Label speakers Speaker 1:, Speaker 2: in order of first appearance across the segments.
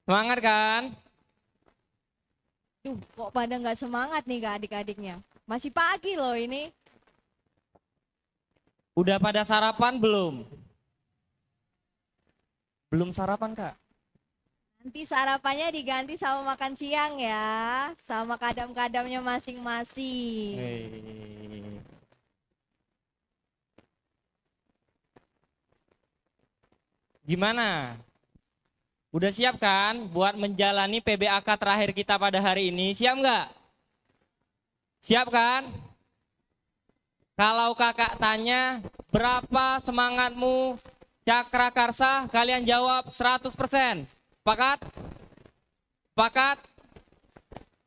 Speaker 1: Semangat kan?
Speaker 2: Duh, kok pada nggak semangat nih kak adik-adiknya? Masih pagi loh ini.
Speaker 1: Udah pada sarapan belum? Belum sarapan Kak?
Speaker 2: Nanti sarapannya diganti sama makan siang ya. Sama kadam-kadamnya masing-masing.
Speaker 1: Hei. Gimana? Udah siap kan buat menjalani PBAK terakhir kita pada hari ini? Siap nggak? Siap kan? Kalau kakak tanya berapa semangatmu Cakra Karsa, kalian jawab 100%. Sepakat? Sepakat?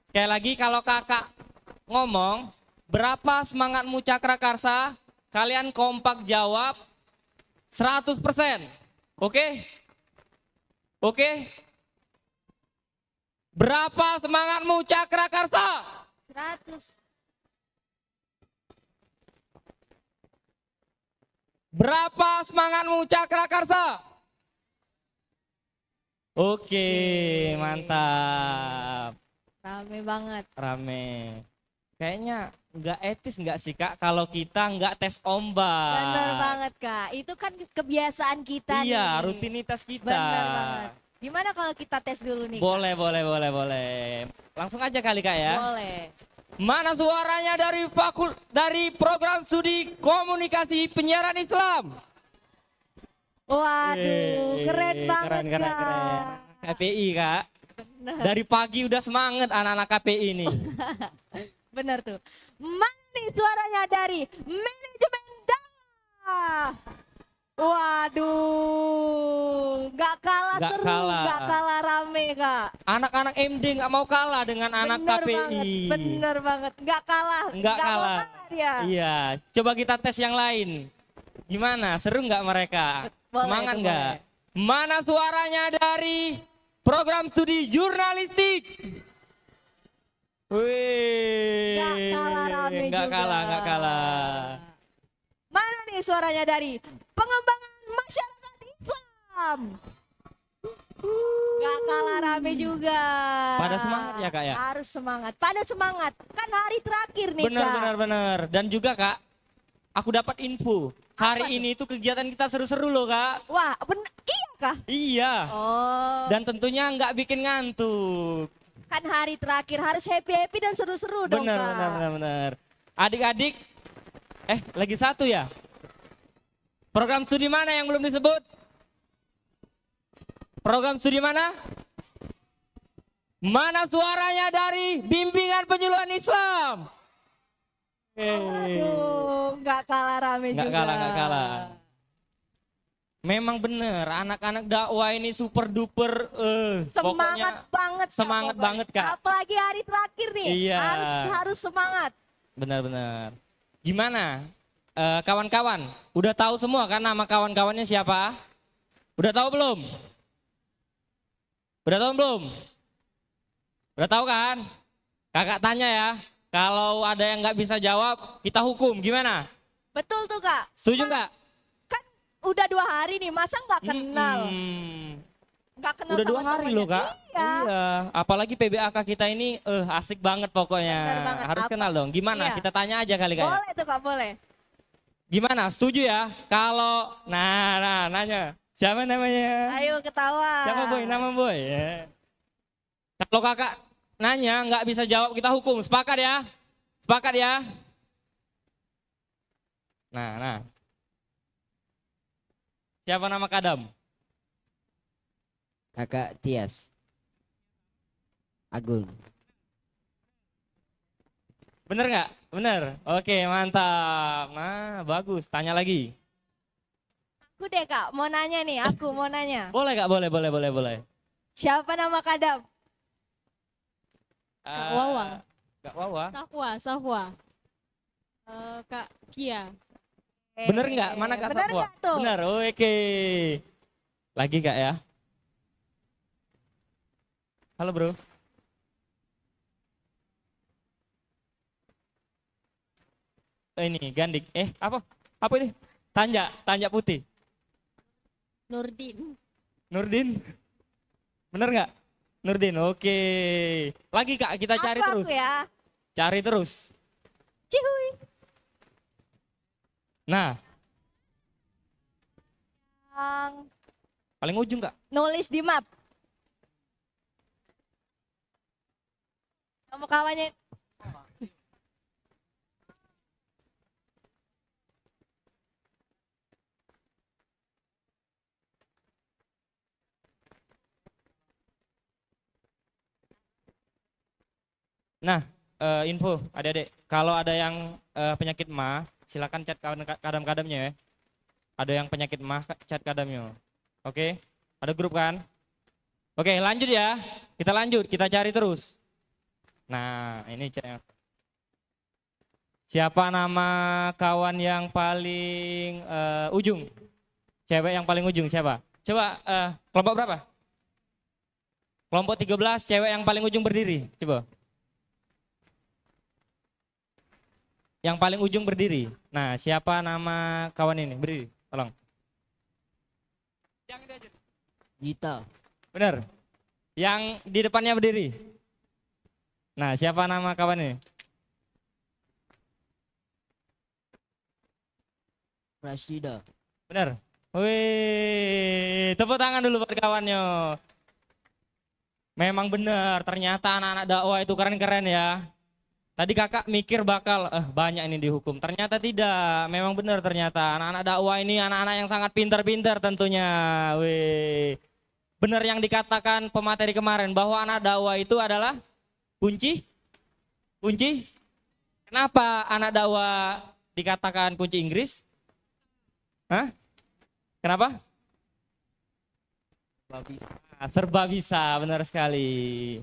Speaker 1: Sekali lagi kalau kakak ngomong berapa semangatmu Cakra Karsa, kalian kompak jawab 100%. Oke? Oke? Berapa semangatmu Cakra Karsa?
Speaker 2: 100.
Speaker 1: Berapa semangatmu Cakra Karsa? Oke, mantap.
Speaker 2: Rame banget.
Speaker 1: Rame. Kayaknya nggak etis nggak sih Kak kalau kita nggak tes ombak?
Speaker 2: Bener banget kak. Itu kan kebiasaan kita
Speaker 1: Iya,
Speaker 2: nih.
Speaker 1: rutinitas kita.
Speaker 2: Bener banget. Gimana kalau kita tes dulu nih Kak?
Speaker 1: Boleh, boleh. Langsung aja kali Kak ya.
Speaker 2: Boleh.
Speaker 1: Mana suaranya dari program studi komunikasi penyiaran Islam?
Speaker 2: Waduh, keren banget
Speaker 1: keren.
Speaker 2: kak.
Speaker 1: KPI Kak.
Speaker 2: Bener,
Speaker 1: Dari pagi udah semangat anak-anak KPI ini.
Speaker 2: bener tuh. Mana nih suaranya dari manajemen dakwah? Waduh, gak kalah
Speaker 1: Nggak
Speaker 2: seru,
Speaker 1: kalah.
Speaker 2: gak kalah rame kak.
Speaker 1: Anak-anak MD nggak mau kalah dengan anak
Speaker 2: Bener
Speaker 1: KPI.
Speaker 2: banget, bener banget. Gak kalah,
Speaker 1: Nggak
Speaker 2: gak mau
Speaker 1: kalah.
Speaker 2: dia.
Speaker 1: Iya, coba kita tes yang lain. Gimana? Seru nggak mereka?
Speaker 2: Boleh,
Speaker 1: Semangat
Speaker 2: itu
Speaker 1: nggak?
Speaker 2: boleh.
Speaker 1: Mana suaranya dari program studi jurnalistik? Wih,
Speaker 2: Nggak kalah rame
Speaker 1: nggak
Speaker 2: juga.
Speaker 1: nggak kalah.
Speaker 2: Mana nih suaranya dari pengembangan masyarakat Islam? Gak kalah rame juga.
Speaker 1: Pada semangat ya, Kak, ya?
Speaker 2: Harus semangat. Pada semangat. Kan hari terakhir nih Kak.
Speaker 1: Benar. Dan juga Kak, aku dapat info.
Speaker 2: Apa
Speaker 1: Hari ini itu kegiatan kita seru-seru loh Kak.
Speaker 2: Wah, iya kah?
Speaker 1: Iya.
Speaker 2: Oh,
Speaker 1: Dan tentunya nggak bikin ngantuk.
Speaker 2: kan hari terakhir harus happy-happy dan seru-seru dong Kak.
Speaker 1: Benar. Adik-adik, lagi satu ya? Program studi mana yang belum disebut? Program studi mana? Mana suaranya dari bimbingan penyuluhan Islam?
Speaker 2: Aduh, gak kalah rame
Speaker 1: Nggak
Speaker 2: juga.
Speaker 1: kalah. Memang bener, anak-anak dakwah ini super duper
Speaker 2: Semangat banget Kak,
Speaker 1: semangat
Speaker 2: pokoknya.
Speaker 1: banget, Kak.
Speaker 2: Apalagi hari terakhir nih.
Speaker 1: Iya.
Speaker 2: Harus semangat.
Speaker 1: Benar. Gimana? Kawan-kawan, udah tahu semua kan nama kawan-kawannya siapa? Udah tahu belum? Udah tahu belum? Udah tahu kan? Kakak tanya ya, kalau ada yang nggak bisa jawab, kita hukum. Gimana?
Speaker 2: Betul tuh Kak.
Speaker 1: Setuju nggak?
Speaker 2: Kan udah 2 hari nih, masa nggak kenal? Nggak kenal
Speaker 1: Udah 2
Speaker 2: sama
Speaker 1: hari
Speaker 2: temennya.
Speaker 1: loh Kak.
Speaker 2: Iya.
Speaker 1: Apalagi PBAK kita ini asik banget pokoknya.
Speaker 2: Bener banget.
Speaker 1: Harus
Speaker 2: Apa?
Speaker 1: kenal dong. Gimana?
Speaker 2: Iya.
Speaker 1: Kita tanya aja kali Kak. Ya?
Speaker 2: Boleh tuh Kak, boleh.
Speaker 1: Gimana? Setuju ya? Kalau nanya. Siapa namanya?
Speaker 2: Ayo ketawa.
Speaker 1: Siapa Boy? Nama Boy. Ya. Kalau kakak nanya nggak bisa jawab kita hukum. Sepakat ya? Sepakat ya? Nah. Siapa nama Kadam?
Speaker 3: Kakak Tias Agung.
Speaker 1: Bener nggak? Bener. Oke, mantap. Nah, bagus. Tanya lagi.
Speaker 2: Aku deh Kak, mau nanya nih, aku mau nanya.
Speaker 1: Boleh Kak? Boleh.
Speaker 2: Siapa nama Kadam?
Speaker 4: Kak Wawa.
Speaker 1: Kak Wawa.
Speaker 4: Safwa. Kak Kia.
Speaker 1: Bener nggak? Mana Kak
Speaker 2: Bener
Speaker 1: Sapwa?
Speaker 2: nggak tuh?
Speaker 1: Bener. Oke. Lagi Kak ya. Halo bro. Ini Gandik. Apa ini? Tanja putih.
Speaker 4: Nurdin.
Speaker 1: Nurdin. Bener nggak? Nurdin, oke. Lagi Kak, kita cari
Speaker 2: Apa
Speaker 1: terus.
Speaker 2: aku ya?
Speaker 1: Cari terus.
Speaker 2: Cihuy.
Speaker 1: Nah,
Speaker 2: Yang
Speaker 1: paling ujung Kak.
Speaker 2: nulis di map. Kamu kawannya
Speaker 1: Nah, info adik-adik, kalau ada yang penyakit MA, silakan chat kadam-kadamnya ya. Ada yang penyakit MA, chat kadamnya. Oke, ada grup kan? Oke, lanjut ya. Kita lanjut, kita cari terus. Nah, ini chatnya. Siapa nama kawan yang paling ujung? Cewek yang paling ujung siapa? Coba, kelompok berapa? Kelompok 13, cewek yang paling ujung berdiri. Coba. Yang paling ujung berdiri. Nah, siapa nama kawan ini? Berdiri, tolong.
Speaker 3: Gita.
Speaker 1: Benar. Yang di depannya berdiri. Nah, siapa nama kawan ini?
Speaker 3: Rashida.
Speaker 1: Benar. Wih, tepuk tangan dulu buat kawannya. Memang benar, ternyata anak-anak dakwah itu keren-keren ya. Tadi kakak mikir bakal banyak ini dihukum. Ternyata tidak, memang benar ternyata. Anak-anak dakwah ini anak-anak yang sangat pintar-pintar tentunya. Wih. Benar yang dikatakan pemateri kemarin bahwa anak dakwah itu adalah kunci. Kunci. Kenapa anak dakwah dikatakan kunci Inggris? Hah? Kenapa? Serba bisa, benar sekali.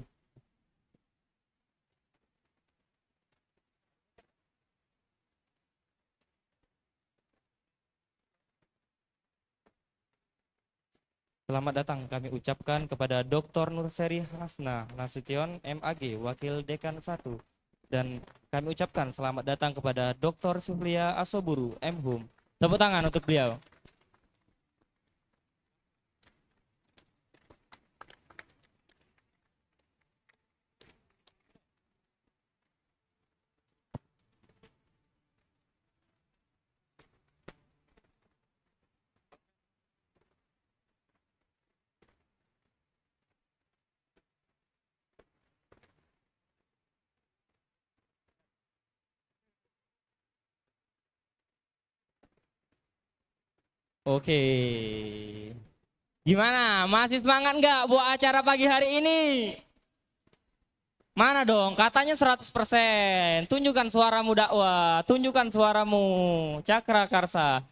Speaker 1: Selamat datang kami ucapkan kepada Dr. Nurseri Hasna Nasution MAG, Wakil Dekan 1. Dan kami ucapkan selamat datang kepada Dr. Suhlia Asoburu M.Hum. Tepuk tangan untuk beliau. Oke. Gimana? Masih semangat nggak buat acara pagi hari ini? Mana dong? Katanya 100%. Tunjukkan suaramu dakwah. Tunjukkan suaramu. Cakra Karsa.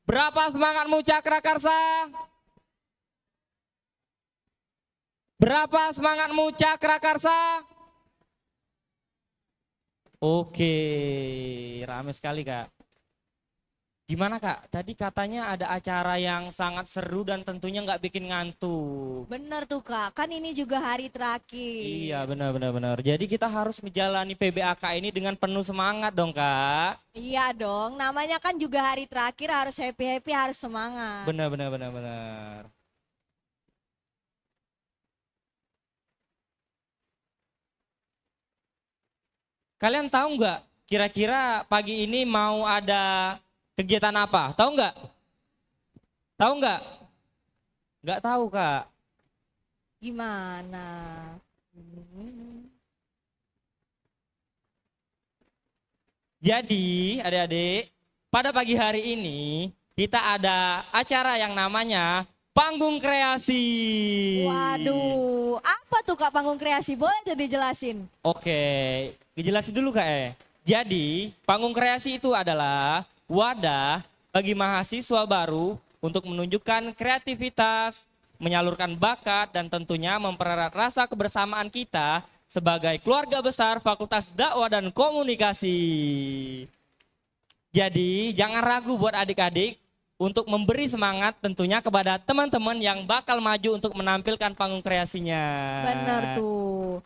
Speaker 1: Berapa semangatmu Cakra Karsa? Berapa semangatmu Cakra Karsa? Oke. Rame sekali Kak. Gimana Kak? Tadi katanya ada acara yang sangat seru dan tentunya nggak bikin ngantuk.
Speaker 2: bener tuh Kak, kan ini juga hari terakhir.
Speaker 1: Iya benar. Jadi kita harus menjalani PBAK ini dengan penuh semangat dong Kak.
Speaker 2: Iya dong, namanya kan juga hari terakhir harus happy-happy, harus semangat.
Speaker 1: Benar. Kalian tahu nggak kira-kira pagi ini mau ada kegiatan apa? Tahu nggak? Tahu nggak? Nggak tahu Kak.
Speaker 2: Gimana?
Speaker 1: Jadi adik-adik, pada pagi hari ini kita ada acara yang namanya Panggung Kreasi.
Speaker 2: Waduh, apa tuh Kak panggung kreasi? Boleh tuh dijelasin?
Speaker 1: Oke, dijelasin dulu Kak. Jadi Panggung Kreasi itu adalah wadah bagi mahasiswa baru untuk menunjukkan kreativitas, menyalurkan bakat, dan tentunya mempererat rasa kebersamaan kita sebagai keluarga besar Fakultas Dakwah dan Komunikasi. Jadi jangan ragu buat adik-adik untuk memberi semangat tentunya kepada teman-teman yang bakal maju untuk menampilkan panggung kreasinya.
Speaker 2: Bener tuh.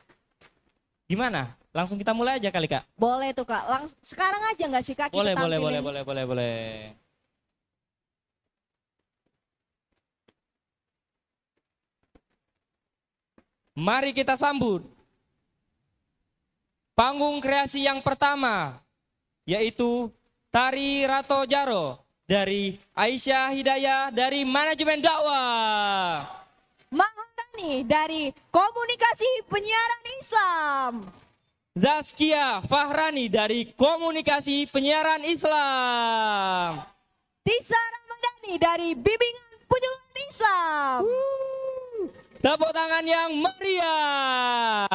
Speaker 1: Gimana? Langsung kita mulai aja kali Kak?
Speaker 2: Boleh tuh Kak, sekarang aja nggak sih Kak kita
Speaker 1: Boleh.
Speaker 2: tampilin?
Speaker 1: Mari kita sambut panggung kreasi yang pertama, yaitu Tari Rato Jaro dari Aisyah Hidayah dari Manajemen Dakwah.
Speaker 2: Maharani dari Komunikasi Penyiaran Islam.
Speaker 1: Zaskia Fahrani dari Komunikasi Penyiaran Islam.
Speaker 2: Tisa Ramadhani dari Bimbingan Penyuluhan Islam.
Speaker 1: Tepuk tangan yang meriah.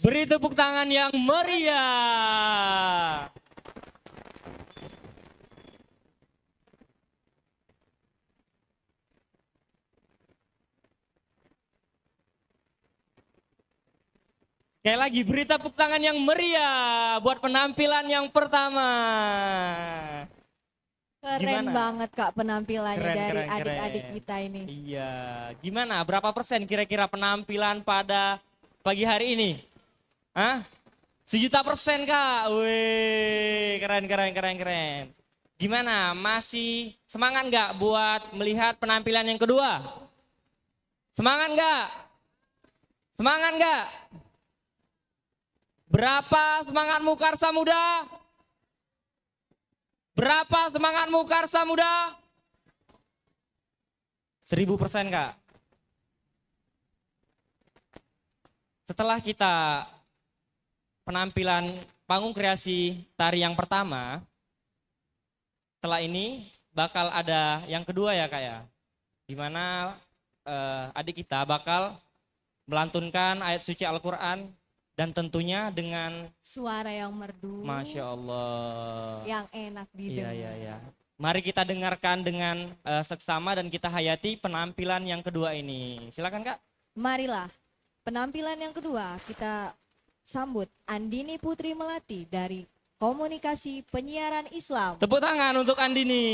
Speaker 1: Beri tepuk tangan yang meriah. Sekali lagi beri tepuk tangan yang meriah buat penampilan yang pertama.
Speaker 2: Keren
Speaker 1: Gimana?
Speaker 2: banget Kak penampilannya
Speaker 1: Keren,
Speaker 2: dari
Speaker 1: keren,
Speaker 2: adik-adik
Speaker 1: keren.
Speaker 2: kita ini.
Speaker 1: Iya, gimana? Berapa persen kira-kira penampilan pada pagi hari ini? Hah? 1.000.000% Kak. Wih, keren, keren, keren, keren. Gimana? Masih semangat nggak buat melihat penampilan yang kedua? Semangat nggak? Semangat nggak? Berapa semangatmu Karsa Muda? Berapa semangatmu Karsa Muda? 1.000% Kak. Setelah kita penampilan panggung kreasi tari yang pertama, setelah ini bakal ada yang kedua ya Kak ya. Dimana adik kita bakal melantunkan ayat suci Al-Quran dan tentunya dengan
Speaker 2: Suara yang merdu,
Speaker 1: Masya Allah.
Speaker 2: yang enak
Speaker 1: Iya,
Speaker 2: didengar.
Speaker 1: iya, iya. Mari kita dengarkan dengan seksama dan kita hayati penampilan yang kedua ini. Silakan Kak.
Speaker 2: Marilah penampilan yang kedua kita sambut Andini Putri Melati dari Komunikasi Penyiaran Islam.
Speaker 1: Tepuk tangan untuk Andini.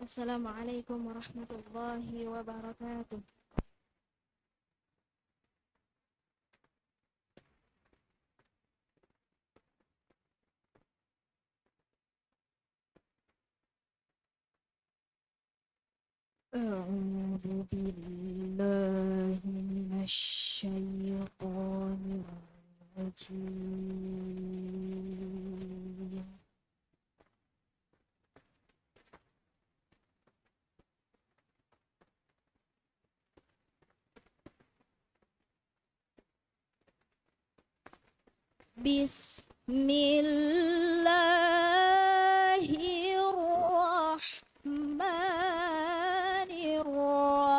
Speaker 4: Assalamualaikum warahmatullahi wabarakatuh. A'udzu billahi minasyaitonir rajim.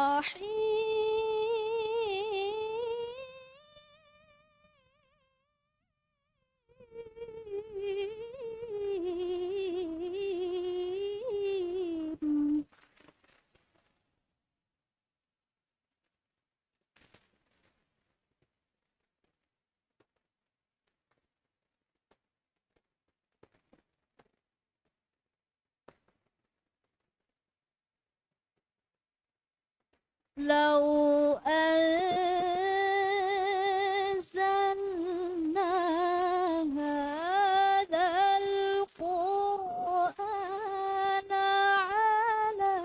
Speaker 4: Bismillahirrahmanirrahim. لو أنزلنا هذا القرآن على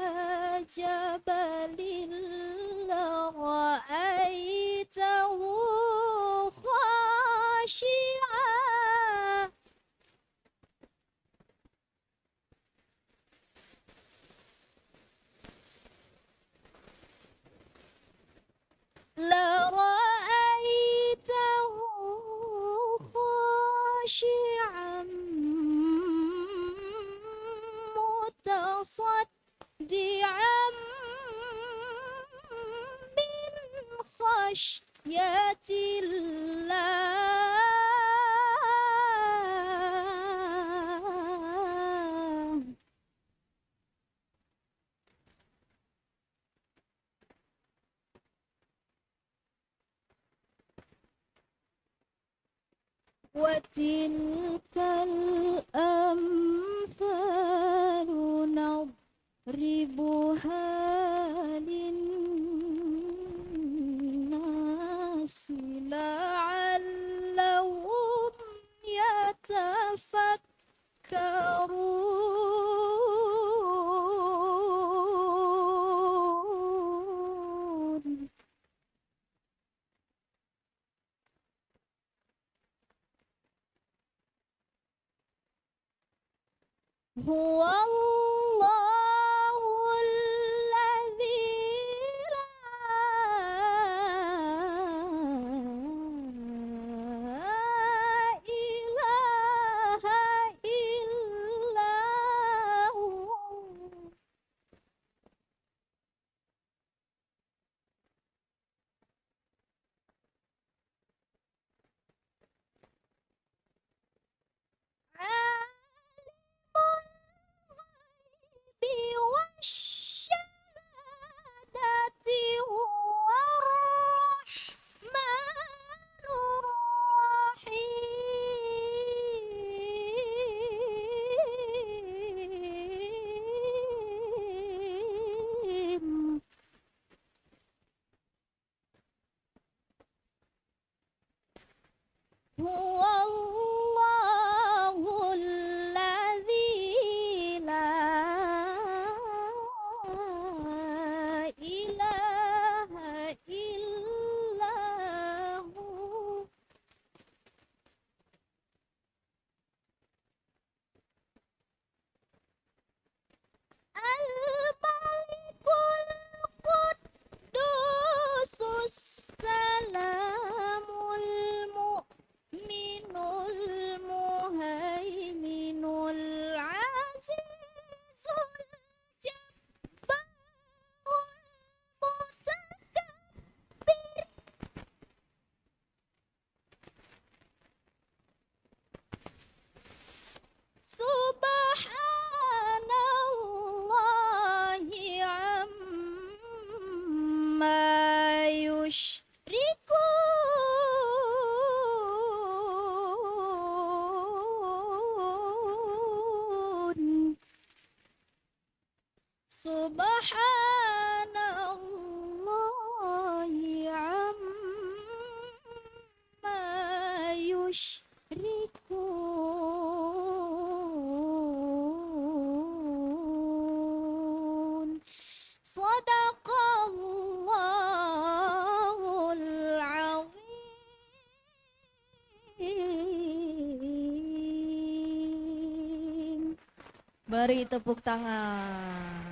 Speaker 4: جبل لرأيته خاشعا لرأيته خاشعا متصدعا من خشية الله وتلك الأمثال نضربها للناس لعلهم يتفكرون. هو الله الذي لا إله إلا هو. والشهادة هو الرحمن الرحيم. هو الله الذي لا إله إلا هو. الملك القدوس السلام المؤمن المهيمن العزيز الجبار المتكبر. سبحان الله عما يشركون. سبحان الله عما يشركون. صدق الله العظيم.
Speaker 2: Beri tepuk tangan.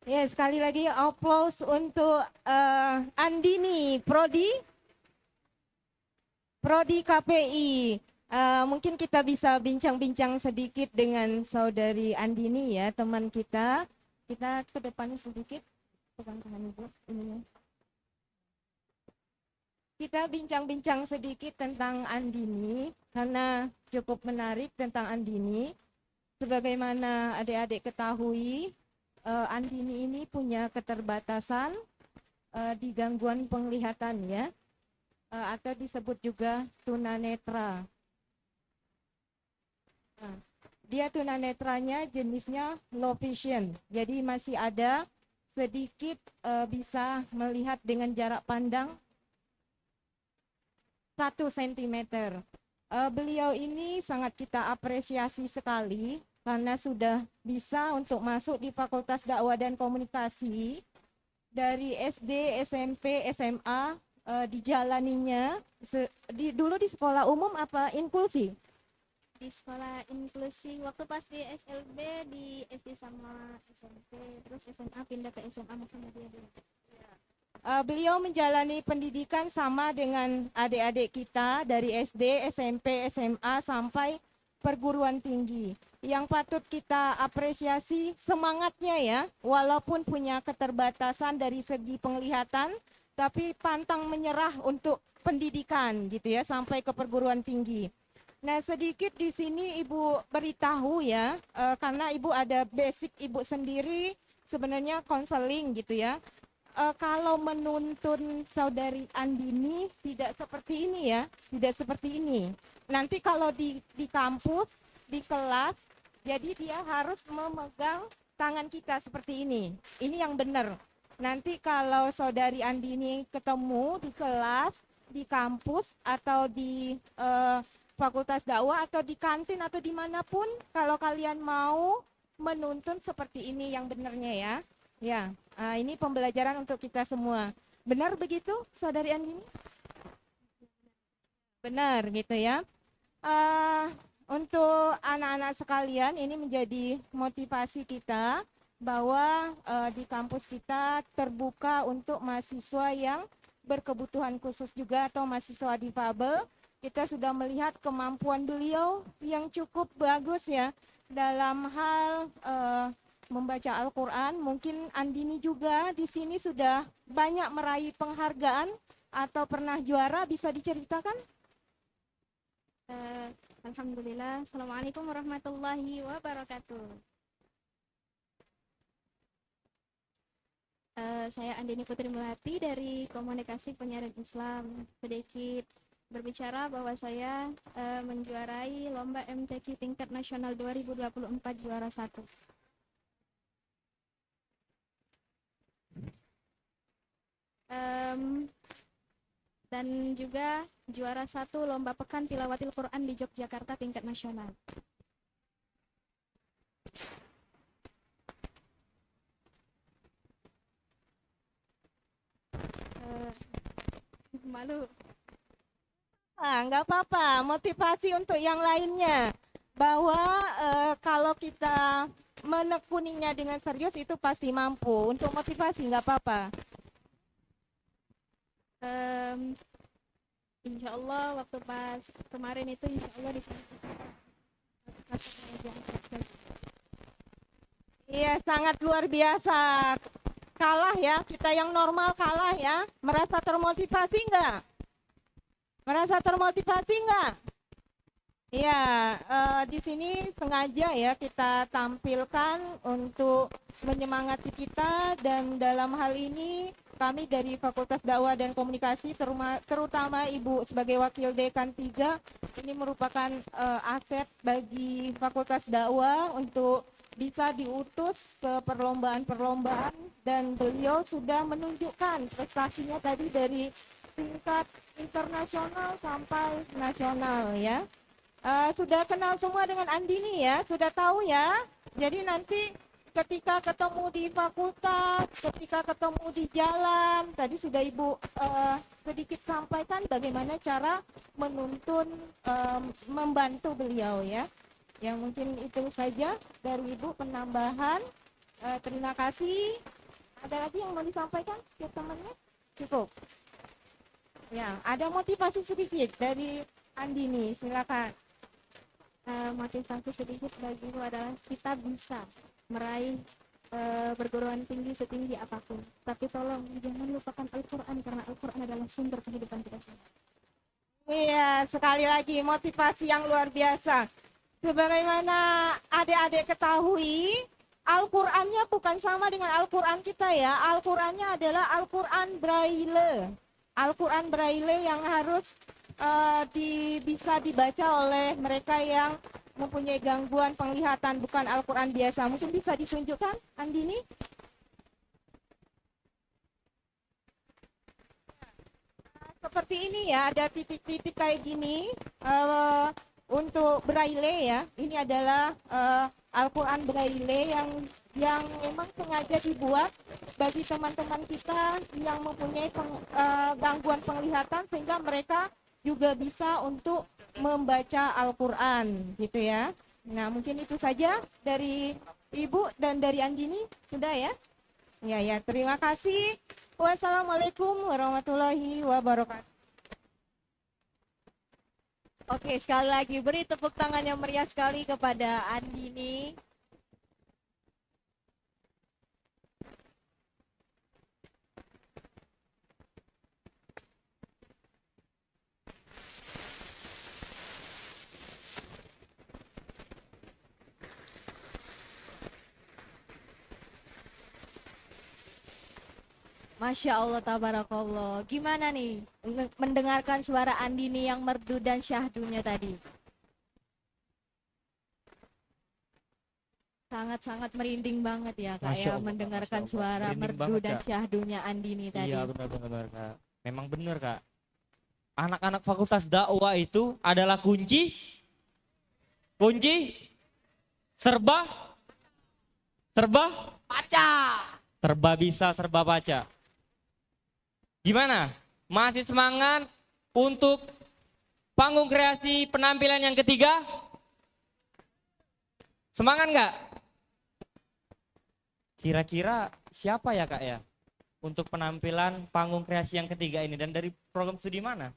Speaker 2: Ya, sekali lagi applause untuk Andini Prodi KPI. Mungkin kita bisa bincang-bincang sedikit dengan saudari Andini ya, teman kita. Kita ke depannya sedikit. Pegang tangan Ibu ininya. Kita bincang-bincang sedikit tentang Andini karena cukup menarik tentang Andini. Sebagaimana adik-adik ketahui, Andini ini punya keterbatasan di gangguan penglihatan ya, atau disebut juga tunanetra. Nah, dia tunanetranya jenisnya low vision, jadi masih ada sedikit bisa melihat dengan jarak pandang 1 cm. Beliau ini sangat kita apresiasi sekali karena sudah bisa untuk masuk di Fakultas Dakwah dan Komunikasi dari SD, SMP, SMA dijalaninya. Dulu di sekolah umum apa inklusi?
Speaker 4: Di sekolah inklusi waktu pas di SLB di SD sama SMP, terus SMA pindah ke SMA Muhammadiyah dulu.
Speaker 2: Beliau menjalani pendidikan sama dengan adik-adik kita dari SD, SMP, SMA sampai perguruan tinggi. Yang patut kita apresiasi semangatnya ya, walaupun punya keterbatasan dari segi penglihatan, tapi pantang menyerah untuk pendidikan gitu ya sampai ke perguruan tinggi. Nah, sedikit di sini Ibu beritahu ya, karena Ibu ada basic Ibu sendiri sebenarnya konseling gitu ya. Kalau menuntun saudari Andini tidak seperti ini ya, tidak seperti ini. Nanti kalau di kampus, di kelas, jadi dia harus memegang tangan kita seperti ini. Ini yang benar. Nanti kalau saudari Andini ketemu di kelas, di kampus atau di fakultas dakwah atau di kantin atau dimanapun, kalau kalian mau menuntun seperti ini yang benarnya ya. Ya, ini pembelajaran untuk kita semua. Benar begitu, saudari Andini? Benar gitu ya. Untuk anak-anak sekalian, ini menjadi motivasi kita bahwa di kampus kita terbuka untuk mahasiswa yang berkebutuhan khusus juga atau mahasiswa difabel. Kita sudah melihat kemampuan beliau yang cukup bagus ya dalam hal membaca Al-Quran. Mungkin Andini juga di sini sudah banyak meraih penghargaan atau pernah juara, bisa diceritakan?
Speaker 4: Alhamdulillah. Assalamualaikum warahmatullahi wabarakatuh. Saya Andini Putri Melati dari Komunikasi Penyiaran Islam. Sedikit berbicara bahwa saya menjuarai lomba MTQ tingkat nasional 2024 juara 1. Dan juga juara 1 lomba pekan tilawatil Quran di Yogyakarta tingkat nasional. Malu.
Speaker 2: Nggak apa-apa, motivasi untuk yang lainnya. Bahwa kalau kita menekuninya dengan serius itu pasti mampu. Untuk motivasi nggak apa-apa.
Speaker 4: Insya Allah waktu pas kemarin itu insya Allah
Speaker 2: Iya, sangat luar biasa. Kalah ya, kita yang normal kalah ya. Merasa termotivasi nggak? Merasa termotivasi nggak? Iya, di sini sengaja ya kita tampilkan untuk menyemangati kita, dan dalam hal ini kami dari Fakultas Dakwah dan Komunikasi terutama Ibu sebagai Wakil Dekan 3 ini merupakan aset bagi Fakultas Dakwah untuk bisa diutus ke perlombaan-perlombaan, dan beliau sudah menunjukkan prestasinya tadi dari tingkat internasional sampai nasional ya. Sudah kenal semua dengan Andini ya, sudah tahu ya. Jadi nanti ketika ketemu di fakultas, ketika ketemu di jalan, tadi sudah Ibu sedikit sampaikan bagaimana cara menuntun, membantu beliau ya. Yang mungkin itu saja dari Ibu penambahan. Terima kasih. Ada lagi yang mau disampaikan ke temannya? Cukup. Ya, ada motivasi sedikit dari Andini, silakan.
Speaker 4: motivasi sedikit bagiku adalah kita bisa meraih perguruan tinggi setinggi apapun, tapi tolong jangan lupakan Al-Quran, karena Al-Quran adalah sumber kehidupan kita semua.
Speaker 2: Iya, sekali lagi motivasi yang luar biasa. Sebagaimana adik-adik ketahui, Al-Qur'annya bukan sama dengan Al-Qur'an kita ya. Al-Qur'annya adalah Al-Qur'an Braille. Al-Qur'an Braille yang harus bisa dibaca oleh mereka yang mempunyai gangguan penglihatan, bukan Al-Qur'an biasa. Mungkin bisa ditunjukkan, Andini? Seperti ini ya, ada titik-titik kayak gini. Untuk Braille ya, ini adalah Al-Quran Braille yang memang sengaja dibuat bagi teman-teman kita yang mempunyai gangguan penglihatan, sehingga mereka juga bisa untuk membaca Al-Quran gitu ya. Nah, mungkin itu saja dari Ibu dan dari Andini, sudah ya? Ya, terima kasih. Wassalamualaikum warahmatullahi wabarakatuh.
Speaker 5: Oke, sekali lagi beri tepuk tangan yang meriah sekali kepada Andini. Masya Allah, tabarakallah. Gimana nih mendengarkan suara Andini yang merdu dan syahdunya tadi? Sangat-sangat merinding banget ya Kak
Speaker 1: Masya
Speaker 5: ya
Speaker 1: Allah,
Speaker 5: mendengarkan
Speaker 1: Masya Allah.
Speaker 5: suara
Speaker 1: Merinding
Speaker 5: merdu
Speaker 1: banget,
Speaker 5: dan
Speaker 1: Kak.
Speaker 5: syahdunya Andini tadi.
Speaker 1: Iya benar-benar Kak. Memang benar Kak. Anak-anak fakultas dakwah itu adalah kunci serba serba bisa, serba baca. Gimana? Masih semangat untuk panggung kreasi penampilan yang ketiga? Semangat nggak? Kira-kira siapa ya Kak ya? Untuk penampilan panggung kreasi yang ketiga ini dan dari program studi mana?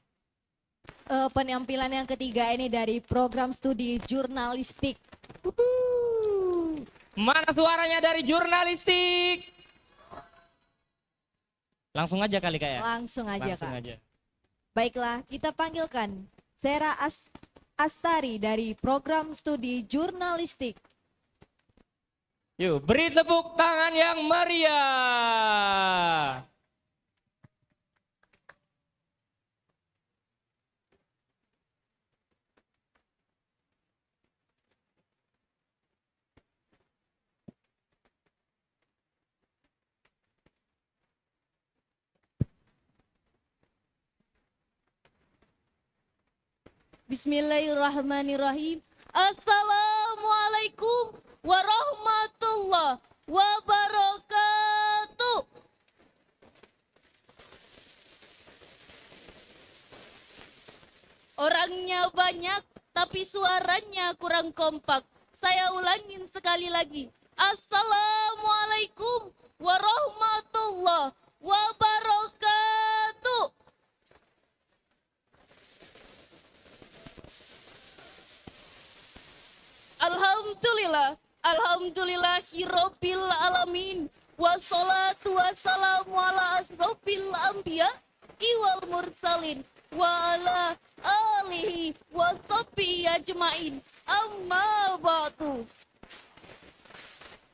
Speaker 5: Penampilan yang ketiga ini dari program studi jurnalistik.
Speaker 1: Mana suaranya dari jurnalistik? Langsung aja kali Kak ya?
Speaker 5: Langsung aja
Speaker 1: Langsung
Speaker 5: Kak.
Speaker 1: aja.
Speaker 5: Baiklah, kita panggilkan Sera Astari dari program studi jurnalistik.
Speaker 1: Yuk, beri tepuk tangan yang meriah.
Speaker 6: Bismillahirrahmanirrahim. Assalamualaikum warahmatullahi wabarakatuh. Orangnya banyak tapi suaranya kurang kompak. Saya ulangin sekali lagi. Assalamualaikum warahmatullahi wabarakatuh. Alhamdulillah, alhamdulillahirabbil alamin. Wassalatu wassalamu ala asrofil anbiya wal mursalin wa ala alihi wa sahbihi ajmain. Amma ba'du.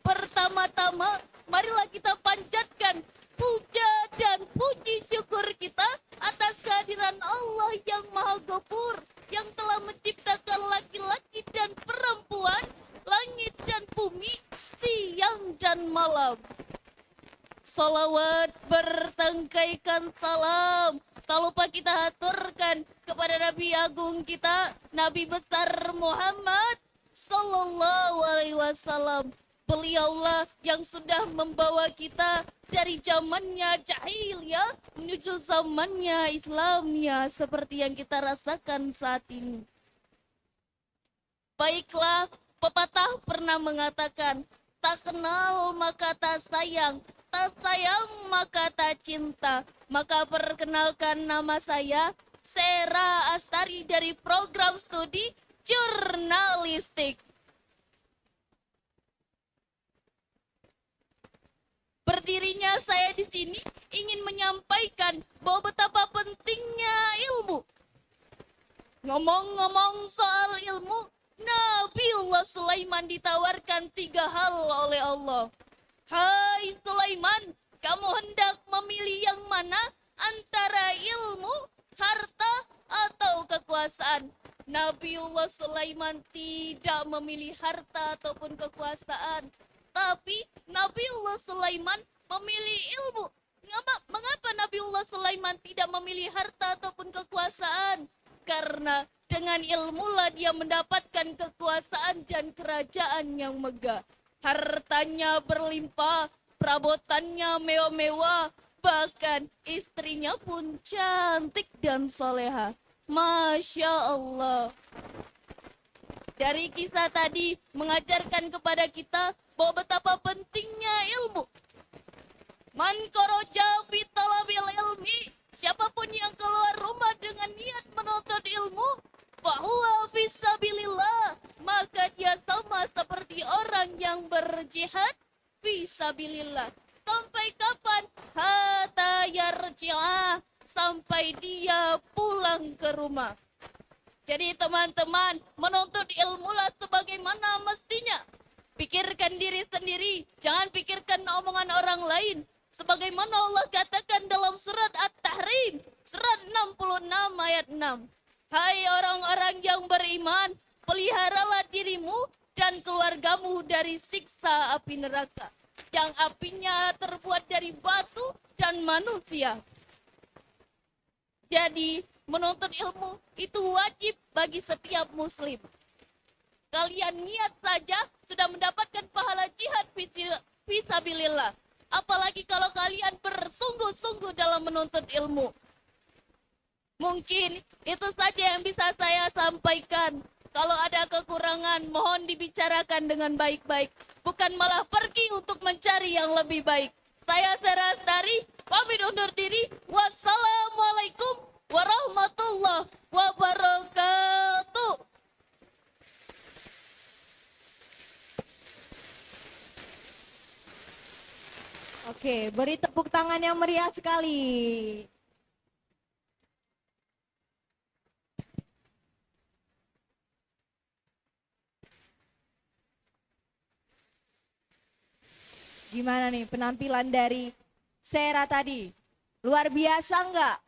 Speaker 6: Pertama-tama, marilah kita panjatkan puja dan puji syukur kita atas kehadiran Allah yang Maha Ghafur, yang telah menciptakan laki-laki dan perempuan, langit dan bumi, siang dan malam. Salawat bertengkaikan salam, tak lupa kita aturkan kepada Nabi Agung kita, Nabi besar Muhammad Sallallahu Alaihi Wasallam. Beliaulah yang sudah membawa kita dari zamannya jahiliyah menuju zamannya Islamiyah seperti yang kita rasakan saat ini. Baiklah, pepatah pernah mengatakan, tak kenal maka tak sayang maka tak cinta. Maka perkenalkan, nama saya Sera Astari dari program studi jurnalistik. Berdirinya saya di sini ingin menyampaikan bahwa betapa pentingnya ilmu. Ngomong-ngomong soal ilmu, Nabiullah Sulaiman ditawarkan 3 hal oleh Allah. Hai Sulaiman, kamu hendak memilih yang mana antara ilmu, harta, atau kekuasaan? Nabiullah Sulaiman tidak memilih harta ataupun kekuasaan, tapi Nabiullah Sulaiman memilih ilmu. Mengapa Nabiullah Sulaiman tidak memilih harta ataupun kekuasaan? Karena dengan ilmulah dia mendapatkan kekuasaan dan kerajaan yang megah. Hartanya berlimpah, perabotannya mewah-mewah, bahkan istrinya pun cantik dan soleha. Masya Allah. Dari kisah tadi mengajarkan kepada kita bahwa betapa pentingnya ilmu. Man kharaja fi talabil ilmi, siapapun yang keluar rumah dengan niat menuntut ilmu, fahuwa fisabilillah, maka dia sama seperti orang yang berjihad fisabilillah. Sampai kapan? Hatta yarji'ah, sampai dia pulang ke rumah. Jadi teman-teman, menuntut ilmulah sebagaimana mestinya. Pikirkan diri sendiri, jangan pikirkan omongan orang lain. Sebagaimana Allah katakan dalam surat At-Tahrim, surat 66 ayat 6. Hai orang-orang yang beriman, peliharalah dirimu dan keluargamu dari siksa api neraka, yang apinya terbuat dari batu dan manusia. Jadi, menuntut ilmu itu wajib bagi setiap muslim. Kalian niat saja sudah mendapatkan pahala jihad fisabilillah. Apalagi kalau kalian bersungguh-sungguh dalam menuntut ilmu. Mungkin itu saja yang bisa saya sampaikan. Kalau ada kekurangan, mohon dibicarakan dengan baik-baik. Bukan malah pergi untuk mencari yang lebih baik. Saya Serastari, pamit undur diri. Wassalamualaikum warahmatullahi wabarakatuh.
Speaker 5: Oke, beri tepuk tangan yang meriah sekali. Gimana nih penampilan dari Sera tadi? Luar biasa enggak?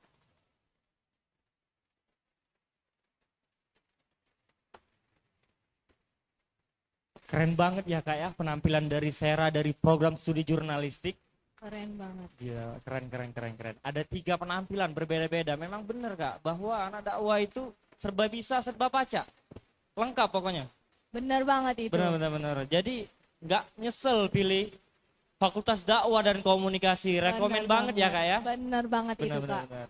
Speaker 1: Keren banget ya kak ya penampilan dari Sera dari program studi jurnalistik.
Speaker 5: Keren banget.
Speaker 1: Iya, keren. Ada 3 penampilan berbeda-beda. Memang benar kak bahwa anak dakwah itu serba bisa, serba baca. Lengkap pokoknya.
Speaker 5: Bener banget itu.
Speaker 1: Benar. Jadi nggak nyesel pilih Fakultas Dakwah dan Komunikasi. Rekomen
Speaker 5: Bener
Speaker 1: banget ya kak ya.
Speaker 5: Bener banget itu kak.
Speaker 1: Benar.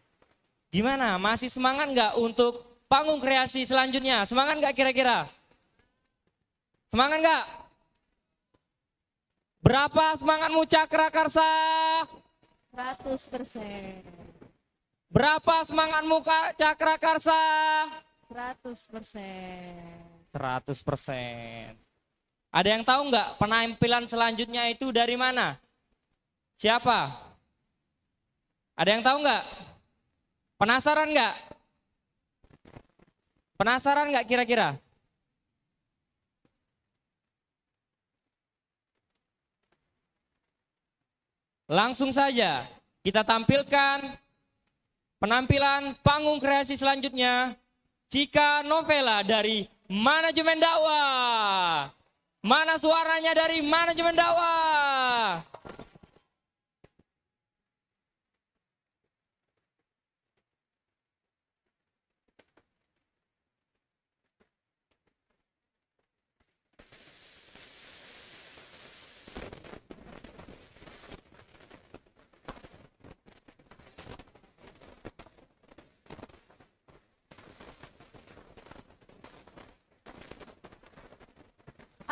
Speaker 1: Gimana? Masih semangat nggak untuk panggung kreasi selanjutnya? Semangat nggak kira-kira? Semangat nggak? Berapa semangatmu Cakra Karsa?
Speaker 5: 100%.
Speaker 1: Berapa semangatmu Kak Cakra Karsa?
Speaker 5: 100%.
Speaker 1: 100%. Ada yang tahu nggak penampilan selanjutnya itu dari mana? Siapa? Ada yang tahu nggak? Penasaran nggak? Penasaran nggak kira-kira? Langsung saja kita tampilkan penampilan panggung kreasi selanjutnya. Cika Novela dari Manajemen Dakwah. Mana suaranya dari Manajemen Dakwah?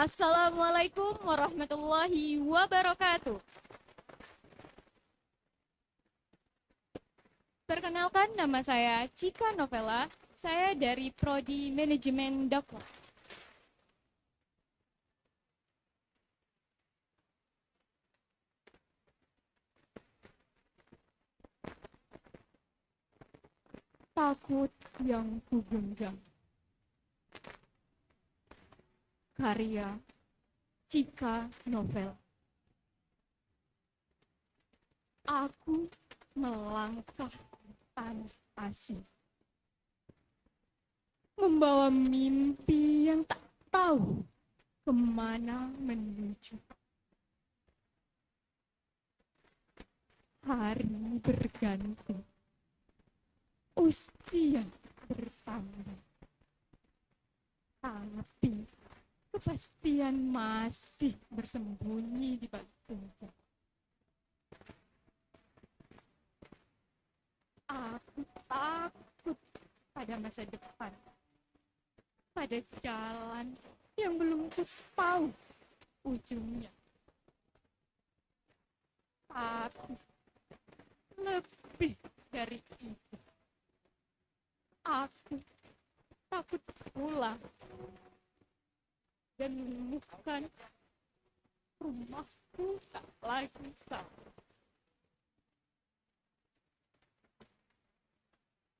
Speaker 4: Assalamualaikum warahmatullahi wabarakatuh. Perkenalkan, nama saya Cika Novela. Saya dari Prodi Manajemen Dakwah. Takut yang kugenggam. Karya Cika Novel. Aku melangkah di tanah asing, membawa mimpi yang tak tahu kemana menuju. Hari berganti, usia bertambah, tapi kepastian masih bersembunyi di balik senja. Aku takut pada masa depan, pada jalan yang belum ku tahu ujungnya. Tapi lebih dari itu, aku takut pulang dan menemukan rumahku tak lagi sama.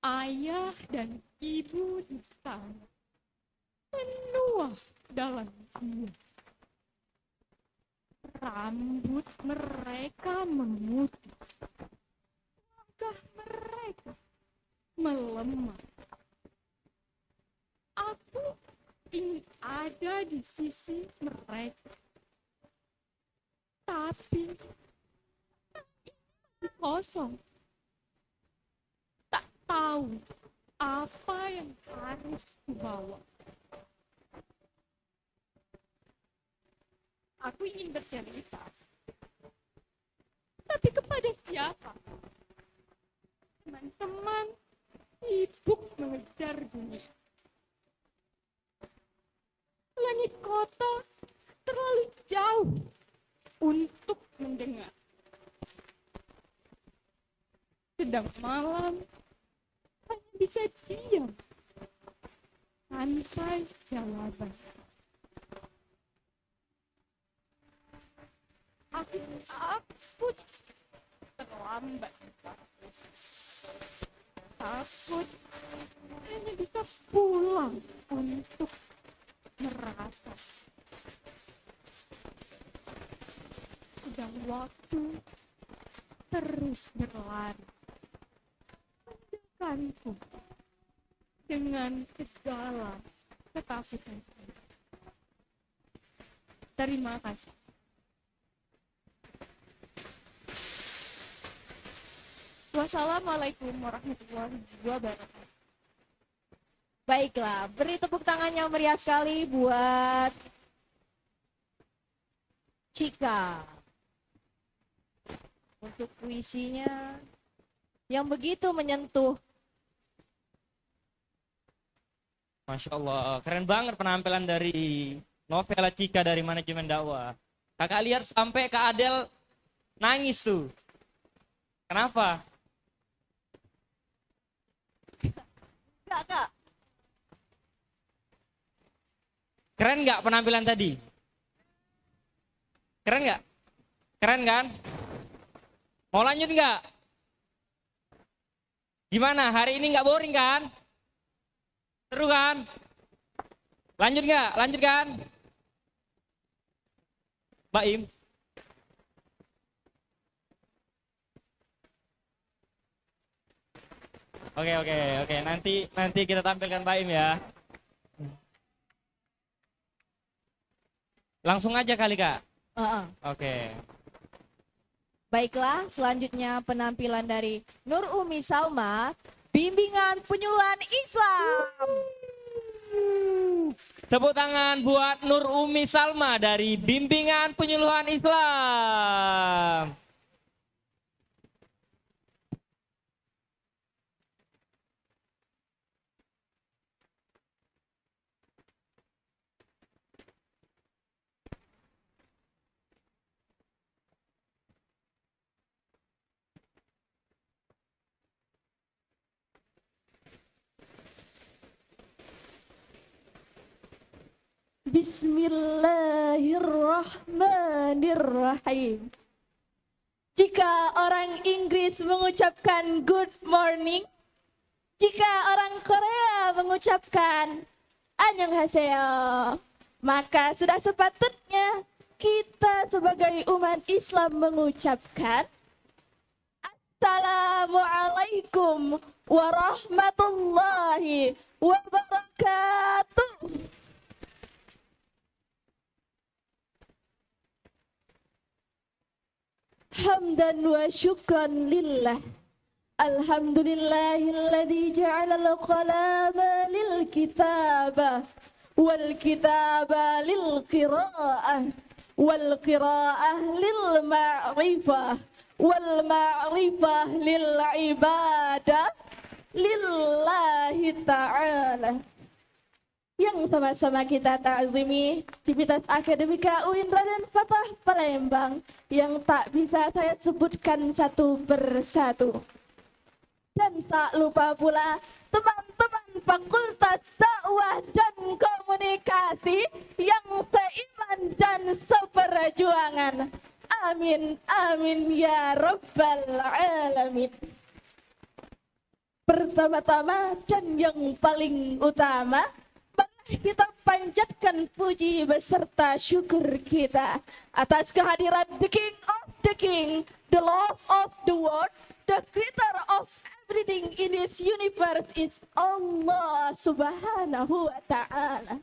Speaker 4: Ayah dan ibu di sana menua dalam gua. rambut mereka memutih, wajah mereka melemah. Aku ingin ada di sisi mereka, tapi masih kosong. Tak tahu apa yang harus dibawa. Aku ingin bercerita, tapi kepada siapa? Teman-teman sibuk mengejar dunia. Langit kota terlalu jauh untuk mendengar. Sedang malam hanya bisa diam tanpa jawaban. Aku takut terlambat. Takut hanya bisa pulang untuk merasa. Sedang waktu terus berlari. Mendekanku dengan segala ketakutan. Terima kasih. Wassalamualaikum warahmatullahi wabarakatuh.
Speaker 5: Baiklah, beri tepuk tangan yang meriah sekali buat Cika untuk puisinya yang begitu menyentuh.
Speaker 1: Masya Allah, keren banget penampilan dari Novela Cika dari manajemen dakwah. Kakak lihat sampai Kak Adel nangis tuh. Kenapa?
Speaker 5: Enggak, Kak.
Speaker 1: Keren nggak penampilan tadi? Keren nggak? Keren kan? Mau lanjut nggak? Gimana? Hari ini nggak boring kan? Seru kan? Lanjut nggak? Lanjut kan? Mbak Im? Oke. Nanti kita tampilkan Mbak Im ya. Langsung aja kali Kak. Oke.
Speaker 5: Baiklah, selanjutnya penampilan dari Nur Umi Salma, Bimbingan Penyuluhan Islam.
Speaker 1: Tepuk tangan buat Nur Umi Salma dari Bimbingan Penyuluhan Islam.
Speaker 7: Bismillahirrahmanirrahim. Jika orang Inggris mengucapkan good morning, jika orang Korea mengucapkan annyeonghaseyo, maka sudah sepatutnya kita sebagai umat Islam mengucapkan Assalamualaikum warahmatullahi wabarakatuh. Hamdan wa syukran lillah. Alhamdulillahilladzi ja'ala al-qalama lil kitaba wal kitaba lil qira'ah wal qira'ah lil ma'rifah wal ma'rifah lil ibadah lillahi ta'ala. Yang sama-sama kita ta'zimi Civitas Akademika UIN Raden Fatah Palembang yang tak bisa saya sebutkan satu persatu. Dan tak lupa pula teman-teman Fakultas Dakwah dan Komunikasi yang seiman dan seperjuangan. Amin, amin ya Rabbal Alamin. Pertama-tama dan yang paling utama, kita panjatkan panjatkan puji beserta syukur kita atas kehadiran the King of the King, the Lord of the world, the creator of everything in this universe is Allah Subhanahu wa Ta'ala,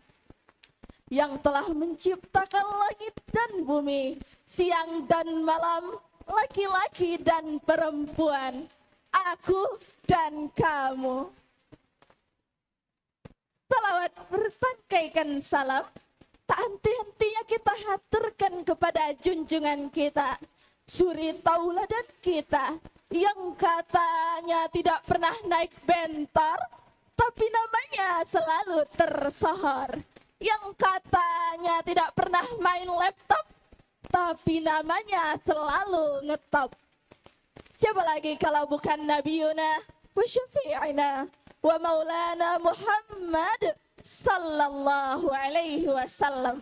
Speaker 7: yang telah menciptakan langit dan bumi, siang dan malam, laki-laki dan perempuan, aku dan kamu. Salawat bersangkaikan salam, tak henti-hentinya kita haturkan kepada junjungan kita, suri tauladan kita, yang katanya tidak pernah naik bentor, tapi namanya selalu tersohor. Yang katanya tidak pernah main laptop, tapi namanya selalu ngetop. Siapa lagi kalau bukan Nabi Yuna wa syafi'ina wa maulana Muhammad sallallahu alaihi wasallam,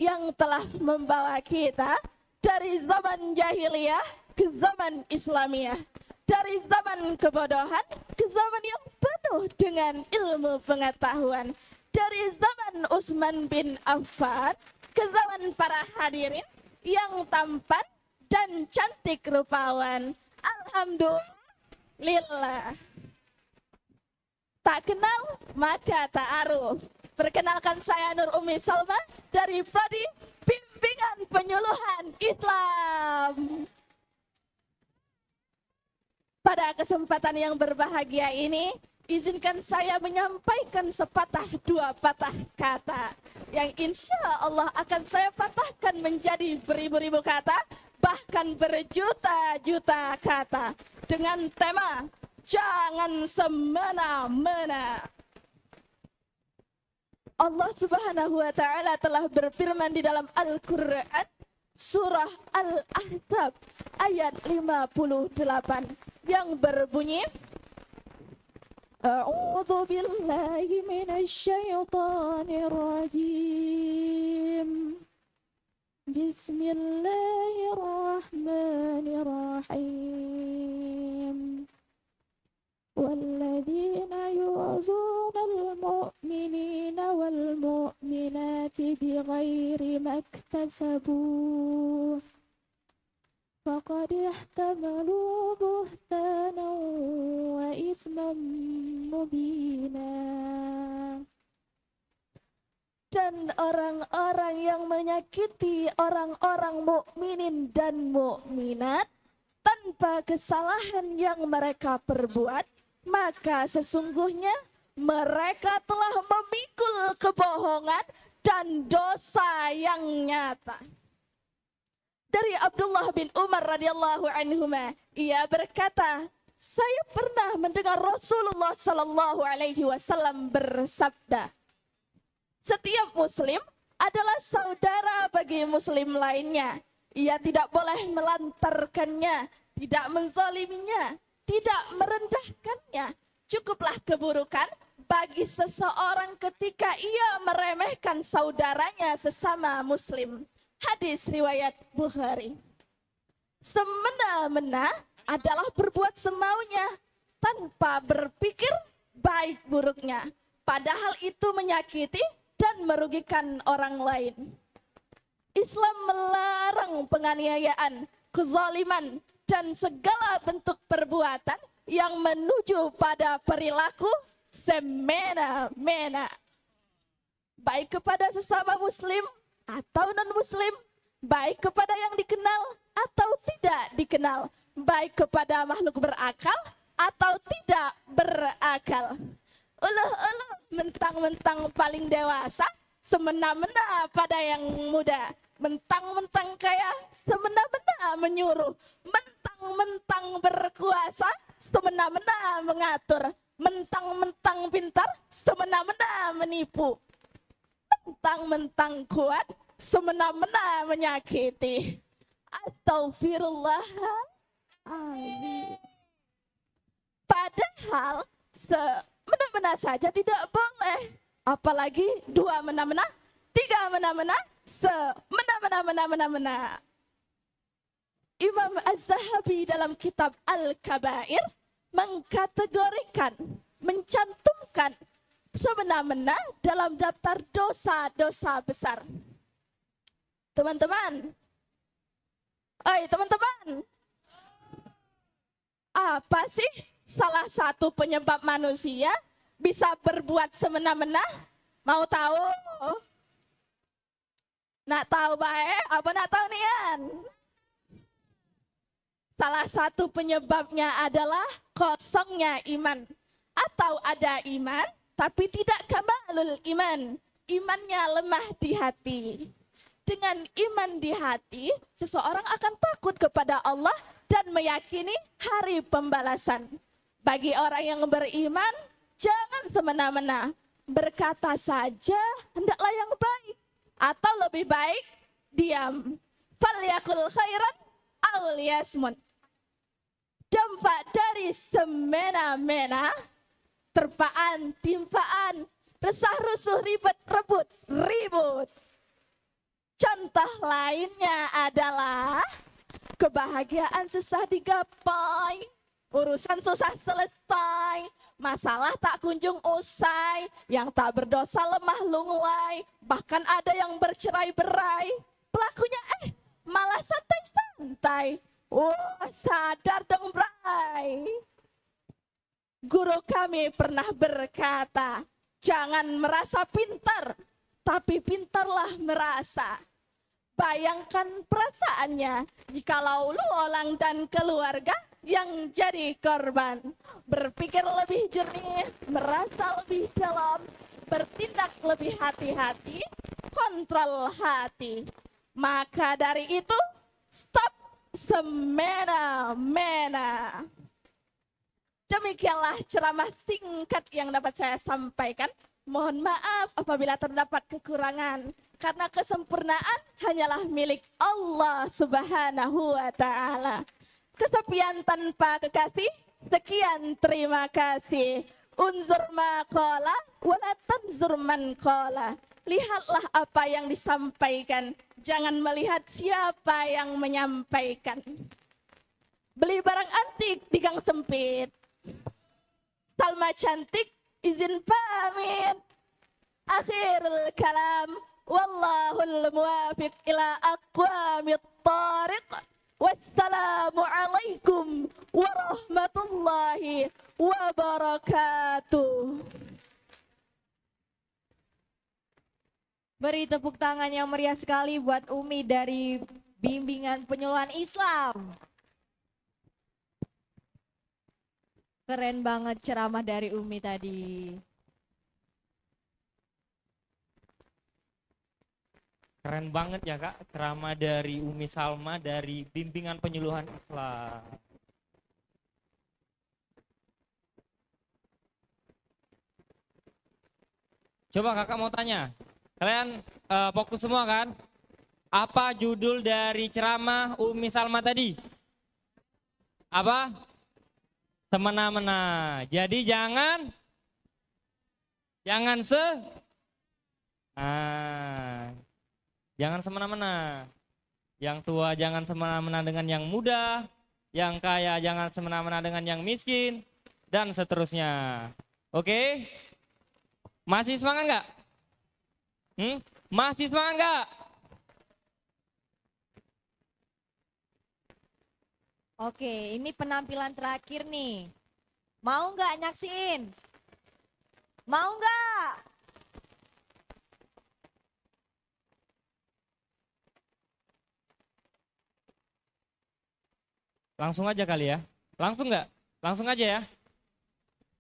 Speaker 7: yang telah membawa kita dari zaman jahiliyah ke zaman Islamiyah, dari zaman kebodohan ke zaman yang penuh dengan ilmu pengetahuan, dari zaman Utsman bin Affan ke zaman para hadirin yang tampan dan cantik rupawan. Alhamdulillah. Tak kenal maka ta'aruf. Perkenalkan, saya Nur Umi Salma dari Prodi Bimbingan Penyuluhan Islam. Pada kesempatan yang berbahagia ini, izinkan saya menyampaikan sepatah dua patah kata yang insya Allah akan saya patahkan menjadi beribu-ribu kata, bahkan berjuta-juta kata, dengan tema jangan semena-mena. Allah Subhanahu wa Ta'ala telah berfirman di dalam Al-Quran, surah Al-Ahzab ayat 58, yang berbunyi, A'udzu billahi minasyaitonir rajim. Bismillahirrahmanirrahim. والذين يؤذون المؤمنين والمؤمنات بغير ما اكتسبوا فقد احتملوا بهتانا وإثما مبينا. Dan orang-orang yang menyakiti orang-orang mukminin dan mukminat tanpa kesalahan yang mereka perbuat, maka sesungguhnya mereka telah memikul kebohongan dan dosa yang nyata. Dari Abdullah bin Umar radhiyallahu anhuma, ia berkata, saya pernah mendengar Rasulullah sallallahu alaihi wasallam bersabda, setiap muslim adalah saudara bagi muslim lainnya. Ia tidak boleh melantarkannya, tidak menzaliminya, tidak merendahkannya. Cukuplah keburukan bagi seseorang ketika ia meremehkan saudaranya sesama muslim. Hadis riwayat Bukhari. Semena-mena adalah berbuat semaunya tanpa berpikir baik buruknya, padahal itu menyakiti dan merugikan orang lain. Islam melarang penganiayaan, kezaliman, dan segala bentuk perbuatan yang menuju pada perilaku semena-mena, baik kepada sesama muslim atau non-muslim, baik kepada yang dikenal atau tidak dikenal, baik kepada makhluk berakal atau tidak berakal. Uluh-uluh mentang-mentang paling dewasa, semena-mena pada yang muda. Mentang-mentang kaya, semena-mena menyuruh. Mentang-mentang berkuasa, semena-mena mengatur. Mentang-mentang pintar, semena-mena menipu. Mentang-mentang kuat, semena-mena menyakiti. Astaghfirullahaladzim. Padahal semena-mena saja tidak boleh. Apalagi dua mena-mena, tiga mena-mena, semena-mena-mena-mena. Imam Az-Zahabi dalam kitab Al-Kabair mengkategorikan, mencantumkan semena-mena dalam daftar dosa-dosa besar. Teman-teman, oi teman-teman, apa sih salah satu penyebab manusia bisa berbuat semena-mena? Mau tahu? Nak tahu baik? Apa nak tahu nian? Salah satu penyebabnya adalah kosongnya iman. Atau ada iman, tapi tidak kamalul iman. Imannya lemah di hati. Dengan iman di hati, seseorang akan takut kepada Allah dan meyakini hari pembalasan. Bagi orang yang beriman, jangan semena-mena. Berkata saja, hendaklah yang baik. Atau lebih baik, diam. Falyakul khairan aw liyasmut. Dampak dari semena-mena, terpaan, timpaan, resah rusuh, ribet, rebut, ribut. Contoh lainnya adalah kebahagiaan susah digapai, urusan susah selesai, masalah tak kunjung usai, yang tak berdosa lemah lunglai, bahkan ada yang bercerai-berai. Pelakunya malah santai-santai. Wah, sadar dong bray. Guru kami pernah berkata, jangan merasa pintar, tapi pintarlah merasa. Bayangkan perasaannya jikalau lu orang dan keluarga yang jadi korban. Berpikir lebih jernih, merasa lebih dalam, bertindak lebih hati-hati, kontrol hati. Maka dari itu, stop semena-mena. Demikianlah ceramah singkat yang dapat saya sampaikan. Mohon maaf apabila terdapat kekurangan, karena kesempurnaan hanyalah milik Allah Subhanahu wa Ta'ala. Kesepian tanpa kekasih, sekian terima kasih. Unzur ma qala wala tanzur man qala. Lihatlah apa yang disampaikan, jangan melihat siapa yang menyampaikan. Beli barang antik di gang sempit. Salma cantik, izin pamit. Akhirul kalam, wallahul muwafiq ila aqwamit tariq. Wassalamualaikum warahmatullahi wabarakatuh.
Speaker 5: Beri tepuk tangan yang meriah sekali buat Umi dari Bimbingan Penyuluhan Islam. Keren banget ceramah dari Umi tadi.
Speaker 1: Keren banget ya Kak, ceramah dari Umi Salma dari Bimbingan Penyuluhan Islam. Coba Kakak mau tanya, kalian fokus semua kan? Apa judul dari ceramah Umi Salma tadi? Apa? Semena-mena. Jadi jangan jangan semena-mena. Yang tua jangan semena-mena dengan yang muda, yang kaya jangan semena-mena dengan yang miskin, dan seterusnya. Oke? Masih semangat nggak? Masih semangat nggak?
Speaker 5: Oke, ini penampilan terakhir nih. Mau nggak nyaksiin? Mau nggak?
Speaker 1: Langsung aja kali ya? Langsung nggak? Langsung aja ya?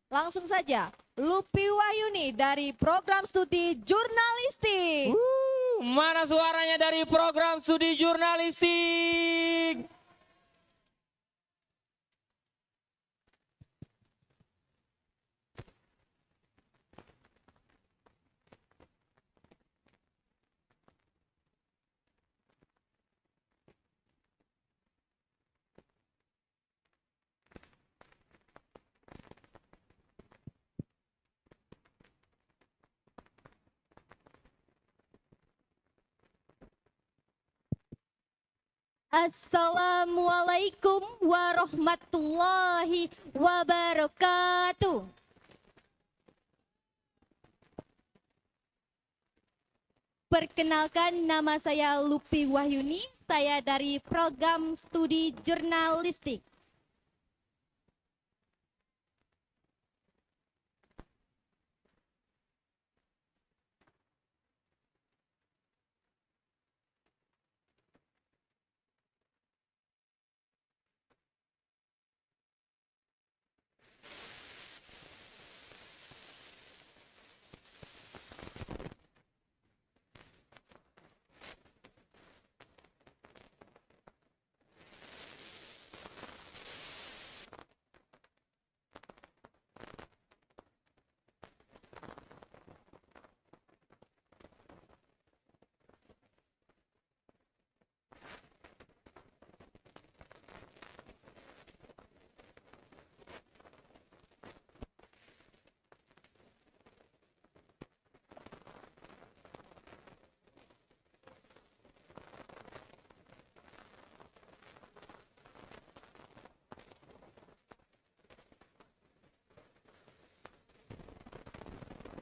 Speaker 5: Langsung saja. Lupi Wahyuni dari program studi jurnalistik.
Speaker 1: Mana suaranya dari program studi jurnalistik?
Speaker 6: Assalamualaikum warahmatullahi wabarakatuh. Perkenalkan, nama saya Lupi Wahyuni, saya dari program studi jurnalistik.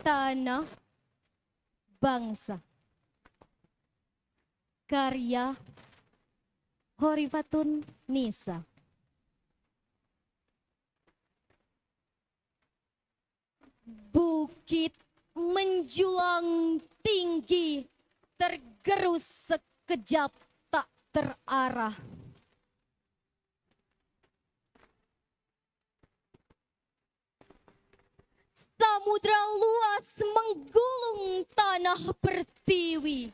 Speaker 6: Tanah Bangsa, karya Horifatun Nisa. Bukit menjulang tinggi, tergerus sekejap tak terarah. Samudra luas menggulung tanah pertiwi.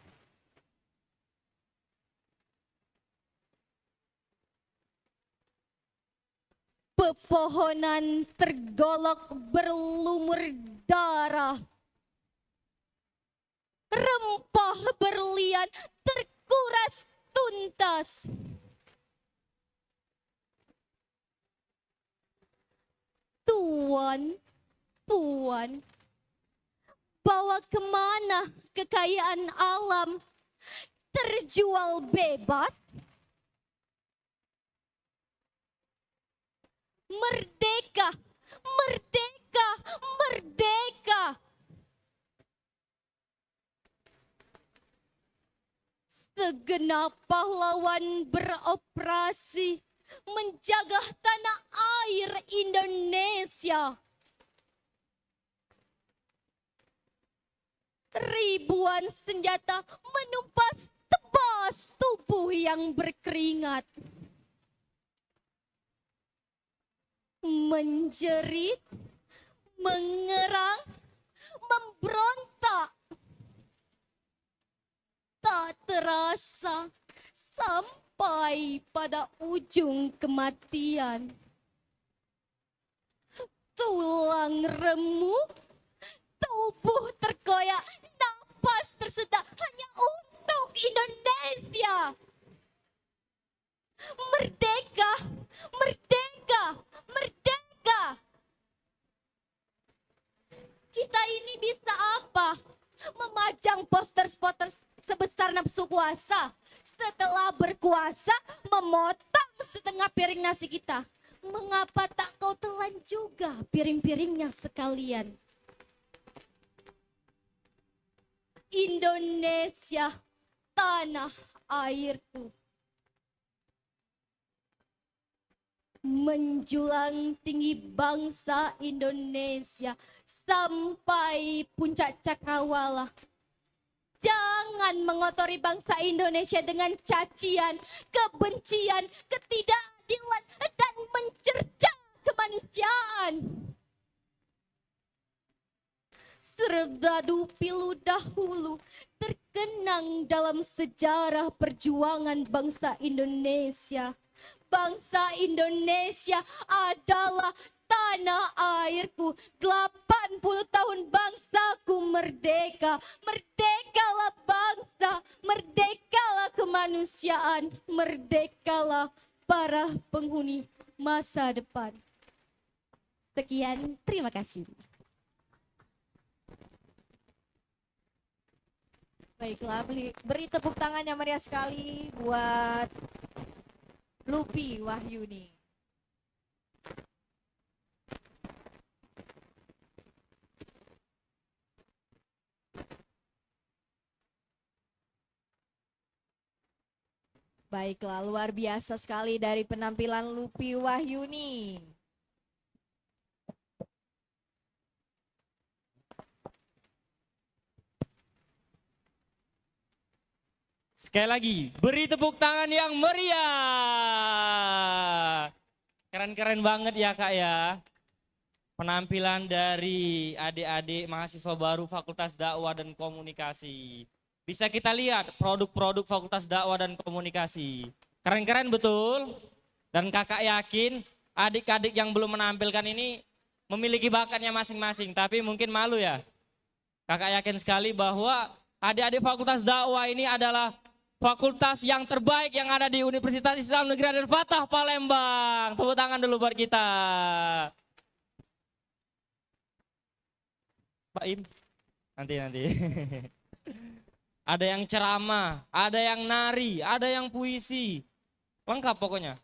Speaker 6: Pepohonan tergolok berlumur darah. Rempah berlian terkuras tuntas. Tuan, Puan, bawa kemana kekayaan alam? Terjual bebas? Merdeka, merdeka, merdeka. Segenap pahlawan beroperasi menjaga tanah air Indonesia. Ribuan senjata menumpas tebas tubuh yang berkeringat. Menjerit, mengerang, memberontak. Tak terasa sampai pada ujung kematian. Tulang remuk, tubuh terkoyak, napas tersedak hanya untuk Indonesia. Merdeka, merdeka, merdeka. Kita ini bisa apa? Memajang poster-poster sebesar nafsu kuasa. Setelah berkuasa, memotong setengah piring nasi kita. Mengapa tak kau telan juga piring-piringnya sekalian? Indonesia, tanah airku. Menjulang tinggi bangsa Indonesia sampai puncak cakrawala. Jangan mengotori bangsa Indonesia dengan cacian, kebencian, ketidakadilan, dan mencerca kemanusiaan. Serdadu pilu dahulu terkenang dalam sejarah perjuangan bangsa Indonesia. Bangsa Indonesia adalah tanah airku. 80 tahun bangsaku merdeka. Merdekalah bangsa, merdekalah kemanusiaan, merdekalah para penghuni masa depan. Sekian, terima kasih.
Speaker 5: Baiklah, beri tepuk tangan yang meriah sekali buat Lupi Wahyuni. Baiklah, luar biasa sekali dari penampilan Lupi Wahyuni.
Speaker 1: Sekali lagi, beri tepuk tangan yang meriah. Keren-keren banget ya Kak ya. Penampilan dari adik-adik mahasiswa baru Fakultas Dakwah dan Komunikasi. Bisa kita lihat produk-produk Fakultas Dakwah dan Komunikasi. Keren-keren betul. Dan kakak yakin adik-adik yang belum menampilkan ini memiliki bakatnya masing-masing. Tapi mungkin malu ya. Kakak yakin sekali bahwa adik-adik Fakultas Dakwah ini adalah fakultas yang terbaik yang ada di Universitas Islam Negeri Raden Fatah Palembang. Tepuk tangan dulu buat kita. Pak Im, nanti. Ada yang ceramah, ada yang nari, ada yang puisi. Lengkap pokoknya.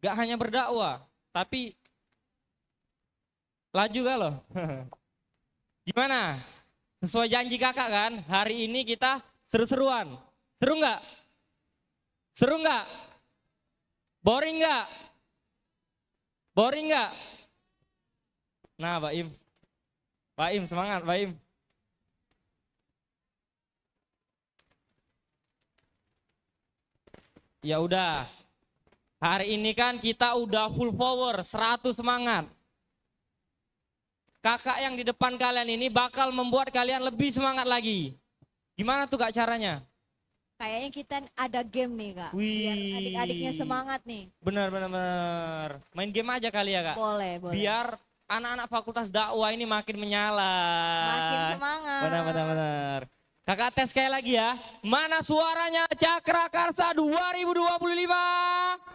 Speaker 1: Gak hanya berdakwah, tapi laju gak loh. Gimana? Sesuai janji kakak kan, hari ini kita seru-seruan. Seru nggak? Seru nggak? Boring nggak? Boring nggak? Nah, Pak Im. Pak Im, semangat, Pak Im. Ya udah. Hari ini kan kita udah full power, 100 semangat. Kakak yang di depan kalian ini bakal membuat kalian lebih semangat lagi. Gimana tuh Kak caranya?
Speaker 5: Kayaknya kita ada game nih Kak. Biar
Speaker 1: Wih.
Speaker 5: adik-adiknya semangat nih.
Speaker 1: Bener. Main game aja kali ya Kak.
Speaker 5: Boleh.
Speaker 1: Biar anak-anak Fakultas Dakwah ini makin menyala.
Speaker 5: Makin semangat.
Speaker 1: Benar. Kakak tes sekali lagi ya. Mana suaranya Cakra Karsa 2025?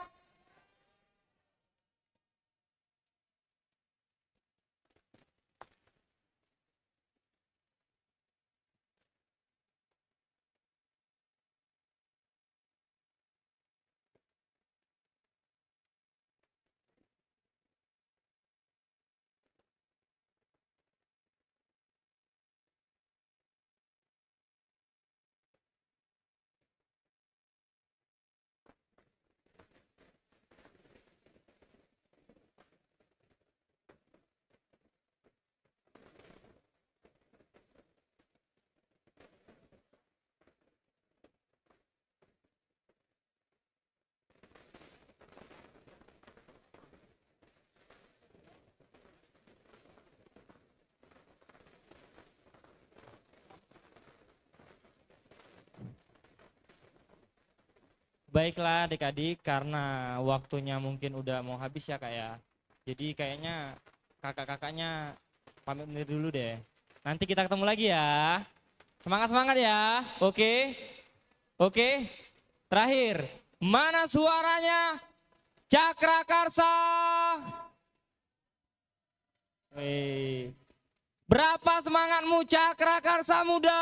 Speaker 1: Baiklah adik-adik, karena waktunya mungkin udah mau habis ya Kak ya. Jadi kayaknya kakak-kakaknya pamit undur dulu deh. Nanti kita ketemu lagi ya. Semangat-semangat ya. Oke. Terakhir, mana suaranya Cakra Karsa? Wih. Berapa semangatmu Cakra Karsa muda?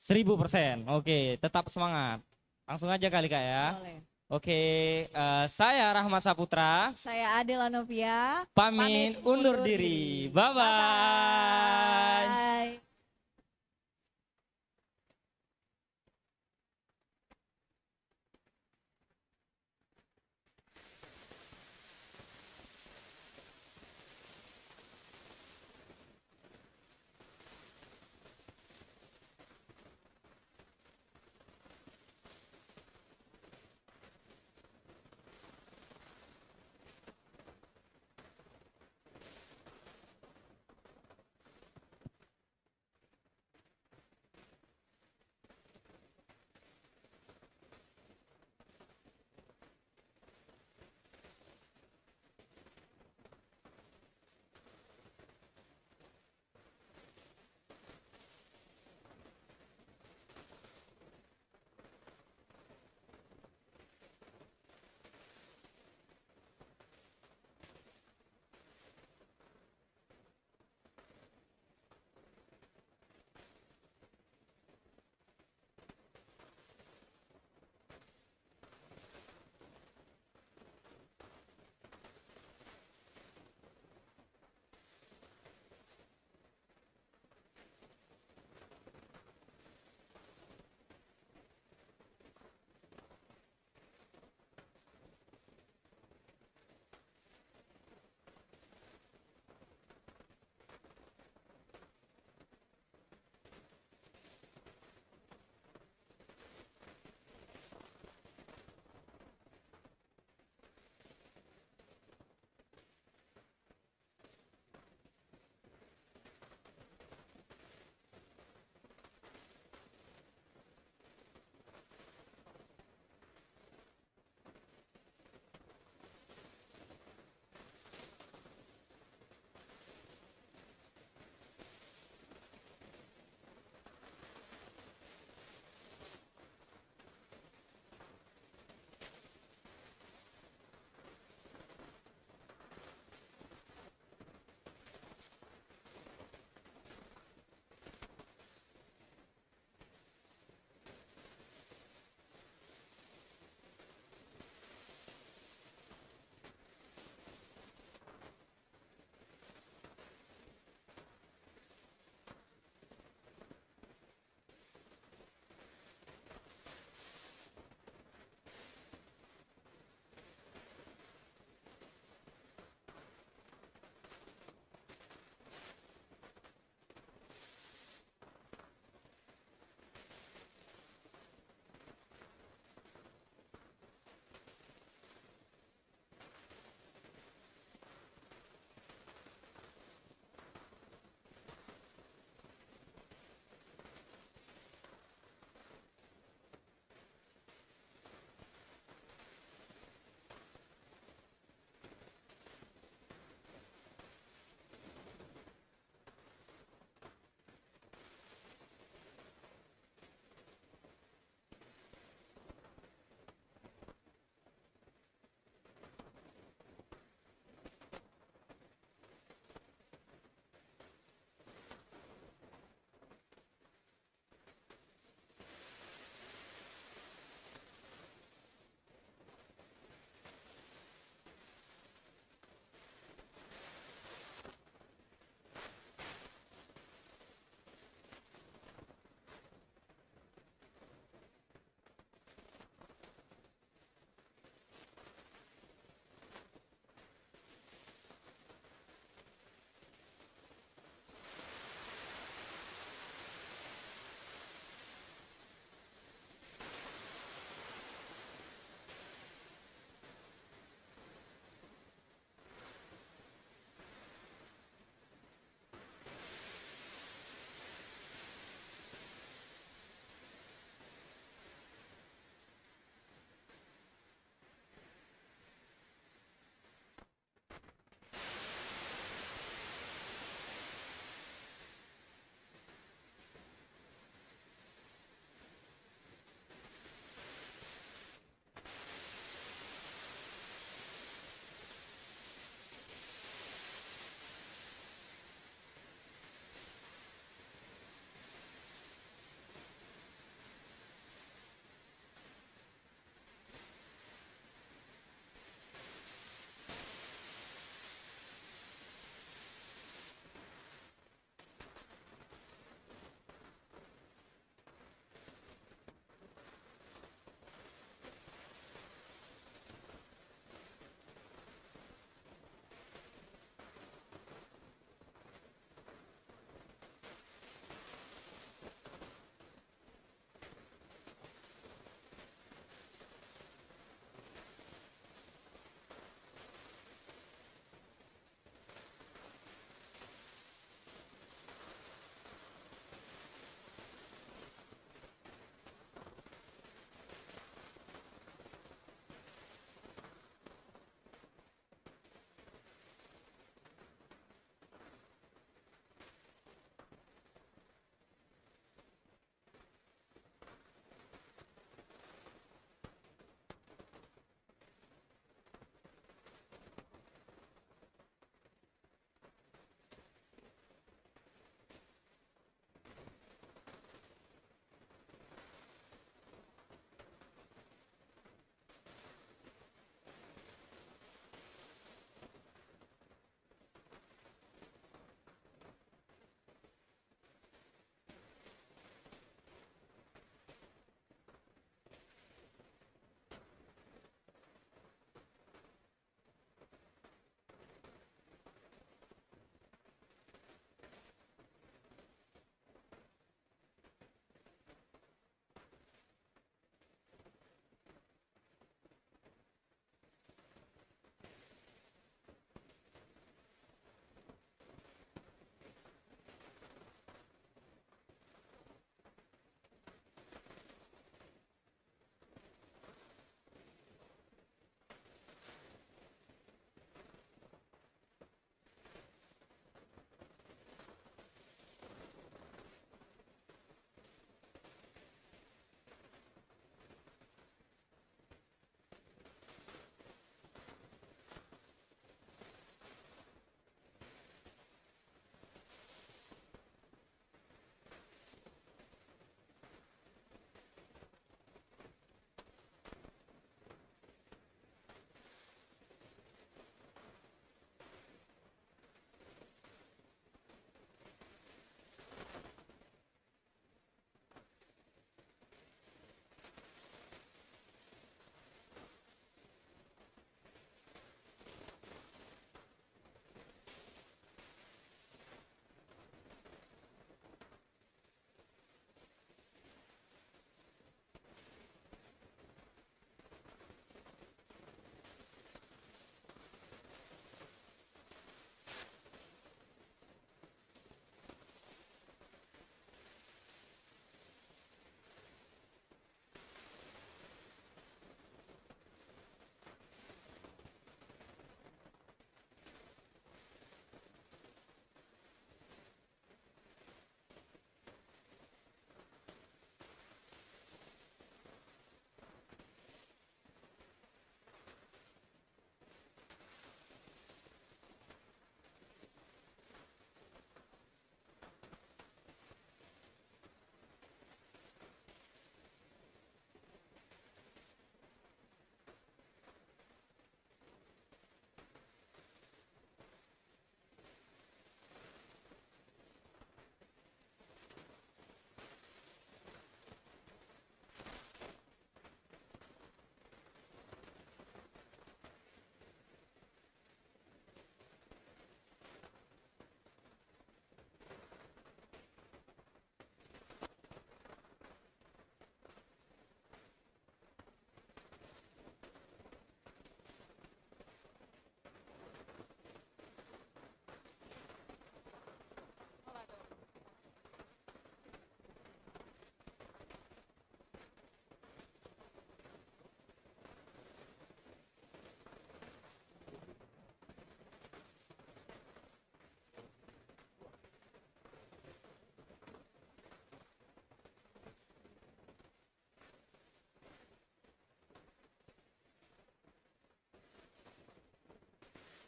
Speaker 1: 1000%. Oke, tetap semangat. Langsung aja kali Kak ya.
Speaker 5: Boleh.
Speaker 1: Oke, saya Rahmat Saputra.
Speaker 5: Saya Adela Novia.
Speaker 1: Pamit undur diri. Bye-bye.
Speaker 5: Bye.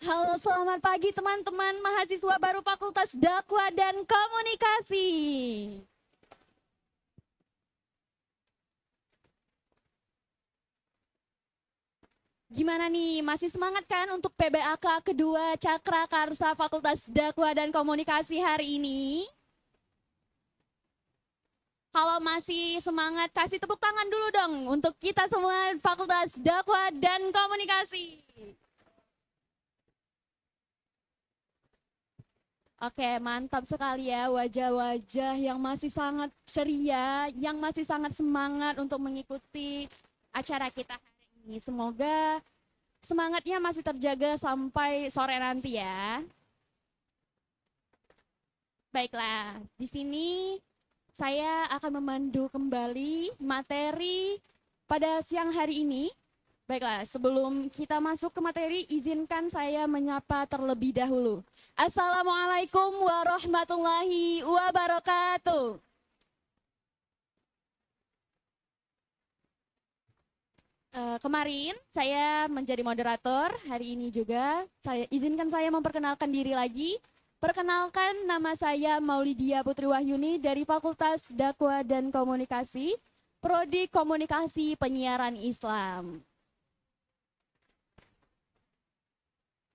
Speaker 6: Halo, selamat pagi teman-teman mahasiswa baru Fakultas Dakwah dan Komunikasi. Gimana nih, masih semangat kan untuk PBAK kedua Cakra Karsa Fakultas Dakwah dan Komunikasi hari ini? Kalau masih semangat, kasih tepuk tangan dulu dong untuk kita semua Fakultas Dakwah dan Komunikasi. Oke, mantap sekali ya wajah-wajah yang masih sangat ceria, yang masih sangat semangat untuk mengikuti acara kita hari ini. Semoga semangatnya masih terjaga sampai sore nanti ya. Baiklah, di sini saya akan memandu kembali materi pada siang hari ini. Baiklah, sebelum kita masuk ke materi, izinkan saya menyapa terlebih dahulu. Assalamualaikum warahmatullahi wabarakatuh. Kemarin saya menjadi moderator, hari ini juga izinkan saya memperkenalkan diri lagi. Perkenalkan, nama saya Maulidia Putri Wahyuni dari Fakultas Dakwah dan Komunikasi, Prodi Komunikasi Penyiaran Islam.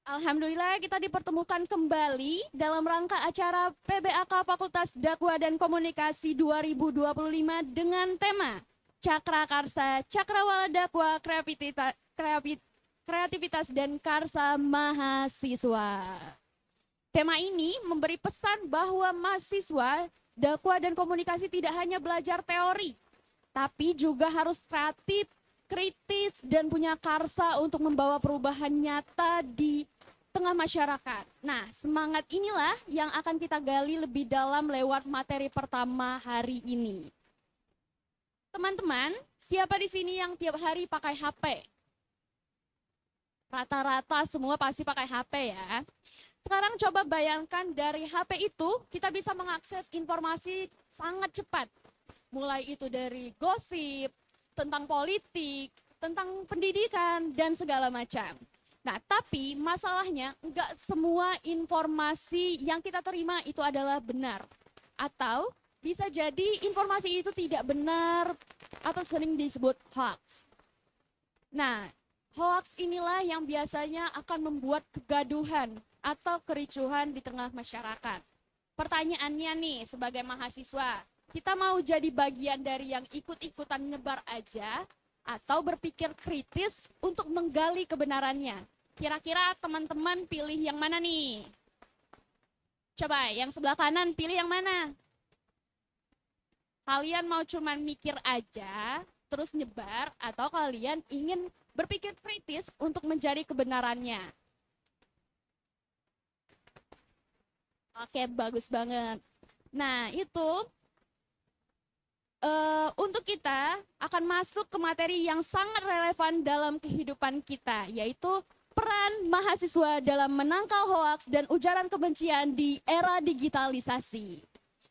Speaker 6: Alhamdulillah kita dipertemukan kembali dalam rangka acara PBAK Fakultas Dakwah dan Komunikasi 2025 dengan tema Cakra Karsa, Cakrawala Dakwah, Kreativitas dan Karsa Mahasiswa. Tema ini memberi pesan bahwa mahasiswa dakwah dan komunikasi tidak hanya belajar teori, tapi juga harus kreatif, kritis, dan punya karsa untuk membawa perubahan nyata di tengah masyarakat. Nah, semangat inilah yang akan kita gali lebih dalam lewat materi pertama hari ini. Teman-teman, siapa di sini yang tiap hari pakai HP? Rata-rata semua pasti pakai HP ya. Sekarang coba bayangkan dari HP itu kita bisa mengakses informasi sangat cepat. Mulai itu dari gosip, tentang politik, tentang pendidikan, dan segala macam. Nah, tapi masalahnya enggak semua informasi yang kita terima itu adalah benar. Atau bisa jadi informasi itu tidak benar atau sering disebut hoax. Nah, hoax inilah yang biasanya akan membuat kegaduhan atau kericuhan di tengah masyarakat. Pertanyaannya nih, sebagai mahasiswa, kita mau jadi bagian dari yang ikut-ikutan nyebar aja atau berpikir kritis untuk menggali kebenarannya? Kira-kira teman-teman pilih yang mana nih? Coba yang sebelah kanan pilih yang mana? Kalian mau cuman mikir aja terus nyebar atau kalian ingin berpikir kritis untuk mencari kebenarannya? Oke, bagus banget. Nah, itu untuk kita akan masuk ke materi yang sangat relevan dalam kehidupan kita, yaitu peran mahasiswa dalam menangkal hoaks dan ujaran kebencian di era digitalisasi.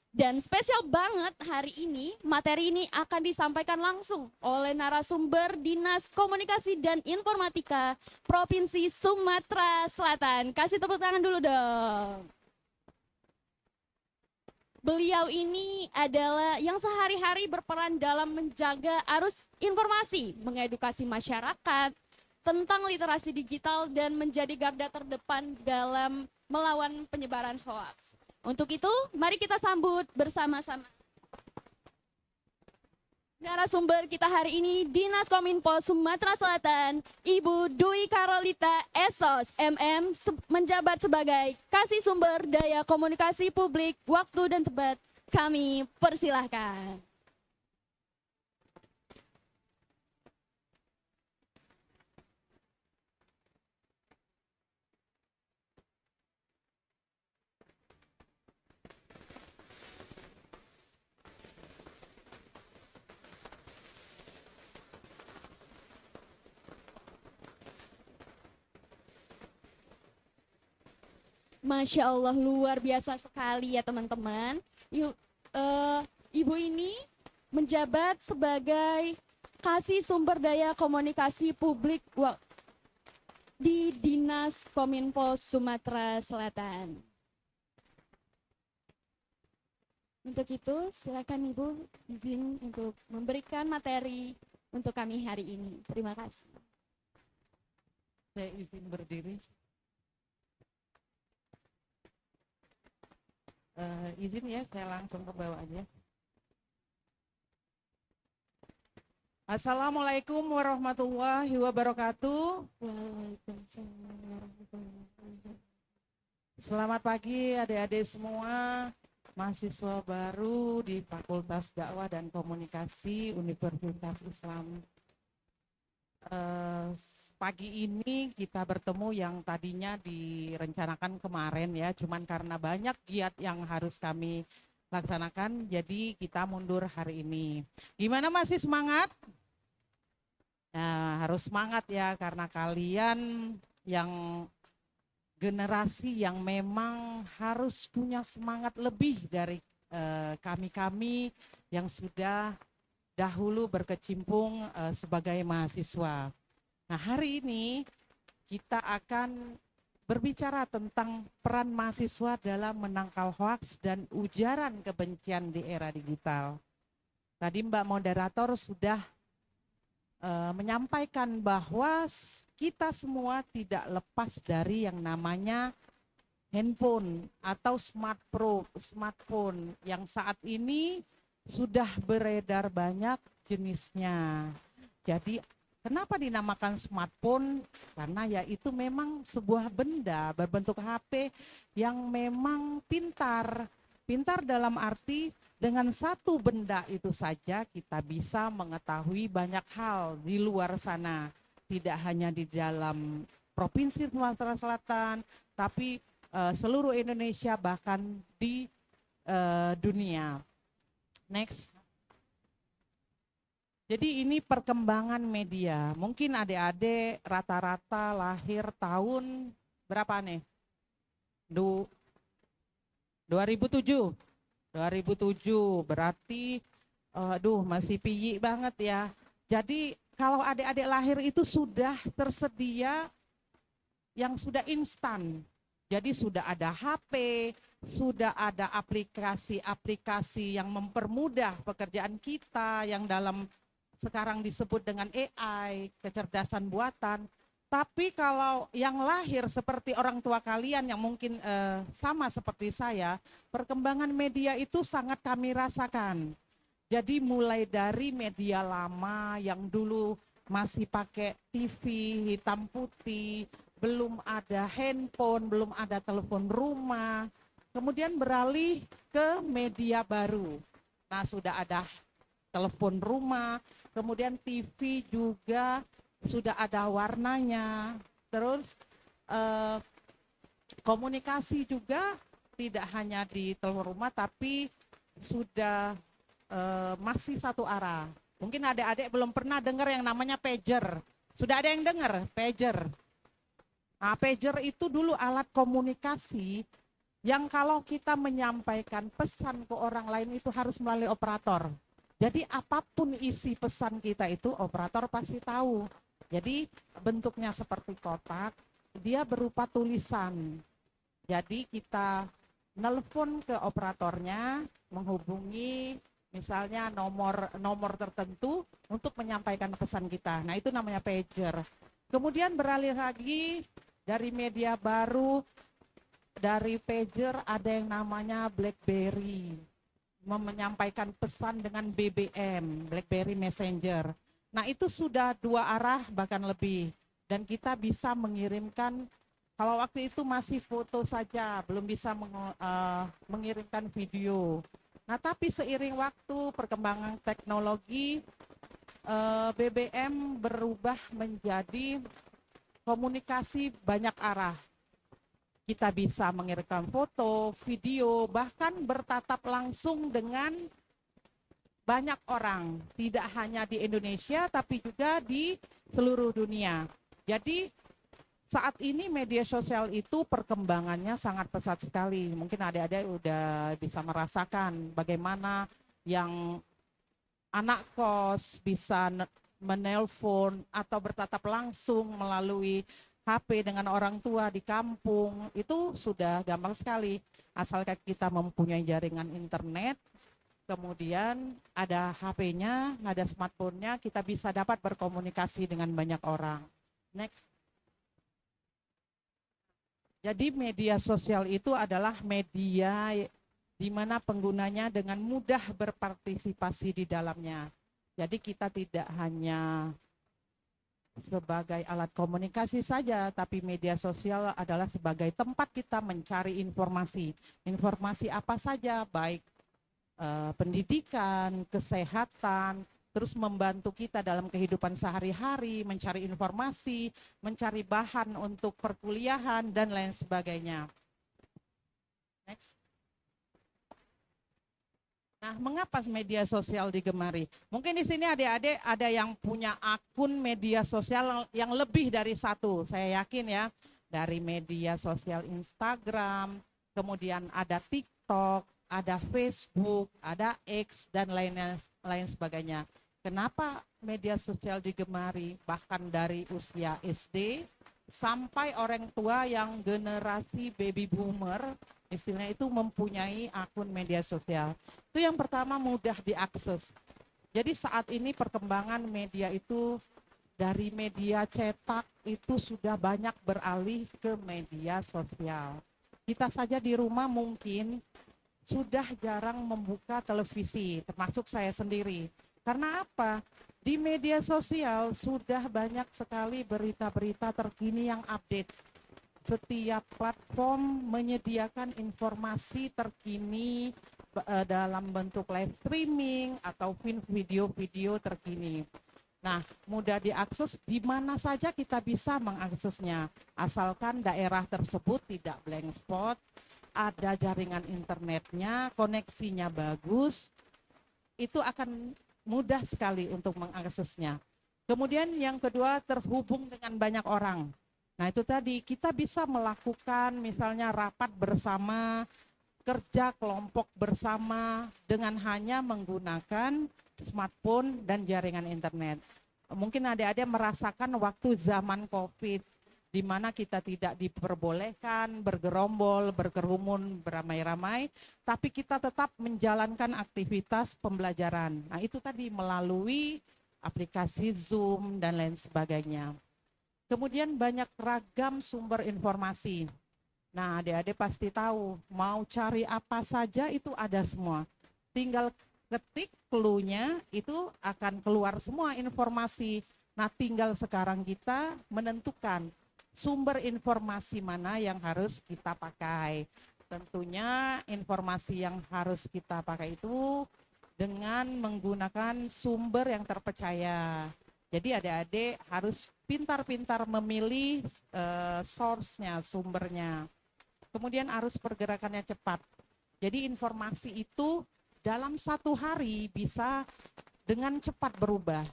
Speaker 6: Dan spesial banget hari ini, materi ini akan disampaikan langsung oleh narasumber Dinas Komunikasi dan Informatika Provinsi Sumatera Selatan. Kasih tepuk tangan dulu dong. Beliau ini adalah yang sehari-hari berperan dalam menjaga arus informasi, mengedukasi masyarakat tentang literasi digital dan menjadi garda terdepan dalam melawan penyebaran hoaks. Untuk itu, mari kita sambut bersama-sama narasumber kita hari ini, Dinas Kominfo Sumatera Selatan, Ibu Dwi Karolita Esos, MM, menjabat sebagai Kasih Sumber Daya Komunikasi Publik. Waktu dan tempat kami persilahkan. Masya Allah, luar biasa sekali ya teman-teman. Ibu ini menjabat sebagai Kasih Sumber Daya Komunikasi Publik
Speaker 8: di Dinas Kominfo Sumatera Selatan. Untuk itu, silakan Ibu izin untuk memberikan materi untuk kami hari ini. Terima kasih.
Speaker 9: Saya izin berdiri. Izin ya, saya langsung ke bawah aja. Assalamualaikum warahmatullahi wabarakatuh.
Speaker 8: Waalaikumsalam warahmatullahi wabarakatuh.
Speaker 9: Selamat pagi adik-adik semua, mahasiswa baru di Fakultas Dakwah dan Komunikasi Universitas Islam. Pagi ini kita bertemu yang tadinya direncanakan kemarin ya, cuman karena banyak giat yang harus kami laksanakan, jadi kita mundur hari ini. Gimana, masih semangat? Nah, harus semangat ya, karena kalian yang generasi yang memang harus punya semangat lebih dari kami-kami yang sudah dahulu berkecimpung sebagai mahasiswa. Nah, hari ini kita akan berbicara tentang peran mahasiswa dalam menangkal hoaks dan ujaran kebencian di era digital. Tadi Mbak Moderator sudah menyampaikan bahwa kita semua tidak lepas dari yang namanya handphone atau smartphone yang saat ini sudah beredar banyak jenisnya. Jadi kenapa dinamakan smartphone? Karena ya itu memang sebuah benda berbentuk HP yang memang pintar. Pintar dalam arti dengan satu benda itu saja kita bisa mengetahui banyak hal di luar sana. Tidak hanya di dalam Provinsi Sumatera Selatan, tapi seluruh Indonesia bahkan di dunia. Next. Jadi ini perkembangan media. Mungkin adik-adik rata-rata lahir tahun berapa nih? 2007. 2007 berarti masih piyi banget ya. Jadi kalau adik-adik lahir itu sudah tersedia yang sudah instan. Jadi sudah ada HP, sudah ada aplikasi-aplikasi yang mempermudah pekerjaan kita yang dalam sekarang disebut dengan AI, kecerdasan buatan. Tapi kalau yang lahir seperti orang tua kalian yang mungkin sama seperti saya, perkembangan media itu sangat kami rasakan. Jadi mulai dari media lama yang dulu masih pakai TV hitam putih, belum ada handphone, belum ada telepon rumah, kemudian beralih ke media baru. Nah, sudah ada telepon rumah, kemudian TV juga sudah ada warnanya, terus komunikasi juga tidak hanya di telepon rumah, tapi sudah masih satu arah. Mungkin adik-adik belum pernah dengar yang namanya pager. Sudah ada yang dengar pager? Nah, pager itu dulu alat komunikasi yang kalau kita menyampaikan pesan ke orang lain itu harus melalui operator. Jadi apapun isi pesan kita itu operator pasti tahu. Jadi bentuknya seperti kotak, dia berupa tulisan. Jadi kita nelpon ke operatornya, menghubungi misalnya nomor tertentu untuk menyampaikan pesan kita. Nah, itu namanya pager. Kemudian beralih lagi dari media baru, dari pager ada yang namanya BlackBerry, menyampaikan pesan dengan BBM, BlackBerry Messenger. Nah, itu sudah dua arah bahkan lebih, dan kita bisa mengirimkan, kalau waktu itu masih foto saja, belum bisa mengirimkan video. Nah, tapi seiring waktu perkembangan teknologi, BBM berubah menjadi komunikasi banyak arah. Kita bisa mengirimkan foto, video, bahkan bertatap langsung dengan banyak orang, tidak hanya di Indonesia tapi juga di seluruh dunia. Jadi saat ini media sosial itu perkembangannya sangat pesat sekali. Mungkin adik-adik udah bisa merasakan bagaimana yang anak kos bisa menelpon atau bertatap langsung melalui HP dengan orang tua di kampung, itu sudah gampang sekali. Asalkan kita mempunyai jaringan internet, kemudian ada HP-nya, ada smartphone-nya, kita bisa dapat berkomunikasi dengan banyak orang. Next. Jadi media sosial itu adalah media di mana penggunanya dengan mudah berpartisipasi di dalamnya. Jadi kita tidak hanya sebagai alat komunikasi saja, tapi media sosial adalah sebagai tempat kita mencari informasi. Informasi apa saja, baik pendidikan, kesehatan, terus membantu kita dalam kehidupan sehari-hari, mencari informasi, mencari bahan untuk perkuliahan, dan lain sebagainya. Next. Nah, mengapa media sosial digemari? Mungkin di sini adik-adik ada yang punya akun media sosial yang lebih dari satu. Saya yakin ya, dari media sosial Instagram, kemudian ada TikTok, ada Facebook, ada X, dan lain sebagainya. Kenapa media sosial digemari? Bahkan dari usia SD sampai orang tua yang generasi baby boomer, istilahnya itu mempunyai akun media sosial. Itu yang pertama, mudah diakses. Jadi saat ini perkembangan media itu dari media cetak itu sudah banyak beralih ke media sosial. Kita saja di rumah mungkin sudah jarang membuka televisi, termasuk saya sendiri. Karena apa? Di media sosial sudah banyak sekali berita-berita terkini yang update. Setiap platform menyediakan informasi terkini dalam bentuk live streaming atau video-video terkini. Nah, mudah diakses, di mana saja kita bisa mengaksesnya. Asalkan daerah tersebut tidak blank spot, ada jaringan internetnya, koneksinya bagus, itu akan mudah sekali untuk mengaksesnya. Kemudian yang kedua, terhubung dengan banyak orang. Nah, itu tadi kita bisa melakukan misalnya rapat bersama, kerja kelompok bersama dengan hanya menggunakan smartphone dan jaringan internet. Mungkin adik-adik merasakan waktu zaman COVID, di mana kita tidak diperbolehkan bergerombol, berkerumun, beramai-ramai, tapi kita tetap menjalankan aktivitas pembelajaran. Nah, itu tadi melalui aplikasi Zoom dan lain sebagainya. Kemudian banyak ragam sumber informasi. Nah, adik-adik pasti tahu, mau cari apa saja itu ada semua. Tinggal ketik clue-nya, itu akan keluar semua informasi. Nah, tinggal sekarang kita menentukan sumber informasi mana yang harus kita pakai. Tentunya informasi yang harus kita pakai itu dengan menggunakan sumber yang terpercaya. Jadi adik-adik harus pintar-pintar memilih source-nya, sumbernya. Kemudian arus pergerakannya cepat. Jadi informasi itu dalam satu hari bisa dengan cepat berubah.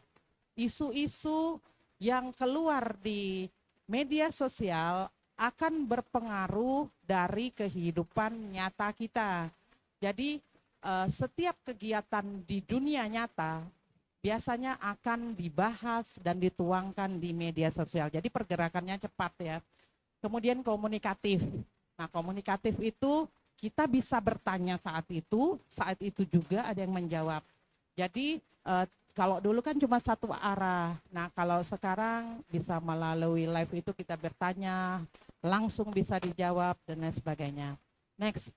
Speaker 9: Isu-isu yang keluar di media sosial akan berpengaruh dari kehidupan nyata kita. Jadi setiap kegiatan di dunia nyata biasanya akan dibahas dan dituangkan di media sosial. Jadi pergerakannya cepat ya. Kemudian komunikatif. Nah, komunikatif itu kita bisa bertanya saat itu juga ada yang menjawab. Jadi kalau dulu kan cuma satu arah. Nah, kalau sekarang bisa melalui live itu kita bertanya, langsung bisa dijawab dan lain sebagainya. Next.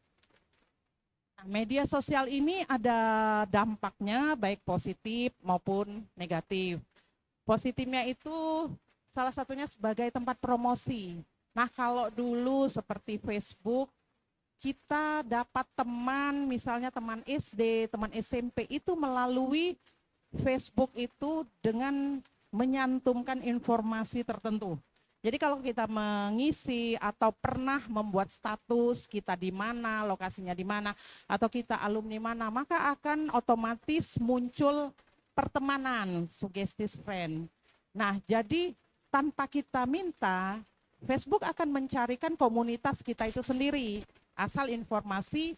Speaker 9: Media sosial ini ada dampaknya baik positif maupun negatif. Positifnya itu salah satunya sebagai tempat promosi. Nah, kalau dulu seperti Facebook, kita dapat teman, misalnya teman SD, teman SMP itu melalui Facebook itu dengan menyantumkan informasi tertentu. Jadi kalau kita mengisi atau pernah membuat status kita di mana, lokasinya di mana, atau kita alumni mana, maka akan otomatis muncul pertemanan, suggestive friend. Nah, jadi tanpa kita minta, Facebook akan mencarikan komunitas kita itu sendiri, asal informasi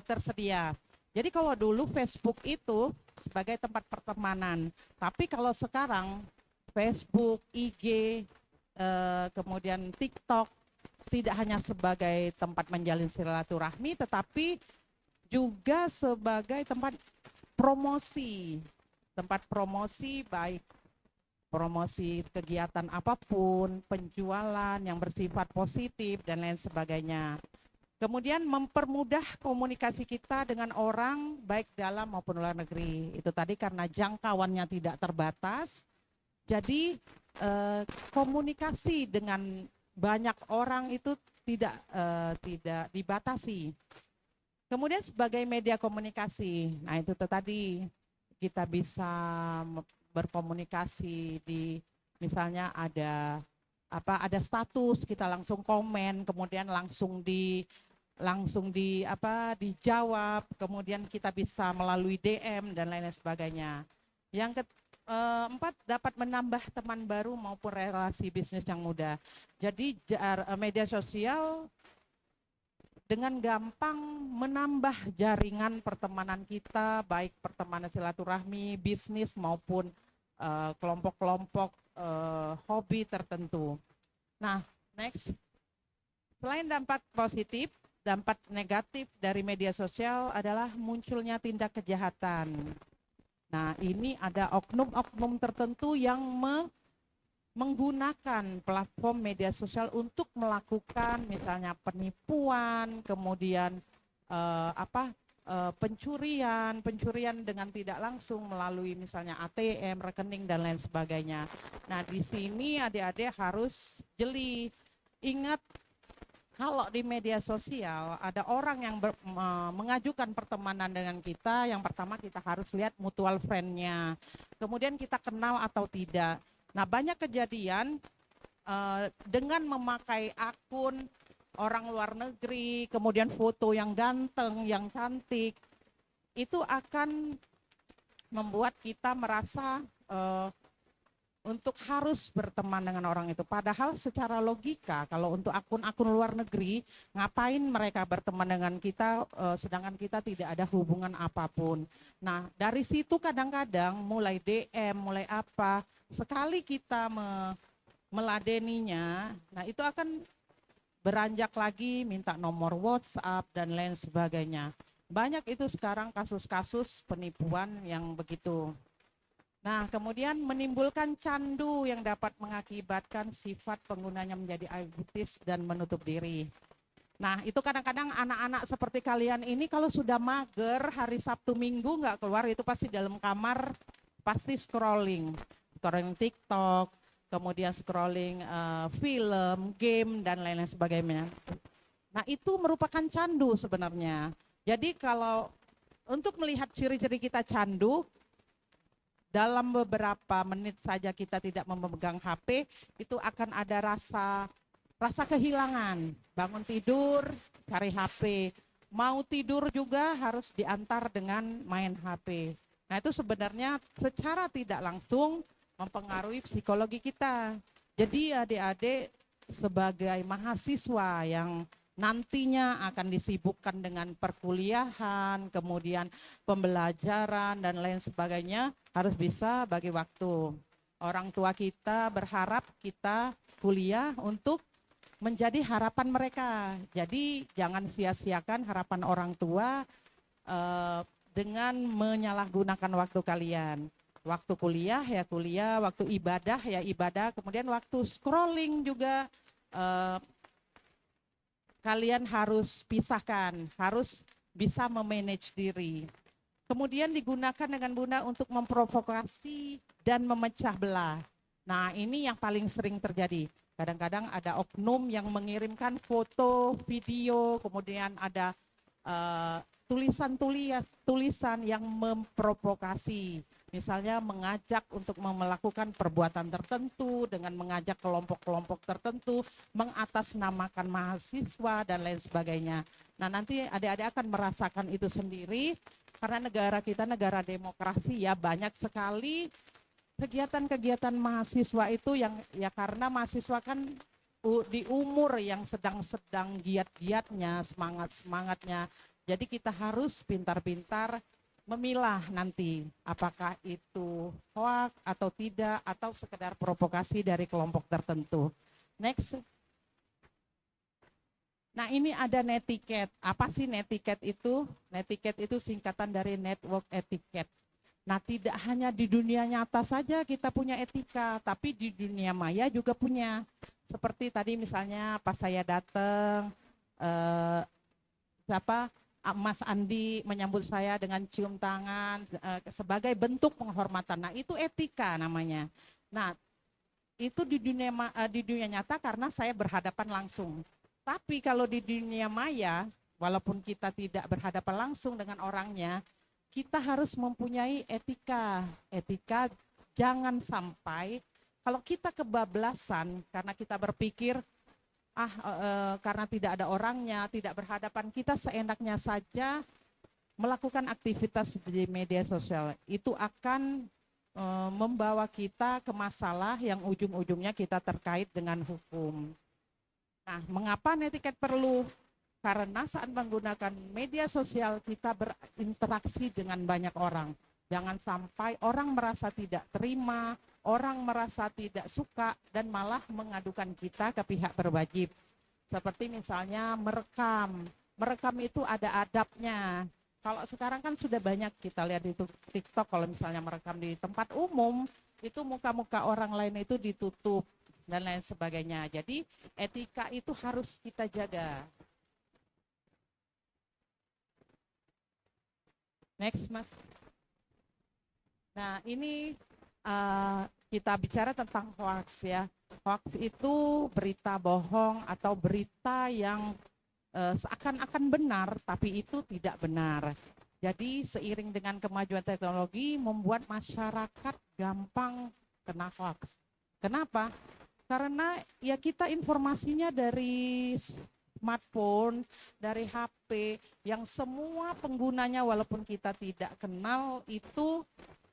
Speaker 9: tersedia. Jadi kalau dulu Facebook itu sebagai tempat pertemanan, tapi kalau sekarang Facebook, IG, kemudian TikTok tidak hanya sebagai tempat menjalin silaturahmi, tetapi juga sebagai tempat promosi baik promosi kegiatan apapun, penjualan yang bersifat positif dan lain sebagainya. Kemudian mempermudah komunikasi kita dengan orang baik dalam maupun luar negeri. Itu tadi karena jangkauannya tidak terbatas, jadi komunikasi dengan banyak orang itu tidak dibatasi. Kemudian sebagai media komunikasi, nah itu tadi kita bisa berkomunikasi di misalnya ada status, kita langsung komen, kemudian langsung dijawab, kemudian kita bisa melalui DM dan lain sebagainya. Yang keempat, dapat menambah teman baru maupun relasi bisnis yang mudah. Jadi media sosial dengan gampang menambah jaringan pertemanan kita, baik pertemanan silaturahmi, bisnis maupun kelompok-kelompok hobi tertentu. Nah, next. Selain dampak positif, dampak negatif dari media sosial adalah munculnya tindak kejahatan. Nah, ini ada oknum-oknum tertentu yang menggunakan platform media sosial untuk melakukan misalnya penipuan, kemudian pencurian dengan tidak langsung melalui misalnya ATM, rekening dan lain sebagainya. Nah, di sini adik-adik harus jeli. Ingat, kalau di media sosial ada orang yang mengajukan pertemanan dengan kita, yang pertama kita harus lihat mutual friend-nya. Kemudian kita kenal atau tidak. Nah, banyak kejadian dengan memakai akun orang luar negeri, kemudian foto yang ganteng, yang cantik, itu akan membuat kita merasa untuk harus berteman dengan orang itu. Padahal secara logika, kalau untuk akun-akun luar negeri, ngapain mereka berteman dengan kita, sedangkan kita tidak ada hubungan apapun. Nah, dari situ kadang-kadang mulai DM, mulai apa, sekali kita meladeninya, nah itu akan beranjak lagi minta nomor WhatsApp dan lain sebagainya. Banyak itu sekarang kasus-kasus penipuan yang begitu. Nah, kemudian menimbulkan candu yang dapat mengakibatkan sifat penggunanya menjadi egois dan menutup diri. Nah, itu kadang-kadang anak-anak seperti kalian ini kalau sudah mager hari Sabtu Minggu nggak keluar, itu pasti dalam kamar pasti scrolling TikTok, kemudian scrolling film, game, dan lain-lain sebagainya. Nah, itu merupakan candu sebenarnya. Jadi kalau untuk melihat ciri-ciri kita candu, dalam beberapa menit saja kita tidak memegang HP, itu akan ada rasa kehilangan. Bangun tidur, cari HP. Mau tidur juga harus diantar dengan main HP. Nah, itu sebenarnya secara tidak langsung mempengaruhi psikologi kita. Jadi adik-adik sebagai mahasiswa yang nantinya akan disibukkan dengan perkuliahan, kemudian pembelajaran dan lain sebagainya, harus bisa bagi waktu. Orang tua kita berharap kita kuliah untuk menjadi harapan mereka. Jadi jangan sia-siakan harapan orang tua dengan menyalahgunakan waktu kalian. Waktu kuliah ya kuliah, waktu ibadah ya ibadah, kemudian waktu scrolling juga kalian harus pisahkan, harus bisa memanage diri. Kemudian digunakan dengan guna untuk memprovokasi dan memecah belah. Nah, ini yang paling sering terjadi. Kadang-kadang ada oknum yang mengirimkan foto, video, kemudian ada tulisan yang memprovokasi. Misalnya mengajak untuk melakukan perbuatan tertentu dengan mengajak kelompok-kelompok tertentu, mengatasnamakan mahasiswa dan lain sebagainya. Nah, nanti adik-adik akan merasakan itu sendiri karena negara kita negara demokrasi ya, banyak sekali kegiatan-kegiatan mahasiswa itu yang ya karena mahasiswa kan di umur yang sedang giat-giatnya, semangat-semangatnya. Jadi kita harus pintar-pintar memilah nanti apakah itu hoax atau tidak atau sekedar provokasi dari kelompok tertentu. Next. Nah, ini ada netiquette. Apa sih netiquette itu? Netiquette itu singkatan dari network etiquette. Nah, tidak hanya di dunia nyata saja kita punya etika, tapi di dunia maya juga punya. Seperti tadi misalnya pas saya datang, Mas Andi menyambut saya dengan cium tangan sebagai bentuk penghormatan. Nah, itu etika namanya. Nah, itu di dunia nyata karena saya berhadapan langsung. Tapi kalau di dunia maya, walaupun kita tidak berhadapan langsung dengan orangnya, kita harus mempunyai etika. Etika jangan sampai kalau kita kebablasan karena kita berpikir karena tidak ada orangnya, tidak berhadapan, kita seenaknya saja melakukan aktivitas di media sosial. Itu akan membawa kita ke masalah yang ujung-ujungnya kita terkait dengan hukum. Nah, mengapa netiquette perlu? Karena saat menggunakan media sosial kita berinteraksi dengan banyak orang. Jangan sampai orang merasa tidak terima, orang merasa tidak suka dan malah mengadukan kita ke pihak berwajib. Seperti misalnya merekam. Merekam itu ada adabnya. Kalau sekarang kan sudah banyak kita lihat di TikTok, kalau misalnya merekam di tempat umum, itu muka-muka orang lain itu ditutup dan lain sebagainya. Jadi etika itu harus kita jaga. Next, Mas. Nah, ini kita bicara tentang hoax ya. Hoax itu berita bohong atau berita yang seakan-akan benar, tapi itu tidak benar. Jadi seiring dengan kemajuan teknologi membuat masyarakat gampang kena hoax. Kenapa? Karena ya kita informasinya dari smartphone, dari HP, yang semua penggunanya walaupun kita tidak kenal itu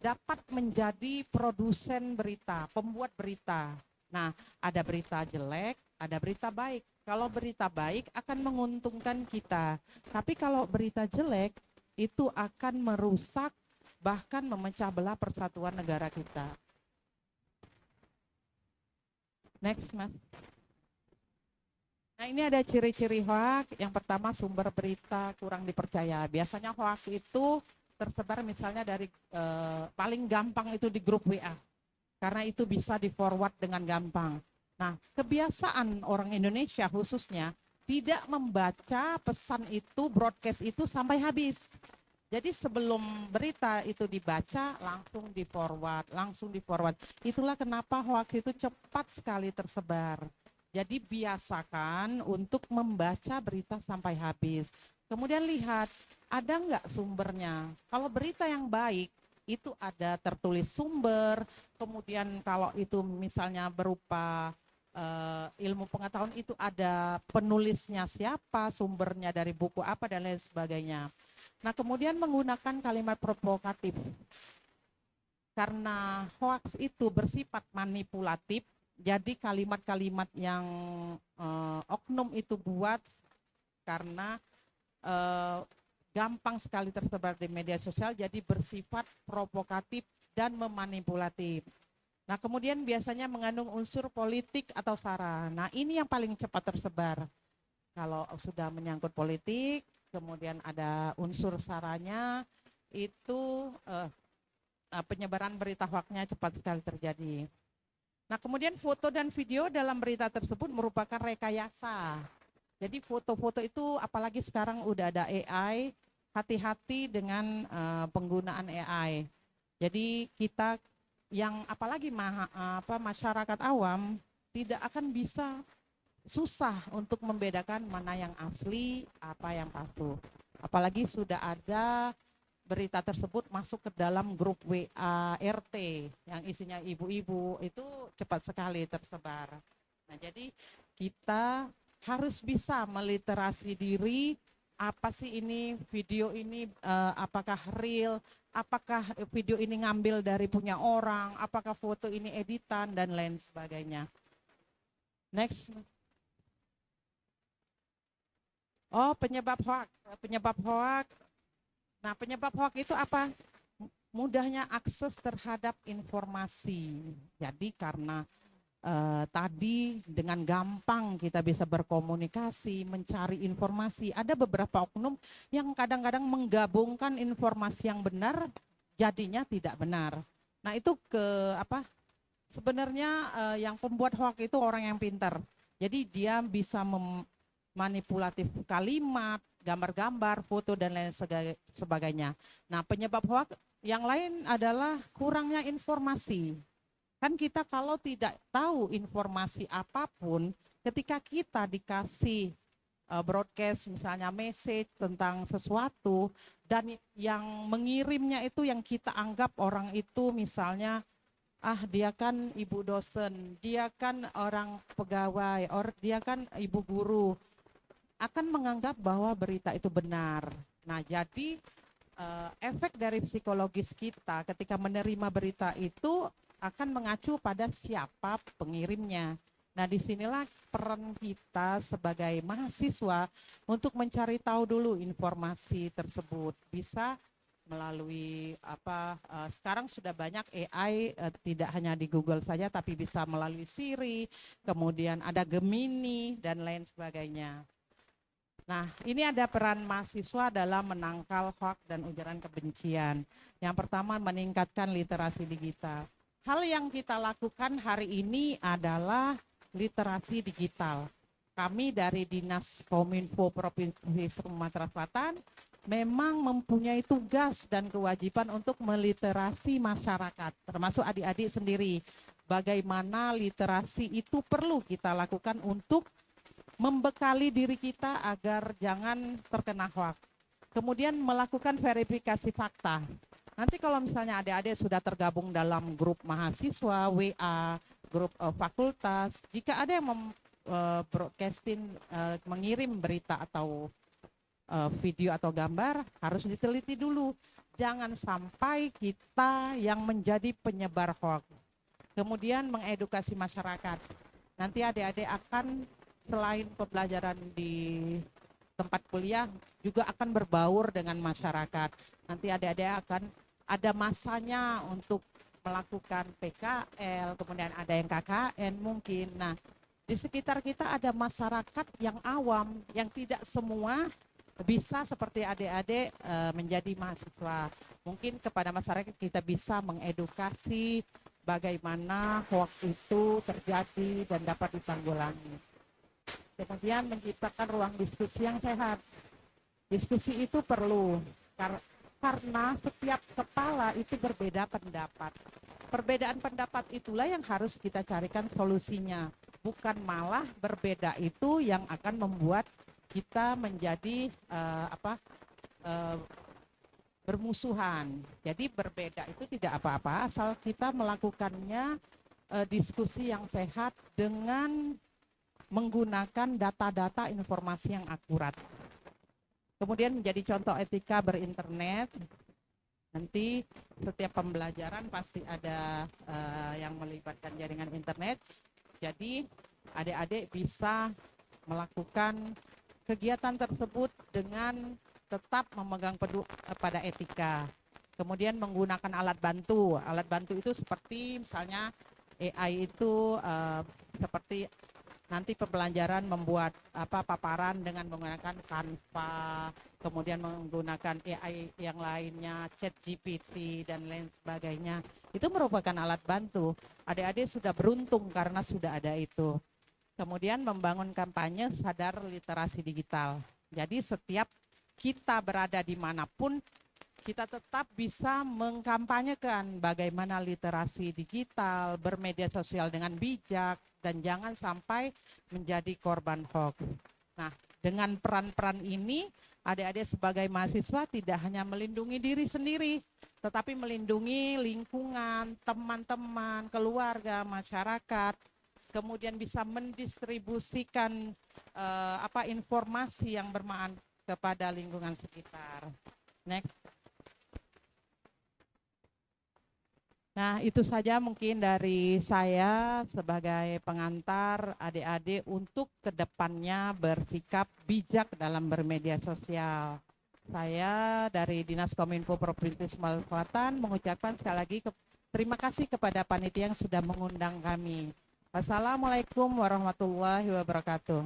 Speaker 9: dapat menjadi produsen berita, pembuat berita. Nah, ada berita jelek, ada berita baik. Kalau berita baik akan menguntungkan kita, tapi kalau berita jelek itu akan merusak bahkan memecah belah persatuan negara kita. Next, Mas. Nah, ini ada ciri-ciri hoax. Yang pertama, sumber berita kurang dipercaya. Biasanya hoax itu tersebar misalnya dari paling gampang itu di grup WA. Karena itu bisa di-forward dengan gampang. Nah, kebiasaan orang Indonesia khususnya tidak membaca pesan itu, broadcast itu sampai habis. Jadi sebelum berita itu dibaca, langsung di-forward. Itulah kenapa hoax itu cepat sekali tersebar. Jadi biasakan untuk membaca berita sampai habis. Kemudian lihat, ada nggak sumbernya. Kalau berita yang baik, itu ada tertulis sumber. Kemudian kalau itu misalnya berupa ilmu pengetahuan, itu ada penulisnya siapa, sumbernya dari buku apa, dan lain sebagainya. Nah, kemudian menggunakan kalimat provokatif. Karena hoax itu bersifat manipulatif, jadi kalimat-kalimat yang oknum itu buat karena gampang sekali tersebar di media sosial, jadi bersifat provokatif dan memanipulatif. Nah, kemudian biasanya mengandung unsur politik atau sara. Nah, ini yang paling cepat tersebar. Kalau sudah menyangkut politik, kemudian ada unsur saranya, itu penyebaran berita hoaxnya cepat sekali terjadi. Nah, kemudian foto dan video dalam berita tersebut merupakan rekayasa. Jadi foto-foto itu apalagi sekarang udah ada AI, hati-hati dengan penggunaan AI. Jadi kita yang apalagi masyarakat awam tidak akan bisa, susah untuk membedakan mana yang asli, apa yang palsu. Apalagi sudah ada berita tersebut masuk ke dalam grup WA RT yang isinya ibu-ibu, itu cepat sekali tersebar. Nah, jadi kita harus bisa meliterasi diri, apa sih ini video ini, apakah real, apakah video ini ngambil dari punya orang, apakah foto ini editan, dan lain sebagainya. Next. Oh, penyebab hoax. Penyebab hoax Nah, penyebab hoax itu apa? Mudahnya akses terhadap informasi. Jadi karena tadi dengan gampang kita bisa berkomunikasi, mencari informasi. Ada beberapa oknum yang kadang-kadang menggabungkan informasi yang benar jadinya tidak benar. Nah, itu sebenarnya yang pembuat hoax itu orang yang pintar. Jadi dia bisa memanipulatif kalimat, gambar-gambar, foto dan lain sebagainya. Nah, penyebab hoax yang lain adalah kurangnya informasi. Kan kita kalau tidak tahu informasi apapun, ketika kita dikasih broadcast misalnya message tentang sesuatu dan yang mengirimnya itu yang kita anggap orang itu misalnya dia kan ibu dosen, dia kan orang pegawai, dia kan ibu guru, akan menganggap bahwa berita itu benar. Nah, jadi efek dari psikologis kita ketika menerima berita itu akan mengacu pada siapa pengirimnya. Nah, disinilah peran kita sebagai mahasiswa untuk mencari tahu dulu informasi tersebut. Bisa melalui sekarang sudah banyak AI, tidak hanya di Google saja, tapi bisa melalui Siri, kemudian ada Gemini, dan lain sebagainya. Nah, ini ada peran mahasiswa dalam menangkal hoax dan ujaran kebencian. Yang pertama, meningkatkan literasi digital. Hal yang kita lakukan hari ini adalah literasi digital. Kami dari Dinas Kominfo Provinsi Sumatera Selatan memang mempunyai tugas dan kewajiban untuk meliterasi masyarakat, termasuk adik-adik sendiri. Bagaimana literasi itu perlu kita lakukan untuk membekali diri kita agar jangan terkena hoax. Kemudian melakukan verifikasi fakta. Nanti kalau misalnya adik-adik sudah tergabung dalam grup mahasiswa, WA, grup fakultas, jika ada yang broadcasting, mengirim berita atau video atau gambar, harus diteliti dulu. Jangan sampai kita yang menjadi penyebar hoax. Kemudian mengedukasi masyarakat. Nanti adik-adik akan selain pembelajaran di tempat kuliah, juga akan berbaur dengan masyarakat. Nanti adik-adik akan ada masanya untuk melakukan PKL, kemudian ada yang KKN mungkin. Nah, di sekitar kita ada masyarakat yang awam, yang tidak semua bisa seperti adik-adik menjadi mahasiswa. Mungkin kepada masyarakat kita bisa mengedukasi bagaimana hoax itu terjadi dan dapat ditanggulangi. Kemudian menciptakan ruang diskusi yang sehat. Diskusi itu perlu karena setiap kepala itu berbeda pendapat. Perbedaan pendapat itulah yang harus kita carikan solusinya. Bukan malah berbeda itu yang akan membuat kita menjadi bermusuhan. Jadi berbeda itu tidak apa-apa asal kita melakukannya diskusi yang sehat dengan menggunakan data-data informasi yang akurat. Kemudian menjadi contoh etika berinternet. Nanti setiap pembelajaran pasti ada yang melibatkan jaringan internet. Jadi adik-adik bisa melakukan kegiatan tersebut dengan tetap memegang pada etika. Kemudian menggunakan alat bantu. Alat bantu itu seperti misalnya AI itu seperti nanti pembelajaran membuat paparan dengan menggunakan Canva, kemudian menggunakan AI yang lainnya, ChatGPT dan lain sebagainya. Itu merupakan alat bantu. Adik-adik sudah beruntung karena sudah ada itu. Kemudian membangun kampanye sadar literasi digital. Jadi setiap kita berada dimanapun, kita tetap bisa mengkampanyekan bagaimana literasi digital, bermedia sosial dengan bijak, dan jangan sampai menjadi korban hoax. Nah, dengan peran-peran ini, adik-adik sebagai mahasiswa tidak hanya melindungi diri sendiri, tetapi melindungi lingkungan, teman-teman, keluarga, masyarakat, kemudian bisa mendistribusikan informasi yang bermanfaat kepada lingkungan sekitar. Next. Nah, itu saja mungkin dari saya sebagai pengantar adik-adik untuk kedepannya bersikap bijak dalam bermedia sosial. Saya dari Dinas Kominfo Provinsi Sumatera Selatan mengucapkan sekali lagi terima kasih kepada panitia yang sudah mengundang kami. Wassalamualaikum warahmatullahi wabarakatuh.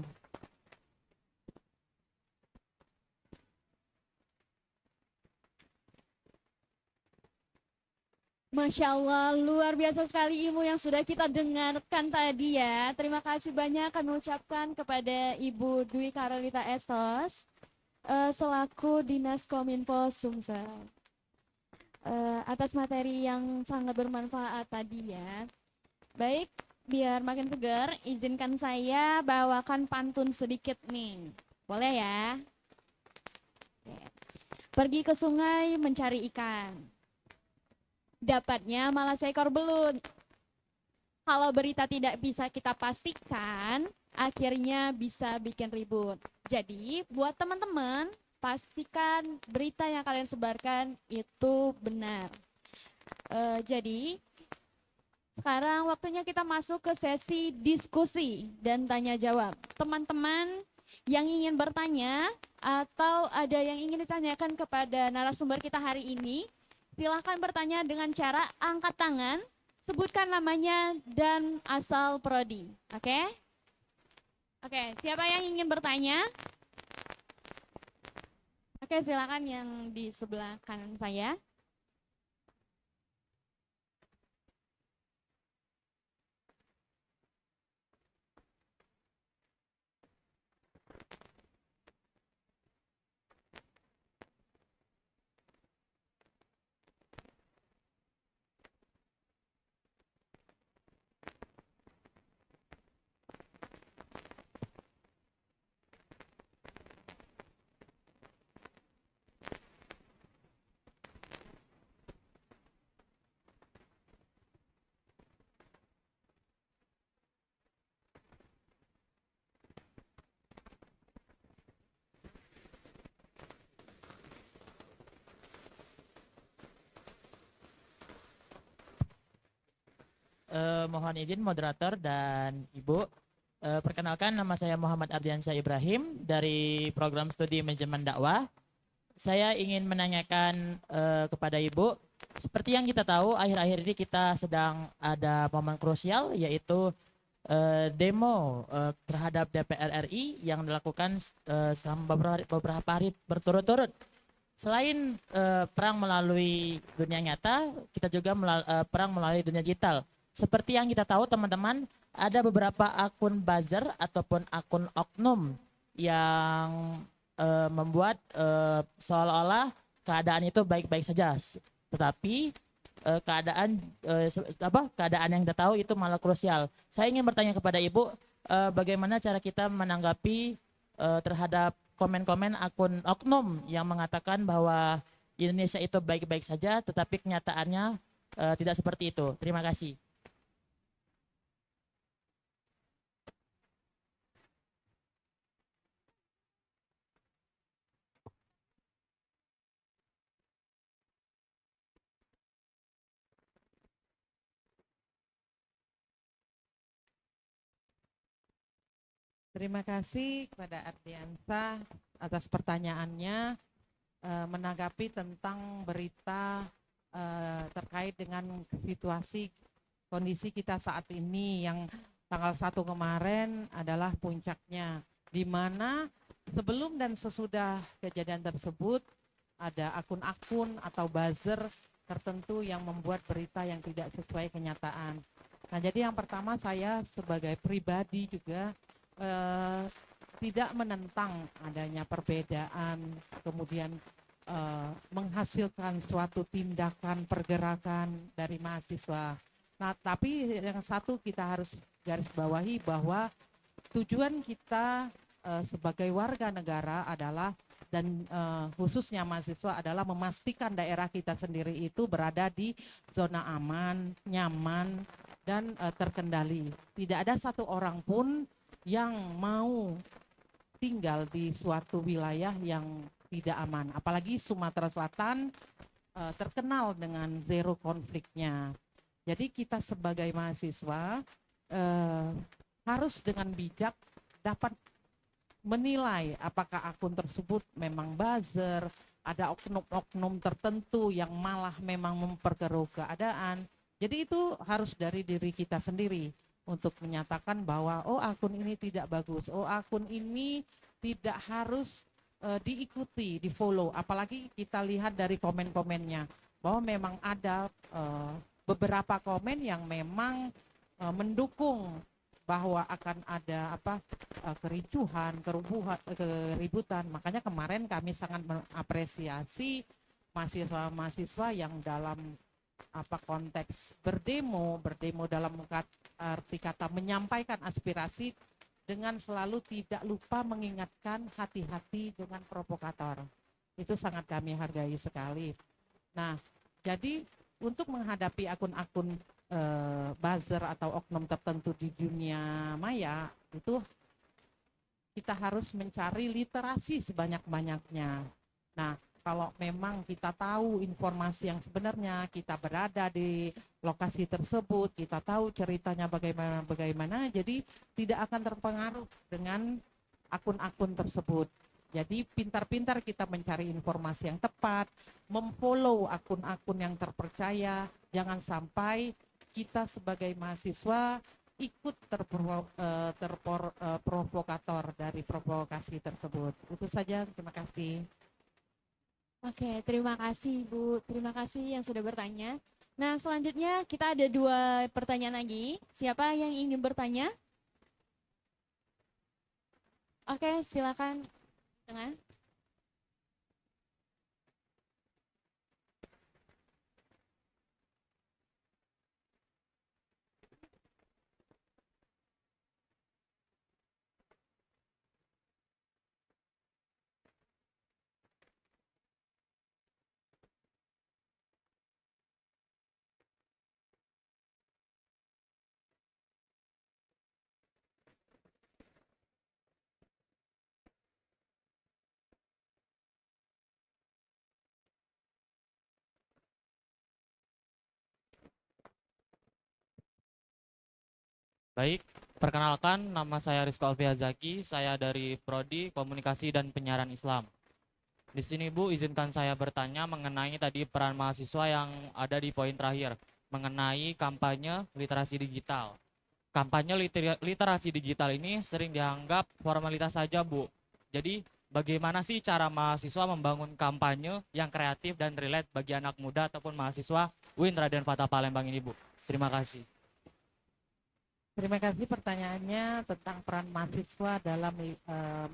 Speaker 8: Masya Allah, luar biasa sekali ilmu yang sudah kita dengarkan tadi ya. Terima kasih banyak kami ucapkan kepada Ibu Dwi Karolita Esos selaku Dinas Kominfo Sumsel atas materi yang sangat bermanfaat tadi ya. Baik, biar makin segar, izinkan saya bawakan pantun sedikit nih. Boleh ya? Oke. Pergi ke sungai mencari ikan. Dapatnya malah seekor belut. Kalau berita tidak bisa kita pastikan, akhirnya bisa bikin ribut. Jadi, buat teman-teman, pastikan berita yang kalian sebarkan itu benar. Jadi, sekarang waktunya kita masuk ke sesi diskusi dan tanya jawab. Teman-teman yang ingin bertanya atau ada yang ingin ditanyakan kepada narasumber kita hari ini, silahkan bertanya dengan cara angkat tangan, sebutkan namanya dan asal prodi. Oke? Oke, siapa yang ingin bertanya? Oke, silakan yang di sebelah kanan saya.
Speaker 10: Mohon izin moderator dan Ibu. Perkenalkan, nama saya Muhammad Ardiansyah Ibrahim dari program studi manajemen dakwah. Saya ingin menanyakan kepada Ibu, seperti yang kita tahu akhir-akhir ini kita sedang ada momen krusial, yaitu demo terhadap DPR RI yang dilakukan selama beberapa hari berturut-turut. Selain perang melalui dunia nyata, kita juga perang melalui dunia digital. Seperti yang kita tahu teman-teman, ada beberapa akun buzzer ataupun akun oknum yang membuat seolah-olah keadaan itu baik-baik saja. Tetapi keadaan yang kita tahu itu malah krusial. Saya ingin bertanya kepada Ibu, bagaimana cara kita menanggapi terhadap komen-komen akun oknum yang mengatakan bahwa Indonesia itu baik-baik saja, tetapi kenyataannya tidak seperti itu. Terima kasih.
Speaker 9: Terima kasih kepada Ardiansa atas pertanyaannya menanggapi tentang berita terkait dengan situasi kondisi kita saat ini yang tanggal 1 kemarin adalah puncaknya, di mana sebelum dan sesudah kejadian tersebut ada akun-akun atau buzzer tertentu yang membuat berita yang tidak sesuai kenyataan. Nah, jadi yang pertama saya sebagai pribadi juga tidak menentang adanya perbedaan, kemudian menghasilkan suatu tindakan pergerakan dari mahasiswa. Nah, tapi yang satu kita harus garis bawahi bahwa tujuan kita sebagai warga negara adalah dan khususnya mahasiswa adalah memastikan daerah kita sendiri itu berada di zona aman, nyaman, dan terkendali. Tidak ada satu orang pun yang mau tinggal di suatu wilayah yang tidak aman. Apalagi Sumatera Selatan terkenal dengan zero konfliknya. Jadi kita sebagai mahasiswa harus dengan bijak dapat menilai apakah akun tersebut memang buzzer ada oknum-oknum tertentu yang malah memang memperkeruh keadaan. Jadi itu harus dari diri kita sendiri untuk menyatakan bahwa oh akun ini tidak bagus, oh akun ini tidak harus diikuti, di follow. Apalagi kita lihat dari komen-komennya bahwa memang ada beberapa komen yang memang mendukung bahwa akan ada kericuhan, keributan. Makanya kemarin kami sangat mengapresiasi mahasiswa-mahasiswa yang dalam konteks berdemo dalam arti kata menyampaikan aspirasi dengan selalu tidak lupa mengingatkan hati-hati dengan provokator. Itu sangat kami hargai sekali. Nah, jadi untuk menghadapi akun-akun buzzer atau oknum tertentu di dunia maya, itu kita harus mencari literasi sebanyak-banyaknya. Nah, kalau memang kita tahu informasi yang sebenarnya, kita berada di lokasi tersebut, kita tahu ceritanya bagaimana, jadi tidak akan terpengaruh dengan akun-akun tersebut. Jadi pintar-pintar kita mencari informasi yang tepat, memfollow akun-akun yang terpercaya, jangan sampai kita sebagai mahasiswa ikut terprovokator dari provokasi tersebut. Itu saja, terima kasih.
Speaker 8: Oke, terima kasih Bu. Terima kasih yang sudah bertanya. Nah, selanjutnya kita ada 2 pertanyaan lagi. Siapa yang ingin bertanya? Oke, silakan. Tengah.
Speaker 1: Baik, perkenalkan nama saya Rizko Alfiazaki, saya dari Prodi Komunikasi dan Penyiaran Islam. Di sini Bu, izinkan saya bertanya mengenai tadi peran mahasiswa yang ada di poin terakhir, mengenai kampanye literasi digital. Kampanye literasi digital ini sering dianggap formalitas saja Bu. Jadi bagaimana sih cara mahasiswa membangun kampanye yang kreatif dan relate bagi anak muda ataupun mahasiswa UIN Raden Fatah Palembang ini Bu? Terima kasih.
Speaker 9: Terima kasih pertanyaannya tentang peran mahasiswa dalam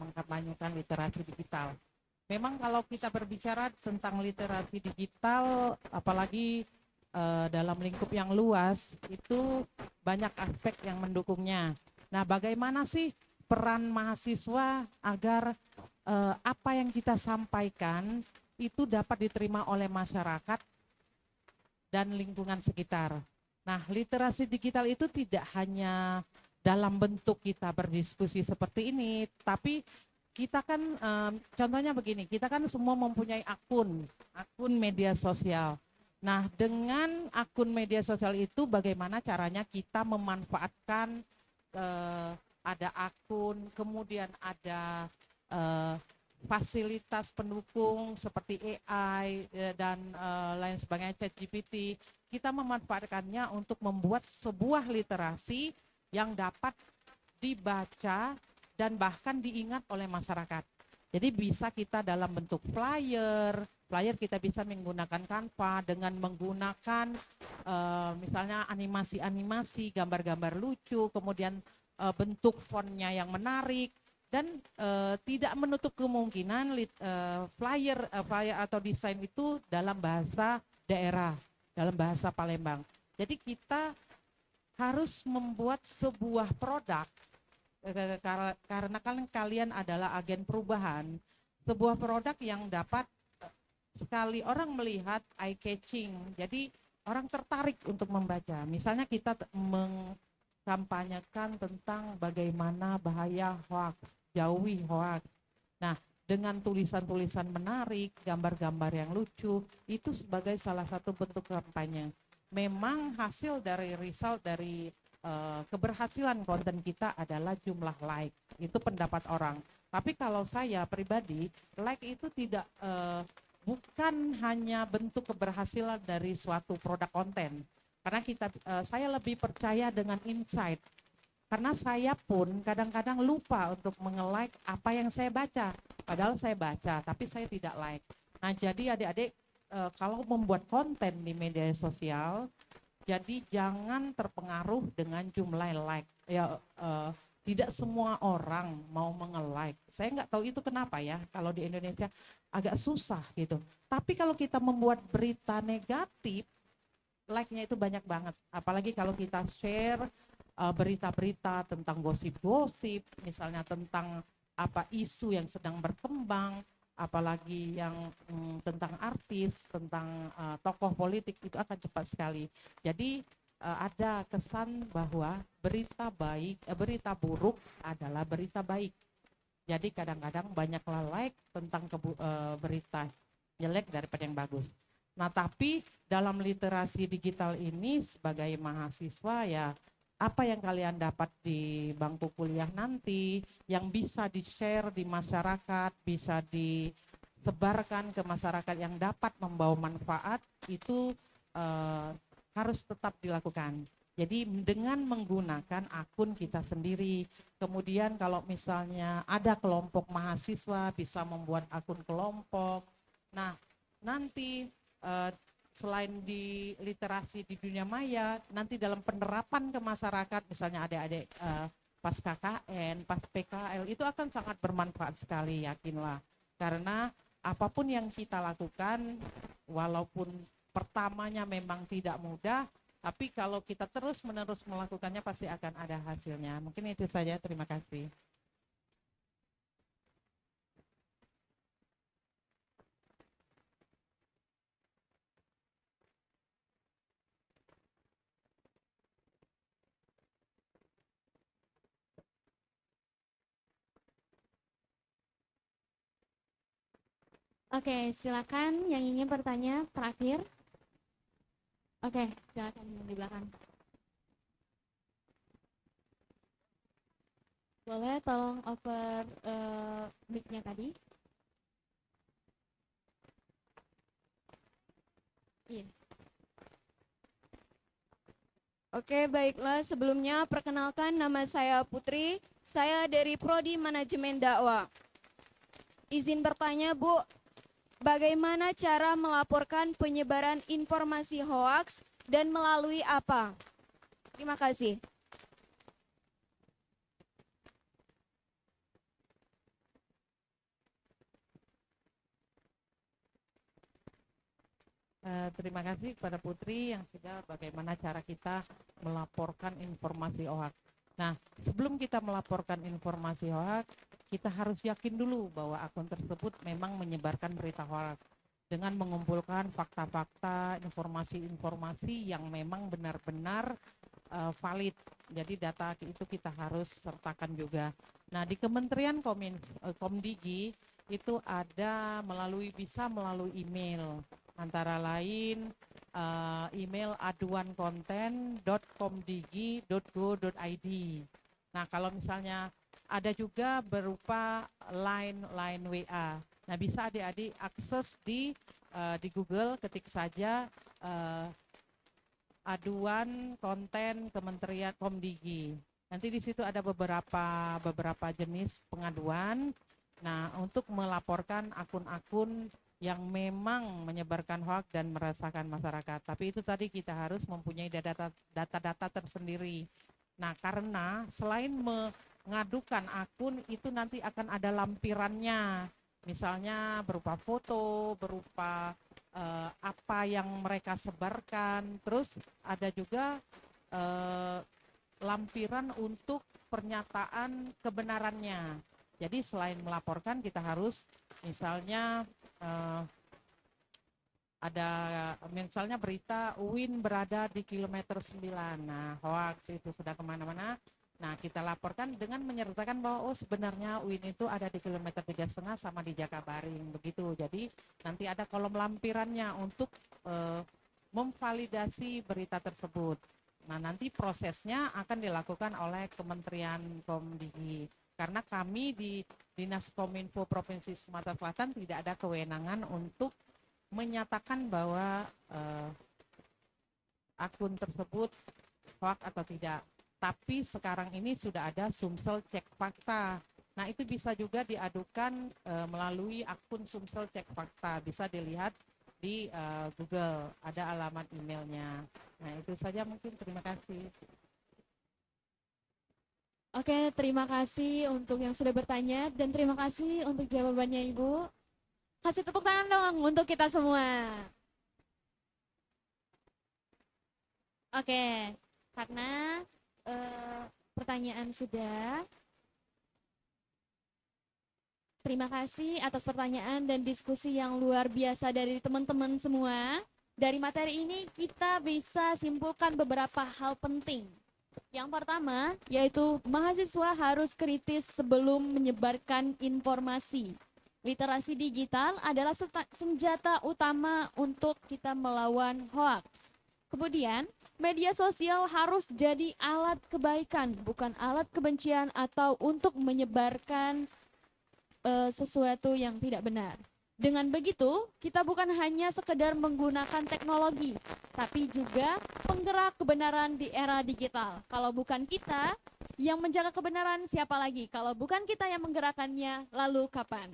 Speaker 9: mengkampanyekan literasi digital. Memang kalau kita berbicara tentang literasi digital, apalagi dalam lingkup yang luas, itu banyak aspek yang mendukungnya. Nah, bagaimana sih peran mahasiswa agar apa yang kita sampaikan itu dapat diterima oleh masyarakat dan lingkungan sekitar. Nah, literasi digital itu tidak hanya dalam bentuk kita berdiskusi seperti ini, tapi kita kan contohnya begini, kita kan semua mempunyai akun media sosial. Nah, dengan akun media sosial itu bagaimana caranya kita memanfaatkan ada akun, kemudian ada fasilitas pendukung seperti AI dan lain sebagainya, ChatGPT. Kita memanfaatkannya untuk membuat sebuah literasi yang dapat dibaca dan bahkan diingat oleh masyarakat. Jadi bisa kita dalam bentuk flyer kita bisa menggunakan Canva dengan menggunakan misalnya animasi-animasi, gambar-gambar lucu, kemudian bentuk fontnya yang menarik, dan tidak menutup kemungkinan flyer atau desain itu dalam bahasa daerah, dalam bahasa Palembang. Jadi kita harus membuat sebuah produk karena kalian adalah agen perubahan, sebuah produk yang dapat sekali orang melihat eye catching, jadi orang tertarik untuk membaca. Misalnya kita mengkampanyekan tentang bagaimana bahaya hoax, jauhi hoax. Nah, dengan tulisan-tulisan menarik, gambar-gambar yang lucu, itu sebagai salah satu bentuk kampanye. Memang hasil dari result dari keberhasilan konten kita adalah jumlah like, itu pendapat orang. Tapi kalau saya pribadi, like itu tidak bukan hanya bentuk keberhasilan dari suatu produk konten. Karena saya lebih percaya dengan insight. Karena saya pun kadang-kadang lupa untuk menge-like apa yang saya baca. Padahal saya baca, tapi saya tidak like. Nah, jadi adik-adik kalau membuat konten di media sosial, jadi jangan terpengaruh dengan jumlah like. Ya, tidak semua orang mau menge-like. Saya nggak tahu itu kenapa ya, kalau di Indonesia agak susah gitu. Tapi kalau kita membuat berita negatif, like-nya itu banyak banget. Apalagi kalau kita share berita-berita tentang gosip-gosip, misalnya tentang apa isu yang sedang berkembang, apalagi yang tentang artis, tentang tokoh politik, itu akan cepat sekali. Jadi ada kesan bahwa berita buruk adalah berita baik. Jadi kadang-kadang banyaklah like tentang berita jelek daripada yang bagus. Nah, tapi dalam literasi digital ini sebagai mahasiswa ya, apa yang kalian dapat di bangku kuliah nanti yang bisa di-share di masyarakat, bisa disebarkan ke masyarakat yang dapat membawa manfaat, itu harus tetap dilakukan. Jadi dengan menggunakan akun kita sendiri, kemudian kalau misalnya ada kelompok mahasiswa bisa membuat akun kelompok. Nah, nanti selain di literasi di dunia maya, nanti dalam penerapan ke masyarakat, misalnya adik-adik pas KKN, pas PKL, itu akan sangat bermanfaat sekali, yakinlah. Karena apapun yang kita lakukan, walaupun pertamanya memang tidak mudah, tapi kalau kita terus-menerus melakukannya pasti akan ada hasilnya. Mungkin itu saja, terima kasih.
Speaker 8: Oke, silakan yang ingin bertanya terakhir. Oke, silakan yang di belakang. Boleh tolong over mic-nya tadi? Iya.
Speaker 2: Oke, baiklah. Sebelumnya perkenalkan, nama saya Putri. Saya dari Prodi Manajemen Dakwah. Izin bertanya, Bu, bagaimana cara melaporkan penyebaran informasi hoaks dan melalui apa? Terima kasih.
Speaker 9: Terima kasih kepada Putri yang sudah bagaimana cara kita melaporkan informasi hoaks. Nah, sebelum kita melaporkan informasi hoaks, kita harus yakin dulu bahwa akun tersebut memang menyebarkan berita hoaks dengan mengumpulkan fakta-fakta, informasi-informasi yang memang benar-benar valid. Jadi data itu kita harus sertakan juga. Nah, di Kementerian Komdigi itu ada bisa melalui email, antara lain email aduankonten.komdigi.go.id. Nah, kalau misalnya ada juga berupa line WA. Nah, bisa adik-adik akses di Google, ketik saja aduan konten Kementerian Komdigi. Nanti di situ ada beberapa jenis pengaduan. Nah, untuk melaporkan akun-akun yang memang menyebarkan hoaks dan meresahkan masyarakat. Tapi itu tadi kita harus mempunyai data-data tersendiri. Nah, karena selain mengadukan akun, itu nanti akan ada lampirannya. Misalnya berupa foto, berupa apa yang mereka sebarkan. Terus ada juga lampiran untuk pernyataan kebenarannya. Jadi selain melaporkan, kita harus misalnya ada misalnya berita UIN berada di kilometer 9. Nah, hoaks itu sudah kemana-mana. Nah, kita laporkan dengan menyertakan bahwa sebenarnya UIN itu ada di kilometer 3,5 sama di Jakabaring, begitu. Jadi nanti ada kolom lampirannya untuk memvalidasi berita tersebut. Nah, nanti prosesnya akan dilakukan oleh Kementerian Komdigi. Karena kami di Dinas Kominfo Provinsi Sumatera Selatan tidak ada kewenangan untuk menyatakan bahwa akun tersebut hoax atau tidak. Tapi sekarang ini sudah ada Sumsel Cek Fakta. Nah, itu bisa juga diadukan melalui akun Sumsel Cek Fakta. Bisa dilihat di Google, ada alamat emailnya. Nah, itu saja mungkin. Terima kasih.
Speaker 8: Oke, terima kasih untuk yang sudah bertanya dan terima kasih untuk jawabannya Ibu. Kasih tepuk tangan dong untuk kita semua. Oke, karena pertanyaan sudah. Terima kasih atas pertanyaan dan diskusi yang luar biasa dari teman-teman semua. Dari materi ini kita bisa simpulkan beberapa hal penting. Yang pertama, yaitu mahasiswa harus kritis sebelum menyebarkan informasi. Literasi digital adalah senjata utama untuk kita melawan hoaks. Kemudian, media sosial harus jadi alat kebaikan, bukan alat kebencian atau untuk menyebarkan sesuatu yang tidak benar. Dengan begitu, kita bukan hanya sekedar menggunakan teknologi, tapi juga penggerak kebenaran di era digital. Kalau bukan kita yang menjaga kebenaran, siapa lagi? Kalau bukan kita yang menggerakkannya, lalu kapan?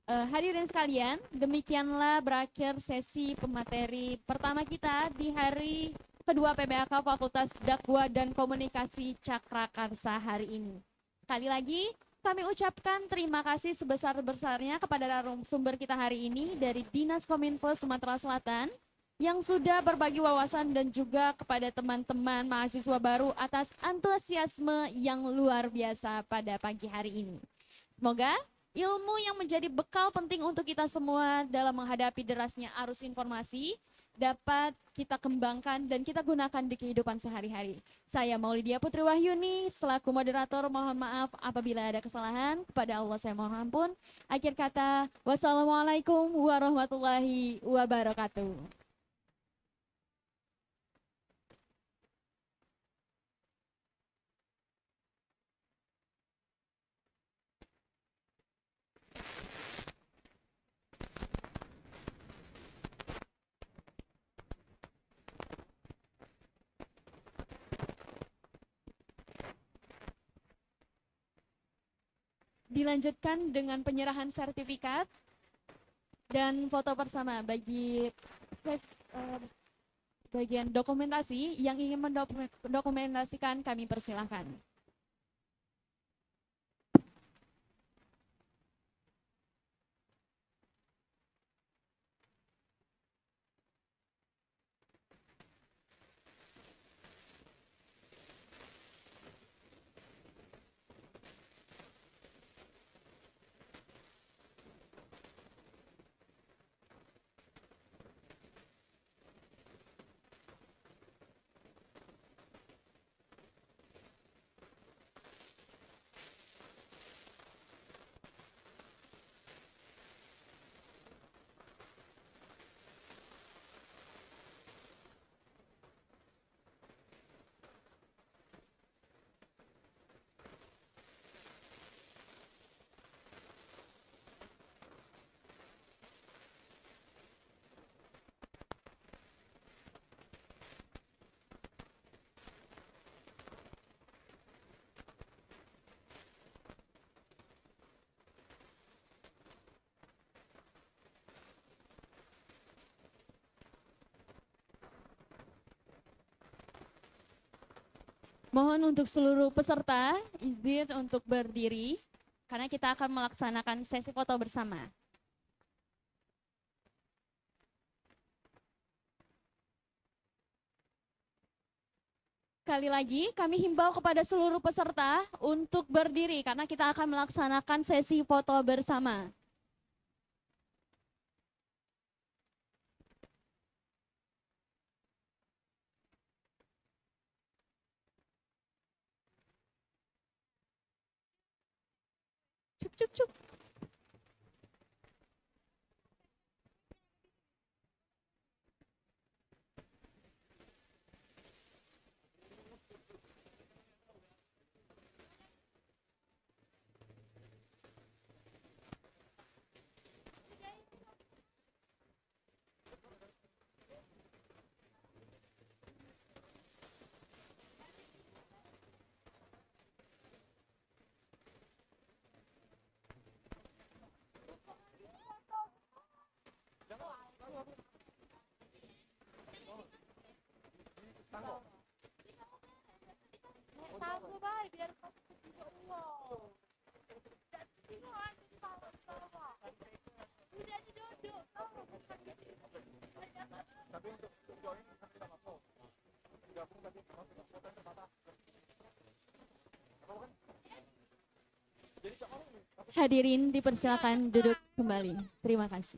Speaker 8: Hadirin sekalian, demikianlah berakhir sesi pemateri pertama kita di hari kedua PBAK Fakultas Dakwah dan Komunikasi Cakrakarsa hari ini. Sekali lagi, kami ucapkan terima kasih sebesar-besarnya kepada narasumber kita hari ini dari Dinas Kominfo Sumatera Selatan yang sudah berbagi wawasan dan juga kepada teman-teman mahasiswa baru atas antusiasme yang luar biasa pada pagi hari ini. Semoga ilmu yang menjadi bekal penting untuk kita semua dalam menghadapi derasnya arus informasi dapat kita kembangkan dan kita gunakan di kehidupan sehari-hari. Saya Maulidia Putri Wahyuni selaku moderator, mohon maaf apabila ada kesalahan, kepada Allah saya mohon ampun. Akhir kata, wassalamualaikum warahmatullahi wabarakatuh. Dilanjutkan dengan penyerahan sertifikat dan foto bersama bagi bagian dokumentasi yang ingin mendokumentasikan kami persilahkan. Mohon untuk seluruh peserta izin untuk berdiri karena kita akan melaksanakan sesi foto bersama. Sekali lagi kami himbau kepada seluruh peserta untuk berdiri karena kita akan melaksanakan sesi foto bersama. Cuk, cuk, cuk.
Speaker 4: Tangguh baik biar kamu juga uang. Dan bingung sama. Udah aja duduk.
Speaker 11: Tapi untuk join kan kita nggak mau. Gabung tadi masuk kuota terbatas. Apa kan? Jadi cak mana nih?
Speaker 8: Hadirin dipersilakan duduk kembali. Terima kasih.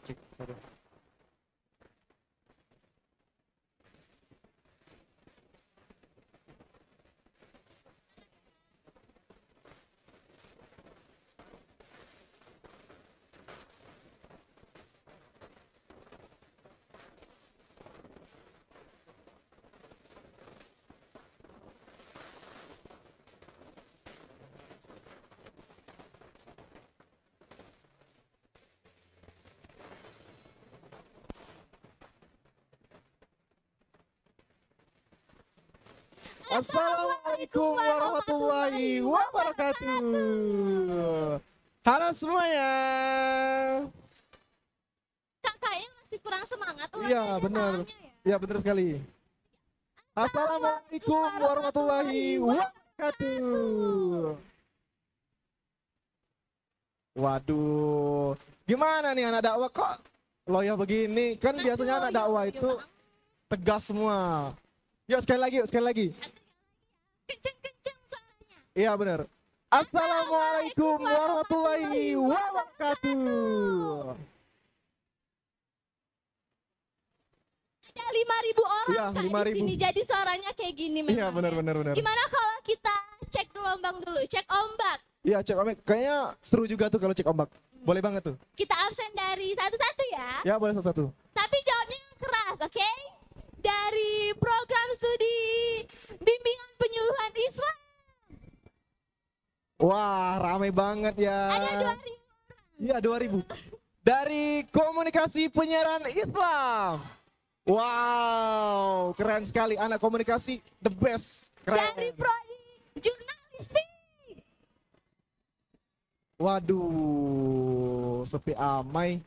Speaker 11: Cek, sorry. Assalamualaikum warahmatullahi wabarakatuh. Halo semuanya.
Speaker 8: Kakaknya masih kurang semangat
Speaker 11: Iya benar. Iya benar sekali. Assalamualaikum warahmatullahi wabarakatuh. Waduh, gimana nih anak dakwah kok loyo begini? Kan biasanya anak dakwah itu tegas semua. Yuk sekali lagi, yuk sekali lagi.
Speaker 8: Kenceng-kenceng suaranya.
Speaker 11: Iya benar. Assalamualaikum warahmatullahi wabarakatuh.
Speaker 8: Ada 5.000 orang
Speaker 11: Iya,
Speaker 8: Kak
Speaker 11: 5.000.
Speaker 8: di sini, jadi suaranya kayak gini memang.
Speaker 11: Iya benar benar benar.
Speaker 8: Gimana kalau kita cek gelombang dulu, cek ombak.
Speaker 11: Iya cek ombak. Kayaknya seru juga tuh kalau cek ombak. Boleh banget tuh.
Speaker 8: Kita absen dari satu-satu ya.
Speaker 11: Ya boleh satu-satu.
Speaker 8: Tapi jawabnya yang keras, oke? Dari program studi bimbingan penyuluhan Islam.
Speaker 11: Wah ramai banget ya.
Speaker 8: Ada 2.000.
Speaker 11: Iya 2000. Dari komunikasi penyiaran Islam. Wow, keren sekali. Anak komunikasi the best. Keren.
Speaker 8: Dari prodi jurnalistik.
Speaker 11: Waduh, sepi amai.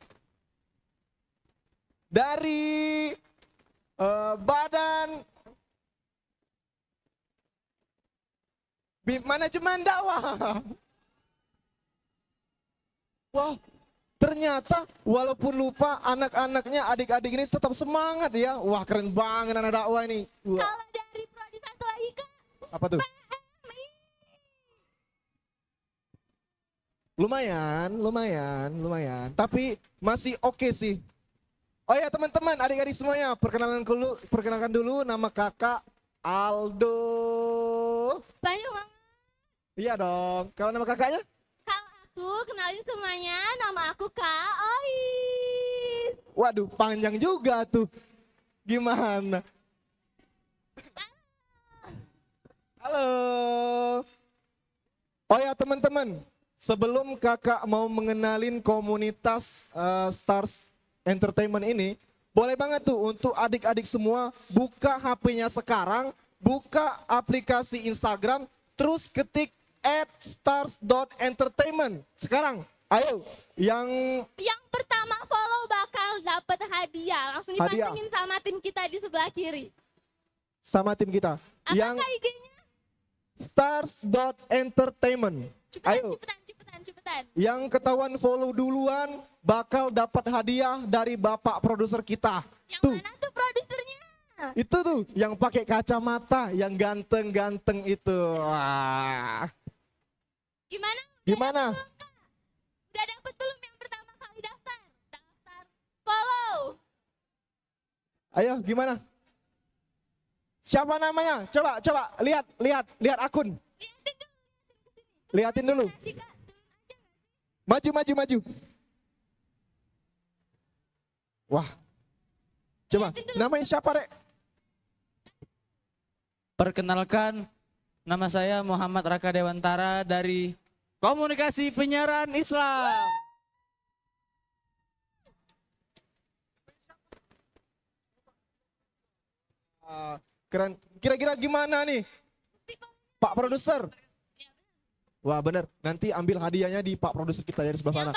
Speaker 11: Dari badan manajemen dakwah. Wah, ternyata walaupun lupa anak-anaknya, adik-adik ini tetap semangat ya. Wah, keren banget anak dakwah ini. Wah.
Speaker 8: Kalau dari prodi satu lagi Kak,
Speaker 11: Apa tuh?
Speaker 8: PMI.
Speaker 11: Lumayan. Tapi masih oke sih. Oh ya teman-teman, adik-adik semuanya, perkenalkan dulu nama kakak Aldo.
Speaker 8: Banyak banget.
Speaker 11: Iya dong. Kalau nama kakaknya?
Speaker 8: Kalau aku kenalin semuanya, nama aku Kak Ois.
Speaker 11: Waduh, panjang juga tuh. Gimana? Halo. Oh ya teman-teman, sebelum kakak mau mengenalin komunitas Stars Entertainment ini, boleh banget tuh untuk adik-adik semua buka HP-nya sekarang, buka aplikasi Instagram, terus ketik @stars.entertainment. Sekarang, ayo yang
Speaker 8: pertama follow bakal dapat hadiah. Langsung
Speaker 11: Hadiah.
Speaker 8: dipantengin sama tim kita di sebelah kiri.
Speaker 11: sama tim kita.
Speaker 8: Apa
Speaker 11: Yang
Speaker 8: IG-nya?
Speaker 11: stars.entertainment. Ayo.
Speaker 8: Cepetan.
Speaker 11: Yang ketahuan follow duluan bakal dapat hadiah dari bapak produser kita.
Speaker 8: Yang mana tuh produsernya?
Speaker 11: Itu tuh yang pakai kacamata, yang ganteng-ganteng itu. Wah.
Speaker 8: Gimana?
Speaker 11: Gimana?
Speaker 8: Udah dapet belum yang pertama kali daftar? Follow.
Speaker 11: Ayo gimana? Siapa namanya? Coba lihat akun. Liatin dulu. Maju. Wah. Coba, namanya siapa, Rek?
Speaker 12: Perkenalkan, nama saya Muhammad Raka Dewantara dari Komunikasi Penyiaran Islam.
Speaker 11: Keren. Kira-kira gimana nih? Pak produser. Wah bener, nanti ambil hadiahnya di Pak produser kita ya di sebelah sana.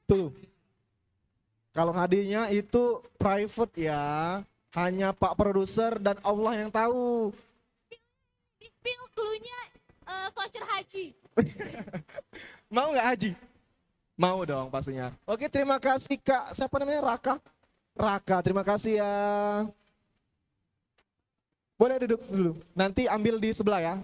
Speaker 11: Tuh. Kalau hadiahnya itu private ya, hanya Pak produser dan Allah yang tahu.
Speaker 8: Spill cluenya voucher haji.
Speaker 11: Mau nggak Haji? Mau dong pastinya. Oke, terima kasih Kak. Siapa namanya? Raka, terima kasih ya. Boleh duduk dulu. Nanti ambil di sebelah ya.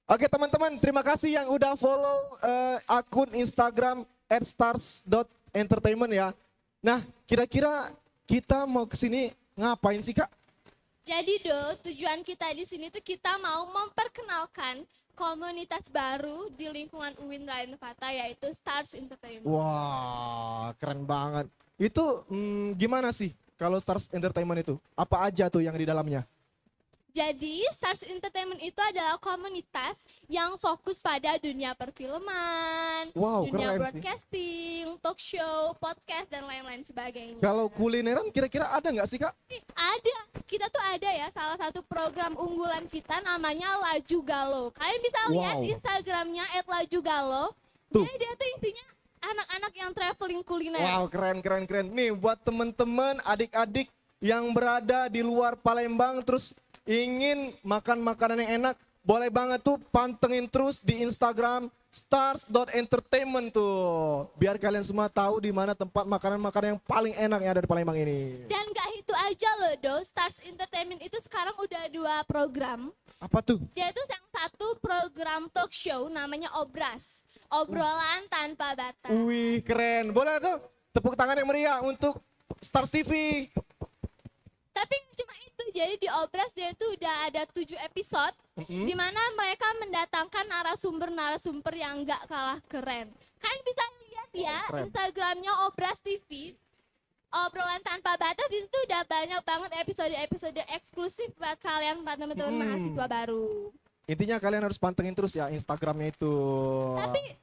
Speaker 11: Oke teman-teman, terima kasih yang udah follow akun Instagram @stars.entertainment ya. Nah, kira-kira kita mau ke sini ngapain sih, Kak?
Speaker 8: Jadi tujuan kita di sini tuh kita mau memperkenalkan komunitas baru di lingkungan UIN Raden Fata yaitu Stars Entertainment.
Speaker 11: Wah, keren banget. Itu gimana sih kalau Stars Entertainment itu? Apa aja tuh yang di dalamnya?
Speaker 8: Jadi Stars Entertainment itu adalah komunitas yang fokus pada dunia perfilman,
Speaker 11: Wow,
Speaker 8: dunia
Speaker 11: keren sih.
Speaker 8: broadcasting, talk show, podcast dan lain-lain sebagainya.
Speaker 11: Kalau kulineran kira-kira ada nggak sih, Kak?
Speaker 8: Ada, kita tuh ada ya salah satu program unggulan kita namanya Laju Galo. Kalian bisa lihat
Speaker 11: Wow.
Speaker 8: Instagramnya @lajugalo.
Speaker 11: Tuh.
Speaker 8: Jadi dia tuh isinya anak-anak yang traveling kuliner.
Speaker 11: Wow, keren. Nih, buat teman-teman, adik-adik yang berada di luar Palembang terus ingin makan makanan yang enak, boleh banget tuh pantengin terus di Instagram stars.entertainment tuh. Biar kalian semua tahu di mana tempat makanan-makanan yang paling enak yang ada di Palembang ini.
Speaker 8: Dan gak itu aja loh Stars Entertainment itu sekarang udah 2 program.
Speaker 11: Apa tuh?
Speaker 8: Dia itu yang satu program talk show namanya Obras. Obrolan tanpa batas.
Speaker 11: Wih, keren. Boleh tuh tepuk tangan yang meriah untuk Stars TV.
Speaker 8: Tapi nggak cuma itu, jadi di Obras dia itu udah ada 7 episode di mana mereka mendatangkan narasumber-narasumber yang nggak kalah keren. Kalian bisa lihat ya
Speaker 11: Keren.
Speaker 8: Instagramnya Obras TV, obrolan tanpa batas. Di situ udah banyak banget episode-episode eksklusif buat kalian, buat teman-teman mahasiswa baru.
Speaker 11: Intinya kalian harus pantengin terus ya Instagramnya itu.
Speaker 8: Tapi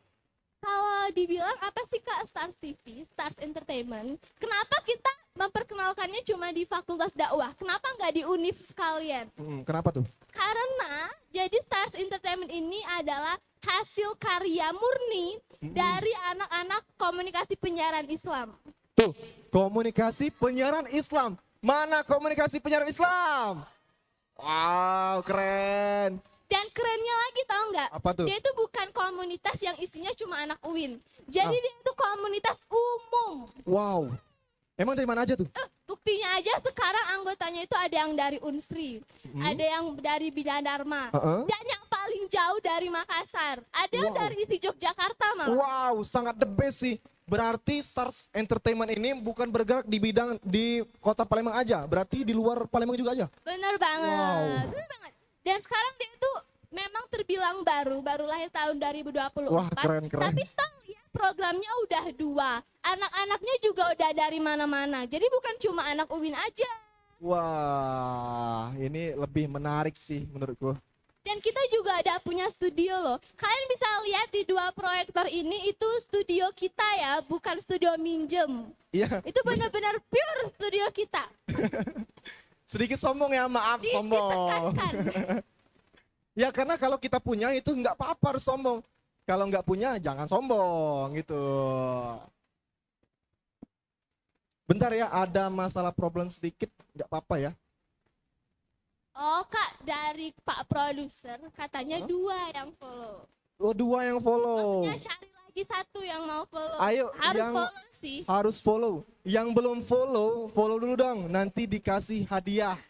Speaker 8: kalau dibilang apa sih Kak Stars TV, Stars Entertainment, kenapa kita memperkenalkannya cuma di Fakultas Dakwah? Kenapa nggak di univ sekalian?
Speaker 11: Kenapa tuh?
Speaker 8: Karena jadi Stars Entertainment ini adalah hasil karya murni dari anak-anak komunikasi penyiaran Islam.
Speaker 11: Tuh, komunikasi penyiaran Islam. Mana komunikasi penyiaran Islam? Wow, keren.
Speaker 8: Dan kerennya lagi tahu nggak?
Speaker 11: Apa tuh?
Speaker 8: Dia itu bukan komunitas yang isinya cuma anak UIN. Jadi dia itu komunitas umum.
Speaker 11: Wow. Emang dari mana aja tuh?
Speaker 8: Buktinya aja sekarang anggotanya itu ada yang dari Unsri, ada yang dari Bidang Dharma, dan yang paling jauh dari Makassar, ada yang dari isi Yogyakarta malah.
Speaker 11: Wow, sangat the best sih. Berarti Stars Entertainment ini bukan bergerak di bidang di kota Palembang aja, berarti di luar Palembang juga aja.
Speaker 8: Bener banget,
Speaker 11: Wow.
Speaker 8: bener banget. Dan sekarang dia itu memang terbilang baru lahir tahun 2024.
Speaker 11: Wah, keren.
Speaker 8: Tapi toh ya programnya udah 2. Anak-anaknya juga udah dari mana-mana. Jadi bukan cuma anak UIN aja.
Speaker 11: Wah, ini lebih menarik sih menurutku.
Speaker 8: Dan kita juga ada punya studio loh. Kalian bisa lihat di 2 proyektor ini itu studio kita ya, bukan studio minjem.
Speaker 11: Iya.
Speaker 8: Itu benar-benar pure studio kita.
Speaker 11: Sedikit sombong ya, maaf sombong. Ya karena kalau kita punya itu nggak apa-apa harus sombong. Kalau nggak punya jangan sombong gitu. Bentar ya, ada masalah problem sedikit, nggak apa-apa ya.
Speaker 8: Oh Kak, dari Pak Produser katanya 2 yang follow.
Speaker 11: Oh, 2 yang follow.
Speaker 8: Maksudnya cari lagi 1 yang mau follow.
Speaker 11: Ayo,
Speaker 8: harus
Speaker 11: yang
Speaker 8: follow sih.
Speaker 11: harus follow. Yang belum follow, follow dulu dong. Nanti dikasih hadiah.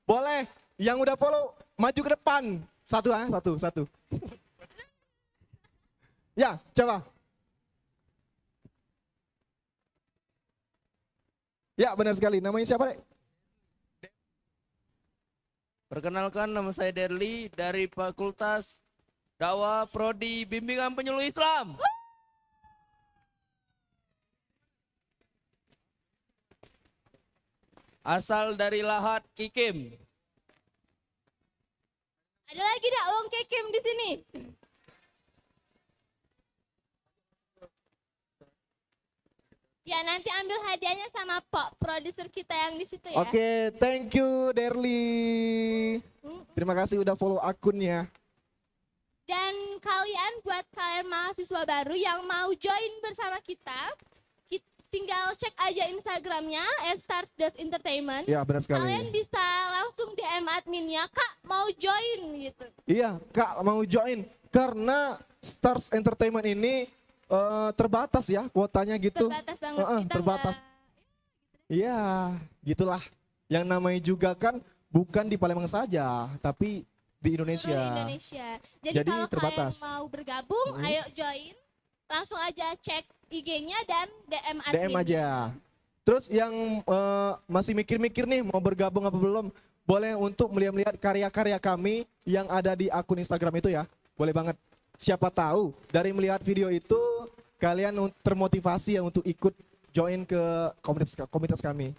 Speaker 11: Boleh. Yang udah follow, maju ke depan. Satu. Ya, coba. Ya, benar sekali. Namanya siapa, Dek?
Speaker 13: Perkenalkan, nama saya Derli dari Fakultas Dakwah Prodi Bimbingan Penyuluh Islam. Asal dari Lahat Kikim.
Speaker 8: Ada lagi dak Wong Kekim di sini. Ya nanti ambil hadiahnya sama Pak Produser kita yang di situ ya.
Speaker 11: Oke, thank you Derli. Terima kasih udah follow akunnya.
Speaker 8: Dan buat kalian mahasiswa baru yang mau join bersama kita, tinggal cek aja Instagramnya @stars.entertainment.
Speaker 11: Iya, benar sekali.
Speaker 8: Kalian bisa langsung DM adminnya, Kak mau join gitu.
Speaker 11: Iya, Kak mau join karena Stars Entertainment ini terbatas ya kuotanya gitu.
Speaker 8: Terbatas banget. Kita
Speaker 11: terbatas. Iya, gitulah. Yang namanya juga kan bukan di Palembang saja, tapi di Indonesia.
Speaker 8: Seluruh Indonesia. Jadi kalau
Speaker 11: terbatas.
Speaker 8: kalian mau bergabung, ayo join. langsung aja cek IG-nya dan DM
Speaker 11: DM
Speaker 8: adminnya.
Speaker 11: aja. Terus yang masih mikir-mikir nih mau bergabung apa belum, boleh untuk melihat karya-karya kami yang ada di akun Instagram itu ya. Boleh banget. Siapa tahu dari melihat video itu kalian termotivasi ya untuk ikut join ke komunitas kami.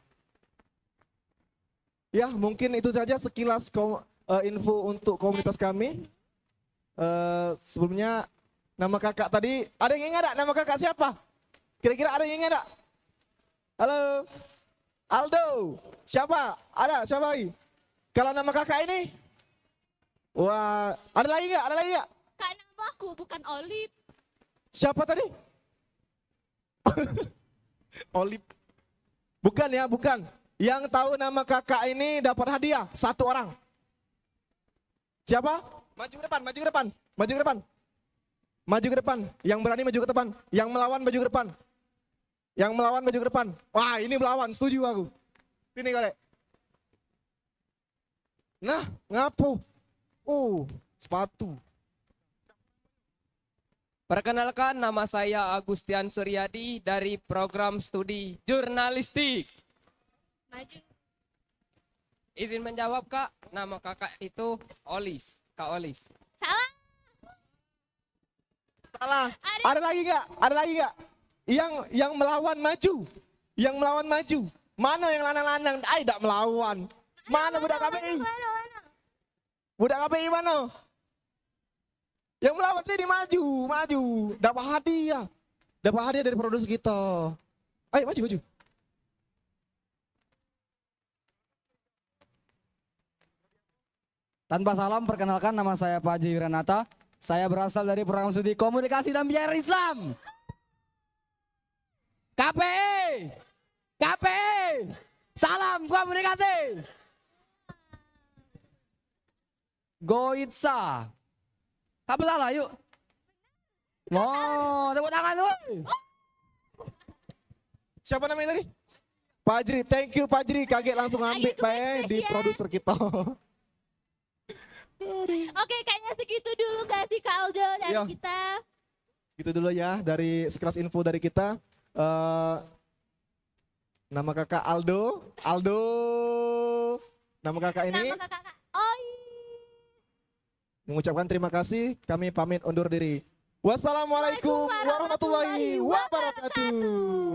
Speaker 11: Ya, mungkin itu saja sekilas info untuk komunitas kami. Sebelumnya nama kakak tadi, ada yang ingat nama kakak siapa? Kira-kira ada yang ingat? Halo, Aldo, siapa? Ada, siapa lagi? Kalau nama kakak ini? Wah, ada lagi nggak? Ada lagi nggak?
Speaker 8: Kak, nama aku bukan Olive.
Speaker 11: Siapa tadi? Olip. Bukan ya, bukan. Yang tahu nama kakak ini dapat hadiah, 1 orang. Siapa? Maju ke depan, maju ke depan, maju ke depan. Maju ke depan, yang berani maju ke depan, yang melawan maju ke depan. Yang melawan maju ke depan. Wah, ini melawan, setuju aku. Sini korek. Nah, ngapu. Sepatu.
Speaker 13: Perkenalkan, nama saya Agustian Suryadi dari program studi jurnalistik.
Speaker 8: Maju.
Speaker 13: Izin menjawab Kak, nama kakak itu Olis, Kak Olis.
Speaker 8: Salah.
Speaker 11: Salah. Ada lagi nggak? Ada lagi nggak? Yang melawan maju. Yang melawan maju. Mana yang lanang-lanang? Tidak melawan. Mana budak KPI? Budak KPI mana? Yang melawan sini maju, maju. Dapat hadiah. Dapat hadiah dari produser kita. Ayo maju, maju.
Speaker 12: Tanpa salam, perkenalkan nama saya Pak Haji Renata. Saya berasal dari program studi Komunikasi dan Penyiaran Islam. KPI, KPI, salam komunikasi. Goitsa. Tak lah yuk. Mau tepuk tangan lu.
Speaker 11: Siapa namanya tadi? Pak Ajri, thank you Pak Ajri. Kaget langsung ambil di produser kita.
Speaker 8: Oke, kayaknya segitu dulu gak sih Kak Aldo dari
Speaker 11: Iya.
Speaker 8: kita.
Speaker 11: Gitu dulu ya dari sekelas info dari kita. Nama kakak Aldo. Aldo. Nama kakak ini.
Speaker 8: Nama kakak Oi.
Speaker 11: Mengucapkan terima kasih. Kami pamit undur diri. Wassalamualaikum warahmatullahi wabarakatuh.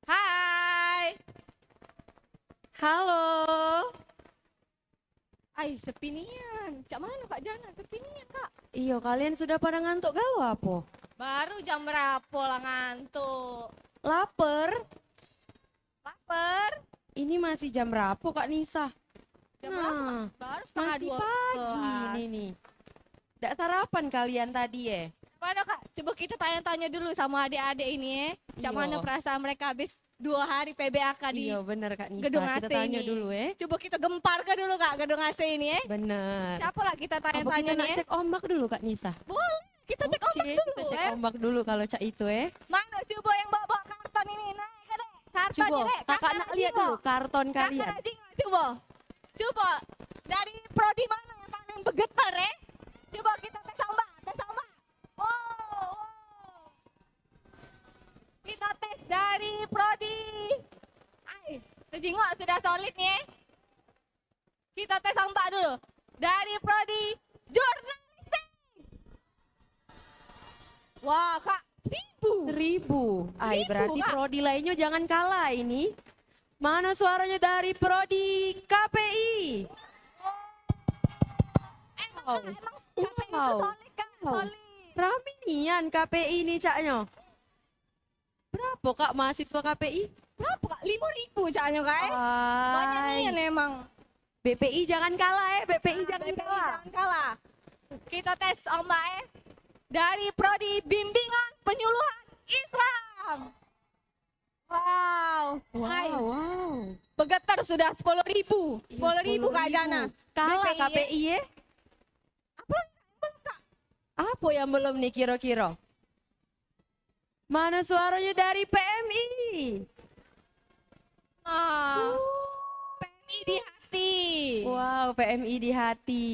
Speaker 14: Hai.
Speaker 15: Halo.
Speaker 14: Ai, sepi nian. Cak mana Kak Jana? Sepi nian, Kak.
Speaker 15: Iyo, kalian sudah pada ngantuk galau apa?
Speaker 14: Baru jam berapa lah ngantuk.
Speaker 15: Laper?
Speaker 14: Lapar.
Speaker 15: Ini masih jam berapa Kak Nisa?
Speaker 14: Jam berapa? Baru setengah
Speaker 15: Masih
Speaker 14: dua
Speaker 15: pagi
Speaker 14: kelas.
Speaker 15: ini nih. Nggak sarapan kalian tadi ya?
Speaker 14: Mana Kak? Coba kita tanya-tanya dulu sama adik-adik ini ya. Cak
Speaker 15: Iya.
Speaker 14: mana perasaan mereka habis 2 hari PBAK di
Speaker 15: Iya bener Kak Nisa,
Speaker 14: gedung
Speaker 15: kita
Speaker 14: AC
Speaker 15: tanya
Speaker 14: ini.
Speaker 15: dulu ya.
Speaker 14: Coba kita gempar ke dulu Kak gedung AC ini ya.
Speaker 15: Bener.
Speaker 14: Siapa lah kita
Speaker 15: Apa
Speaker 14: tanya-tanya
Speaker 15: kita nak
Speaker 14: nih ya?
Speaker 15: cek ombak dulu Kak Nisa?
Speaker 14: Boleh, kita cek ombak dulu
Speaker 15: Kita cek
Speaker 14: ya.
Speaker 15: ombak dulu kalau Cak itu ya.
Speaker 14: Mana coba yang bawa karton ini naik ke dek. Kartonnya
Speaker 15: Coba
Speaker 14: dek.
Speaker 15: kakak nak lihat dulu karton kalian.
Speaker 14: Kakak nak coba. Coba dari prodi mana yang paling bergetar ya? Coba kita tes ombak, tes ombak. Wow. Kita tes dari prodi. Ay, sejingok sudah solid nih ya. Kita tes ombak dulu. Dari prodi jurnalistik. Wah, Kak,
Speaker 15: 1000. Ay, berarti
Speaker 14: Kak.
Speaker 15: prodi lainnya jangan kalah ini. Mana suaranya dari prodi KPI? Wow. Wow. Rame nian KPI ini caknya. Berapa Kak mahasiswa KPI?
Speaker 14: Berapa Kak? 5.000 caknya Kak ya? Banyak nian emang.
Speaker 15: BPI jangan kalah ya, BPI jangan
Speaker 14: BPI
Speaker 15: kalah.
Speaker 14: jangan kalah. Kita tes ombak ya. Dari prodi bimbingan penyuluhan Islam. Wow. Hai.
Speaker 15: Wow.
Speaker 14: Bergetar sudah 10.000. 10.000 Kak Jana.
Speaker 15: Kalah
Speaker 14: BPI,
Speaker 15: KPI ya. Apa yang belum nih kira-kira? Mana suaranya dari PMI?
Speaker 14: Ah. PMI di hati.
Speaker 15: Wow, PMI di hati.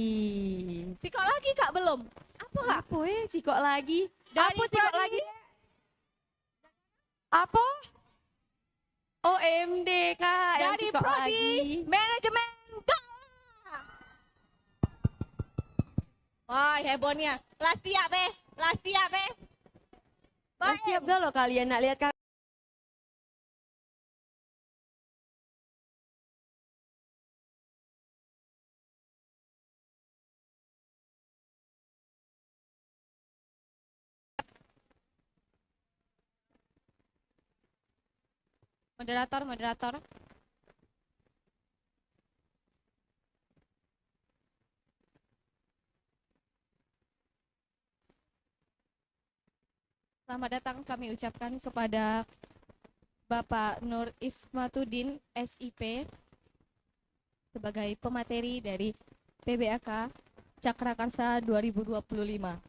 Speaker 14: Sikok lagi Kak belum? Apa Kak?
Speaker 15: Apa ya sikok lagi?
Speaker 14: Dari
Speaker 15: Apa sikok
Speaker 14: prodi-
Speaker 15: lagi? Apa? OMD Kak, yang
Speaker 14: Dari
Speaker 15: sikok
Speaker 14: prodi
Speaker 15: lagi.
Speaker 14: manajemen dakwah. Wah, hebohnya. Kelas siap kelas siap
Speaker 15: Siap gak lo kalian nak lihat Kak?
Speaker 14: Moderator, moderator. Selamat datang kami ucapkan kepada Bapak Nur Ismatudin SIP sebagai pemateri dari PBAK Cakrakarsa 2025.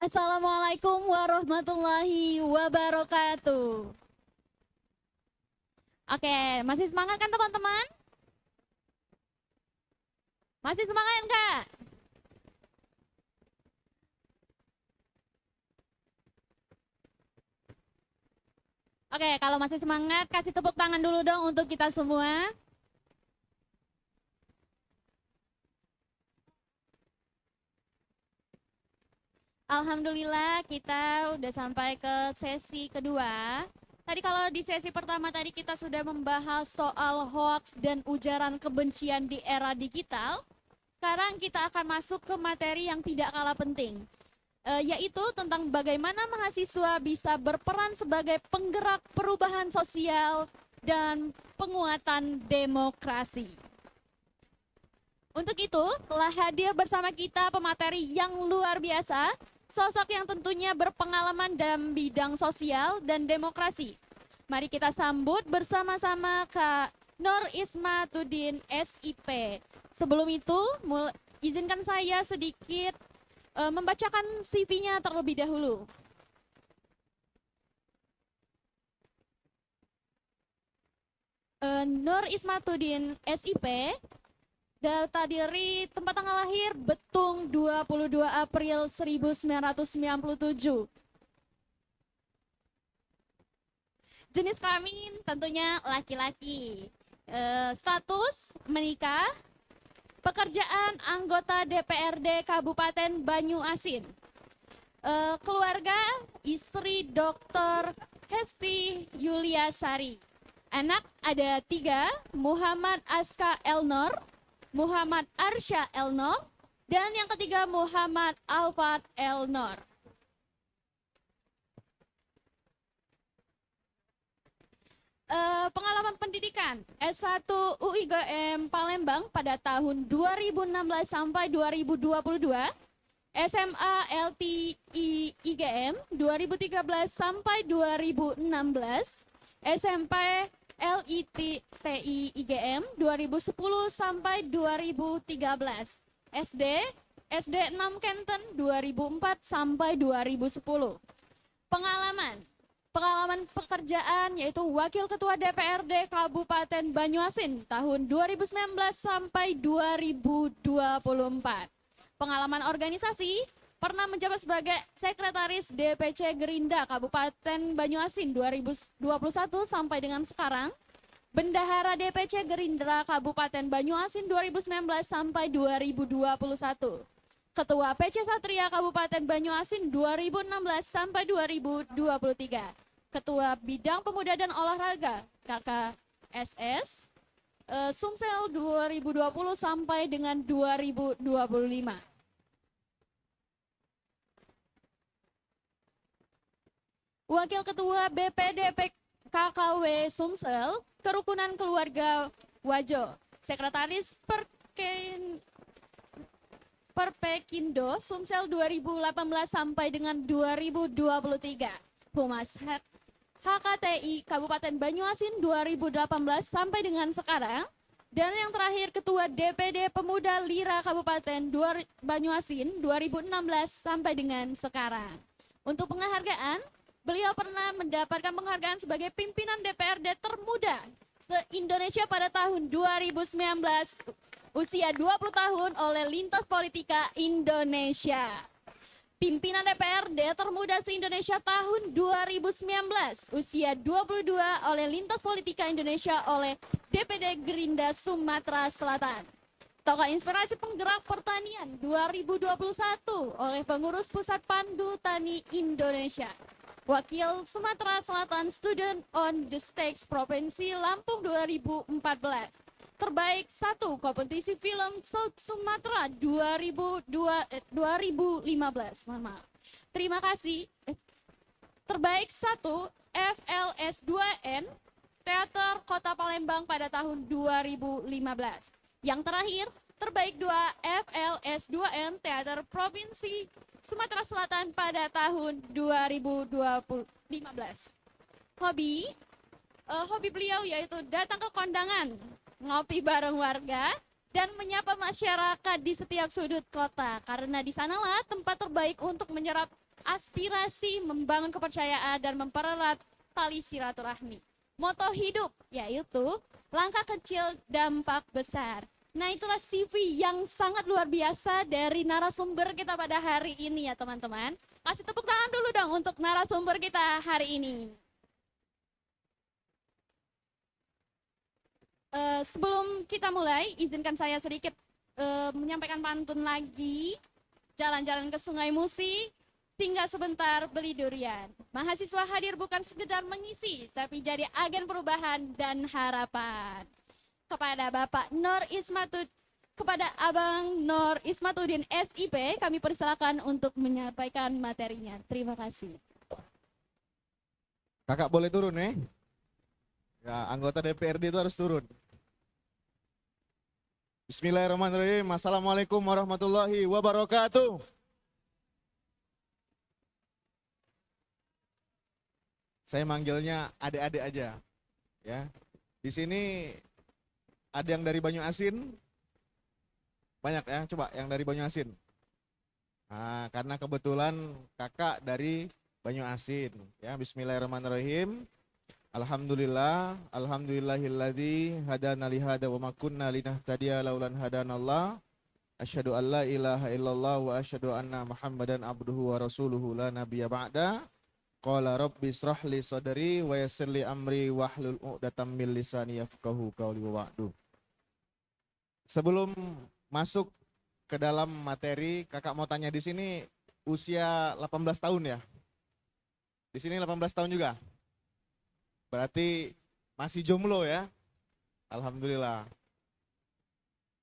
Speaker 14: Assalamualaikum warahmatullahi wabarakatuh. Oke, masih semangat kan teman-teman? Masih semangat Kak? Oke, kalau masih semangat kasih tepuk tangan dulu dong untuk kita semua.
Speaker 8: Alhamdulillah kita udah sampai ke sesi kedua. Tadi kalau di sesi pertama tadi kita sudah membahas soal hoaks dan ujaran kebencian di era digital. Sekarang kita akan masuk ke materi yang tidak kalah penting, yaitu tentang bagaimana mahasiswa bisa berperan sebagai penggerak perubahan sosial dan penguatan demokrasi. Untuk itu, telah hadir bersama kita pemateri yang luar biasa, sosok yang tentunya berpengalaman dalam bidang sosial dan demokrasi. Mari kita sambut bersama-sama Kak Nur Ismatuddin SIP. Sebelum itu, izinkan saya sedikit membacakan CV-nya terlebih dahulu. Nur Ismatuddin SIP, data diri tempat tanggal lahir Betung 22 April 1997. Jenis kelamin tentunya laki-laki. Status menikah. Pekerjaan anggota DPRD Kabupaten Banyuasin. Keluarga istri Dr. Hesti Yuliasari. Anak ada 3, Muhammad Aska Elnor, Muhammad Arsya Elnor, dan yang ketiga Muhammad Alfat Elnor. Pengalaman pendidikan S1 UIGM Palembang pada tahun 2016 sampai 2022, SMA LTI IGM 2013 sampai 2016, SMP LITI IGM 2010 sampai 2013, SD 6 Kenten 2004 sampai 2010. Pengalaman pekerjaan yaitu Wakil Ketua DPRD Kabupaten Banyuasin tahun 2019 sampai 2024. Pengalaman organisasi, pernah menjabat sebagai Sekretaris DPC Gerindra Kabupaten Banyuasin 2021 sampai dengan sekarang. Bendahara DPC Gerindra Kabupaten Banyuasin 2019 sampai 2021. Ketua PC Satria Kabupaten Banyuasin 2016 sampai 2023. Ketua Bidang Pemuda dan Olahraga KKSS Sumsel 2020 sampai dengan 2025. Wakil Ketua BPD KKW Sumsel, Kerukunan Keluarga Wajo, Sekretaris Perpekindo Sumsel 2018 sampai dengan 2023. Humas HKTI Kabupaten Banyuasin 2018 sampai dengan sekarang. Dan yang terakhir Ketua DPD Pemuda Lira Kabupaten Banyuasin 2016 sampai dengan sekarang. Untuk penghargaan, beliau pernah mendapatkan penghargaan sebagai pimpinan DPRD termuda se-Indonesia pada tahun 2019, usia 20 tahun oleh Lintas Politika Indonesia. Pimpinan DPRD termuda se-Indonesia tahun 2019, usia 22 oleh Lintas Politika Indonesia oleh DPD Gerindra Sumatera Selatan. Tokoh Inspirasi Penggerak Pertanian 2021 oleh Pengurus Pusat Pandu Tani Indonesia. Wakil Sumatera Selatan Student on the Stage Provinsi Lampung 2014. Terbaik 1 kompetisi film South Sumatera 2015. Mohon maaf. Terima kasih. Terbaik 1 FLS 2N Teater Kota Palembang pada tahun 2015. Yang terakhir, terbaik 2 FLS 2N Teater Provinsi Sumatera Selatan pada tahun 2015. Hobi beliau yaitu datang ke kondangan, ngopi bareng warga, dan menyapa masyarakat di setiap sudut kota. Karena di sanalah tempat terbaik untuk menyerap aspirasi, membangun kepercayaan, dan mempererat tali silaturahmi. Moto hidup yaitu langkah kecil dampak besar. Nah, itulah CV yang sangat luar biasa dari narasumber kita pada hari ini ya teman-teman. Kasih tepuk tangan dulu dong untuk narasumber kita hari ini. Sebelum kita mulai, izinkan saya sedikit menyampaikan pantun lagi. Jalan-jalan ke Sungai Musi, singgah sebentar beli durian. Mahasiswa hadir bukan sekedar mengisi, tapi jadi agen perubahan dan harapan. Kepada Bapak Nur Ismatud, kepada Abang Nur Ismatuddin SIP, kami persilakan untuk menyampaikan materinya. Terima kasih.
Speaker 11: Kakak boleh turun ya? Ya, anggota DPRD itu harus turun. Bismillahirrahmanirrahim. Assalamualaikum warahmatullahi wabarakatuh. Saya manggilnya adik-adik aja. Ya. Di sini ada yang dari Banyu Asin. Banyak ya, coba yang dari Banyu Asin. Nah, karena kebetulan kakak dari Banyu Asin. Ya, bismillahirrahmanirrahim. Alhamdulillah, alhamdulillahilladzi hadana li hada wa ma kunna linahtadiya laulan hadanallah. Asyhadu an la ilaha illallah wa asyhadu anna Muhammadan abduhu wa rasuluhu la nabiyya ba'da. Qala rabbi israh li sadri wa yassir li amri wahlul 'uqdatam min lisani yafqahu qawli wa ba'du. Sebelum masuk ke dalam materi, kakak mau tanya di sini usia 18 tahun ya? Di sini 18 tahun juga? Berarti masih jomblo ya? Alhamdulillah.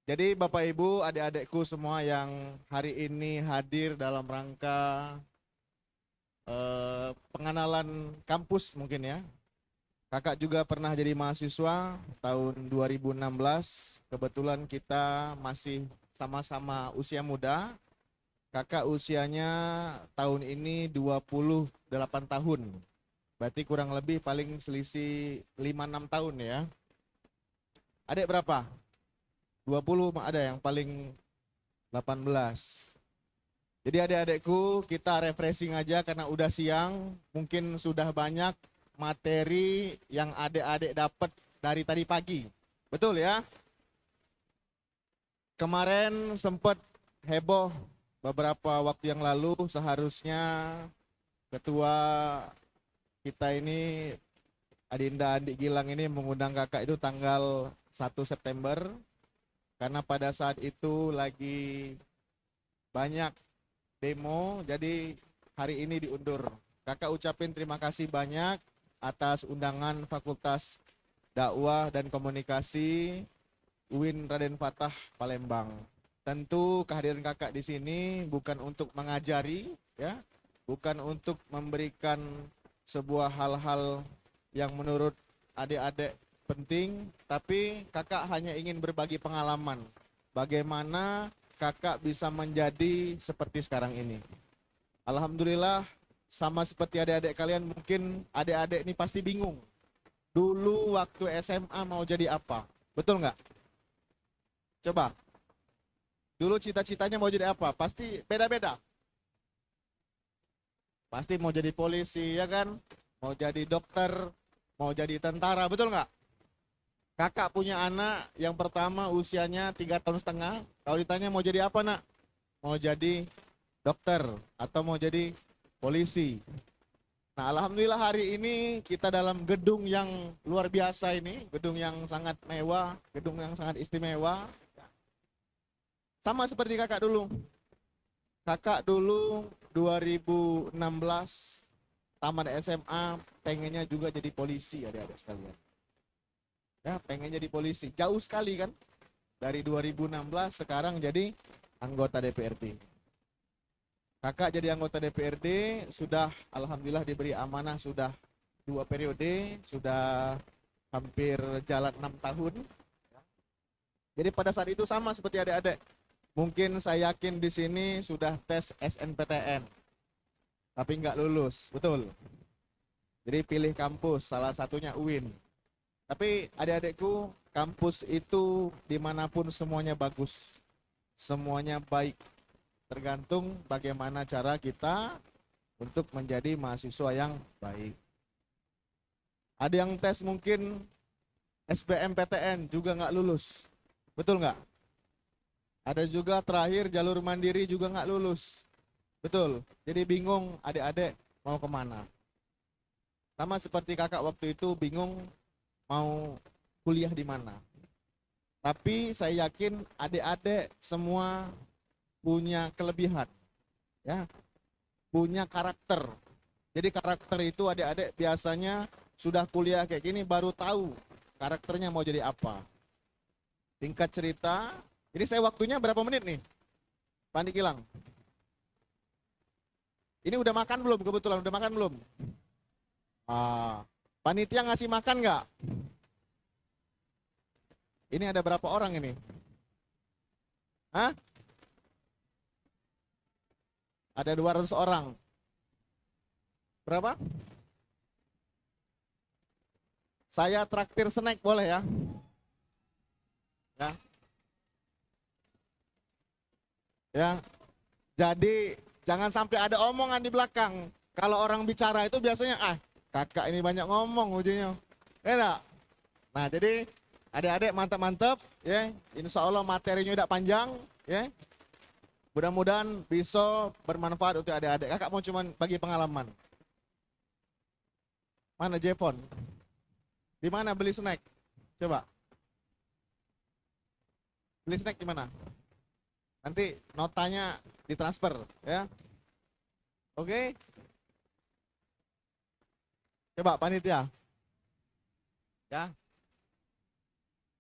Speaker 11: Jadi Bapak Ibu, adik-adikku semua yang hari ini hadir dalam rangka pengenalan kampus mungkin ya. Kakak juga pernah jadi mahasiswa tahun 2016. Kebetulan kita masih sama-sama usia muda. Kakak usianya tahun ini 28 tahun. Berarti kurang lebih paling selisih 5-6 tahun ya. Adik berapa? 20, ada yang paling 18. Jadi adik-adikku, kita refreshing aja karena udah siang. Mungkin sudah banyak materi yang adik-adik dapat dari tadi pagi. Betul ya? Kemarin sempat heboh beberapa waktu yang lalu, seharusnya ketua kita ini Adinda Andi Gilang ini mengundang kakak itu tanggal 1 September. Karena pada saat itu lagi banyak demo, jadi hari ini diundur. Kakak ucapin terima kasih banyak atas undangan Fakultas Dakwah dan Komunikasi UIN Raden Fatah Palembang. Tentu kehadiran kakak di sini bukan untuk mengajari, ya, bukan untuk memberikan sebuah hal-hal yang menurut adik-adik penting, tapi kakak hanya ingin berbagi pengalaman. Bagaimana kakak bisa menjadi seperti sekarang ini. Alhamdulillah, sama seperti adik-adik kalian, mungkin adik-adik ini pasti bingung. Dulu waktu SMA mau jadi apa? Betul nggak? Coba. Dulu cita-citanya mau jadi apa? Pasti beda-beda. Pasti mau jadi polisi, ya kan? Mau jadi dokter, mau jadi tentara, betul nggak? Kakak punya anak yang pertama usianya 3,5 tahun. Kalau ditanya mau jadi apa nak? Mau jadi dokter atau mau jadi polisi. Nah, alhamdulillah hari ini kita dalam gedung yang luar biasa ini, gedung yang sangat mewah, gedung yang sangat istimewa. Sama seperti kakak dulu. Kakak dulu 2016 tamat SMA, pengennya juga jadi polisi, adik-adik sekalian. Ya, pengen jadi polisi. Jauh sekali kan? Dari 2016 sekarang jadi anggota DPRD. Kakak jadi anggota DPRD, sudah alhamdulillah diberi amanah sudah 2 periode, sudah hampir jalan 6 tahun. Jadi pada saat itu sama seperti adik-adik. Mungkin saya yakin di sini sudah tes SNPTN. Tapi nggak lulus, betul. Jadi pilih kampus, salah satunya UIN. Tapi adik-adikku, kampus itu dimanapun semuanya bagus, semuanya baik. Tergantung bagaimana cara kita untuk menjadi mahasiswa yang baik. Ada yang tes mungkin SBMPTN juga nggak lulus, betul nggak? Ada juga terakhir jalur mandiri juga nggak lulus, betul. Jadi bingung adik-adik mau kemana. Sama seperti kakak waktu itu bingung mau kuliah di mana. Tapi saya yakin adik-adik semua punya kelebihan. Ya.
Speaker 16: punya karakter. Jadi karakter itu adik-adik biasanya sudah kuliah kayak gini baru tahu karakternya mau jadi apa. Singkat cerita, ini saya waktunya berapa menit nih? Pandi Gilang. Ini udah makan belum kebetulan? Udah makan belum? Panitia ngasih makan nggak? Ini ada berapa orang ini? Hah? Ada 200 orang. Berapa? Saya traktir snack boleh ya? Ya. Ya. Jadi jangan sampai ada omongan di belakang. Kalau orang bicara itu biasanya kakak ini banyak ngomong ujungnya. Enggak? Nah, jadi adik-adik mantap-mantap ya. Insya Allah materinya udah panjang ya. Mudah-mudahan bisa bermanfaat untuk adik-adik. Kakak mau cuman bagi pengalaman. Mana Jepon? Di mana beli snack? Coba. Beli snack di mana? Nanti notanya ditransfer ya. Oke? Coba panitia. Ya.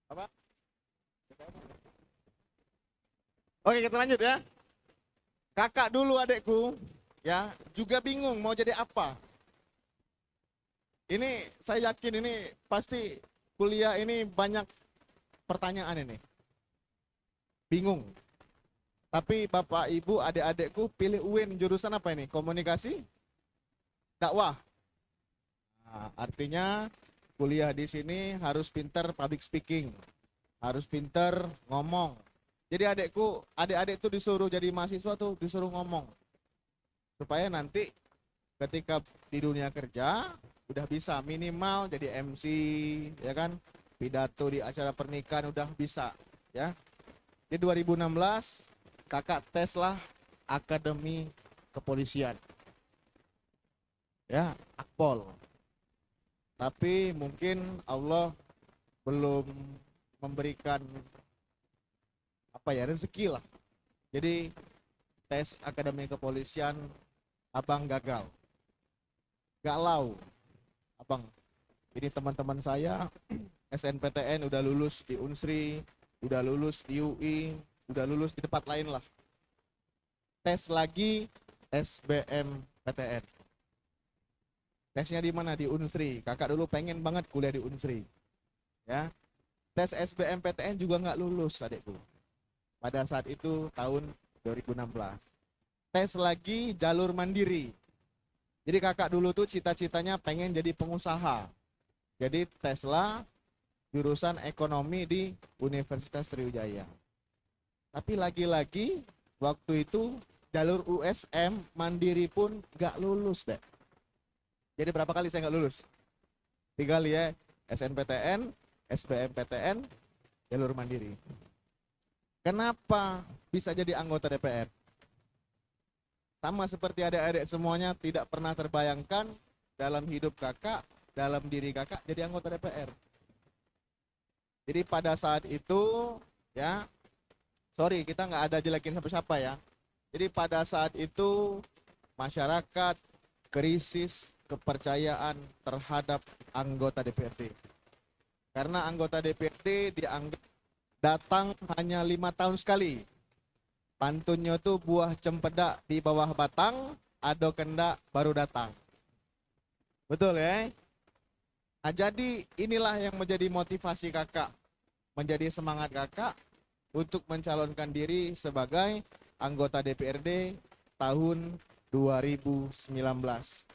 Speaker 16: Apa? Oke, kita lanjut ya. Kakak dulu adekku ya, juga bingung mau jadi apa. Ini saya yakin ini pasti kuliah ini banyak pertanyaan ini. Bingung. Tapi Bapak, Ibu, adik-adikku pilih UIN jurusan apa ini? Komunikasi? Dakwah. Nah, artinya kuliah di sini harus pinter public speaking. Harus pinter ngomong. Jadi adikku, adik-adik tuh disuruh jadi mahasiswa tuh disuruh ngomong. Supaya nanti ketika di dunia kerja udah bisa minimal jadi MC, ya kan? Pidato di acara pernikahan udah bisa, ya. Di 2016 kakak tes lah Akademi Kepolisian. Ya, Akpol. Tapi mungkin Allah belum memberikan rezeki lah. Jadi tes Akademi Kepolisian abang gagal. Galau. Abang, ini teman-teman saya SNPTN udah lulus di Unsri, udah lulus di UI, udah lulus di tempat lain lah. Tes lagi SBMPTN. Tesnya di mana? Di Unsri. Kakak dulu pengen banget kuliah di Unsri. Ya. Tes SBMPTN juga nggak lulus adikku. Pada saat itu tahun 2016. Tes lagi jalur mandiri. Jadi kakak dulu tuh cita-citanya pengen jadi pengusaha. Jadi teslah jurusan ekonomi di Universitas Sriwijaya. Tapi lagi-lagi waktu itu jalur USM mandiri pun gak lulus deh. Jadi berapa kali saya gak lulus? 3 kali ya, SNPTN, SBMPTN, jalur mandiri. Kenapa bisa jadi anggota DPR? Sama seperti adik-adik semuanya tidak pernah terbayangkan dalam hidup kakak, dalam diri kakak jadi anggota DPR. Jadi pada saat itu ya, sorry kita nggak ada jelekin siapa-siapa ya. Jadi pada saat itu masyarakat krisis kepercayaan terhadap anggota DPRD. Karena anggota DPRD dianggap datang hanya 5 tahun sekali. Pantunnya tuh buah cempedak di bawah batang, ado kendak baru datang. Betul ya? Nah, jadi inilah yang menjadi motivasi kakak, menjadi semangat kakak untuk mencalonkan diri sebagai anggota DPRD tahun 2019.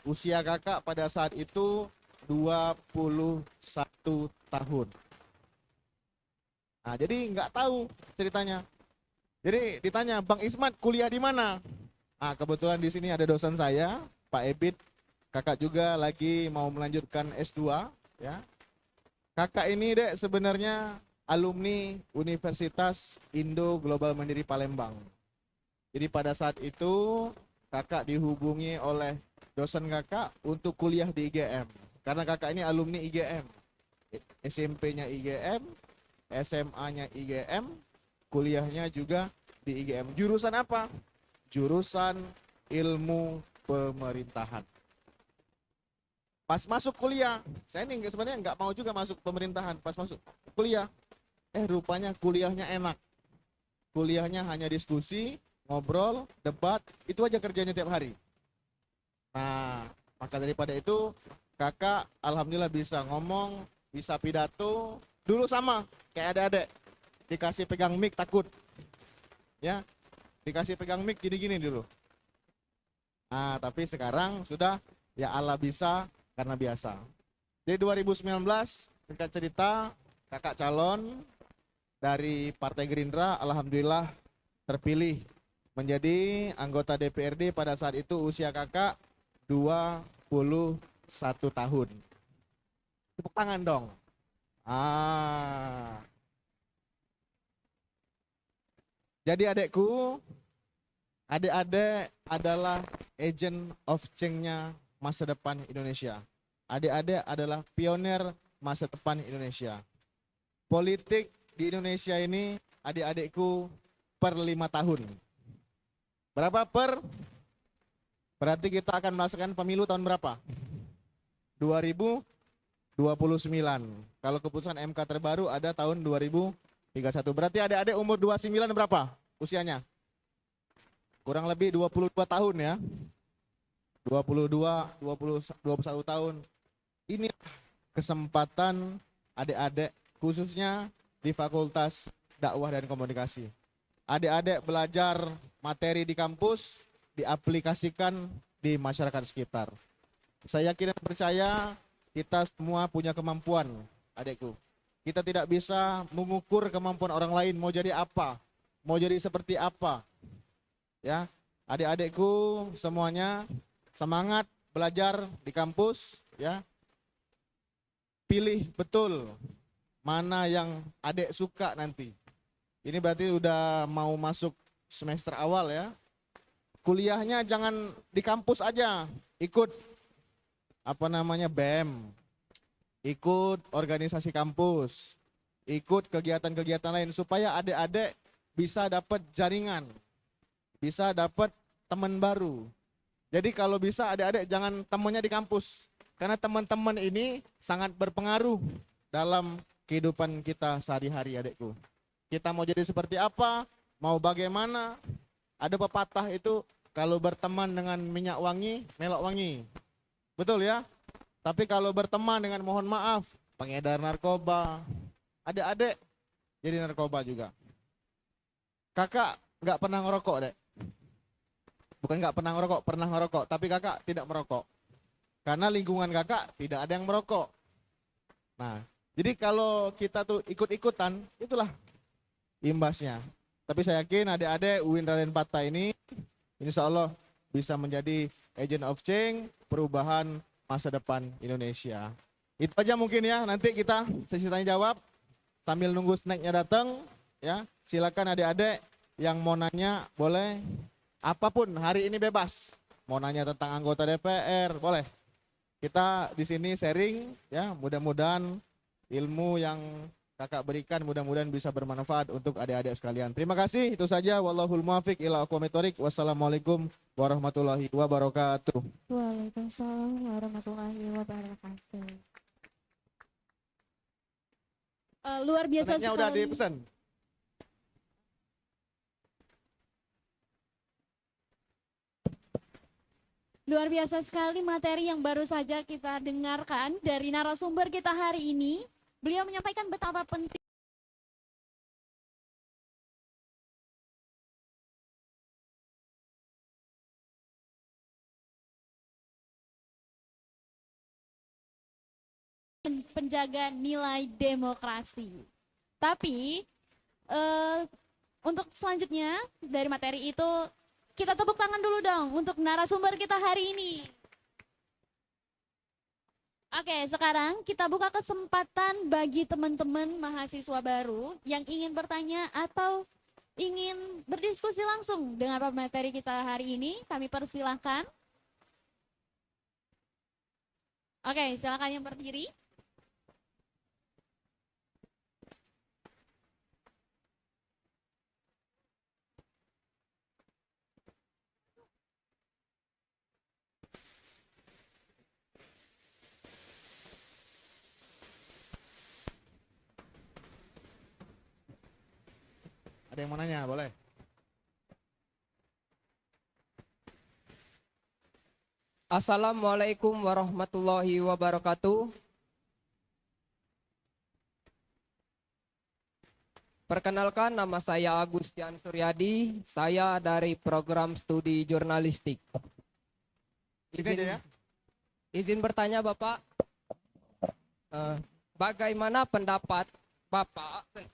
Speaker 16: Usia kakak pada saat itu 21 tahun. Nah, jadi nggak tahu ceritanya. Jadi ditanya, Bang Ismat kuliah di mana? Nah, kebetulan di sini ada dosen saya, Pak Ebit. Kakak juga lagi mau melanjutkan S2, ya. Kakak ini dek sebenarnya alumni Universitas Indo Global Mandiri Palembang. Jadi pada saat itu kakak dihubungi oleh dosen kakak untuk kuliah di IGM. Karena kakak ini alumni IGM. SMP-nya IGM, SMA-nya IGM, kuliahnya juga di IGM. Jurusan apa? Jurusan Ilmu pemerintahan. Pas masuk kuliah, saya nih sebenarnya nggak mau juga masuk pemerintahan. Pas masuk kuliah, rupanya kuliahnya enak. Kuliahnya hanya diskusi, ngobrol, debat, itu aja kerjanya tiap hari. Nah, maka daripada itu, kakak alhamdulillah bisa ngomong, bisa pidato. Dulu sama, kayak adik-adik, dikasih pegang mic takut. Ya, dikasih pegang mic gini-gini dulu. Nah, tapi sekarang sudah, ya Allah bisa karena biasa. Jadi 2019, singkat cerita, kakak calon dari Partai Gerindra, alhamdulillah terpilih menjadi anggota DPRD. Pada saat itu usia kakak 21 tahun. Tepuk tangan dong. Jadi adekku, adik-adik adalah agent of change-nya masa depan Indonesia. Adik-adik adalah pionir masa depan Indonesia. Politik di Indonesia ini, adik-adikku, per 5 tahun. Berapa per? Berarti kita akan melaksanakan pemilu tahun berapa? 2029. Kalau keputusan MK terbaru ada tahun 2031. Berarti adik-adik umur 29 berapa usianya? Kurang lebih 22 tahun ya. 21 tahun. Ini kesempatan adik-adik khususnya di Fakultas Dakwah dan Komunikasi. Adik-adik belajar materi di kampus, diaplikasikan di masyarakat sekitar. Saya yakin dan percaya kita semua punya kemampuan, adikku. Kita tidak bisa mengukur kemampuan orang lain mau jadi apa, mau jadi seperti apa. Ya, adik-adikku semuanya semangat belajar di kampus, ya. Pilih betul mana yang adik suka nanti. Ini berarti udah mau masuk semester awal ya. Kuliahnya jangan di kampus aja, ikut BEM, ikut organisasi kampus, ikut kegiatan-kegiatan lain supaya adik-adik bisa dapat jaringan, bisa dapat teman baru. Jadi kalau bisa adik-adik jangan temannya di kampus, karena teman-teman ini sangat berpengaruh dalam kehidupan kita sehari-hari, adikku. Kita mau jadi seperti apa, mau bagaimana, ada pepatah itu, kalau berteman dengan minyak wangi, melok wangi. Betul ya? Tapi kalau berteman dengan, mohon maaf, pengedar narkoba, adik-adik jadi narkoba juga. Kakak nggak pernah ngerokok, Dek. Bukan nggak pernah ngerokok, pernah ngerokok, tapi kakak tidak merokok. Karena lingkungan kakak tidak ada yang merokok. Nah, jadi kalau kita tuh ikut-ikutan, itulah imbasnya. Tapi saya yakin adik-adik UIN Raden Patah ini, insya Allah bisa menjadi agent of change, perubahan masa depan Indonesia. Itu aja mungkin ya, nanti kita sesi tanya jawab, sambil nunggu snacknya datang, ya. Silakan adik-adik yang mau nanya, boleh. Apapun, hari ini bebas. Mau nanya tentang anggota DPR, boleh. Kita di sini sharing, ya. Mudah-mudahan ilmu yang kakak berikan mudah-mudahan bisa bermanfaat untuk adik-adik sekalian. Terima kasih, itu saja. Wallahul muwaffiq ila aqwamit thoriq. Wassalamualaikum warahmatullahi wabarakatuh.
Speaker 2: Waalaikumsalam warahmatullahi wabarakatuh.
Speaker 8: Luar biasa
Speaker 16: Snacknya
Speaker 8: sekali.
Speaker 16: udah dipesan.
Speaker 8: Luar biasa sekali materi yang baru saja kita dengarkan dari narasumber kita hari ini. Beliau menyampaikan betapa penting penjaga nilai demokrasi. Tapi untuk selanjutnya dari materi itu kita tepuk tangan dulu dong untuk narasumber kita hari ini. Oke, sekarang kita buka kesempatan bagi teman-teman mahasiswa baru yang ingin bertanya atau ingin berdiskusi langsung dengan pemateri kita hari ini. Kami persilahkan. Oke, silakan yang berdiri.
Speaker 16: Ada yang mau nanya, boleh?
Speaker 17: Assalamualaikum warahmatullahi wabarakatuh. Perkenalkan, nama saya Agustian Suryadi. Saya dari program studi jurnalistik. Izin bertanya Bapak, bagaimana pendapat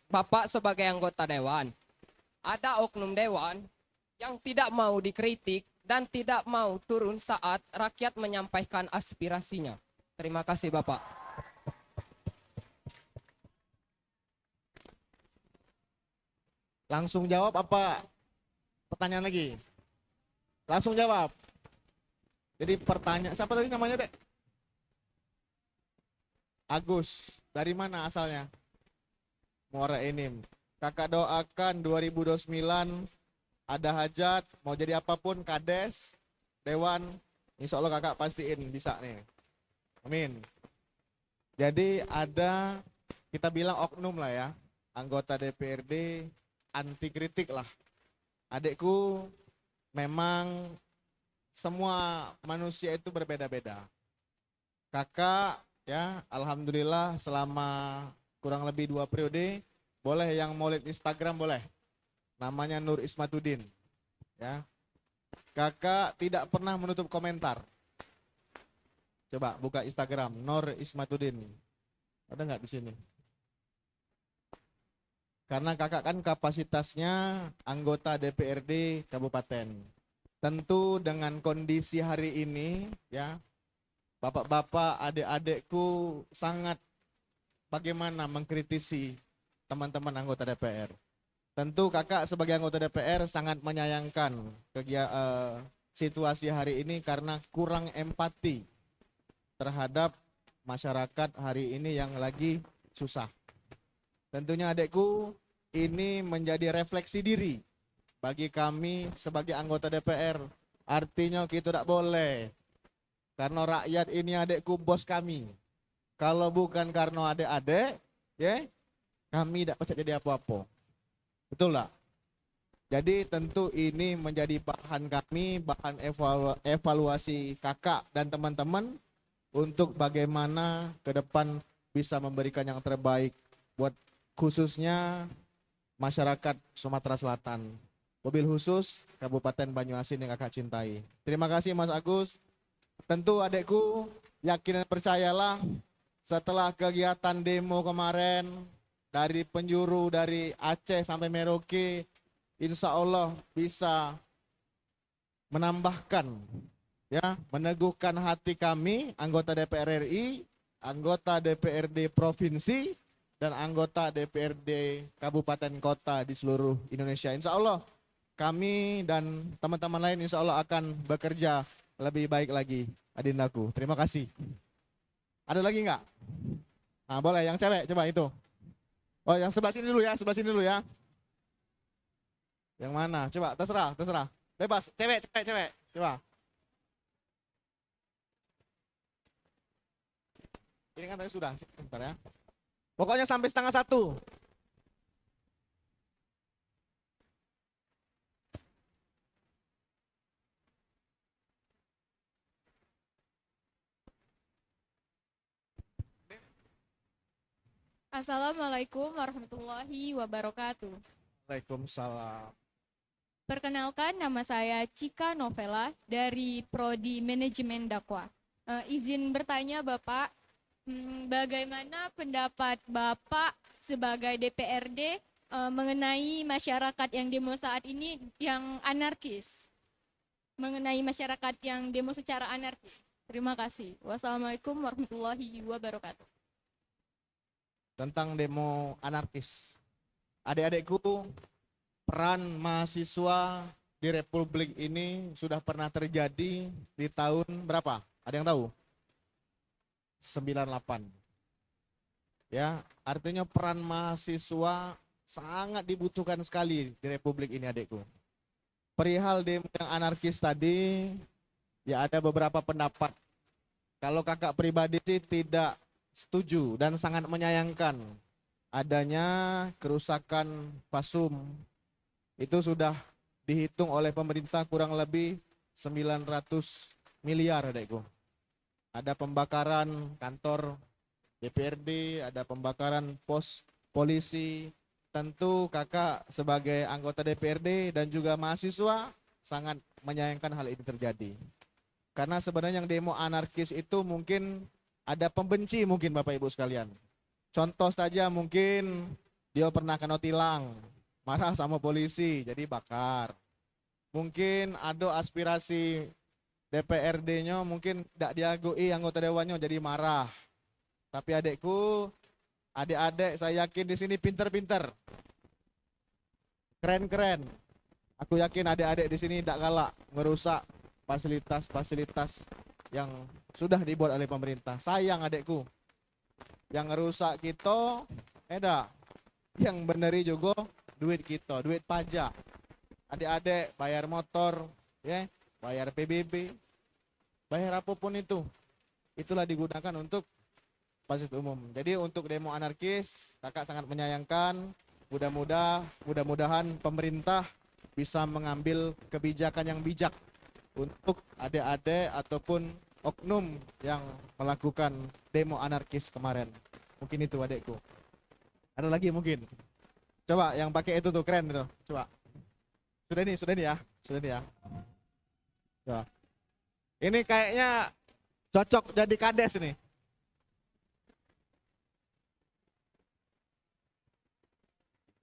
Speaker 17: Bapak sebagai anggota dewan? Ada oknum dewan yang tidak mau dikritik dan tidak mau turun saat rakyat menyampaikan aspirasinya. Terima kasih Bapak.
Speaker 16: Langsung jawab apa pertanyaan lagi? Langsung jawab. Jadi pertanyaan, siapa tadi namanya, Dek? Agus. Dari mana asalnya? Muara Enim. Kakak doakan 2029 ada hajat, mau jadi apapun, kades, dewan, insya Allah kakak pastiin bisa nih. Amin. Jadi ada, kita bilang oknum lah ya, anggota DPRD anti kritik lah. Adekku, memang semua manusia itu berbeda-beda. Kakak ya, alhamdulillah selama kurang lebih 2 periode, boleh yang mau lihat Instagram boleh. Namanya Nur Ismatuddin. Ya. Kakak tidak pernah menutup komentar. Coba buka Instagram Nur Ismatuddin. Ada nggak di sini? Karena kakak kan kapasitasnya anggota DPRD Kabupaten. Tentu dengan kondisi hari ini ya, bapak-bapak, adik-adikku sangat bagaimana mengkritisi teman-teman anggota DPR. Tentu kakak sebagai anggota DPR sangat menyayangkan situasi hari ini karena kurang empati terhadap masyarakat hari ini yang lagi susah. Tentunya adekku, ini menjadi refleksi diri bagi kami sebagai anggota DPR. Artinya kita tidak boleh, karena rakyat ini adekku bos kami. Kalau bukan karena adik-adik, ya kami tidak bisa jadi apa-apa. Betul lah. Jadi tentu ini menjadi bahan kami, bahan evaluasi kakak dan teman-teman untuk bagaimana ke depan bisa memberikan yang terbaik buat khususnya masyarakat Sumatera Selatan. Mobil khusus Kabupaten Banyuasin yang kakak cintai. Terima kasih Mas Agus. Tentu adekku, yakin dan percayalah setelah kegiatan demo kemarin, dari penjuru dari Aceh sampai Merauke, insya Allah bisa menambahkan, ya, meneguhkan hati kami, anggota DPR RI, anggota DPRD Provinsi, dan anggota DPRD Kabupaten Kota di seluruh Indonesia. Insya Allah kami dan teman-teman lain insya Allah akan bekerja lebih baik lagi, adindaku. Terima kasih. Ada lagi nggak? Nah boleh, yang cewek coba itu. Oh, yang sebelah sini dulu ya, sebelah sini dulu ya. Yang mana? Coba, terserah, terserah. Bebas, cewek. Coba. Ini kan tadi sudah, sebentar ya. Pokoknya sampai 12:30.
Speaker 8: Assalamualaikum warahmatullahi wabarakatuh.
Speaker 16: Waalaikumsalam.
Speaker 8: Perkenalkan, nama saya Cika Novela dari Prodi Manajemen Dakwah. Izin bertanya Bapak, bagaimana pendapat Bapak sebagai DPRD mengenai masyarakat yang demo saat ini yang anarkis? Mengenai masyarakat yang demo secara anarkis. Terima kasih. Wassalamualaikum warahmatullahi wabarakatuh.
Speaker 16: Tentang demo anarkis. Adik-adikku, peran mahasiswa di Republik ini sudah pernah terjadi di tahun berapa? Ada yang tahu? 98. Ya, artinya peran mahasiswa sangat dibutuhkan sekali di Republik ini, adikku. Perihal demo yang anarkis tadi, ya ada beberapa pendapat. Kalau kakak pribadi sih tidak setuju dan sangat menyayangkan adanya kerusakan pasum itu sudah dihitung oleh pemerintah kurang lebih 900 miliar adekku. Ada pembakaran kantor DPRD, ada pembakaran pos polisi. Tentu kakak sebagai anggota DPRD dan juga mahasiswa sangat menyayangkan hal ini terjadi. Karena sebenarnya yang demo anarkis itu mungkin ada pembenci mungkin Bapak Ibu sekalian. Contoh saja mungkin dia pernah kena tilang, marah sama polisi, jadi bakar. Mungkin ada aspirasi DPRD-nya mungkin tidak diagui anggota dewannya jadi marah. Tapi adekku, adik-adik saya yakin di sini pinter-pinter. Keren-keren. Aku yakin adik-adik di sini tidak galak merusak fasilitas-fasilitas yang sudah dibuat oleh pemerintah. Sayang adekku. Yang ngerusak kita, yang beneri juga duit kita, duit pajak. Adik-adik bayar motor, ya, bayar PBB, bayar apapun itu. Itulah digunakan untuk fasilitas umum. Jadi untuk demo anarkis, kakak sangat menyayangkan. Mudah-mudahan pemerintah bisa mengambil kebijakan yang bijak untuk adik-adik ataupun oknum yang melakukan demo anarkis kemarin. Mungkin itu adekku. Ada lagi mungkin. Coba yang pakai itu tuh keren itu. Coba. Sudah nih ya. Coba. Ini kayaknya cocok jadi kades nih.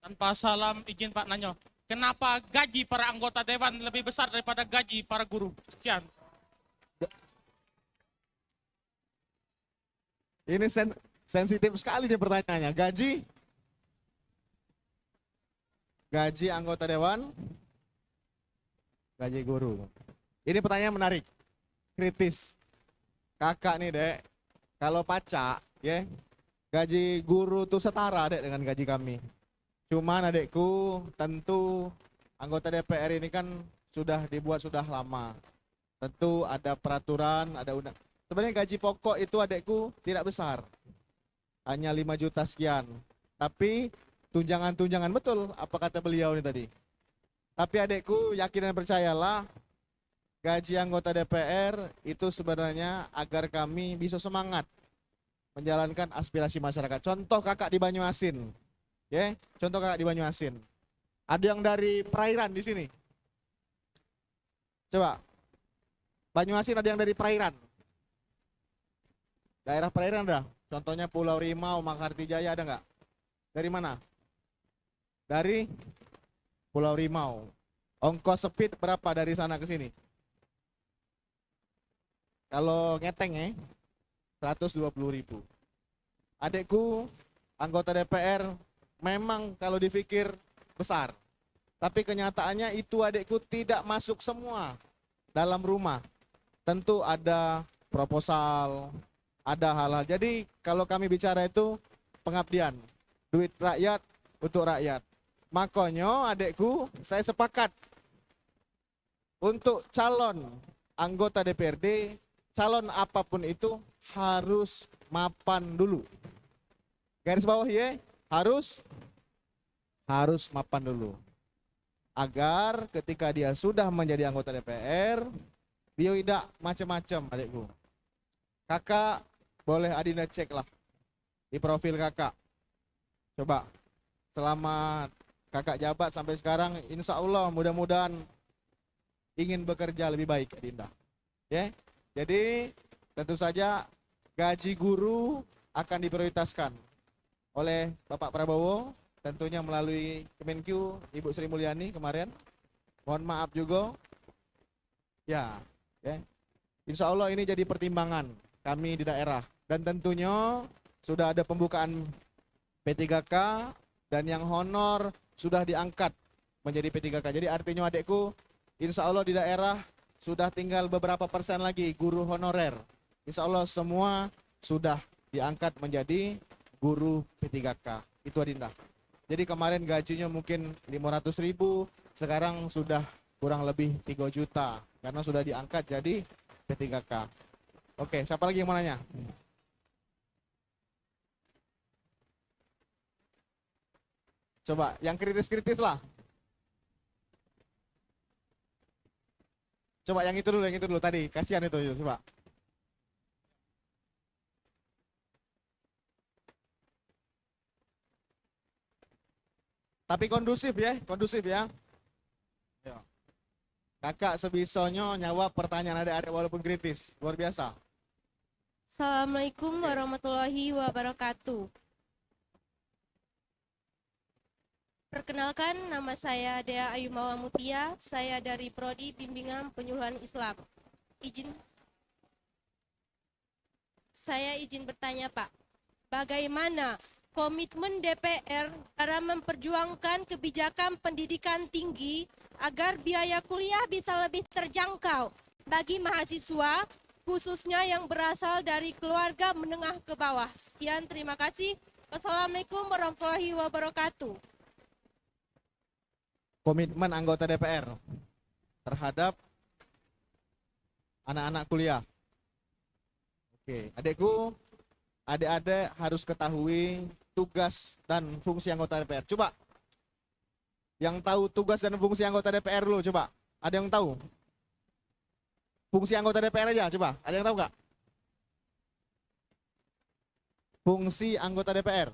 Speaker 18: Tanpa salam izin Pak Nanyo. Kenapa gaji para anggota dewan lebih besar daripada gaji para guru? Sekian.
Speaker 16: Ini sensitif sekali nih pertanyaannya. Gaji anggota dewan, gaji guru. Ini pertanyaan menarik, kritis. Kakak nih dek, kalau pacak, ya, gaji guru tuh setara dek dengan gaji kami. Cuman adekku, tentu anggota DPR ini kan sudah dibuat sudah lama. Tentu ada peraturan, ada undang. Sebenarnya gaji pokok itu adekku tidak besar. Hanya 5 juta sekian. Tapi tunjangan-tunjangan betul apa kata beliau ini tadi. Tapi adekku yakin dan percayalah gaji anggota DPR itu sebenarnya agar kami bisa semangat menjalankan aspirasi masyarakat. Contoh kakak di Banyuasin. Ya, contoh kakak di Banyuasin. Ada yang dari perairan di sini. Coba. Banyuasin ada yang dari perairan. Daerah perairan ada. Contohnya Pulau Rimau, Makartijaya ada nggak? Dari mana? Dari Pulau Rimau. Ongkos speed berapa dari sana ke sini? Kalau ngeteng ya, 120.000. Adekku, anggota DPR, memang kalau dipikir besar. Tapi kenyataannya itu adekku tidak masuk semua dalam rumah. Tentu ada proposal, ada hal-hal. Jadi kalau kami bicara itu pengabdian, duit rakyat untuk rakyat. Makanya adekku saya sepakat untuk calon anggota DPRD, calon apapun itu harus mapan dulu. Garis bawah ya, harus mapan dulu. Agar ketika dia sudah menjadi anggota DPR, dia tidak macam-macam adekku. Kakak boleh Adinda cek lah di profil kakak. Coba selama kakak jabat sampai sekarang, insya Allah mudah-mudahan ingin bekerja lebih baik Adinda. Ya, jadi tentu saja gaji guru akan diprioritaskan oleh Bapak Prabowo, tentunya melalui Kemenkyu Ibu Sri Mulyani kemarin. Mohon maaf juga. Ya. Insya Allah ini jadi pertimbangan kami di daerah. Dan tentunya sudah ada pembukaan P3K dan yang honor sudah diangkat menjadi P3K. Jadi artinya adekku, insya Allah di daerah sudah tinggal beberapa persen lagi guru honorer. Insya Allah semua sudah diangkat menjadi guru P3K. Itu Adinda. Jadi kemarin gajinya mungkin 500.000, sekarang sudah kurang lebih 3 juta. Karena sudah diangkat jadi P3K. Oke, siapa lagi yang mau nanya? Coba, yang kritis-kritis lah. Coba yang itu dulu tadi. Kasihan itu, coba. Tapi kondusif ya, kondusif ya. Ayo. Kakak sebisanya nyawab pertanyaan adik-adik walaupun kritis. Luar biasa.
Speaker 19: Assalamualaikum warahmatullahi wabarakatuh. Perkenalkan, nama saya Dea Ayumawa Mutia. Saya dari Prodi Bimbingan Penyuluhan Islam. Saya izin bertanya, Pak. Bagaimana komitmen DPR dalam memperjuangkan kebijakan pendidikan tinggi agar biaya kuliah bisa lebih terjangkau bagi mahasiswa, khususnya yang berasal dari keluarga menengah ke bawah. Sekian, terima kasih. Wassalamualaikum warahmatullahi wabarakatuh.
Speaker 16: Komitmen anggota DPR terhadap anak-anak kuliah. Oke, adikku, adik-adik harus ketahui tugas dan fungsi anggota DPR. Coba, yang tahu tugas dan fungsi anggota DPR dulu, coba. Ada yang tahu? Fungsi anggota DPR aja, coba. Ada yang tahu nggak? Fungsi anggota DPR.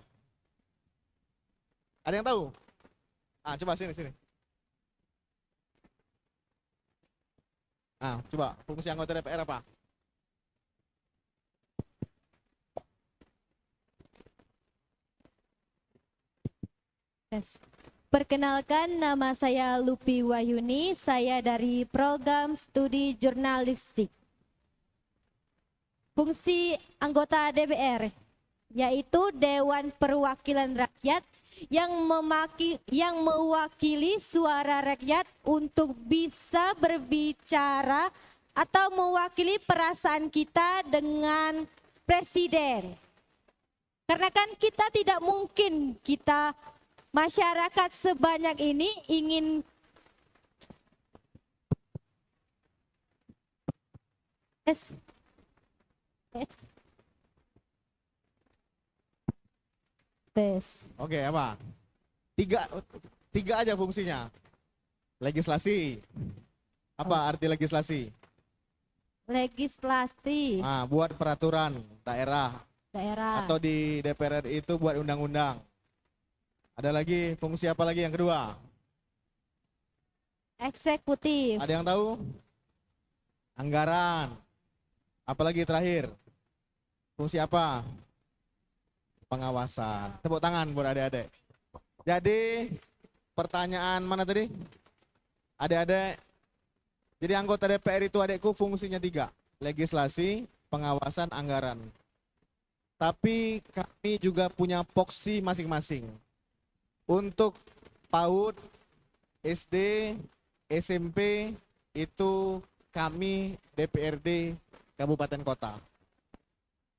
Speaker 16: Ada yang tahu? Ah, coba sini. Ah, coba fungsi anggota DPR apa?
Speaker 5: Yes. Perkenalkan, nama saya Lupi Wahyuni, saya dari program studi jurnalistik. Fungsi anggota DPR yaitu Dewan Perwakilan Rakyat yang mewakili suara rakyat untuk bisa berbicara atau mewakili perasaan kita dengan presiden. Karena kan kita tidak mungkin masyarakat sebanyak ini ingin tes.
Speaker 16: Oke, apa? Tiga aja fungsinya. Legislasi. Apa arti legislasi?
Speaker 5: Legislasi.
Speaker 16: Nah, buat peraturan daerah. Atau di DPR RI itu buat undang-undang. Ada lagi fungsi apa lagi yang kedua?
Speaker 5: Eksekutif.
Speaker 16: Ada yang tahu? Anggaran. Apalagi terakhir? Fungsi apa? Pengawasan. Tepuk tangan buat adik-adik. Jadi pertanyaan mana tadi? Adik-adik. Jadi anggota DPR itu adikku fungsinya 3. Legislasi, pengawasan, anggaran. Tapi kami juga punya voksi masing-masing. Untuk PAUD, SD, SMP itu kami DPRD Kabupaten Kota.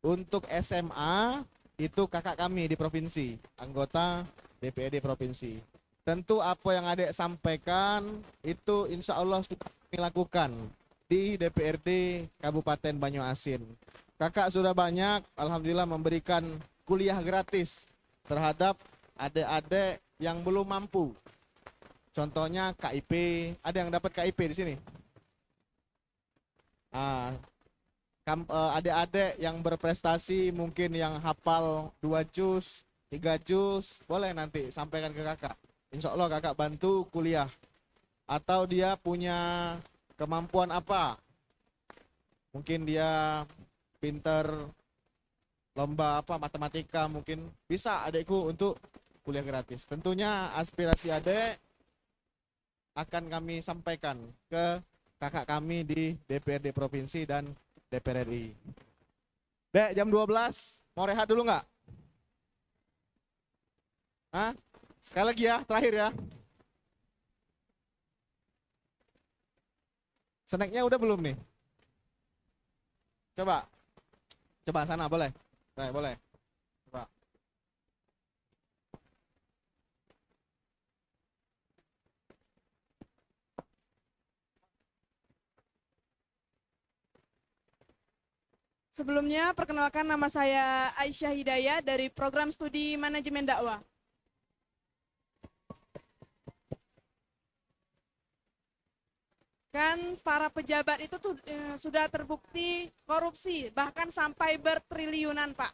Speaker 16: Untuk SMA itu kakak kami di provinsi, anggota DPRD provinsi. Tentu apa yang adik sampaikan itu insya Allah sudah kami lakukan di DPRD Kabupaten Banyuasin. Kakak sudah banyak, alhamdulillah memberikan kuliah gratis terhadap adik-adik yang belum mampu. Contohnya KIP, ada yang dapat KIP di sini? Adik-adik yang berprestasi mungkin yang hafal 2 juz, 3 juz, boleh nanti sampaikan ke kakak. Insya Allah kakak bantu kuliah. Atau dia punya kemampuan apa? Mungkin dia pinter lomba apa matematika, mungkin bisa adikku untuk kuliah gratis. Tentunya aspirasi adik akan kami sampaikan ke kakak kami di DPRD Provinsi dan DPR RI. Dek, jam 12, mau rehat dulu nggak? Hah? Sekali lagi ya, terakhir ya. Snacknya udah belum nih? Coba sana boleh? Boleh. Coba.
Speaker 20: Sebelumnya, perkenalkan nama saya Aisyah Hidayah dari program studi manajemen dakwah. Kan dan para pejabat itu tuh sudah terbukti korupsi, bahkan sampai bertriliunan, Pak.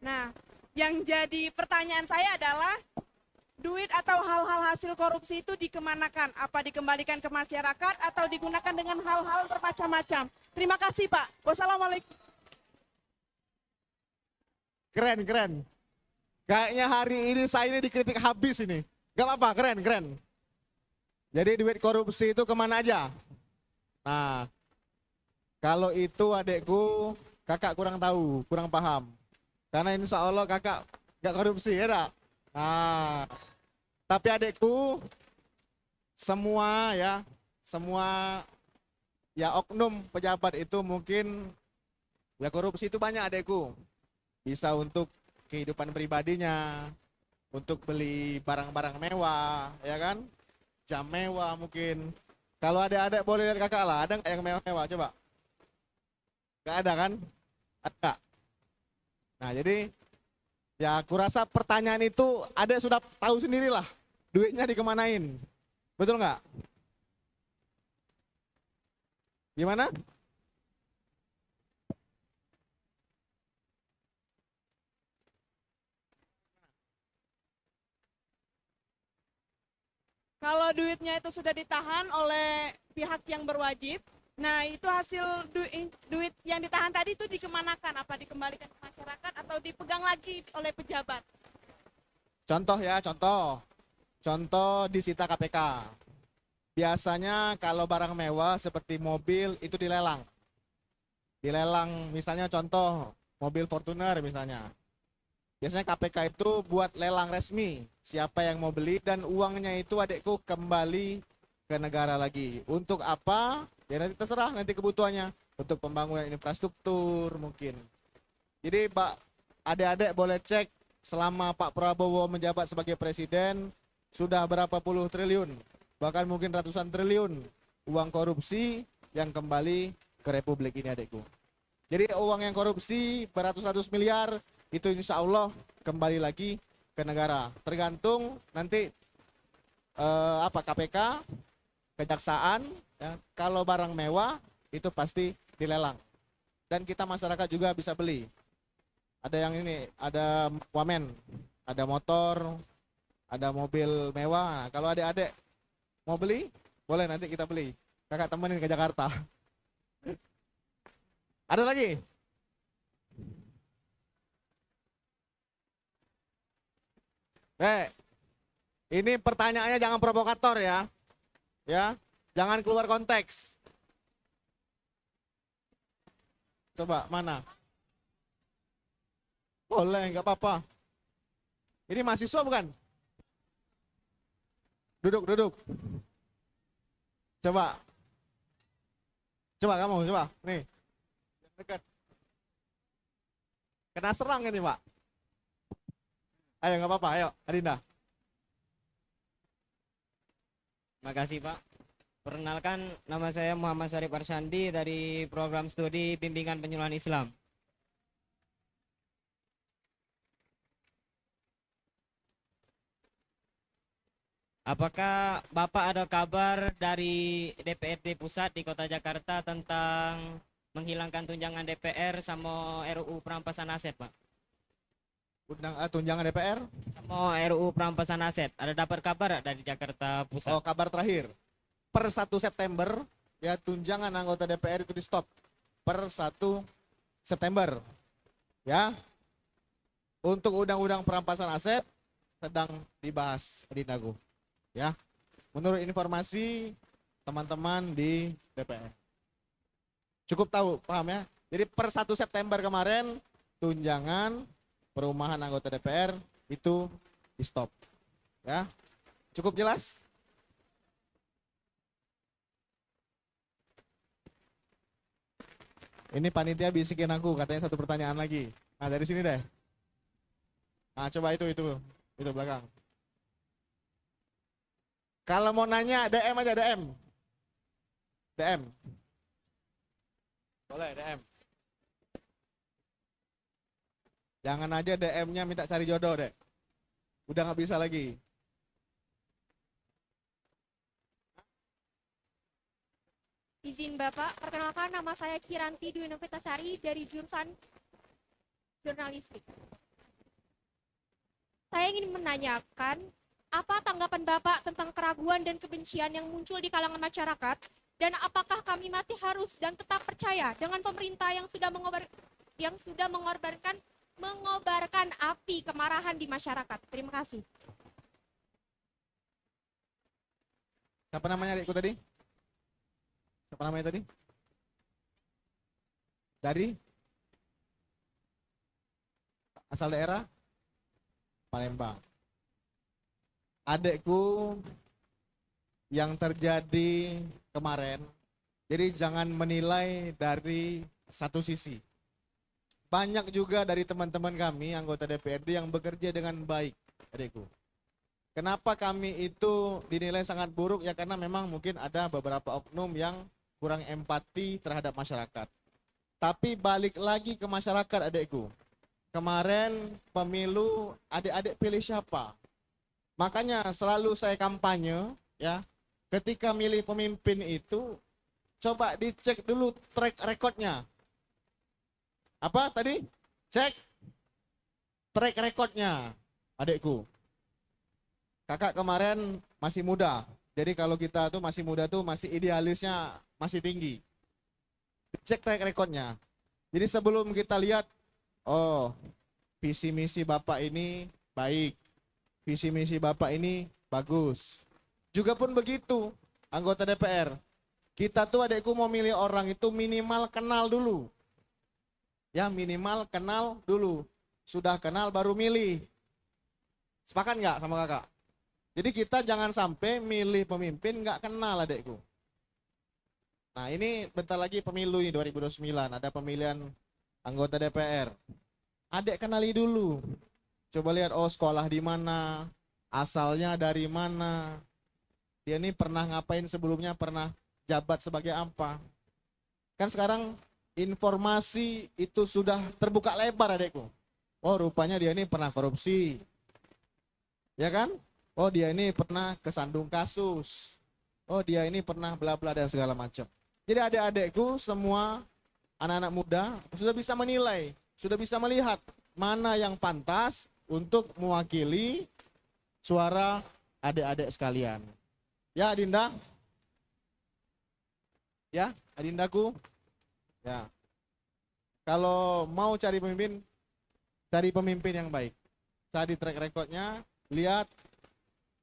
Speaker 20: Nah, yang jadi pertanyaan saya adalah duit atau hal-hal hasil korupsi itu dikemanakan? Apa dikembalikan ke masyarakat atau digunakan dengan hal-hal bermacam-macam? Terima kasih, Pak. Wassalamualaikum.
Speaker 16: Keren, keren. Kayaknya hari ini saya ini dikritik habis ini. Gak apa-apa, keren, keren. Jadi duit korupsi itu kemana aja? Nah, kalau itu adekku, kakak kurang tahu, kurang paham. Karena insya Allah kakak gak korupsi, ya tak? Nah, tapi adekku, semua ya oknum pejabat itu mungkin, ya korupsi itu banyak adekku. Bisa untuk kehidupan pribadinya, untuk beli barang-barang mewah, ya kan? Jam mewah mungkin. Kalau ada boleh lihat kakak lah, ada nggak yang mewah-mewah coba? Nggak ada kan? Ada. Nah jadi ya aku rasa pertanyaan itu ada sudah tahu sendirilah duitnya dikemanain. Betul nggak? Gimana?
Speaker 20: Kalau duitnya itu sudah ditahan oleh pihak yang berwajib, nah itu hasil duit yang ditahan tadi itu dikemanakan? Apa dikembalikan ke masyarakat atau dipegang lagi oleh pejabat?
Speaker 16: Contoh ya, contoh. Contoh disita KPK. Biasanya kalau barang mewah seperti mobil itu dilelang. Dilelang misalnya contoh mobil Fortuner misalnya. Biasanya KPK itu buat lelang resmi. Siapa yang mau beli dan uangnya itu adekku kembali ke negara lagi. Untuk apa? Ya nanti terserah nanti kebutuhannya. Untuk pembangunan infrastruktur mungkin. Jadi Pak, adik-adik boleh cek selama Pak Prabowo menjabat sebagai presiden sudah berapa puluh triliun. Bahkan mungkin ratusan triliun uang korupsi yang kembali ke Republik ini adekku. Jadi uang yang korupsi beratus-ratus miliar itu insya Allah kembali lagi ke negara. Tergantung nanti KPK, kejaksaan. Ya, kalau barang mewah itu pasti dilelang. Dan kita masyarakat juga bisa beli. Ada yang ini, ada wamen, ada motor, ada mobil mewah. Nah, kalau adik-adik mau beli, boleh nanti kita beli. Kakak temenin ke Jakarta. Ada lagi? Ini pertanyaannya jangan provokator ya. Ya, jangan keluar konteks. Coba mana? Boleh, nggak apa-apa. Ini mahasiswa bukan? Duduk, duduk. Coba. Coba kamu, coba. Nih. Dekat. Kena serang ini, Pak. Ayo nggak apa-apa, ayo Adinda.
Speaker 21: Makasih Pak. Perkenalkan nama saya Muhammad Syarif Arsyandi dari program studi bimbingan penyuluhan Islam. Apakah Bapak ada kabar dari DPRD pusat di Kota Jakarta tentang menghilangkan tunjangan DPR sama RUU perampasan aset, Pak?
Speaker 16: Tunjangan DPR?
Speaker 21: Sama RUU perampasan aset. Ada dapat kabar dari Jakarta Pusat?
Speaker 16: Oh, kabar terakhir. Per 1 September, ya tunjangan anggota DPR itu di stop. Per 1 September. Ya. Untuk undang-undang perampasan aset sedang dibahas di Dago. Ya. Menurut informasi teman-teman di DPR. Cukup tahu, paham ya? Jadi per 1 September kemarin tunjangan perumahan anggota DPR itu di stop. Ya. Cukup jelas? Ini panitia bisikin aku, katanya satu pertanyaan lagi. Nah, dari sini deh. Nah, coba itu belakang. Kalau mau nanya DM aja, DM. DM. Boleh, DM. Jangan aja DM-nya minta cari jodoh deh. Udah nggak bisa lagi.
Speaker 3: Izin Bapak, perkenalkan nama saya Kiranti Dwi Novitasari dari jurusan jurnalistik. Saya ingin menanyakan, apa tanggapan Bapak tentang keraguan dan kebencian yang muncul di kalangan masyarakat, dan apakah kami masih harus dan tetap percaya dengan pemerintah yang sudah mengobarkan api kemarahan di masyarakat? Terima kasih.
Speaker 16: Siapa namanya adikku tadi? Siapa namanya tadi? Dari? Asal daerah? Palembang. Adekku yang terjadi kemarin, jadi jangan menilai dari satu sisi. Banyak juga dari teman-teman kami, anggota DPRD yang bekerja dengan baik, adekku. Kenapa kami itu dinilai sangat buruk? Ya karena memang mungkin ada beberapa oknum yang kurang empati terhadap masyarakat. Tapi balik lagi ke masyarakat adekku. Kemarin pemilu adik-adik pilih siapa? Makanya selalu saya kampanye ya. Ketika milih pemimpin itu coba dicek dulu track recordnya. Apa tadi? Cek track recordnya adekku. Kakak kemarin masih muda. Jadi kalau kita tuh masih muda tuh masih idealisnya masih tinggi. Cek track recordnya. Jadi sebelum kita lihat, oh visi misi Bapak ini baik. Visi misi Bapak ini bagus. Juga pun begitu, anggota DPR. Kita tuh adekku mau milih orang itu minimal kenal dulu. Ya minimal kenal dulu. Sudah kenal baru milih. Sepakat nggak sama kakak? Jadi kita jangan sampai milih pemimpin nggak kenal adekku. Nah ini bentar lagi pemilu nih 2029, ada pemilihan anggota DPR. Adek kenali dulu. Coba lihat, oh sekolah di mana, asalnya dari mana. Dia ini pernah ngapain sebelumnya, pernah jabat sebagai apa. Kan sekarang informasi itu sudah terbuka lebar adekku. Oh rupanya dia ini pernah korupsi. Ya kan? Oh dia ini pernah kesandung kasus. Oh dia ini pernah bla bla dan segala macam. Jadi adik-adikku semua anak-anak muda sudah bisa menilai, sudah bisa melihat mana yang pantas untuk mewakili suara adik-adik sekalian. Ya Adinda? Ya Adindaku? Ya. Kalau mau cari pemimpin yang baik. Cari track recordnya, lihat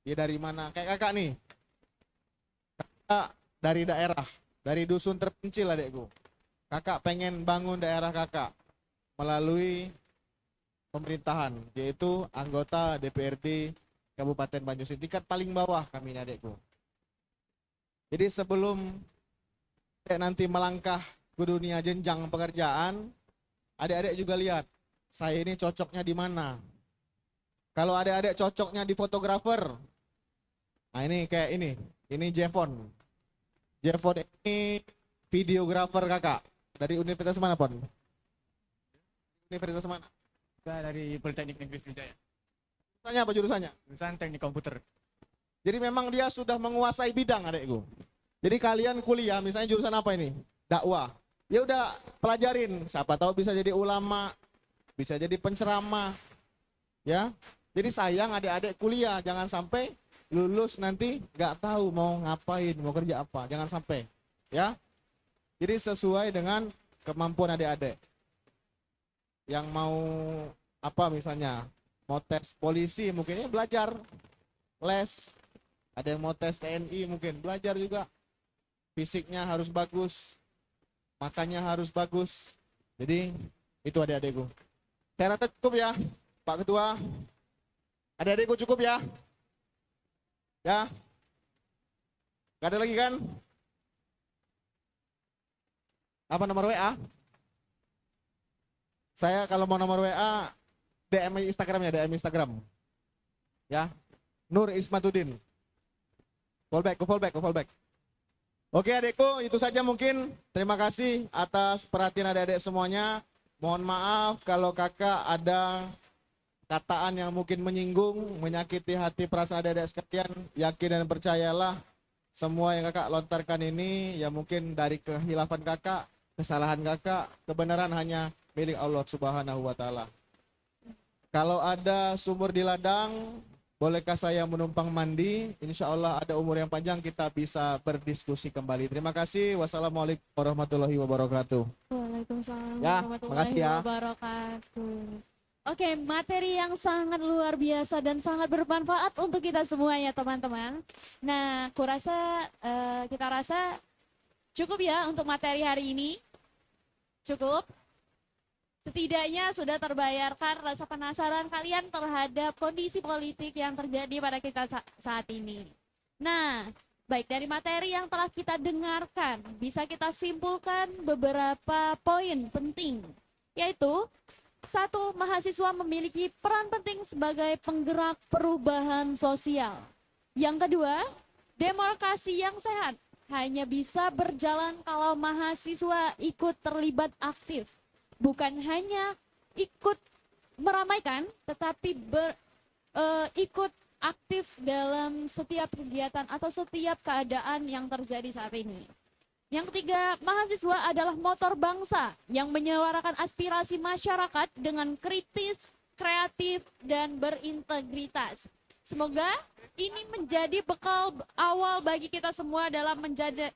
Speaker 16: dia dari mana. Kayak kakak nih. Kakak dari daerah, dari dusun terpencil adekku. Kakak pengen bangun daerah kakak melalui pemerintahan, yaitu anggota DPRD Kabupaten Banyuasin, tingkat paling bawah kami ini adekku. Jadi sebelum nanti melangkah ke dunia jenjang pekerjaan, adik-adik juga lihat, saya ini cocoknya di mana. Kalau adik-adik cocoknya di fotografer, nah ini kayak ini Jevon. Jevon ini videografer kakak. Dari universitas mana Pon? Universitas mana?
Speaker 22: Dari Politeknik Negeri Sriwijaya.
Speaker 16: Jurusannya apa jurusannya?
Speaker 22: Jurusan Teknik Komputer.
Speaker 16: Jadi memang dia sudah menguasai bidang adekku. Jadi kalian kuliah misalnya jurusan apa ini? Dakwah. Ya udah pelajarin, siapa tahu bisa jadi ulama, bisa jadi penceramah. Ya. Jadi sayang adik-adik kuliah, jangan sampai lulus nanti nggak tahu mau ngapain, mau kerja apa, jangan sampai. Ya. Jadi sesuai dengan kemampuan adik-adik. Yang mau apa misalnya, mau tes polisi mungkinnya belajar les. Ada yang mau tes TNI mungkin belajar juga. Fisiknya harus bagus, makannya harus bagus. Jadi itu adik-adikku. Saya rasa cukup ya, Pak Ketua. Adik-adikku cukup ya. Ya. Gak ada lagi kan? Apa nomor WA? Saya kalau mau nomor WA DM Instagramnya, DM Instagram. Ya. Nur Ismatudin. Fallback. Oke adekku, itu saja mungkin. Terima kasih atas perhatian adik-adik semuanya. Mohon maaf kalau kakak ada kataan yang mungkin menyinggung, menyakiti hati perasaan adik-adik sekalian. Yakin dan percayalah, semua yang kakak lontarkan ini ya mungkin dari kehilafan kakak, kesalahan kakak, kebenaran hanya milik Allah Subhanahu wa taala. Kalau ada sumur di ladang, bolehkah saya menumpang mandi? Insya Allah ada umur yang panjang kita bisa berdiskusi kembali. Terima kasih. Wassalamualaikum warahmatullahi wabarakatuh.
Speaker 8: Waalaikumsalam
Speaker 16: Ya,
Speaker 8: warahmatullahi
Speaker 16: makasih ya.
Speaker 8: wabarakatuh. Oke, materi yang sangat luar biasa dan sangat bermanfaat untuk kita semua ya teman-teman. Nah, kita rasa cukup ya untuk materi hari ini. Cukup. Setidaknya sudah terbayarkan rasa penasaran kalian terhadap kondisi politik yang terjadi pada kita saat ini. Nah, baik dari materi yang telah kita dengarkan, bisa kita simpulkan beberapa poin penting, yaitu satu, mahasiswa memiliki peran penting sebagai penggerak perubahan sosial. Yang kedua, demokrasi yang sehat hanya bisa berjalan kalau mahasiswa ikut terlibat aktif. Bukan hanya ikut meramaikan, tetapi ikut aktif dalam setiap kegiatan atau setiap keadaan yang terjadi saat ini. Yang ketiga, mahasiswa adalah motor bangsa yang menyuarakan aspirasi masyarakat dengan kritis, kreatif, dan berintegritas. Semoga ini menjadi bekal awal bagi kita semua dalam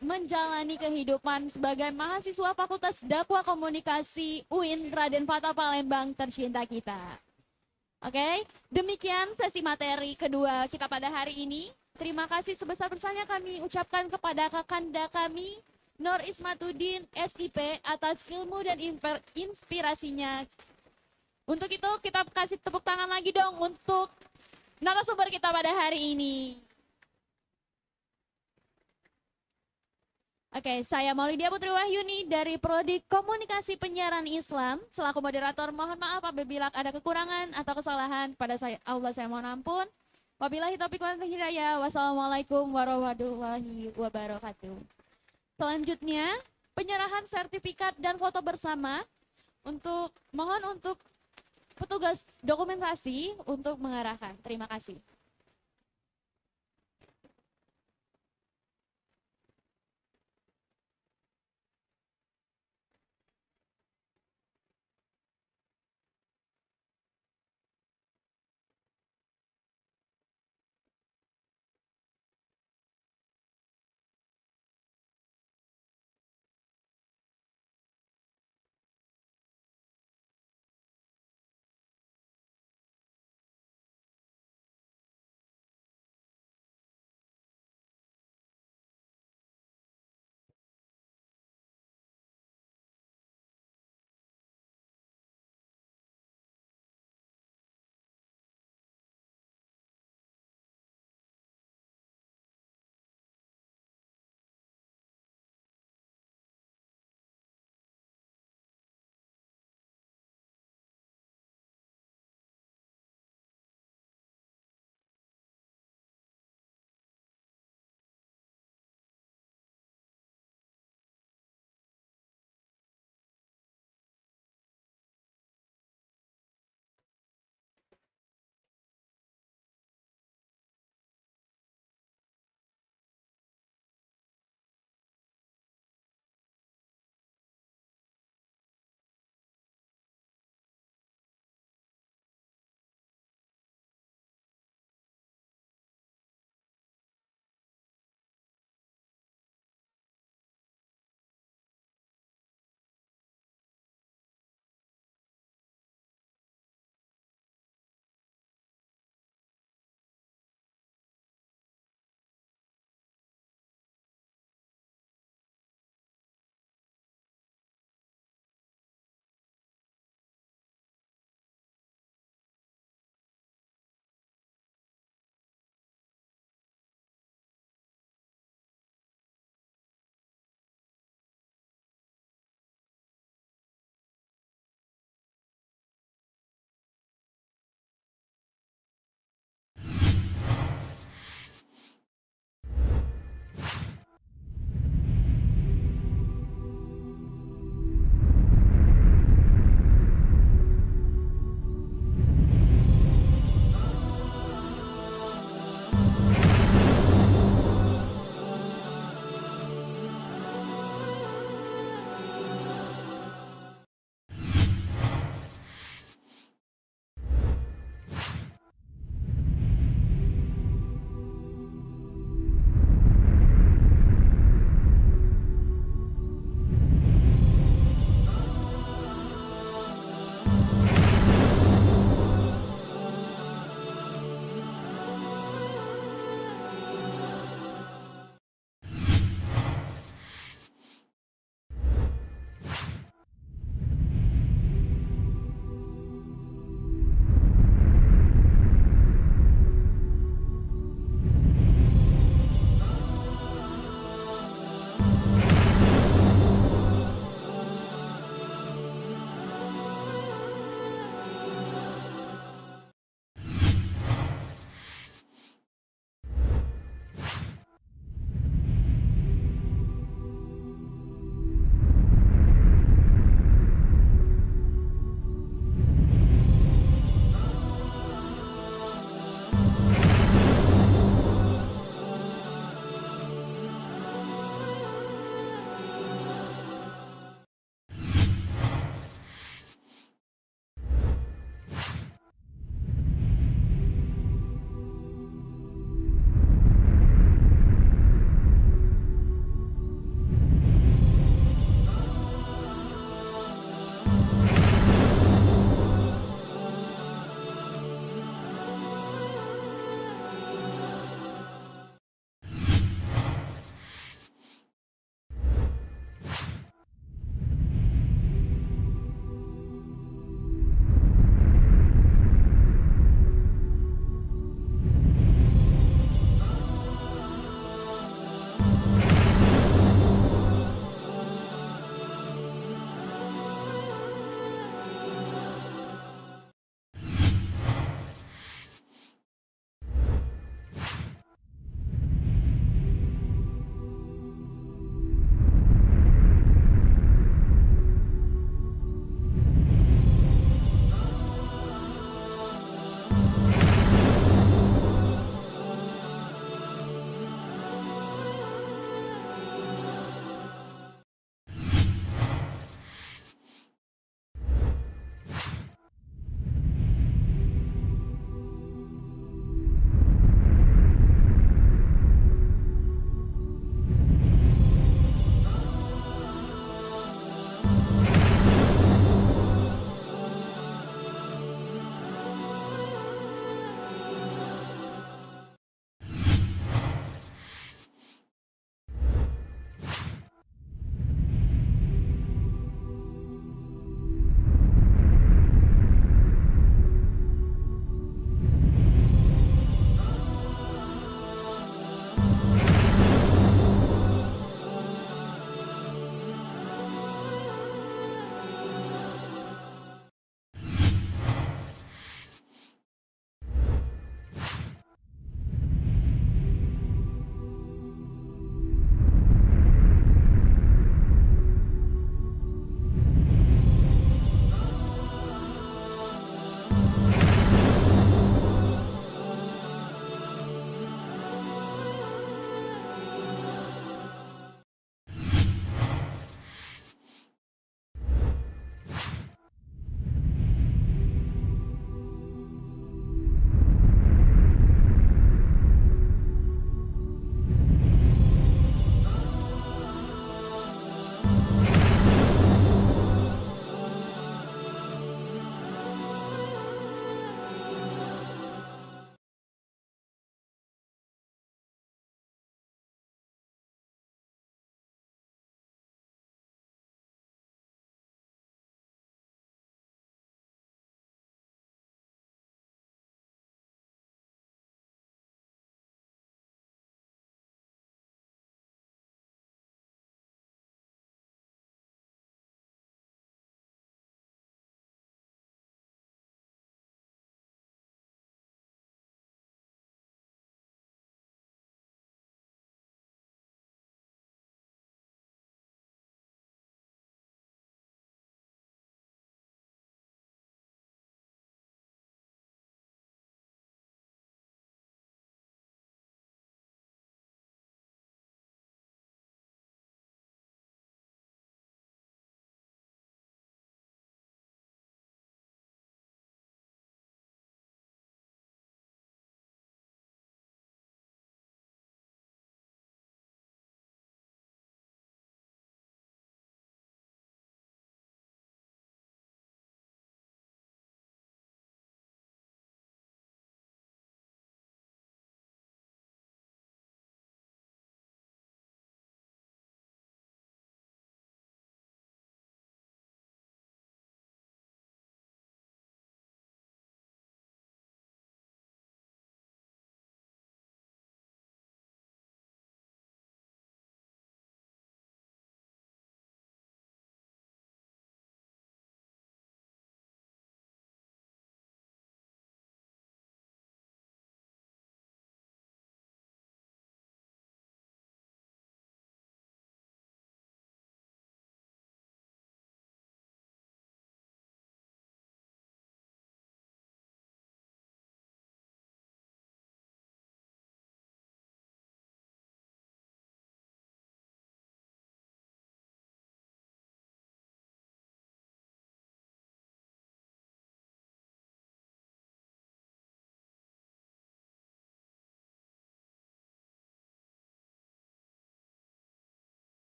Speaker 8: menjalani kehidupan sebagai mahasiswa Fakultas Dakwah Komunikasi UIN Raden Fatah Palembang tercinta kita. Oke, demikian sesi materi kedua kita pada hari ini. Terima kasih sebesar-besarnya kami ucapkan kepada kakanda kami, Nur Ismatuddin SIP atas ilmu dan inspirasinya. Untuk itu kita kasih tepuk tangan lagi dong untuk narasumber kita pada hari ini. Oke, saya Maulidia Putri Wahyuni dari Prodi Komunikasi Penyiaran Islam. Selaku moderator, mohon maaf apabila ada kekurangan atau kesalahan pada Allah saya mohon ampun. Wabillahi taufiq wal hidayah. Wassalamualaikum warahmatullahi wabarakatuh. Selanjutnya, penyerahan sertifikat dan foto bersama mohon untuk petugas dokumentasi untuk mengarahkan. Terima kasih.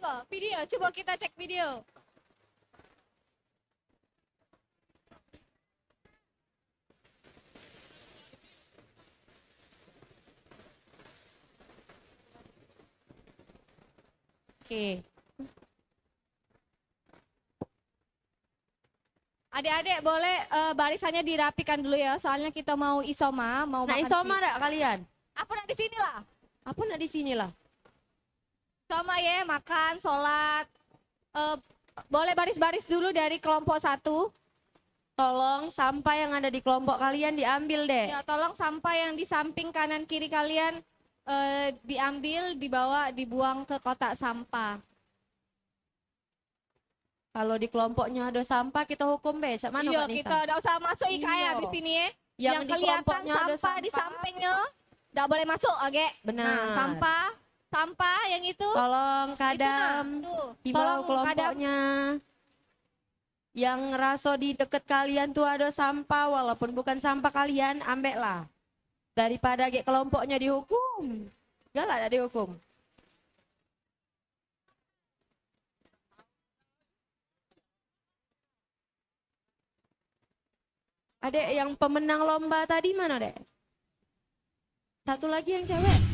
Speaker 14: tunggu. Video, coba kita cek video.
Speaker 15: Oke.
Speaker 14: Adik-adik boleh barisannya dirapikan dulu ya, soalnya kita mau isoma, mau
Speaker 15: Nak
Speaker 14: makan
Speaker 15: isoma
Speaker 14: sweet.
Speaker 15: dak kalian?
Speaker 14: Apa nak di sini lah?
Speaker 15: Apa nak di sini lah?
Speaker 14: Sama ya, makan, sholat. Boleh baris-baris dulu dari kelompok 1.
Speaker 15: Tolong sampah yang ada di kelompok kalian diambil deh.
Speaker 14: Ya, tolong sampah yang di samping kanan kiri kalian diambil, dibawa, dibuang ke kotak sampah.
Speaker 15: Kalau di kelompoknya ada sampah kita hukum becak mana
Speaker 14: Iya,
Speaker 15: Kak Nisa?
Speaker 14: kita tidak usah masuk IKI
Speaker 15: Iya.
Speaker 14: habis ini ya.
Speaker 15: Yang
Speaker 14: Yang
Speaker 15: di
Speaker 14: kelihatan
Speaker 15: kelompoknya ada
Speaker 14: sampah di
Speaker 15: sampah.
Speaker 14: sampingnya, tidak boleh masuk, oke?
Speaker 15: Benar.
Speaker 14: Nah, sampah yang itu.
Speaker 15: Tolong kadam
Speaker 14: tuh.
Speaker 15: himbau
Speaker 14: Tolong
Speaker 15: kelompoknya. Yang ngerasa di deket kalian tuh ada sampah, walaupun bukan sampah kalian, ambek lah. Daripada kelompoknya dihukum. Galak ada dihukum. Adek yang pemenang lomba tadi mana dek? Satu lagi yang cewek.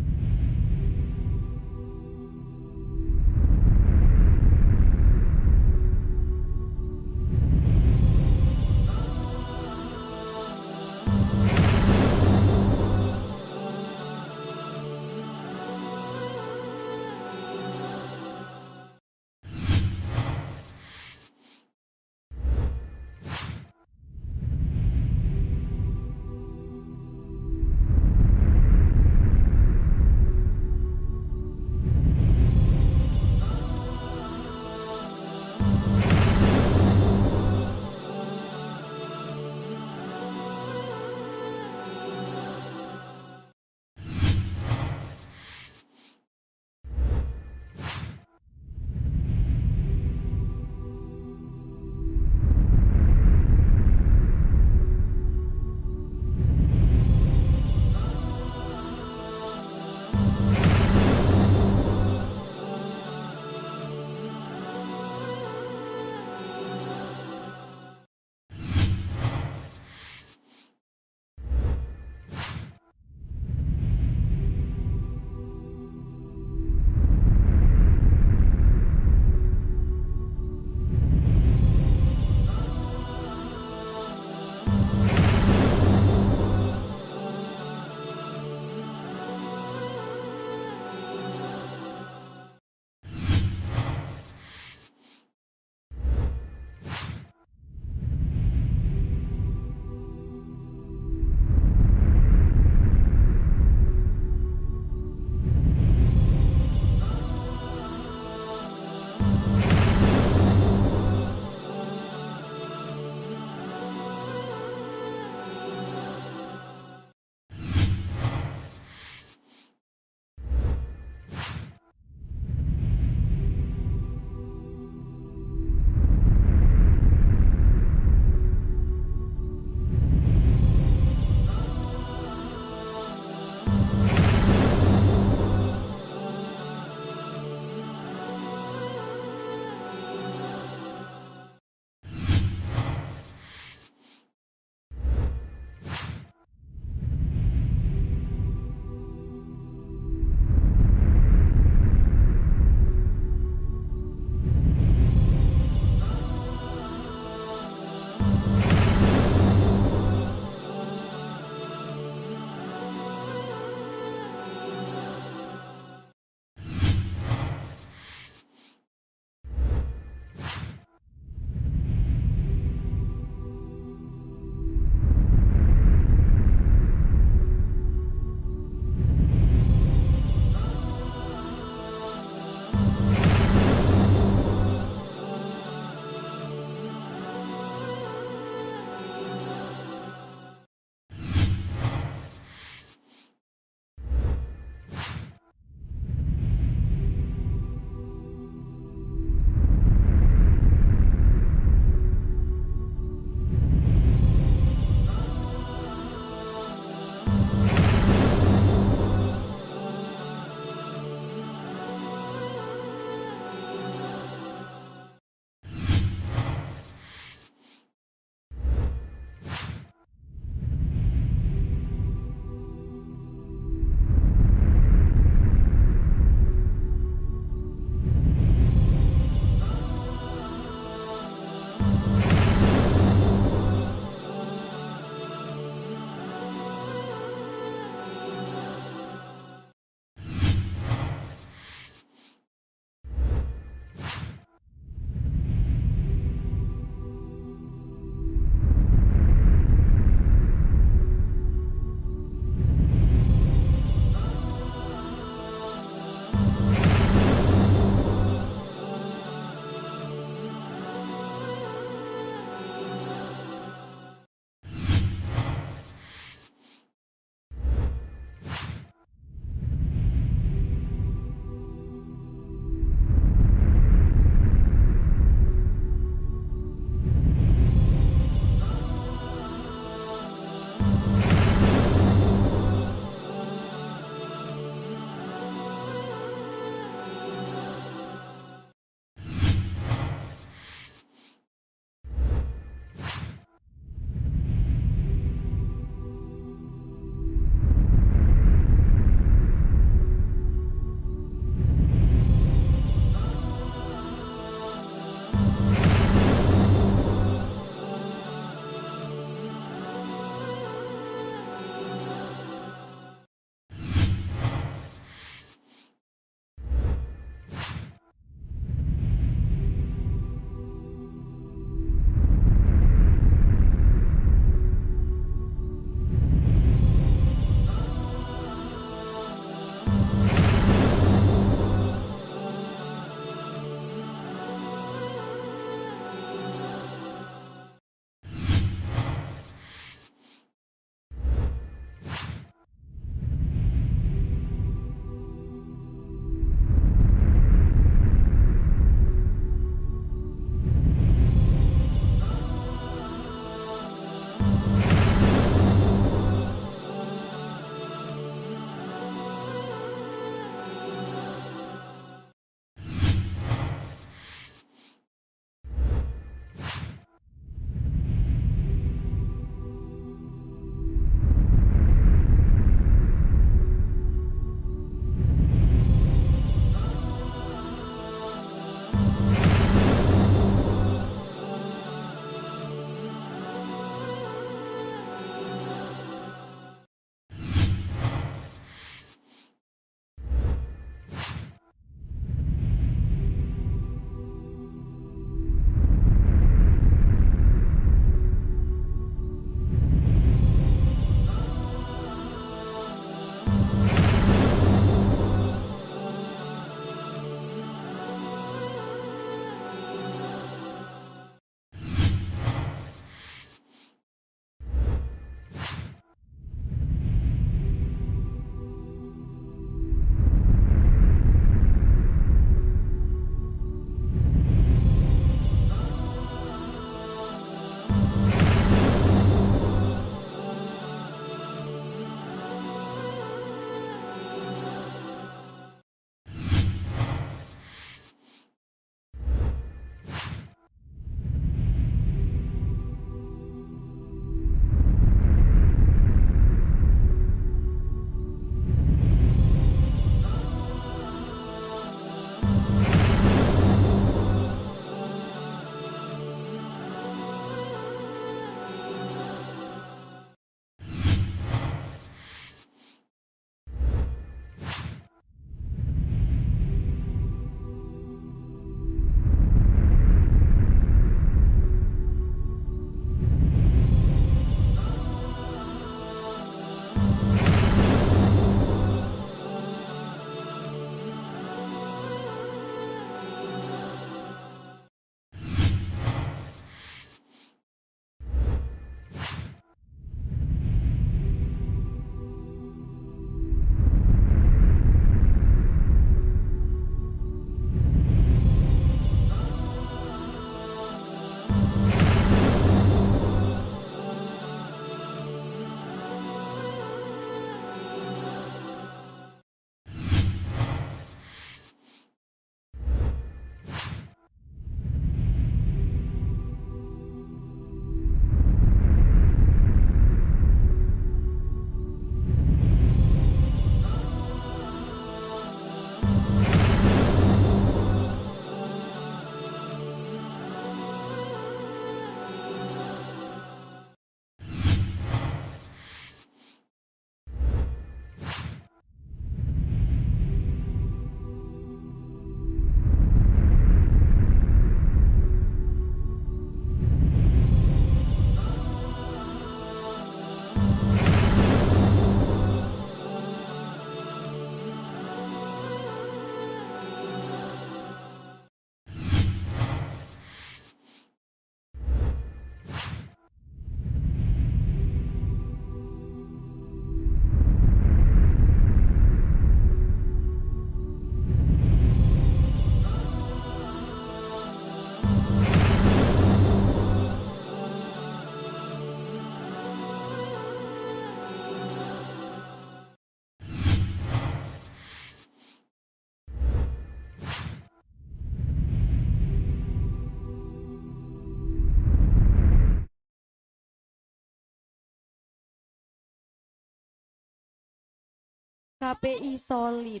Speaker 15: KPI solid.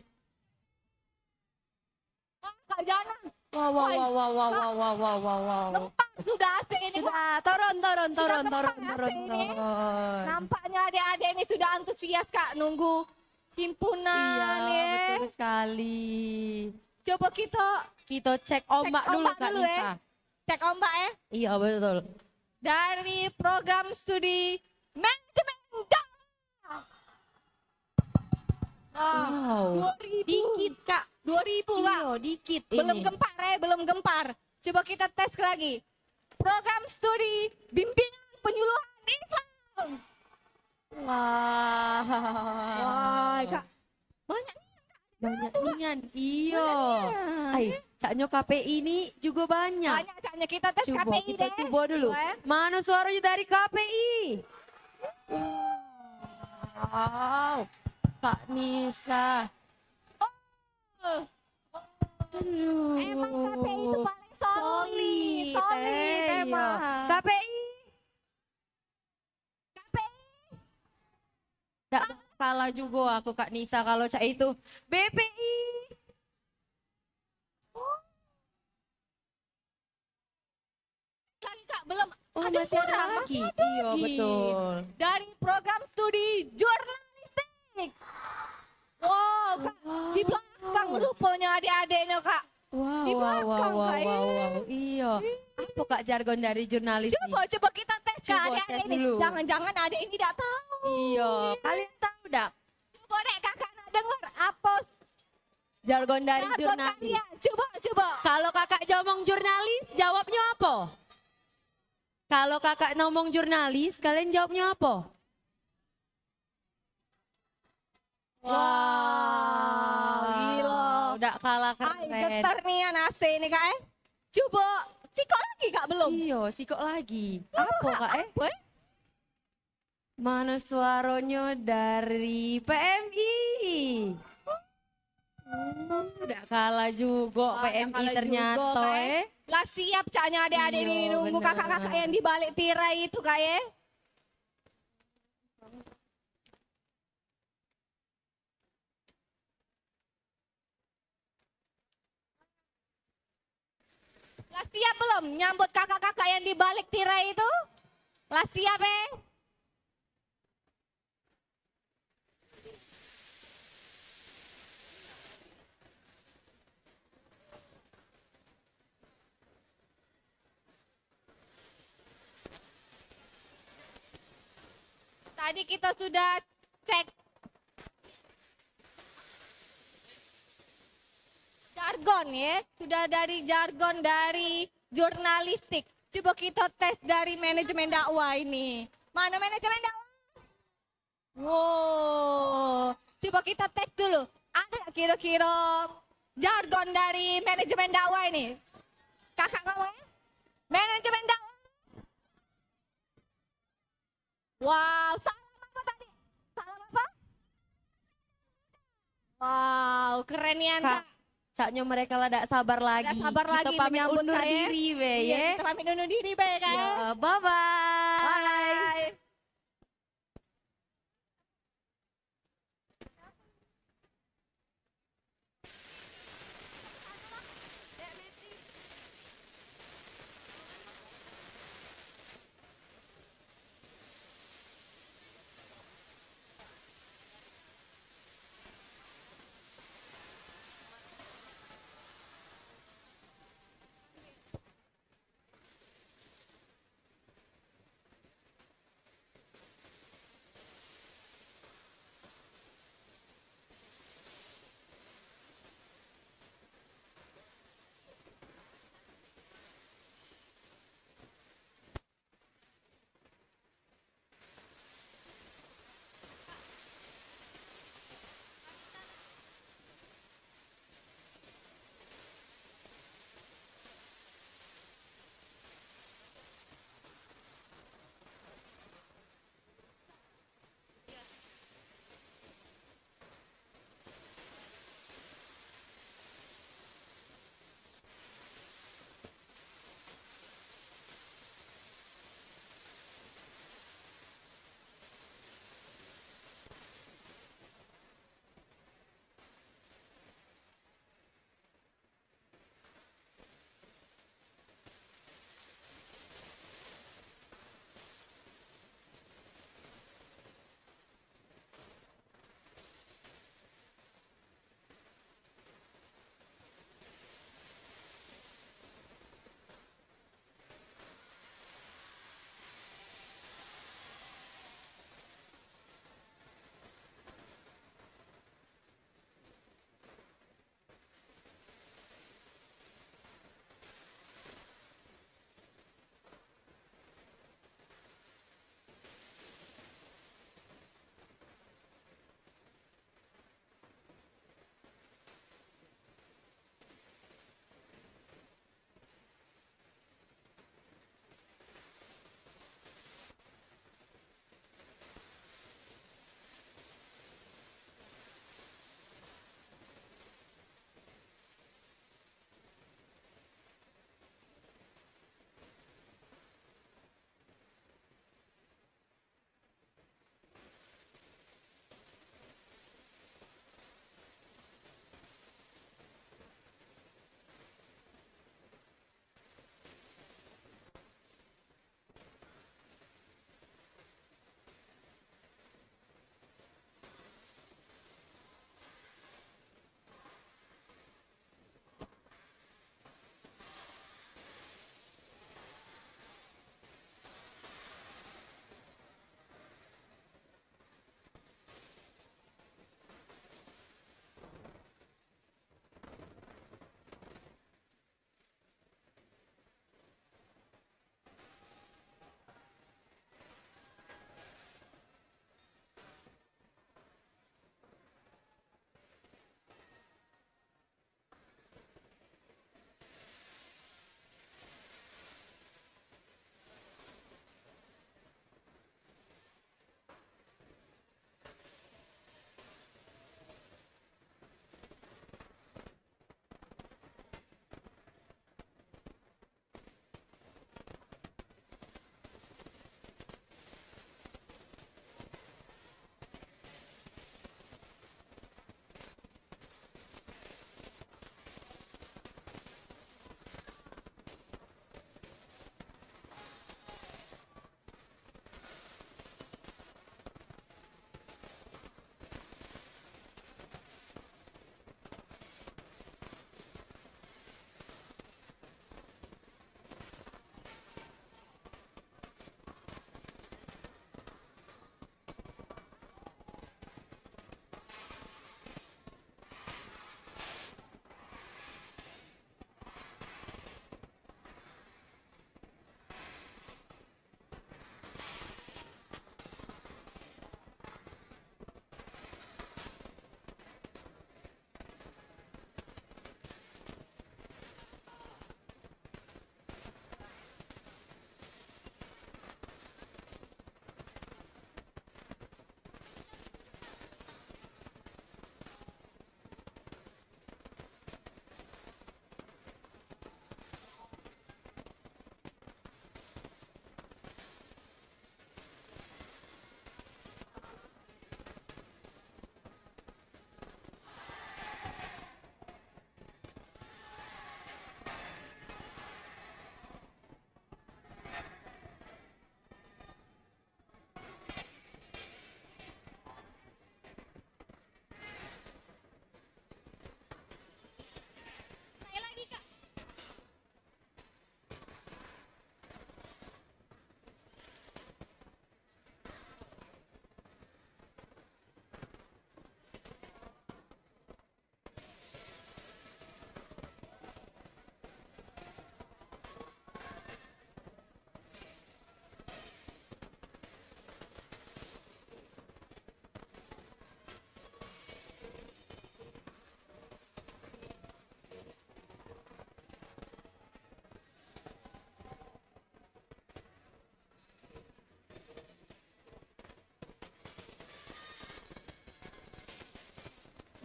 Speaker 14: Kak Jana.
Speaker 15: Wow, wow, wow, wow, wow, wow, wow, wow, wow, wow.
Speaker 14: Gempak sudah AC ini.
Speaker 15: Sudah, turun.
Speaker 14: Nampaknya adik-adik ini sudah antusias Kak nunggu himpunan
Speaker 15: Iya,
Speaker 14: ya.
Speaker 15: betul sekali.
Speaker 14: Coba
Speaker 15: kita cek ombak dulu Kak Nisa.
Speaker 14: ya. Cek ombak ya.
Speaker 15: Iya, betul.
Speaker 14: Dari program studi manajemen dakwah.
Speaker 15: Wow.
Speaker 14: 2000.
Speaker 15: Dikit Kak.
Speaker 14: 2000 Kak.
Speaker 15: Iya, dikit
Speaker 14: Belum
Speaker 15: ini.
Speaker 14: gempar ya, belum gempar. Coba kita tes lagi. Program studi bimbingan penyuluhan Islam.
Speaker 15: Wah,
Speaker 14: Kak. Banyak
Speaker 15: nian. Iya. Ay, caknya KPI ini juga banyak.
Speaker 14: Banyak caknya kita tes
Speaker 15: Coba
Speaker 14: KPI
Speaker 15: kita
Speaker 14: deh.
Speaker 15: coba dulu. Mana suaranya dari KPI? Wow. Kak Nisa.
Speaker 14: Emang KPI itu paling solid. Solid
Speaker 15: Iya.
Speaker 14: emang.
Speaker 15: KPI. Nggak kalah juga aku Kak Nisa kalau cak itu. BPI.
Speaker 14: Lagi Kak, belum
Speaker 15: Oh,
Speaker 14: ada
Speaker 15: masih ada
Speaker 14: kurang,
Speaker 15: lagi.
Speaker 14: masih ada
Speaker 15: Iya,
Speaker 14: lagi.
Speaker 15: betul.
Speaker 14: Dari program studi jurnalistik. Wow, Kak, di belakang rupanya adik-adiknya Kak.
Speaker 15: Wow,
Speaker 14: Di belakang Kak.
Speaker 15: Iya. Apa Kak jargon dari jurnalis nih?
Speaker 14: Coba kita tes Kak
Speaker 15: Coba
Speaker 14: adik-adik
Speaker 15: tes
Speaker 14: ini.
Speaker 15: dulu.
Speaker 14: Jangan-jangan adik ini tidak tahu.
Speaker 15: Iya, kalian tahu dak?
Speaker 14: Coba dek kakak nak dengar apa
Speaker 15: Jargon dari
Speaker 14: jargon
Speaker 15: jurnalis.
Speaker 14: kalian. Coba.
Speaker 15: Kalau kakak ngomong jurnalis, jawabnya apa? Kalau kakak ngomong jurnalis, kalian jawabnya apa?
Speaker 14: Wow, gila.
Speaker 15: Udah kalah
Speaker 14: Ay,
Speaker 15: keren.
Speaker 14: getar nih ya AC ini Kak Coba, sikok lagi Kak belum?
Speaker 15: Iya, sikok lagi. Apa Kak
Speaker 14: Apa?
Speaker 15: Mana suaranya dari PMI? Udah kalah juga PMI
Speaker 14: kalah
Speaker 15: ternyata
Speaker 14: juga, Kak, Lah siap caknya adik-adik
Speaker 15: Iya,
Speaker 14: ini nunggu
Speaker 15: bener.
Speaker 14: kakak-kakak yang di balik tirai itu Kak Lah siap belum nyambut kakak-kakak yang di balik tirai itu? Lah siap Tadi kita sudah cek jargon ya, sudah dari jargon dari jurnalistik. Coba kita tes dari manajemen dakwah ini. Mana manajemen dakwah? Wow, coba kita tes dulu. Ada nggak kira-kira jargon dari manajemen dakwah ini? Kakak ngomong ya? Manajemen dakwah. Wow, salam apa tadi? Salam apa? Wow, keren ya Kak.
Speaker 15: Caknya mereka lah tidak sabar lagi.
Speaker 14: Nggak sabar
Speaker 15: Kita
Speaker 14: lagi
Speaker 15: pamit
Speaker 14: menyambut
Speaker 15: undur
Speaker 14: Kak, ya.
Speaker 15: diri be
Speaker 14: Iya,
Speaker 15: ya.
Speaker 14: kita pamit undur diri be Kak.
Speaker 15: Ya, bye-bye.
Speaker 14: Bye.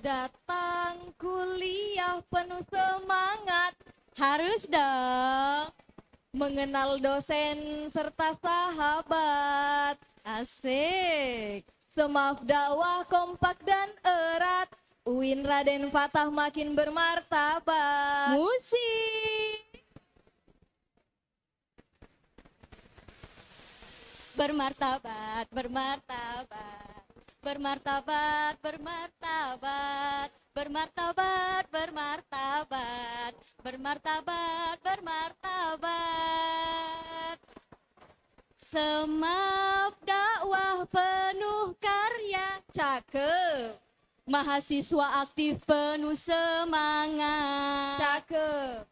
Speaker 5: Datang kuliah penuh semangat, harus dong mengenal dosen serta sahabat. Asik. Semaf dakwah kompak dan erat, UIN Raden Fatah makin bermartabat. Musik.
Speaker 8: Bermartabat, bermartabat, bermartabat, bermartabat, bermartabat, bermartabat, bermartabat, bermartabat. Semaf dakwah penuh karya, cakep. Mahasiswa aktif penuh semangat, cakep.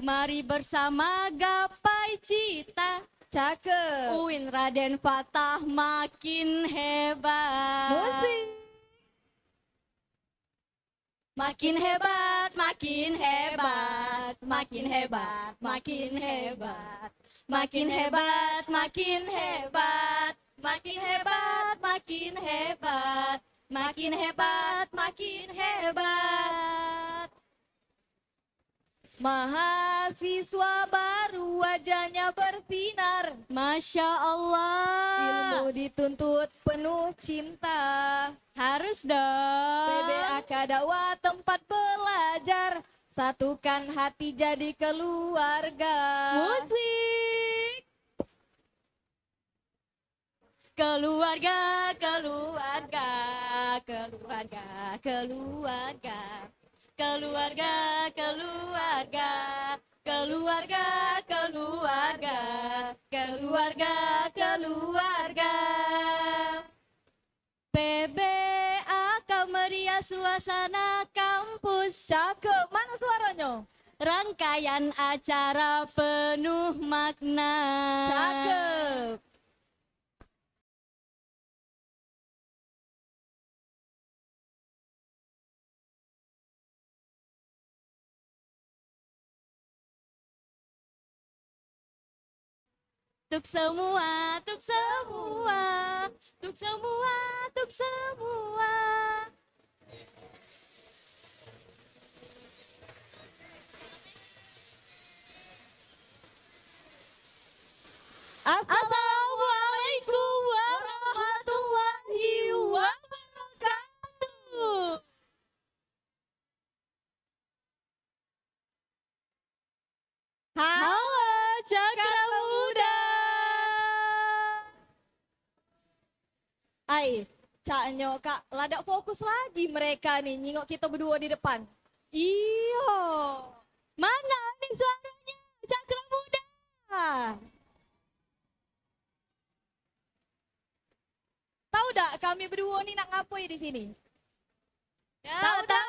Speaker 8: Mari bersama gapai cita, cakep. UIN Raden Fatah makin hebat.
Speaker 5: Musik.
Speaker 8: Makin hebat, makin hebat, makin hebat, makin hebat, makin hebat, makin hebat, makin hebat, makin hebat, makin hebat, makin hebat.
Speaker 5: Mahasiswa baru wajahnya bersinar,
Speaker 8: Masya Allah.
Speaker 5: ilmu dituntut penuh cinta.
Speaker 8: Harus dong.
Speaker 5: PBAK dakwah tempat belajar, satukan hati jadi keluarga.
Speaker 8: Musik. Keluarga, keluarga, keluarga, keluarga. Keluarga, keluarga, keluarga, keluarga, keluarga, keluarga. PBAK meriah suasana kampus.
Speaker 5: Cakep, mana suaranya?
Speaker 8: Rangkaian acara penuh makna.
Speaker 5: Cakep.
Speaker 8: Tuk semua, tuk semua, tuk semua, tuk semua. Assalamualaikum warahmatullahi wabarakatuh. Halo Cakra Muda.
Speaker 5: Ai, caknya kak, ladak fokus lagi mereka nih, nyingok kita berdua di depan.
Speaker 8: Iyo. Mana nih suaranya Cakra Muda?
Speaker 5: Tahu dak kami berdua nih nak ngapain di sini?
Speaker 8: Ya,
Speaker 5: tahu dak?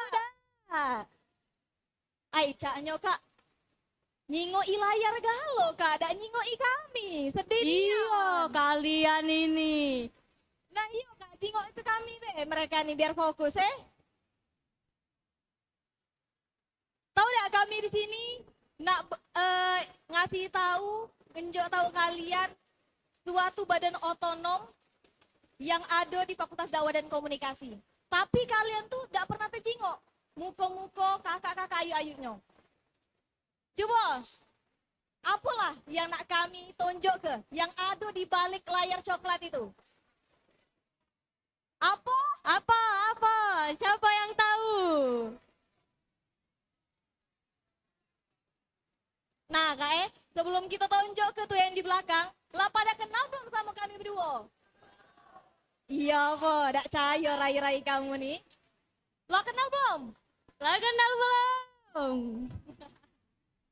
Speaker 5: Ai, caknya kak, nyingoi layar galo kak, dak nyingoi kami, sedih.
Speaker 8: Iyo, kalian ini.
Speaker 5: Nah iya kak, jingok itu kami be, mereka nih biar fokus Tahu dak kami di sini nak ngasih tahu, ngenjok tahu kalian suatu badan otonom yang ada di Fakultas Dakwah dan Komunikasi. Tapi kalian tuh dak pernah terjingok, muko-muko kakak-kakak ayu-ayunya. Coba, apalah yang nak kami tunjuk ke, yang ada di balik layar coklat itu? Apa?
Speaker 8: Apa? Siapa yang tahu?
Speaker 5: Nah kak sebelum kita tunjuk ke tuh yang di belakang, lah pada kenal belum sama kami berdua? Iya po, dak cayo rai-rai kamu nih. Lah kenal belum?
Speaker 8: Lah kenal belum?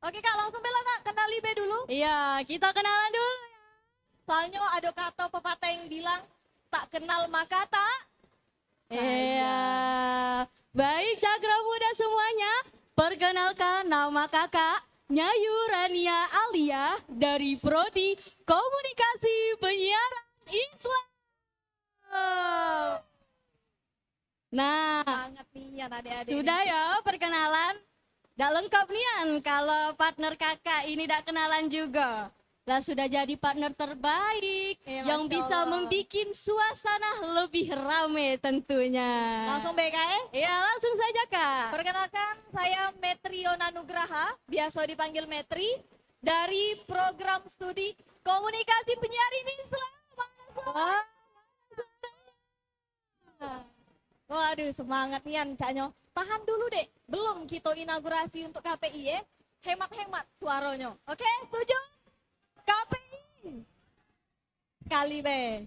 Speaker 5: Oke kak, langsung bela kak, kenali be dulu.
Speaker 8: Iya, kita kenalan dulu ya.
Speaker 5: Soalnya ada kata pepatah yang bilang, tak kenal maka tak.
Speaker 8: Iya. Baik Cakra Muda semuanya, perkenalkan nama kakak Nyayu Rania Alia dari Prodi Komunikasi Penyiaran Islam. Nah,
Speaker 5: Banget nih adik-adik.
Speaker 8: sudah ya perkenalan. Dak lengkap nian kalau partner kakak ini dak kenalan juga.
Speaker 6: lah sudah jadi partner terbaik yang
Speaker 5: Masya
Speaker 6: bisa
Speaker 5: Allah.
Speaker 6: membuat suasana lebih rame tentunya.
Speaker 5: Langsung BKE?
Speaker 6: Ya langsung saja Kak.
Speaker 5: Perkenalkan, saya Metriona Nugraha, biasa dipanggil Metri, dari program studi Komunikasi Penyiar ini. Selamat. Waduh, semangat nian Caknyo. Tahan dulu dek, belum kita inaugurasi untuk KPI ya. Hemat-hemat suaranya. Oke, setuju? KPI. Sekali be.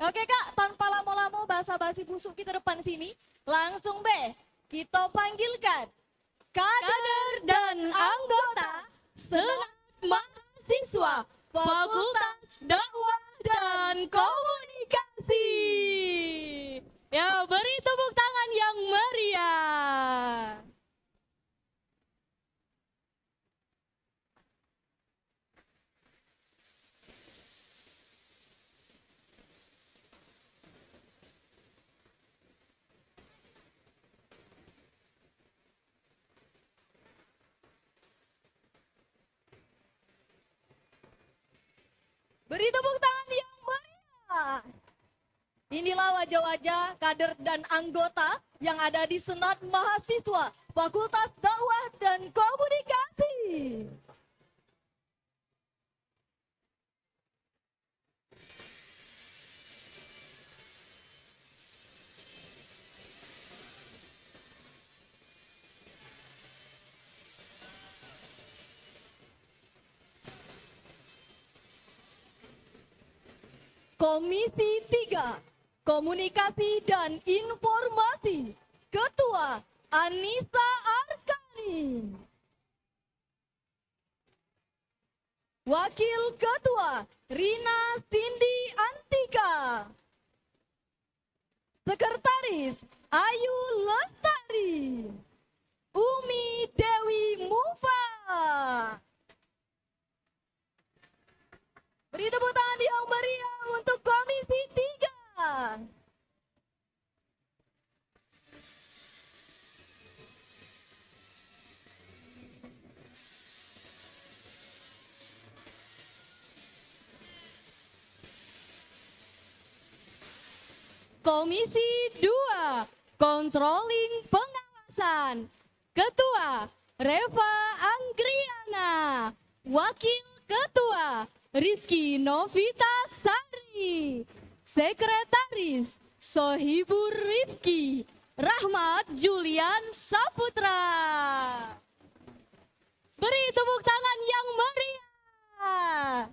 Speaker 5: Oke Kak, tanpa lama-lama basa-basi busuk kita depan sini, langsung be kita panggilkan kader dan anggota Senat Mahasiswa Fakultas Dakwah dan Komunikasi.
Speaker 6: Ya, beri tepuk tangan yang meriah.
Speaker 5: Beri tepuk tangan yang meriah. Inilah wajah-wajah kader dan anggota yang ada di Senat Mahasiswa Fakultas Dakwah dan Komunikasi. Komisi 3 Komunikasi dan Informasi, Ketua Anissa Arkani. Wakil Ketua Rina Cindy Antika. Sekretaris Ayu Lestari. Umi Dewi Mufa. Beri tepuk tangan yang meriah untuk Komisi 3. Komisi 2 Controlling Pengawasan, Ketua Reva Anggriana. Wakil Ketua Rizky Novita Sari. Sekretaris Sohibur Rifki Rahmat Julian Saputra. Beri tepuk tangan yang meriah.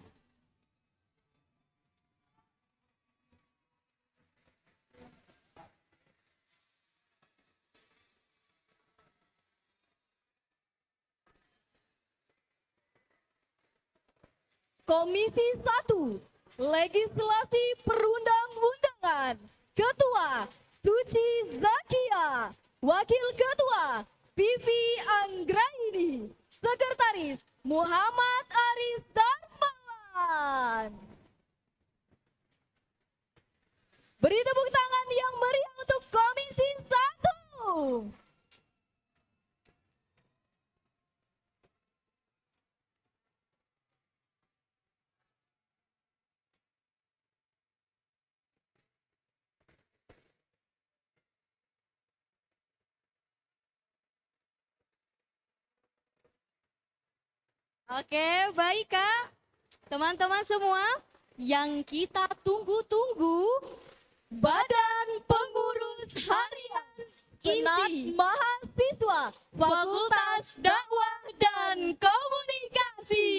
Speaker 5: Komisi 1 Legislasi Perundang-undangan, Ketua Suci Zakia. Wakil Ketua Vivi Anggraini. Sekretaris Muhammad Aris Darmawan. Beri tepuk tangan yang meriah untuk Komisi 1.
Speaker 6: Oke, baik Kak. Teman-teman semua, yang kita tunggu-tunggu, Badan Pengurus Harian
Speaker 5: Senat Mahasiswa
Speaker 6: Fakultas Dakwah dan Komunikasi.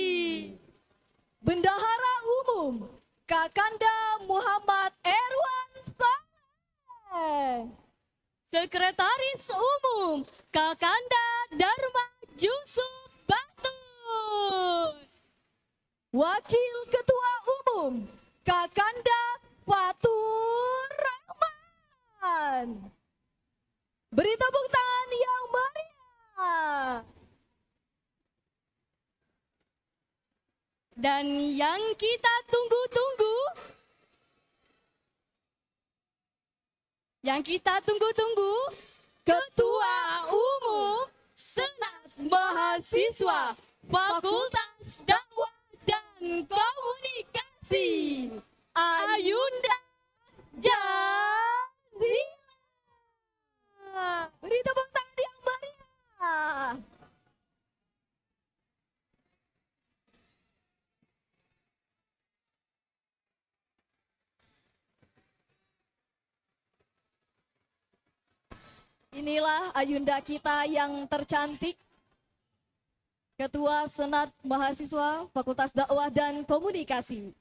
Speaker 5: Bendahara Umum Kakanda Muhammad Erwan Saleh.
Speaker 6: Sekretaris Umum Kakanda Dharma Jusuf Batun.
Speaker 5: Wakil Ketua Umum Kakanda Fatur Rahman. Beri tepuk tangan yang meriah.
Speaker 6: Dan yang kita tunggu-tunggu, Ketua Umum Senat Mahasiswa Fakultas Dakwah dan dan komunikasi Ayunda Jazila.
Speaker 5: Beri tepuk tangan yang meriah. Inilah Ayunda kita yang tercantik, Ketua Senat Mahasiswa Fakultas Dakwah dan Komunikasi.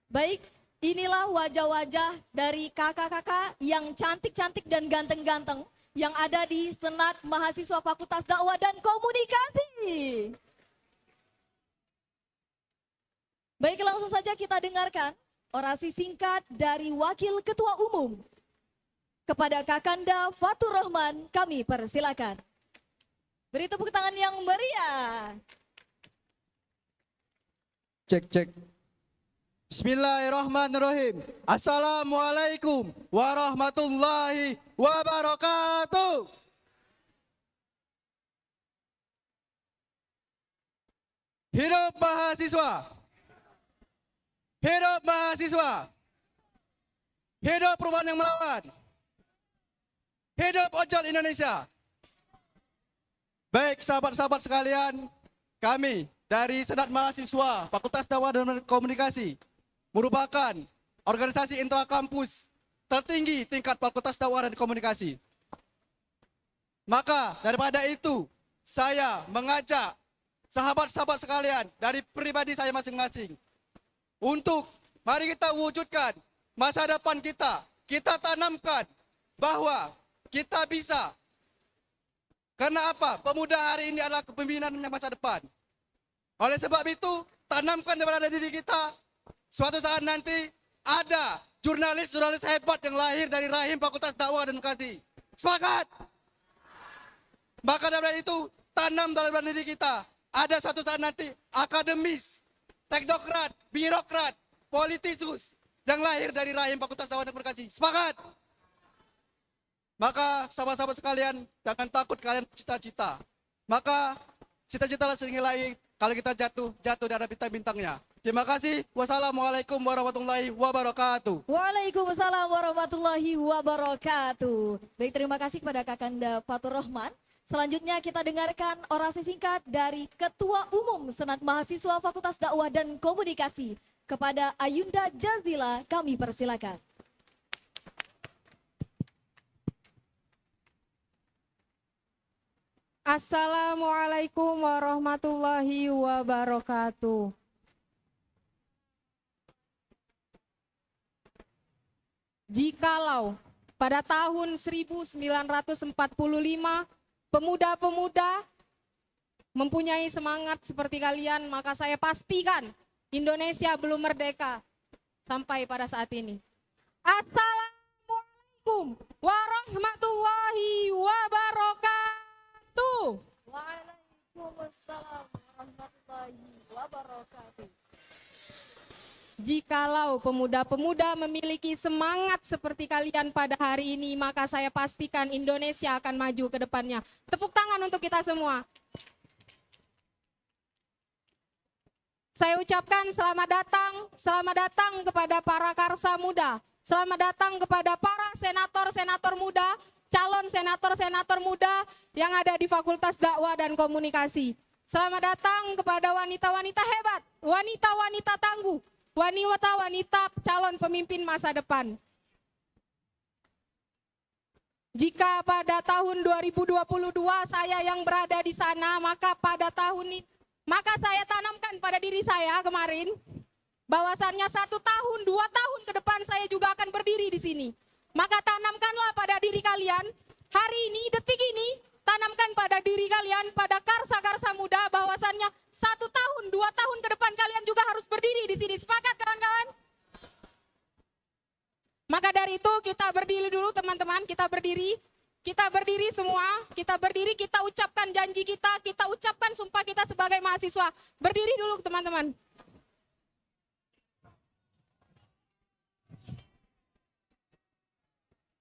Speaker 5: Baik, inilah wajah-wajah dari kakak-kakak yang cantik-cantik dan ganteng-ganteng yang ada di Senat Mahasiswa Fakultas Dakwah dan Komunikasi. Baik, langsung saja kita dengarkan orasi singkat dari Wakil Ketua Umum. Kepada Kakanda Fatur Rahman, kami persilakan. Beri tepuk tangan yang meriah.
Speaker 7: Cek, cek. Bismillahirrahmanirrahim. Assalamualaikum warahmatullahi wabarakatuh. Hidup mahasiswa. Hidup mahasiswa. Hidup perubahan yang melawan. Hidup ojol Indonesia. Baik sahabat-sahabat sekalian, kami dari Senat Mahasiswa Fakultas Dakwah dan Komunikasi merupakan organisasi intrakampus tertinggi tingkat Fakultas Dakwah dan Komunikasi. Maka daripada itu, saya mengajak sahabat-sahabat sekalian dari pribadi saya masing-masing untuk mari kita wujudkan masa depan kita. Kita tanamkan bahwa kita bisa. Karena apa? Pemuda hari ini adalah kepemimpinan masa depan. Oleh sebab itu, tanamkan kepada diri kita, suatu saat nanti ada jurnalis-jurnalis hebat yang lahir dari rahim Fakultas Dakwah dan Komunikasi. Sepakat? Maka dari itu, tanam dalam diri kita, ada suatu saat nanti akademis, teknokrat, birokrat, politikus yang lahir dari rahim Fakultas Dakwah dan Komunikasi. Sepakat? Maka sahabat-sahabat sekalian, jangan takut kalian cita-cita. Maka cita-citalah senilai kalau kita jatuh di atas bintang-bintangnya. Terima kasih. Wassalamualaikum warahmatullahi wabarakatuh.
Speaker 5: Waalaikumsalam warahmatullahi wabarakatuh. Baik, terima kasih kepada Kakanda Fatur Rahman. Selanjutnya kita dengarkan orasi singkat dari Ketua Umum Senat Mahasiswa Fakultas Dakwah dan Komunikasi. Kepada Ayunda Jazila, kami persilakan.
Speaker 10: Assalamualaikum warahmatullahi wabarakatuh. Jikalau pada tahun 1945 pemuda-pemuda mempunyai semangat seperti kalian, maka saya pastikan Indonesia belum merdeka sampai pada saat ini. Assalamualaikum warahmatullahi wabarakatuh.
Speaker 5: Waalaikumsalam warahmatullahi wabarakatuh.
Speaker 10: Jikalau pemuda-pemuda memiliki semangat seperti kalian pada hari ini, maka saya pastikan Indonesia akan maju ke depannya. Tepuk tangan untuk kita semua. Saya ucapkan selamat datang kepada para karsa muda. Selamat datang kepada para senator-senator muda, calon senator-senator muda yang ada di Fakultas Dakwah dan Komunikasi. Selamat datang kepada wanita-wanita hebat, wanita-wanita tangguh, wanita-wanita calon pemimpin masa depan. Jika pada tahun 2022 saya yang berada di sana, maka saya tanamkan pada diri saya kemarin bahwasannya 1 tahun, 2 tahun ke depan saya juga akan berdiri di sini. Maka tanamkanlah pada diri kalian, hari ini, detik ini, tanamkan pada diri kalian, pada karsa-karsa muda, bahwasannya 1 tahun, 2 tahun ke depan kalian juga harus berdiri di sini. Sepakat kawan-kawan? Maka dari itu kita berdiri dulu teman-teman, kita berdiri semua, kita berdiri, kita ucapkan janji kita ucapkan sumpah kita sebagai mahasiswa. Berdiri dulu teman-teman.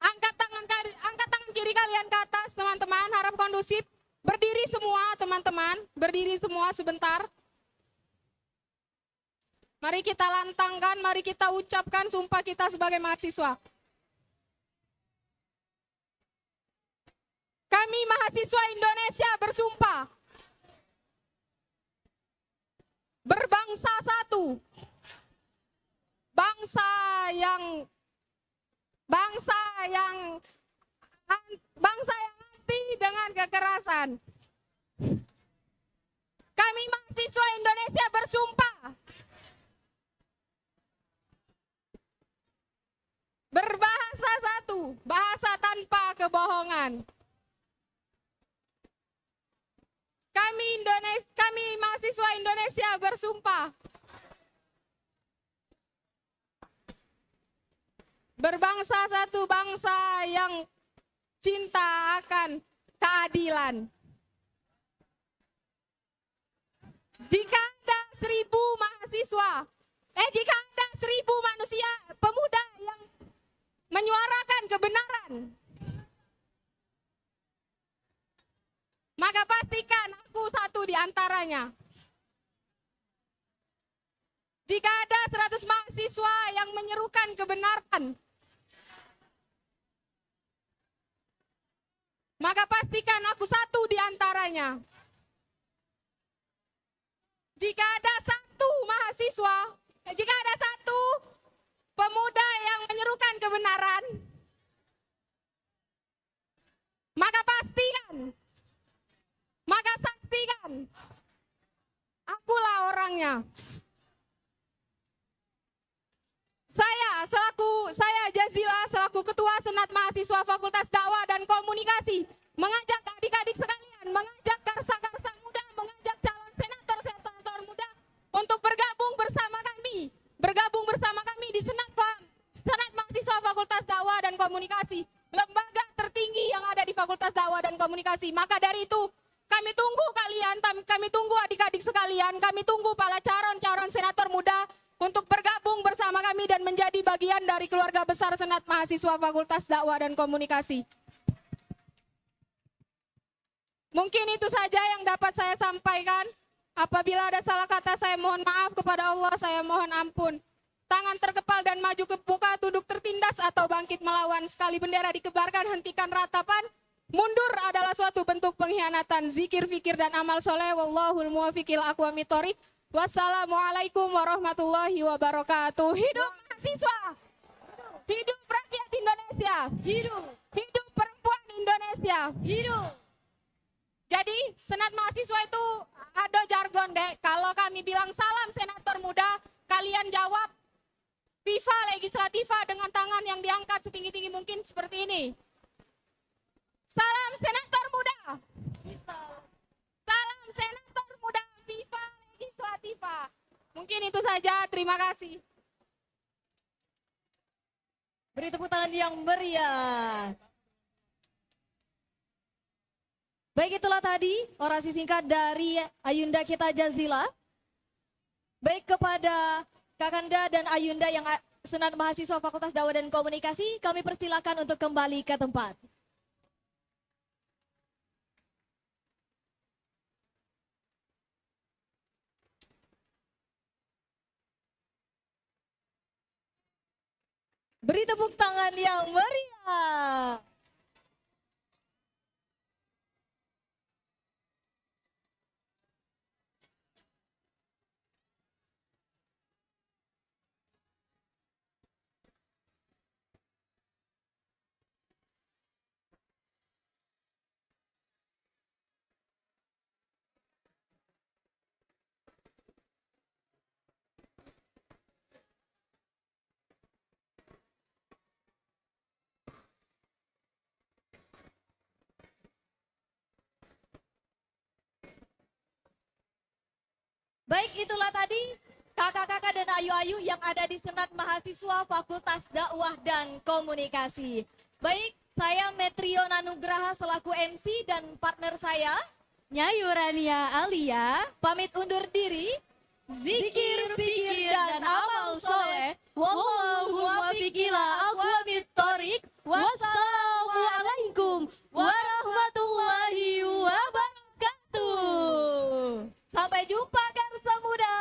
Speaker 10: Angkat tangan kiri kalian ke atas, teman-teman. Harap kondusif. Berdiri semua, teman-teman. Berdiri semua sebentar. Mari kita lantangkan, mari kita ucapkan sumpah kita sebagai mahasiswa. Kami mahasiswa Indonesia bersumpah berbangsa satu, bangsa yang anti dengan kekerasan. Kami mahasiswa Indonesia bersumpah berbahasa satu, bahasa tanpa kebohongan. Kami mahasiswa Indonesia bersumpah berbangsa satu, bangsa yang cinta akan keadilan. Jika ada 1.000 mahasiswa, jika ada 1.000 manusia, pemuda yang menyuarakan kebenaran, maka pastikan aku satu di antaranya. Jika ada 100 mahasiswa yang menyerukan kebenaran, maka pastikan aku satu di antaranya. Jika ada satu pemuda yang menyerukan kebenaran, maka saksikan, akulah orangnya. Saya Jazila selaku Ketua Senat Mahasiswa Fakultas Dakwah dan Komunikasi mengajak adik-adik sekalian, mengajak karsa-karsa muda, mengajak calon senator muda untuk bergabung bersama kami di Senat Mahasiswa Fakultas Dakwah dan Komunikasi, lembaga tertinggi yang ada di Fakultas Dakwah dan Komunikasi. Maka dari itu kami tunggu kalian, kami tunggu adik-adik sekalian, kami tunggu para calon senator muda untuk bergabung bersama kami dan menjadi bagian dari keluarga besar Senat Mahasiswa Fakultas Dakwah dan Komunikasi. Mungkin itu saja yang dapat saya sampaikan. Apabila ada salah kata, saya mohon maaf kepada Allah, saya mohon ampun. Tangan terkepal dan maju ke muka, tunduk tertindas atau bangkit melawan. Sekali bendera dikebarkan, hentikan ratapan. Mundur adalah suatu bentuk pengkhianatan. Zikir, fikir, dan amal soleh. Wallahul muwafiqil aqwamit thoriq. Wassalamualaikum warahmatullahi wabarakatuh. Hidup mahasiswa, hidup rakyat Indonesia, hidup perempuan Indonesia, hidup. Jadi Senat Mahasiswa itu ada jargon dek. Kalau kami bilang salam senator muda, kalian jawab Viva Legislativa dengan tangan yang diangkat setinggi-tinggi mungkin seperti ini. Salam senator muda. Salam senator muda, Viva Legislativa. Mungkin itu saja, terima kasih.
Speaker 5: Beri tepuk tangan yang meriah. Baik, itulah tadi orasi singkat dari Ayunda kita Jazila. Baik kepada Kakanda dan Ayunda yang Senat Mahasiswa Fakultas Dakwah dan Komunikasi, kami persilakan untuk kembali ke tempat. Beri tepuk tangan yang meriah. Baik, itulah tadi kakak-kakak dan ayu-ayu yang ada di Senat Mahasiswa Fakultas Dakwah dan Komunikasi. Baik, saya Metrio Nanugraha selaku MC dan partner saya Nyayu Rania Alia pamit undur diri. Zikir, pikir, dan amal soleh. Wallahu muwaffiq ila aqwamit thoriq.
Speaker 6: Wassalamualaikum warahmatullahi wabarakatuh.
Speaker 5: Sampai jumpa Garsa Muda.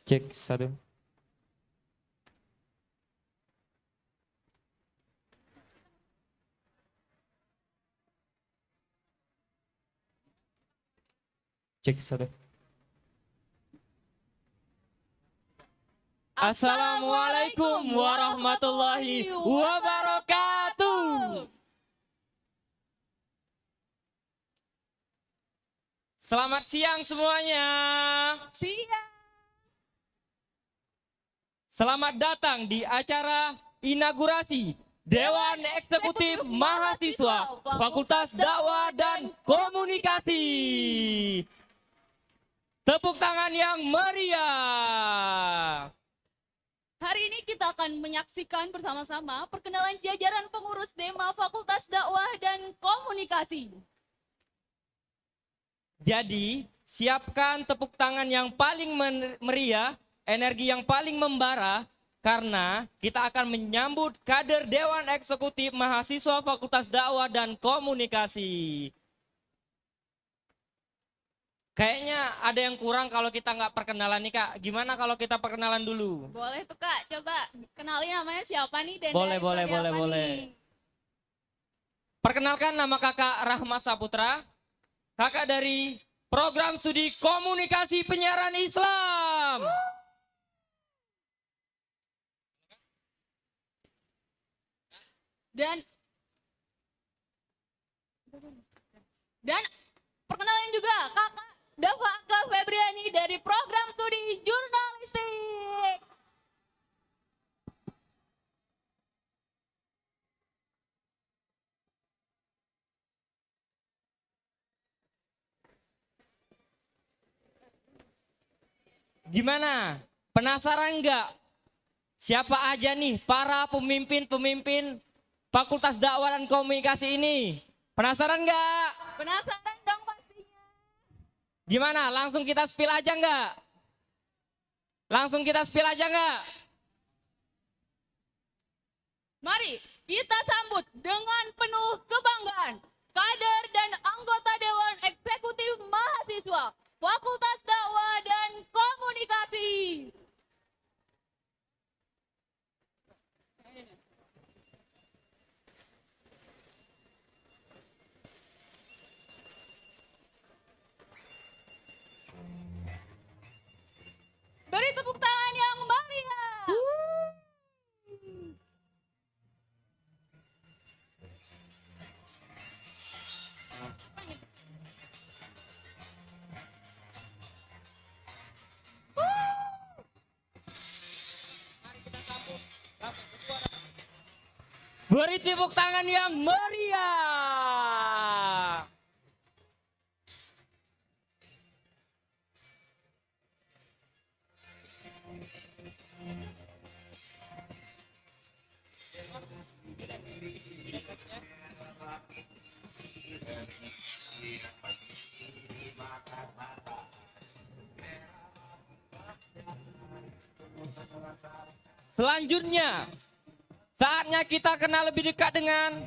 Speaker 21: Cek satu. Cek satu. Assalamualaikum warahmatullahi wabarakatuh. Selamat siang semuanya.
Speaker 6: Siang.
Speaker 21: Selamat datang di acara inaugurasi Dewan Eksekutif Mahasiswa Fakultas Dakwah dan Komunikasi. Tepuk tangan yang meriah.
Speaker 6: Hari ini kita akan menyaksikan bersama-sama perkenalan jajaran pengurus DEMA Fakultas Dakwah dan Komunikasi.
Speaker 21: Jadi, siapkan tepuk tangan yang paling meriah, energi yang paling membara, karena kita akan menyambut kader Dewan Eksekutif Mahasiswa Fakultas Dakwah dan Komunikasi. Kayaknya ada yang kurang kalau kita nggak perkenalan nih Kak. Gimana kalau kita perkenalan dulu?
Speaker 6: Boleh tuh Kak, coba kenalin namanya siapa nih dan
Speaker 21: Boleh,
Speaker 6: dari
Speaker 21: boleh,
Speaker 6: prodi
Speaker 21: boleh,
Speaker 6: apa
Speaker 21: boleh.
Speaker 6: nih?
Speaker 21: Perkenalkan, nama Kakak Rahmat Saputra. Kakak dari Program Studi Komunikasi Penyiaran Islam.
Speaker 6: Dan perkenalin juga Kakak Dava Aka Febriani dari Program Studi Jurnalistik.
Speaker 21: Gimana? Penasaran nggak? Siapa aja nih para pemimpin-pemimpin Fakultas Dakwah dan Komunikasi ini? Penasaran nggak?
Speaker 6: Penasaran dong pastinya.
Speaker 21: Gimana? Langsung kita spill aja nggak? Langsung kita spill aja nggak?
Speaker 6: Mari kita sambut dengan penuh kebanggaan kader dan anggota Dewan Eksekutif Mahasiswa Fakultas Dakwah dan Komunikasi.
Speaker 21: Beri tepuk tangan yang meriah. Selanjutnya, saatnya kita kenal lebih dekat dengan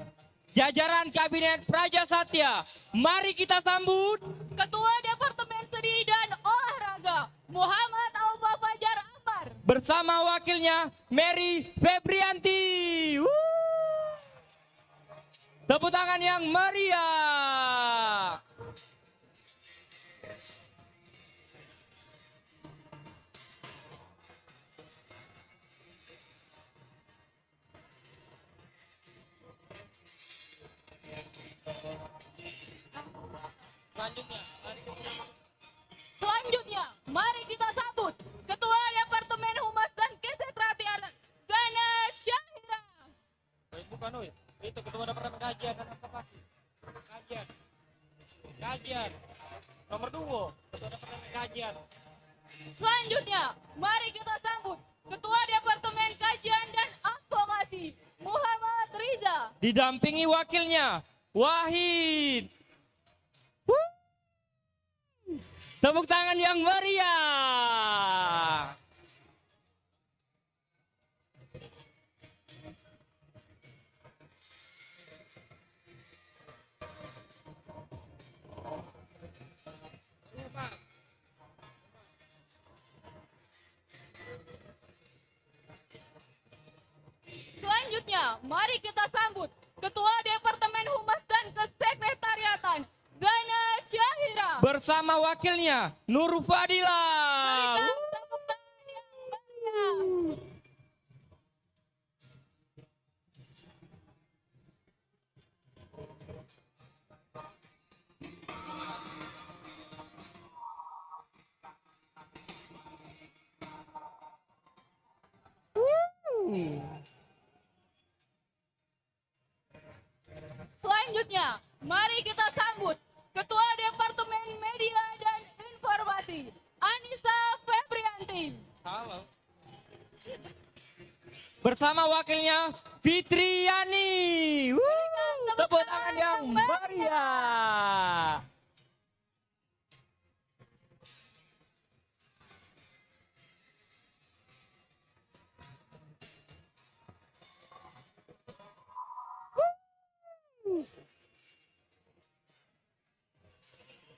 Speaker 21: jajaran Kabinet Praja Satya. Mari kita sambut
Speaker 6: Ketua Departemen Seni dan Olahraga, Muhammad Alfa Fajar Ambar.
Speaker 21: bersama wakilnya Mary Febrianti. Tepuk tangan yang meriah.
Speaker 6: Selanjutnya, mari kita sambut Ketua Departemen Humas dan Kesekretariatan, Zana Syahira.
Speaker 21: Bukan, itu Ketua Departemen Kajian dan Advokasi. Kajian. Nomor 2, Ketua Departemen Kajian.
Speaker 6: Selanjutnya, mari kita sambut Ketua Departemen Kajian dan Advokasi, Muhammad Riza.
Speaker 21: Didampingi wakilnya Wahid. Tepuk tangan yang meriah.
Speaker 6: Selanjutnya, mari kita sambut Ketua Departemen Humas dan Kesekretariatan, Zana Syahira.
Speaker 21: Bersama wakilnya Nur Fadila.
Speaker 6: Selanjutnya, mari kita sambut Ketua Departemen Media dan Informasi, Anissa Febrianti.
Speaker 21: Halo. Bersama wakilnya Fitriani. Tepuk tangan yang meriah.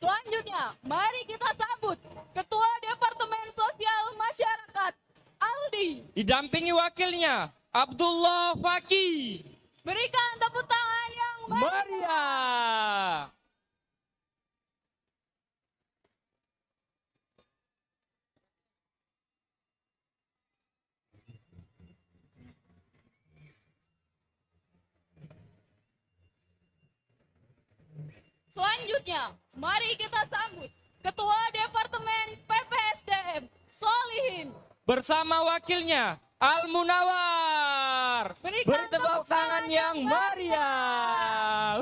Speaker 6: Selanjutnya, mari kita sambut Ketua Departemen Sosial Masyarakat, Aldi.
Speaker 21: Didampingi wakilnya Abdullah Faki.
Speaker 6: Berikan tepuk tangan yang
Speaker 21: meriah.
Speaker 6: Selanjutnya, mari kita sambut Ketua Departemen PPSDM, Solihin.
Speaker 21: Bersama wakilnya Al Munawar. Beri tepuk tangan yang meriah.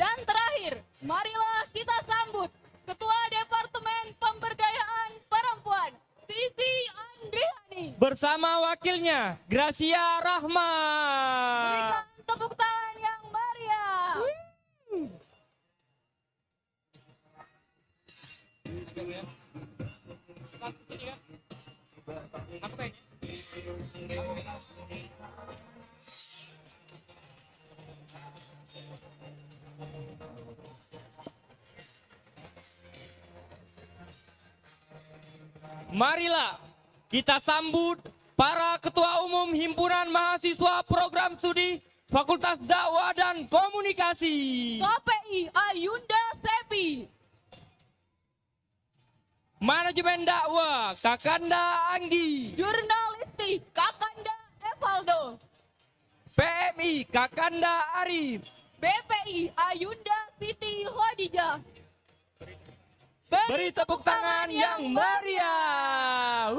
Speaker 6: Dan terakhir, marilah kita sambut Ketua Departemen Pemberdayaan Perempuan, Sisi Andriani.
Speaker 21: Bersama wakilnya Gracia Rahma.
Speaker 6: Berikan tepuk tangan yang meriah.
Speaker 21: Marilah kita sambut para Ketua Umum Himpunan Mahasiswa Program Studi Fakultas Dakwah dan Komunikasi.
Speaker 6: KPI Ayunda Sepi.
Speaker 21: Manajemen Dakwah Kakanda Anggi.
Speaker 6: Jurnalistik Kakanda Evaldo.
Speaker 21: PMI Kakanda Arif.
Speaker 6: BPI Ayunda Siti Khadijah.
Speaker 21: Beri tepuk tangan yang meriah.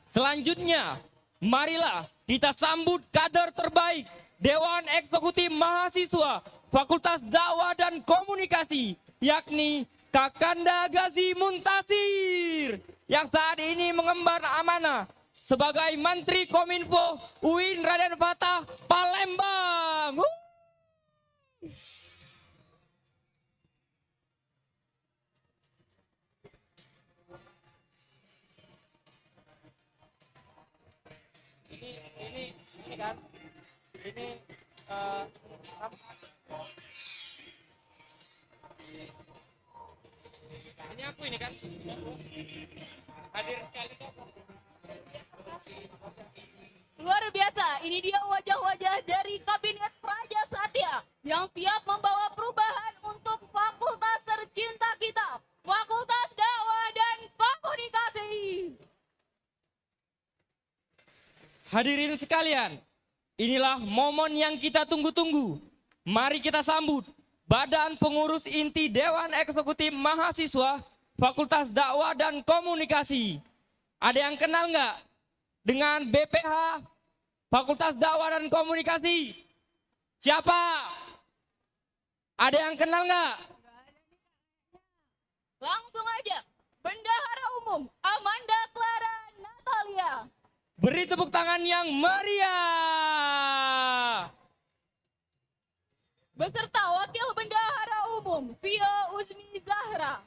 Speaker 21: Selanjutnya, marilah kita sambut kader terbaik Dewan Eksekutif Mahasiswa Fakultas Dakwah dan Komunikasi, yakni Kakanda Gazi Muntasir, yang saat ini mengemban amanah sebagai Menteri Kominfo UIN Raden Fatah Palembang. Ini kan, ini aku ini kan hadir sekali.
Speaker 6: Luar biasa, ini dia wajah-wajah dari Kabinet Praja Satya yang siap membawa perubahan untuk fakultas tercinta kita, Fakultas Dakwah dan Komunikasi.
Speaker 21: Hadirin sekalian, inilah momen yang kita tunggu-tunggu. Mari kita sambut Badan Pengurus Inti Dewan Eksekutif Mahasiswa Fakultas Dakwah dan Komunikasi. Ada yang kenal nggak dengan BPH Fakultas Dakwah dan Komunikasi? Siapa? Ada yang kenal nggak?
Speaker 6: Langsung aja, Bendahara Umum Amanda Clara Natalia.
Speaker 21: Beri tepuk tangan yang meriah.
Speaker 6: Beserta Wakil Bendahara Umum Vio Usmi Zahra.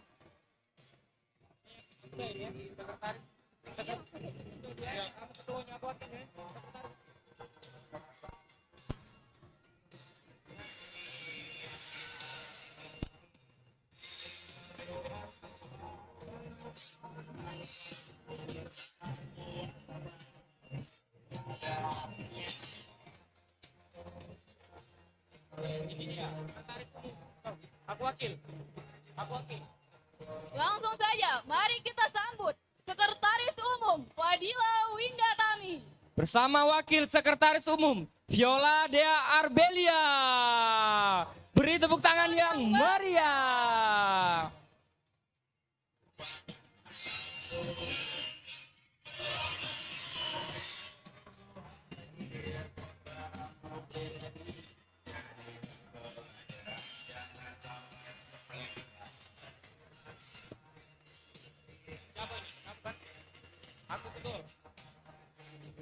Speaker 21: Aku wakil.
Speaker 6: Langsung saja, mari kita sambut Sekretaris Umum Fadila Windatami.
Speaker 21: Bersama Wakil Sekretaris Umum Viola Dea Arbelia. Beri tepuk tangan yang meriah.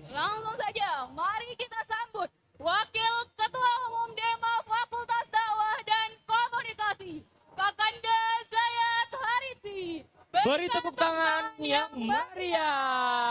Speaker 6: Langsung saja, mari kita sambut Wakil Ketua Umum Dema Fakultas Dakwah dan Komunikasi, Kakanda Zayat Harisi.
Speaker 21: Beri tepuk tangan yang meriah.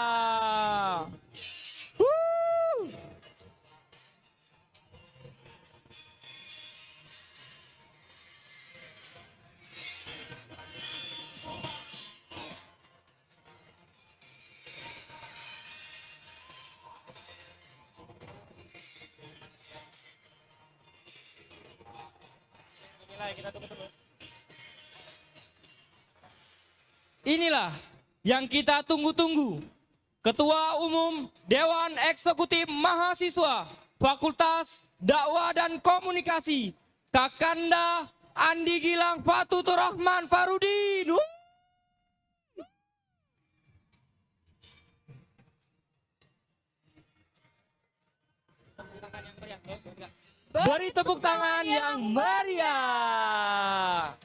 Speaker 21: Inilah yang kita tunggu-tunggu. Ketua Umum Dewan Eksekutif Mahasiswa Fakultas Dakwah dan Komunikasi, Kakanda Andi Gilang Fatutur Rahman Farudin. Beri tepuk tangan yang meriah.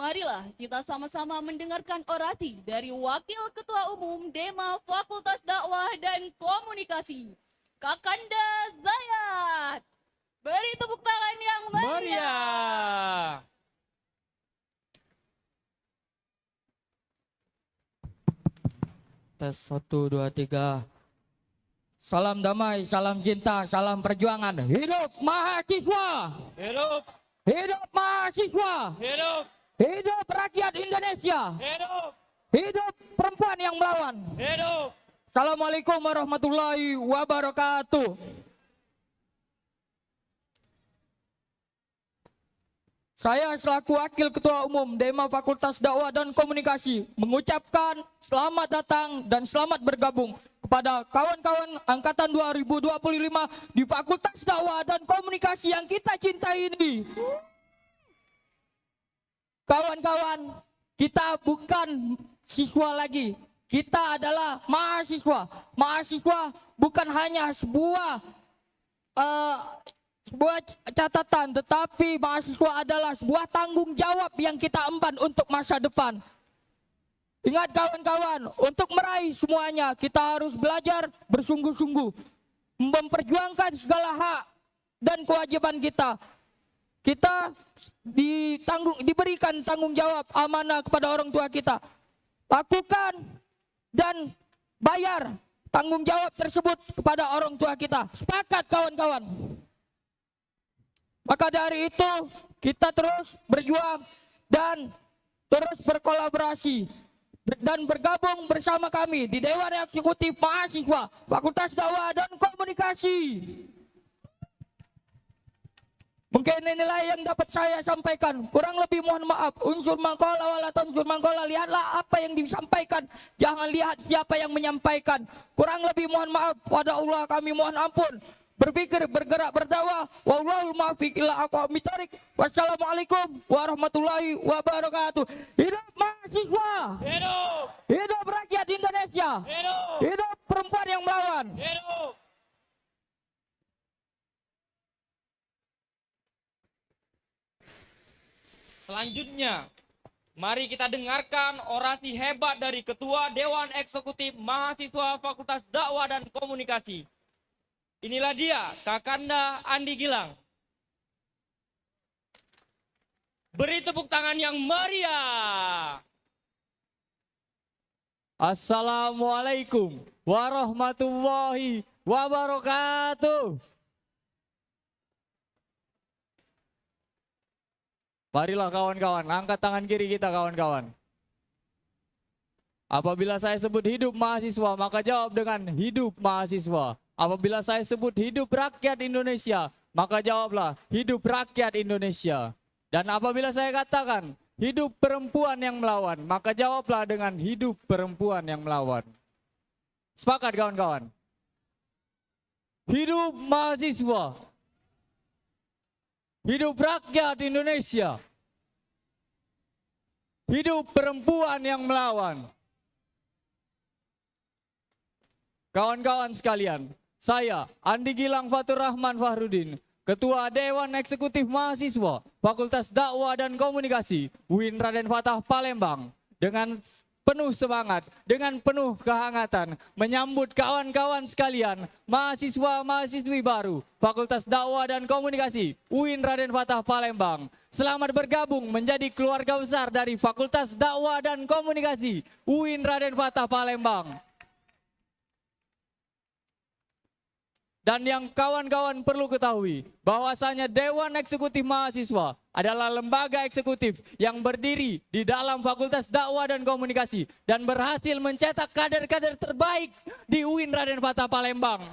Speaker 6: marilah kita sama-sama mendengarkan orasi dari Wakil Ketua Umum Dema Fakultas Dakwah dan Komunikasi, Kakanda Zayat. Beri tepuk tangan yang meriah.
Speaker 12: Tes 1, 2, 3. Salam damai, salam cinta, salam perjuangan. Hidup mahasiswa.
Speaker 21: Hidup.
Speaker 12: Hidup mahasiswa.
Speaker 21: Hidup.
Speaker 12: Hidup rakyat Indonesia.
Speaker 21: Hidup.
Speaker 12: Hidup perempuan yang melawan.
Speaker 21: Hidup.
Speaker 12: Assalamualaikum warahmatullahi wabarakatuh. Saya selaku Wakil Ketua Umum Dema Fakultas Dakwah dan Komunikasi mengucapkan selamat datang dan selamat bergabung kepada kawan-kawan Angkatan 2025 di Fakultas Dakwah dan Komunikasi yang kita cintai ini. Kawan-kawan, kita bukan siswa lagi, kita adalah mahasiswa. Mahasiswa bukan hanya sebuah catatan, tetapi mahasiswa adalah sebuah tanggung jawab yang kita emban untuk masa depan. Ingat kawan-kawan, untuk meraih semuanya kita harus belajar bersungguh-sungguh, memperjuangkan segala hak dan kewajiban kita. Kita diberikan tanggung jawab amanah kepada orang tua kita. Lakukan dan bayar tanggung jawab tersebut kepada orang tua kita. Sepakat kawan-kawan? Maka dari itu kita terus berjuang dan terus berkolaborasi dan bergabung bersama kami di Dewan Eksekutif Mahasiswa Fakultas Dakwah dan Komunikasi. Mungkin inilah yang dapat saya sampaikan. Kurang lebih mohon maaf. Unsur mangkola wala unsur mangkola. Lihatlah apa yang disampaikan. Jangan lihat siapa yang menyampaikan. Kurang lebih mohon maaf. Pada Allah kami mohon ampun. Berpikir, bergerak, berdakwah. Wallahul muwaffiq ila aqwamit thoriq. Wassalamualaikum warahmatullahi wabarakatuh. Hidup mahasiswa.
Speaker 21: Hidup.
Speaker 12: Hidup rakyat Indonesia.
Speaker 21: Hidup.
Speaker 12: Hidup perempuan yang melawan.
Speaker 21: Hidup. Selanjutnya, mari kita dengarkan orasi hebat dari Ketua Dewan Eksekutif Mahasiswa Fakultas Dakwah dan Komunikasi. Inilah dia, Kakanda Andi Gilang. Beri tepuk tangan yang meriah.
Speaker 1: Assalamualaikum warahmatullahi wabarakatuh. Marilah kawan-kawan, angkat tangan kiri kita kawan-kawan. Apabila saya sebut hidup mahasiswa, maka jawab dengan hidup mahasiswa. Apabila saya sebut hidup rakyat Indonesia, maka jawablah hidup rakyat Indonesia. Dan apabila saya katakan hidup perempuan yang melawan, maka jawablah dengan hidup perempuan yang melawan. Sepakat kawan-kawan? Hidup mahasiswa. Hidup rakyat Indonesia. Hidup perempuan yang melawan. Kawan-kawan sekalian, saya Andi Gilang Fatur Rahman Fahrudin, Ketua Dewan Eksekutif Mahasiswa Fakultas Dakwah dan Komunikasi UIN Raden Fatah Palembang, dengan penuh semangat, dengan penuh kehangatan menyambut kawan-kawan sekalian, mahasiswa-mahasiswi baru Fakultas Dakwah dan Komunikasi UIN Raden Fatah Palembang. Selamat bergabung menjadi keluarga besar dari Fakultas Dakwah dan Komunikasi UIN Raden Fatah Palembang. Dan yang kawan-kawan perlu ketahui, bahwasanya Dewan Eksekutif Mahasiswa adalah lembaga eksekutif yang berdiri di dalam Fakultas Dakwah dan Komunikasi dan berhasil mencetak kader-kader terbaik di UIN Raden Fatah Palembang.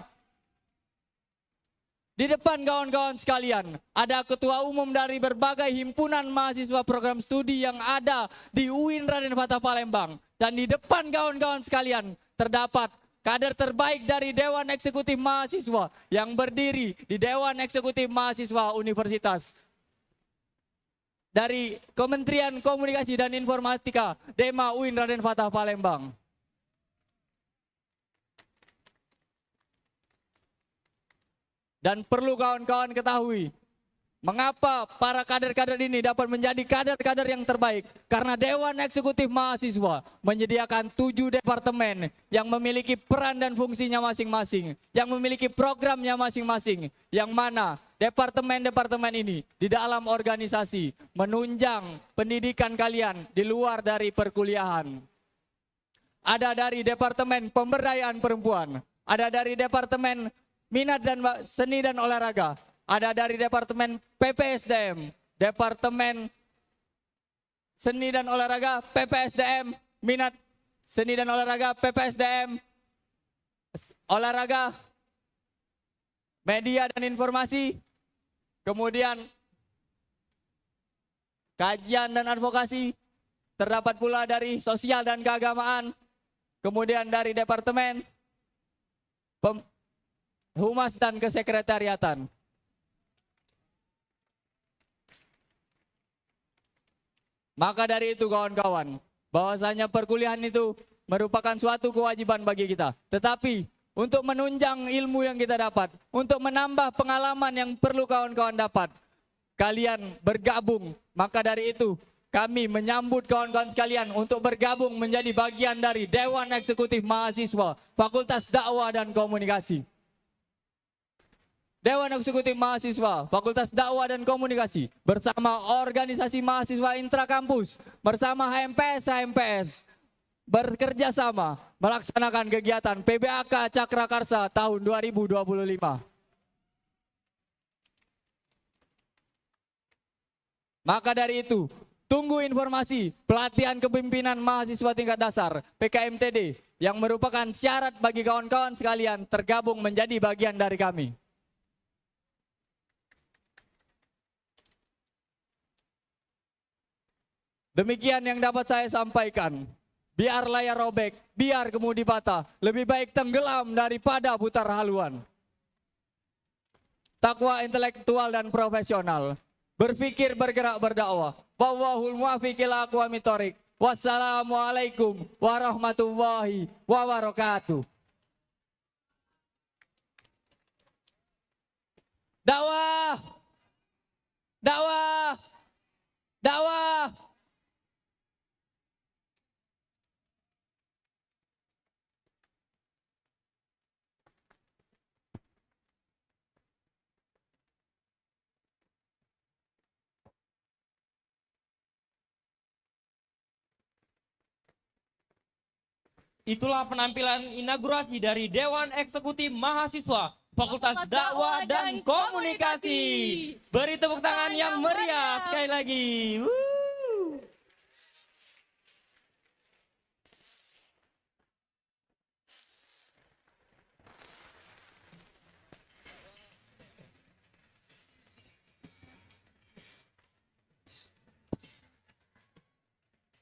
Speaker 1: Di depan kawan-kawan sekalian, ada ketua umum dari berbagai himpunan mahasiswa program studi yang ada di UIN Raden Fatah Palembang. Dan di depan kawan-kawan sekalian, terdapat kader terbaik dari Dewan Eksekutif Mahasiswa yang berdiri di Dewan Eksekutif Mahasiswa Universitas. Dari Kementerian Komunikasi dan Informatika, Dema UIN Raden Fatah Palembang. Dan perlu kawan-kawan ketahui, Mengapa para kader-kader ini dapat menjadi kader-kader yang terbaik? Karena Dewan Eksekutif Mahasiswa menyediakan 7 departemen yang memiliki peran dan fungsinya masing-masing, yang memiliki programnya masing-masing, yang mana departemen-departemen ini di dalam organisasi menunjang pendidikan kalian di luar dari perkuliahan. Ada dari Departemen Pemberdayaan Perempuan, ada dari Departemen Minat dan Seni dan Olahraga, ada dari Departemen PPSDM, Departemen Seni dan Olahraga, PPSDM, Minat Seni dan Olahraga, PPSDM, Olahraga, Media dan Informasi, kemudian Kajian dan Advokasi, terdapat pula dari Sosial dan Keagamaan, kemudian dari Departemen Humas dan Kesekretariatan. Maka dari itu kawan-kawan, bahwasanya perkuliahan itu merupakan suatu kewajiban bagi kita. Tetapi untuk menunjang ilmu yang kita dapat, untuk menambah pengalaman yang perlu kawan-kawan dapat, kalian bergabung. Maka dari itu kami menyambut kawan-kawan sekalian untuk bergabung menjadi bagian dari Dewan Eksekutif Mahasiswa Fakultas Dakwah dan Komunikasi. Dewan Eksekutif Mahasiswa Fakultas Dakwah dan Komunikasi bersama organisasi mahasiswa intrakampus, bersama HMPS bekerja sama melaksanakan kegiatan PBAK Cakrakarsa tahun 2025. Maka dari itu, tunggu informasi pelatihan kepemimpinan mahasiswa tingkat dasar PKMTD yang merupakan syarat bagi kawan-kawan sekalian tergabung menjadi bagian dari kami. Demikian yang dapat saya sampaikan. Biar layar robek, biar kemudi patah, lebih baik tenggelam daripada putar haluan. Takwa intelektual dan profesional, berpikir bergerak berdakwah. Wallahul muwaffiq ila aqwamit thoriq. Wassalamualaikum warahmatullahi wabarakatuh. Dakwah, dakwah, dakwah.
Speaker 21: Itulah penampilan inaugurasi dari Dewan Eksekutif Mahasiswa Fakultas Dakwah dan Komunikasi. Beri tepuk tangan yang meriah sekali lagi. Woo.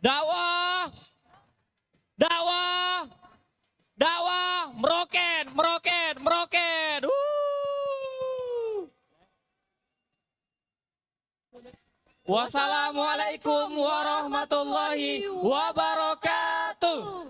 Speaker 21: Dakwah, dakwah, dakwah, meroket, meroket, meroket. Wassalamualaikum warahmatullahi wabarakatuh.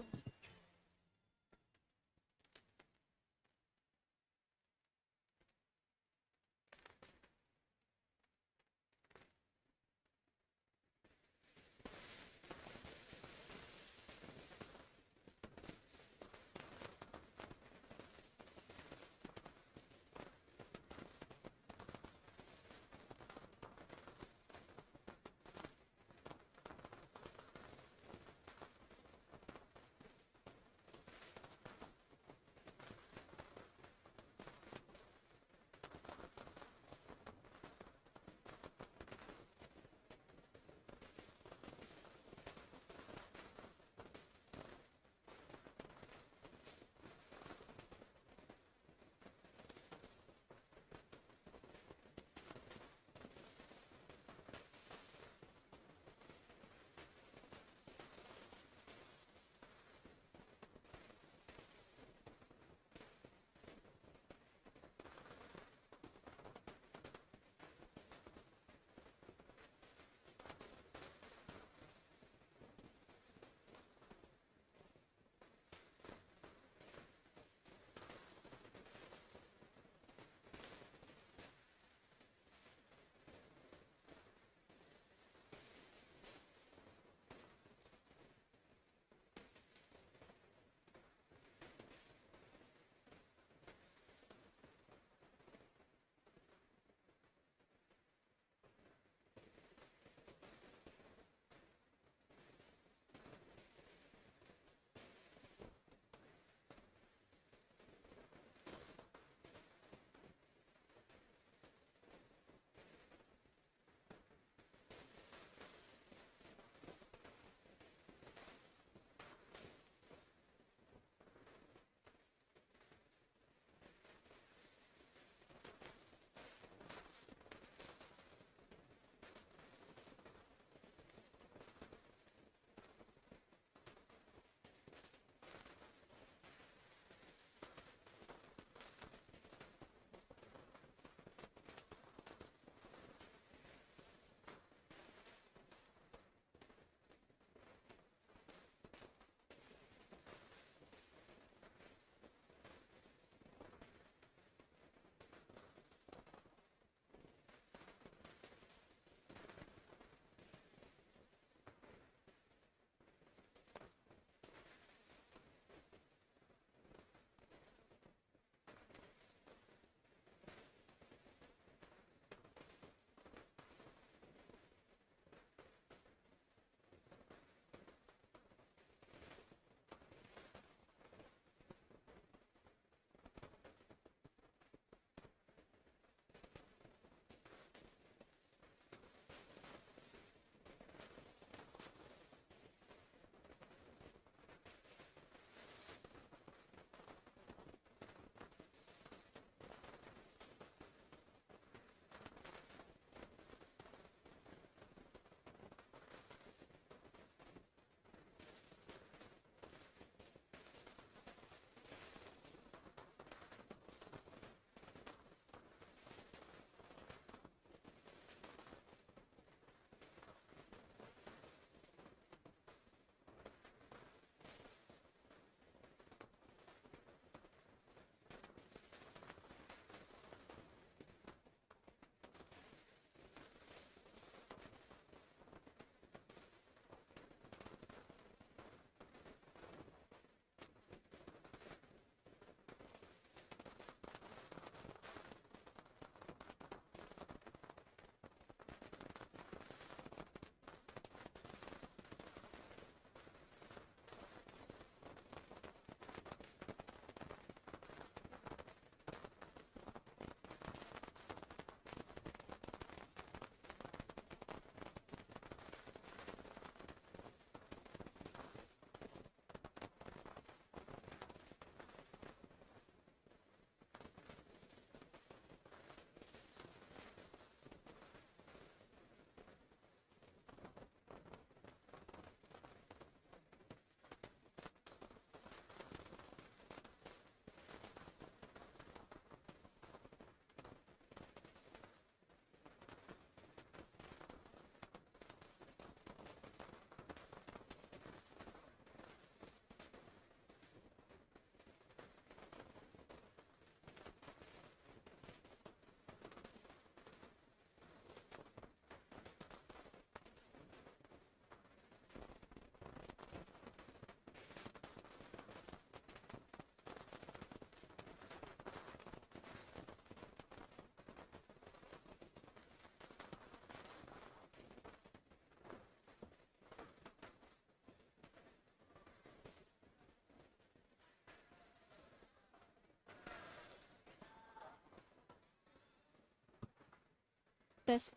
Speaker 4: tes.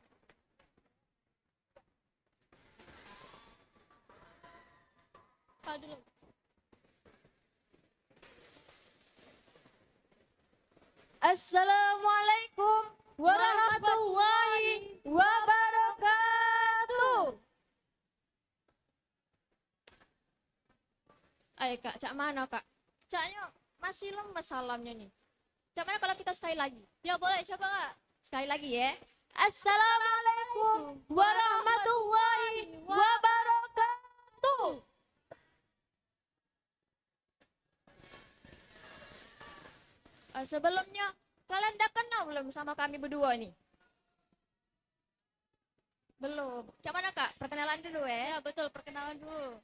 Speaker 3: Pak dulu.
Speaker 4: Assalamualaikum warahmatullahi wabarakatuh.
Speaker 3: Ayo kak, cak mana kak? Caknya masih lemes salamnya nih. Cak mana kalau kita sekali lagi? Ya boleh, coba kak. Sekali lagi ya.
Speaker 4: Assalamualaikum warahmatullahi wabarakatuh.
Speaker 3: Sebelumnya, kalian udah kenal belum sama kami berdua nih? Belum. Cak mana kak? Perkenalan dulu ya. Ya betul, perkenalan dulu.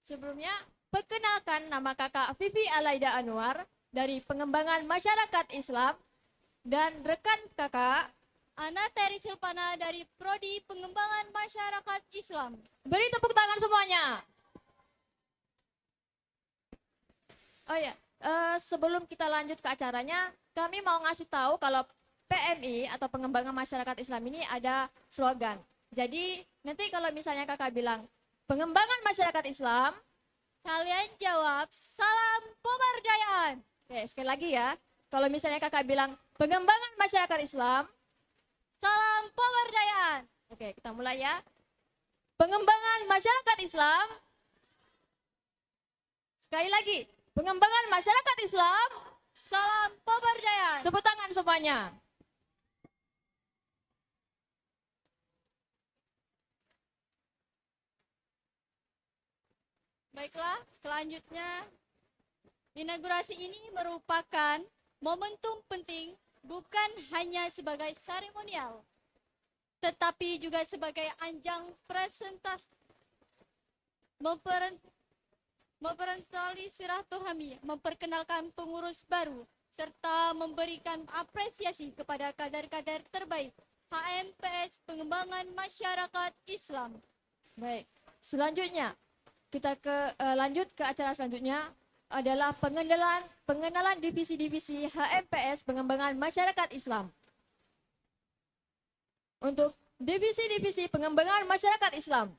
Speaker 3: Sebelumnya, perkenalkan nama kakak Vivi Alaida Anwar dari Pengembangan Masyarakat Islam dan rekan kakak Ana Teri Silpana dari Prodi Pengembangan Masyarakat Islam.
Speaker 4: Beri tepuk tangan semuanya.
Speaker 3: Oh ya, sebelum kita lanjut ke acaranya, kami mau ngasih tahu kalau PMI atau Pengembangan Masyarakat Islam ini ada slogan. Jadi nanti kalau misalnya kakak bilang Pengembangan Masyarakat Islam, kalian jawab salam pemberdayaan. Oke, sekali lagi ya. Kalau misalnya kakak bilang Pengembangan Masyarakat Islam, salam pemberdayaan. Oke, kita mulai ya. Pengembangan Masyarakat Islam. Sekali lagi, Pengembangan Masyarakat Islam, salam pemberdayaan. Tepuk tangan semuanya. Baiklah, selanjutnya inaugurasi ini merupakan momentum penting bukan hanya sebagai seremonial, tetapi juga sebagai ajang presentasi memperentali silaturahmi, memperkenalkan pengurus baru, serta memberikan apresiasi kepada kader-kader terbaik HMPS Pengembangan Masyarakat Islam. Baik, selanjutnya kita lanjut ke acara selanjutnya adalah pengenalan divisi-divisi HMPS Pengembangan Masyarakat Islam. Untuk divisi-divisi pengembangan masyarakat Islam,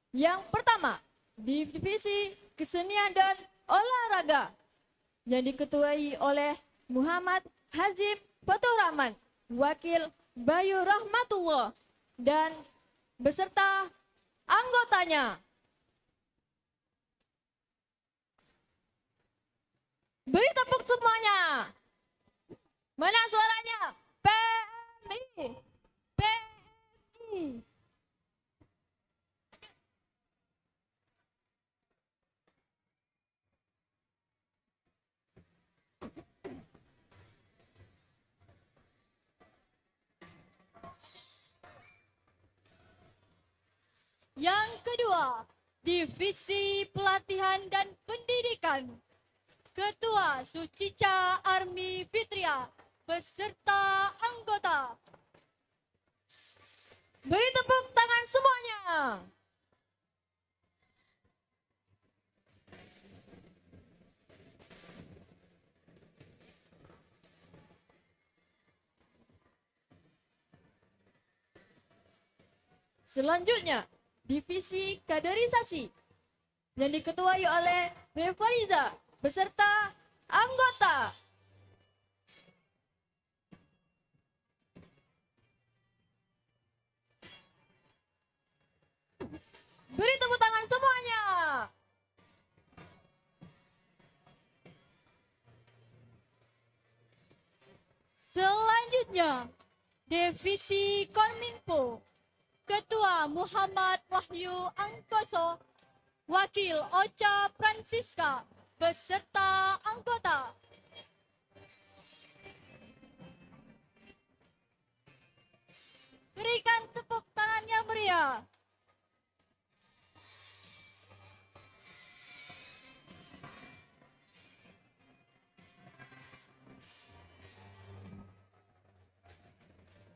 Speaker 3: yang pertama, divisi kesenian dan olahraga yang diketuai oleh Muhammad Hazim Fatur Rahman, Wakil Bayu Rahmatullah, dan beserta anggotanya. Beri tepuk semuanya. Mana suaranya? PMI. PMI. Yang kedua, Divisi Pelatihan dan Pendidikan. Ketua Sucica Armi Fitria beserta anggota. Beri tepuk tangan semuanya. Selanjutnya, Divisi Kaderisasi yang diketuai oleh Revaliza beserta anggota. Beri tepuk tangan semuanya. Selanjutnya, Divisi Kominfo. Ketua Muhammad Wahyu Angkoso, Wakil Ocha Francisca beserta anggota. Berikan tepuk tangan yang meriah.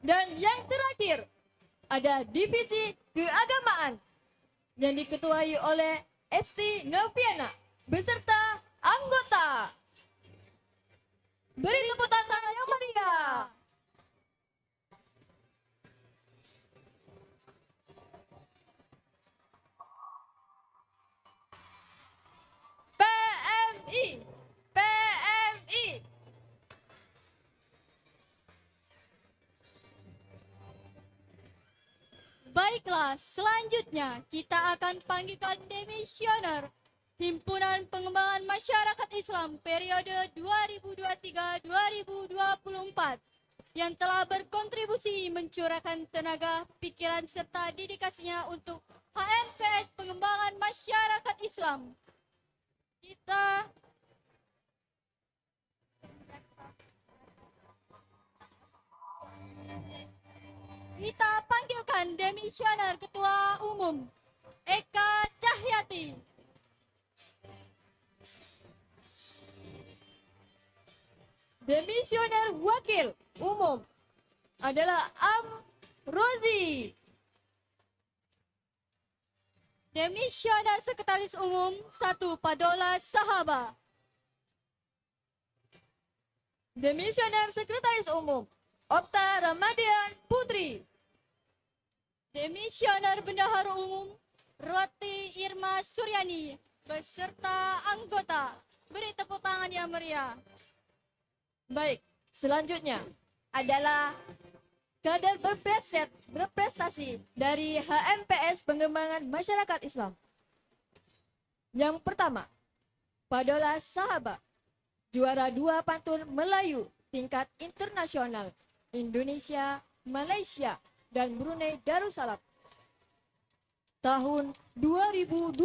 Speaker 3: Dan yang terakhir, ada Divisi Keagamaan yang diketuai oleh Esti Noviana beserta anggota. Beri tepuk tangan yang meriah.
Speaker 4: selanjutnya kita akan panggilkan demisioner Himpunan Pengembangan Masyarakat Islam periode 2023-2024 yang telah berkontribusi mencurahkan tenaga, pikiran, serta dedikasinya untuk HMPS Pengembangan Masyarakat Islam. Kita panggilkan demisioner Ketua Umum Eka Cahyati.
Speaker 3: Demisioner Wakil Umum adalah Rozi.
Speaker 4: Demisioner Sekretaris Umum 1 Padola Sahaba.
Speaker 3: Demisioner Sekretaris Umum Okta Ramadian Putri.
Speaker 4: Demisioner Bendahara Umum Roti Irma Suryani beserta anggota. Beri tepuk tangan yang meriah.
Speaker 3: Baik, selanjutnya adalah kader berprestasi dari HMPS Pengembangan Masyarakat Islam. Yang pertama, Padola Sahaba, juara 2 pantun Melayu tingkat internasional Indonesia, Malaysia, dan Brunei Darussalam. Tahun 2023.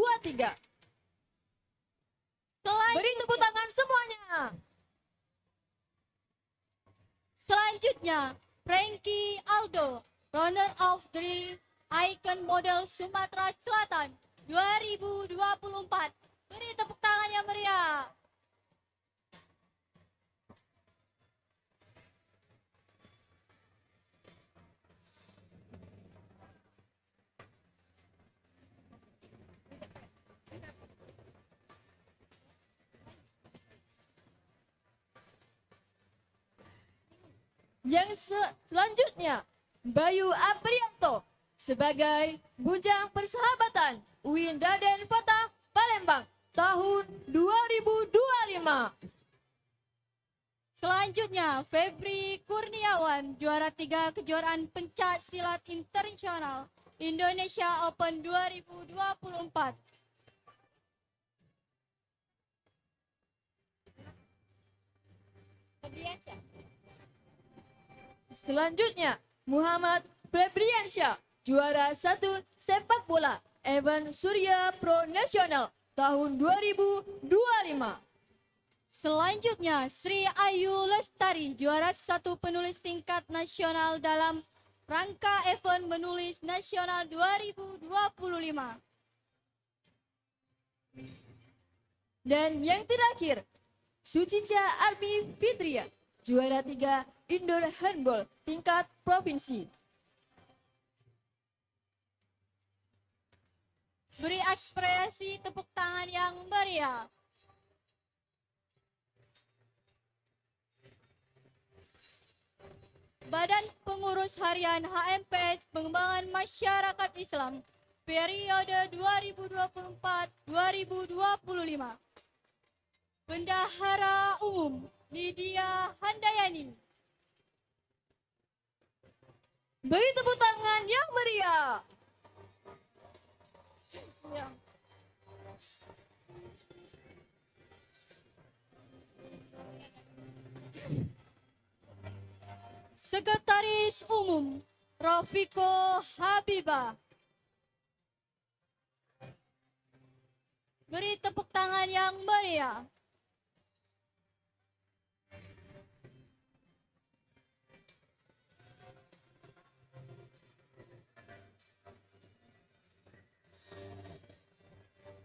Speaker 3: Beri tepuk tangan semuanya.
Speaker 4: Selanjutnya, Frankie Aldo, runner of the Icon Model Sumatera Selatan 2024. Beri tepuk tangan yang meriah.
Speaker 3: Yang selanjutnya, Bayu Aprianto sebagai Bujang Persahabatan UIN Raden Fatah Palembang tahun 2025.
Speaker 4: Selanjutnya, Febri Kurniawan, juara 3 kejuaraan pencak silat internasional Indonesia Open 2024.
Speaker 3: Selanjutnya, Muhammad Febriansyah, juara 1 sepak bola event Surya Pro Nasional tahun 2025.
Speaker 4: Selanjutnya, Sri Ayu Lestari, juara 1 penulis tingkat nasional dalam rangka event menulis nasional 2025.
Speaker 3: Dan yang terakhir, Sucica Armi Fitria, juara 3 indoor handball tingkat provinsi.
Speaker 4: Beri ekspresi tepuk tangan yang meriah. Badan Pengurus Harian HMPS Pengembangan Masyarakat Islam periode 2024-2025. Bendahara Umum Lydia Handayani.
Speaker 3: Beri tepuk tangan yang meriah.
Speaker 4: Sekretaris Umum Rofiko Habibah. Beri tepuk tangan yang meriah.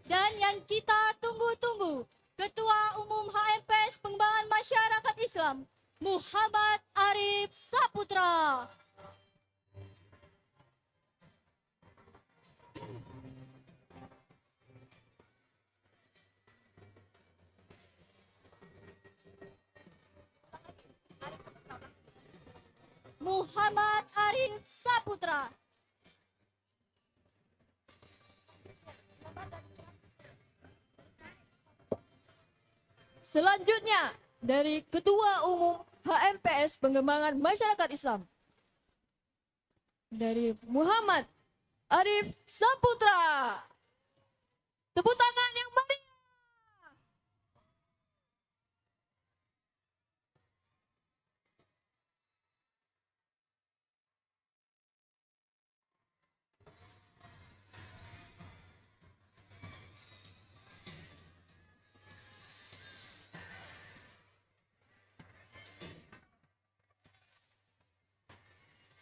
Speaker 4: Dan yang kita tunggu-tunggu, Ketua Umum HMPS Pengembangan Masyarakat Islam, Muhammad Arif Saputra. Muhammad Arif Saputra.
Speaker 3: Selanjutnya, dari Ketua Umum HMPS Pengembangan Masyarakat Islam, dari Muhammad Arif Saputra. Tepuk tangan yang meriah.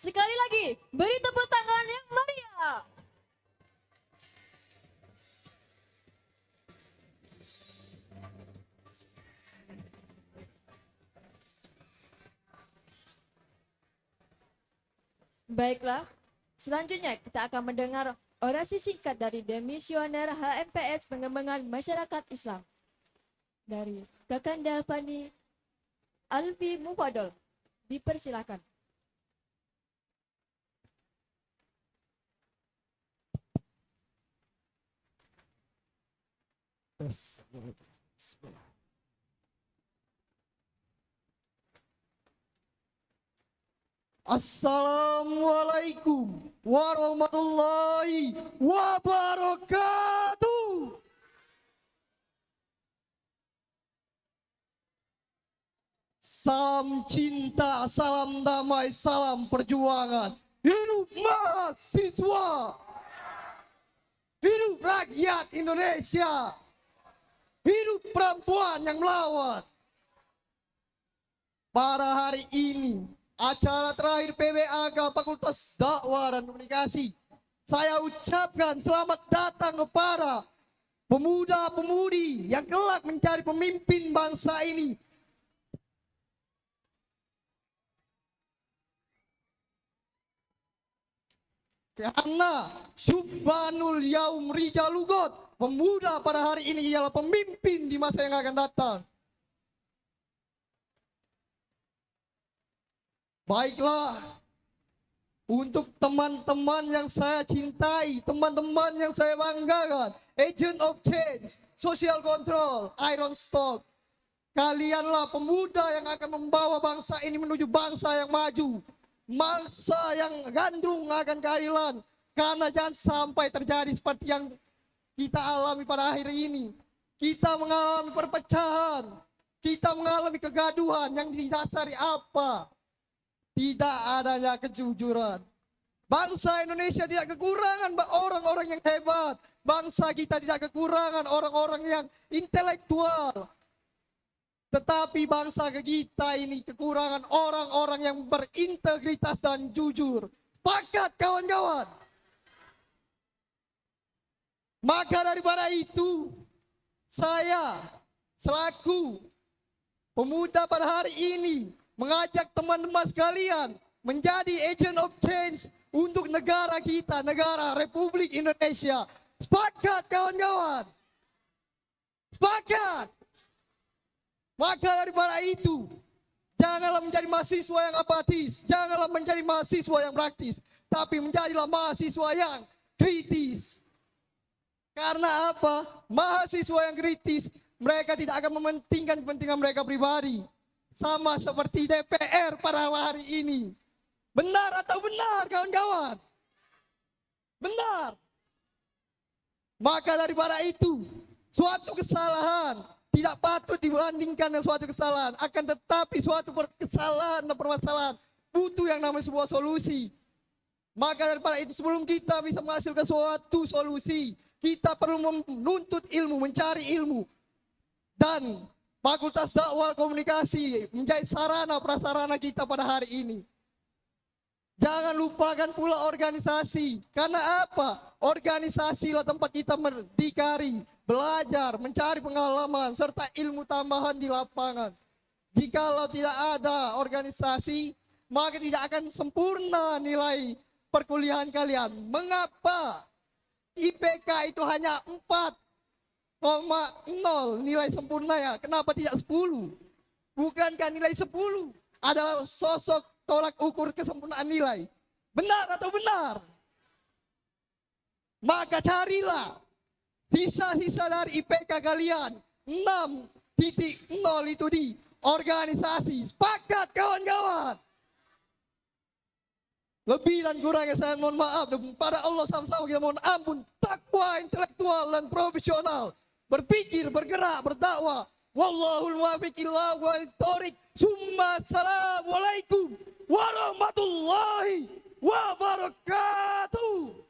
Speaker 3: Sekali lagi, beri tepuk tangan yang meriah. Baiklah, selanjutnya kita akan mendengar orasi singkat dari Demisioner HMPS Pengembangan Masyarakat Islam dari Kakanda Fani Alfi Mufadol. Dipersilakan.
Speaker 9: Assalamualaikum warahmatullahi wabarakatuh. Salam cinta, salam damai, salam perjuangan. Hidup mahasiswa. Hidup rakyat Indonesia. Hidup perempuan yang melawan. Pada hari ini, acara terakhir PBAK Fakultas Dakwah dan Komunikasi, saya ucapkan selamat datang kepada pemuda-pemudi yang kelak menjadi pemimpin bangsa ini. Karena Subhanul Yaum Rijalugot, pemuda pada hari ini ialah pemimpin di masa yang akan datang. Baiklah, untuk teman-teman yang saya cintai, teman-teman yang saya banggakan, agent of change, social control, iron stock, kalianlah pemuda yang akan membawa bangsa ini menuju bangsa yang maju, bangsa yang gandrung akan keadilan. Karena jangan sampai terjadi seperti yang kita alami pada akhir ini. Kita mengalami perpecahan, kita mengalami kegaduhan yang didasari apa? Tidak adanya kejujuran. Bangsa Indonesia tidak kekurangan orang-orang yang hebat. Bangsa kita tidak kekurangan orang-orang yang intelektual. Tetapi bangsa kita ini kekurangan orang-orang yang berintegritas dan jujur. Sepakat kawan-kawan. Maka daripada itu, saya selaku pemuda pada hari ini mengajak teman-teman sekalian menjadi agent of change untuk negara kita, negara Republik Indonesia. Sepakat kawan-kawan. Sepakat. Maka daripada itu, janganlah menjadi mahasiswa yang apatis, janganlah menjadi mahasiswa yang praktis, tapi menjadilah mahasiswa yang kritis. Karena apa? Mahasiswa yang kritis, mereka tidak akan mementingkan kepentingan mereka pribadi. Sama seperti DPR pada hari ini. Benar atau benar kawan-kawan? Benar. Maka daripada itu, suatu kesalahan tidak patut dibandingkan dengan suatu kesalahan. Akan tetapi suatu kesalahan dan permasalahan butuh yang namanya sebuah solusi. Maka daripada itu sebelum kita bisa menghasilkan suatu solusi, kita perlu menuntut ilmu, mencari ilmu. Dan Fakultas Dakwah Komunikasi menjadi sarana prasarana kita pada hari ini. Jangan lupakan pula organisasi. Karena apa? Organisasilah tempat kita berdikari, belajar, mencari pengalaman, serta ilmu tambahan di lapangan. Jikalau tidak ada organisasi, maka tidak akan sempurna nilai perkuliahan kalian. Mengapa IPK itu hanya 4,0 nilai sempurnanya? Kenapa tidak 10? Bukankah nilai 10 adalah sosok tolak ukur kesempurnaan nilai? Benar atau benar? Maka carilah sisa-sisa dari IPK kalian. 6,0 itu di organisasi. Sepakat kawan-kawan? Lebih dan kurangnya saya mohon maaf, dan pada Allah sama-sama kita mohon ampun. Takwa intelektual dan profesional, berpikir, bergerak, berdakwah. Wallahul muwaffiq ila aqwamit. Summa assalamualaikum warahmatullahi wabarakatuh.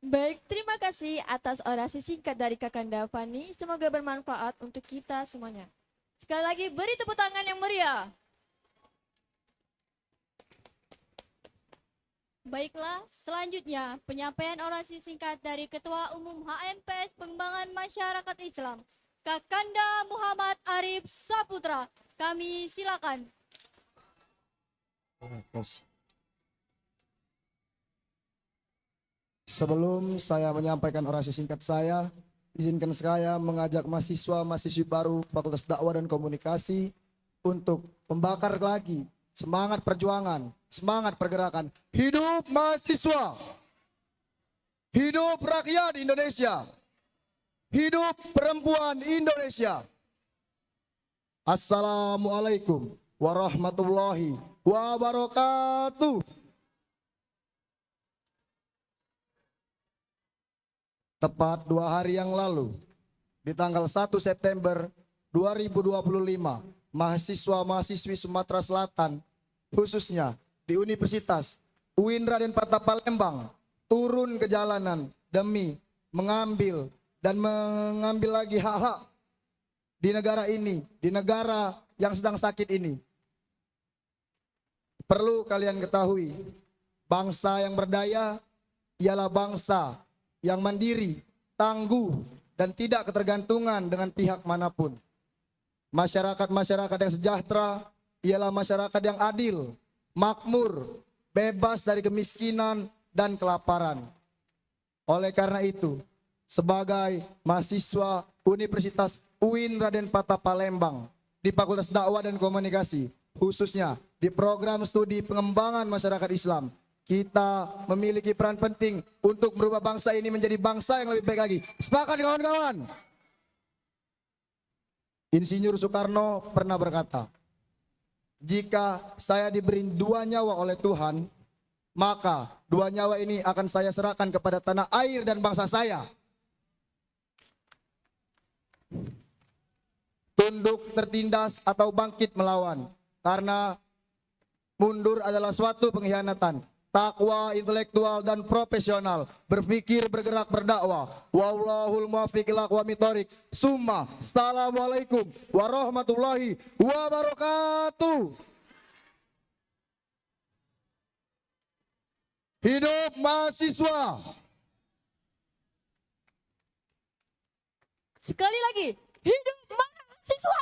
Speaker 3: Baik, terima kasih atas orasi singkat dari Kakanda Fani. Semoga bermanfaat untuk kita semuanya. Sekali lagi beri tepuk tangan yang meriah.
Speaker 4: Baiklah, selanjutnya penyampaian orasi singkat dari Ketua Umum HMPS Pengembangan Masyarakat Islam, Kakanda Muhammad Arif Saputra. Kami silakan.
Speaker 11: Sebelum saya menyampaikan orasi singkat saya, izinkan saya mengajak mahasiswa-mahasiswi baru Fakultas Dakwah dan Komunikasi untuk membakar lagi semangat perjuangan, semangat pergerakan. Hidup mahasiswa, hidup rakyat Indonesia, hidup perempuan Indonesia. Assalamualaikum warahmatullahi wabarakatuh. Tepat 2 hari yang lalu, di tanggal 1 September 2025, mahasiswa-mahasiswi Sumatera Selatan, khususnya di Universitas UIN Raden Patah Palembang, turun ke jalanan demi mengambil lagi hak-hak di negara ini, di negara yang sedang sakit ini. Perlu kalian ketahui, bangsa yang berdaya ialah bangsa yang mandiri, tangguh, dan tidak ketergantungan dengan pihak manapun. Masyarakat-masyarakat yang sejahtera ialah masyarakat yang adil, makmur, bebas dari kemiskinan dan kelaparan. Oleh karena itu, sebagai mahasiswa Universitas UIN Raden Patah Palembang di Fakultas Dakwah dan Komunikasi, khususnya di program studi pengembangan masyarakat Islam, kita memiliki peran penting untuk merubah bangsa ini menjadi bangsa yang lebih baik lagi. Sepakat kawan-kawan? Insinyur Soekarno pernah berkata, jika saya diberi 2 nyawa oleh Tuhan, maka 2 nyawa ini akan saya serahkan kepada tanah air dan bangsa saya. Tunduk, tertindas, atau bangkit melawan, karena mundur adalah suatu pengkhianatan. Takwa intelektual dan profesional, berpikir, bergerak, berdakwah. Wallahul muwaffiq ila aqwamit thoriq. Summa assalamualaikum warahmatullahi wabarakatuh. Hidup mahasiswa.
Speaker 3: Sekali lagi, hidup mahasiswa.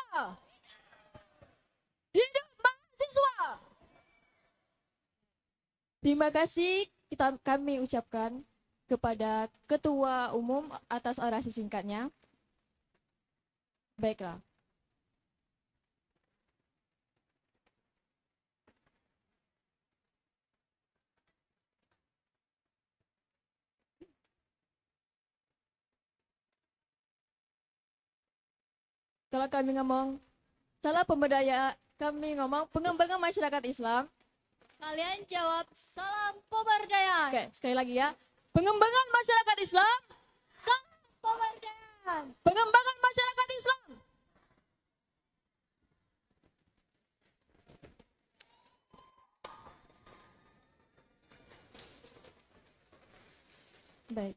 Speaker 3: Hidup mahasiswa. Terima kasih kami ucapkan kepada Ketua Umum atas orasi singkatnya. Baiklah. Kalau kami ngomong salah pemberdayaan, kami ngomong pengembangan masyarakat Islam.
Speaker 4: Kalian jawab salam pemberdayaan.
Speaker 3: Oke, sekali lagi ya. Pengembangan masyarakat Islam.
Speaker 4: Salam pemberdayaan.
Speaker 3: Pengembangan masyarakat Islam. Baik.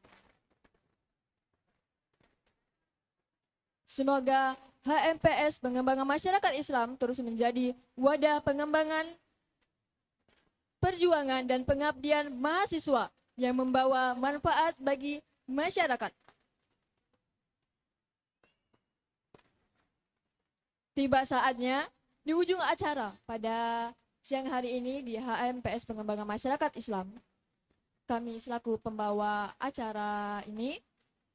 Speaker 3: Semoga HMPS Pengembangan Masyarakat Islam terus menjadi wadah pengembangan perjuangan dan pengabdian mahasiswa yang membawa manfaat bagi masyarakat. Tiba saatnya di ujung acara pada siang hari ini di HMPS Pengembangan Masyarakat Islam, kami selaku pembawa acara ini,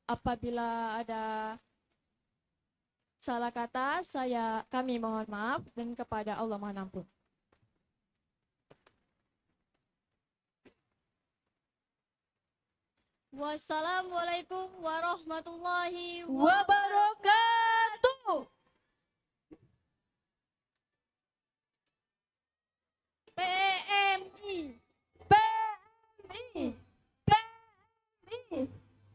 Speaker 3: apabila ada salah kata, kami mohon maaf dan kepada Allah mohon ampun.
Speaker 4: Wassalamualaikum warahmatullahi
Speaker 3: wabarakatuh.
Speaker 15: PMI, PMI,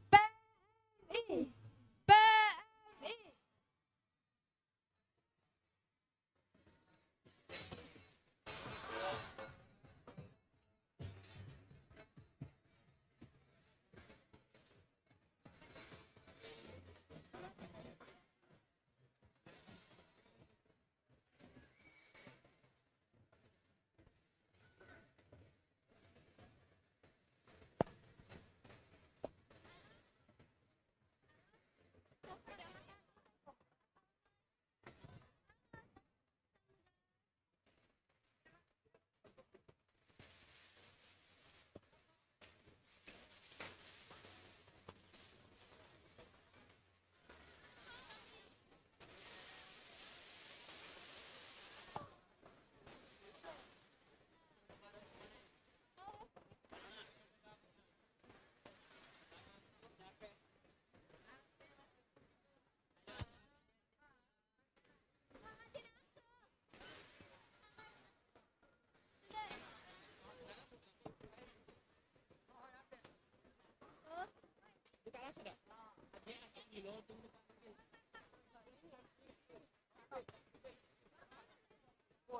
Speaker 15: PMI, PMI.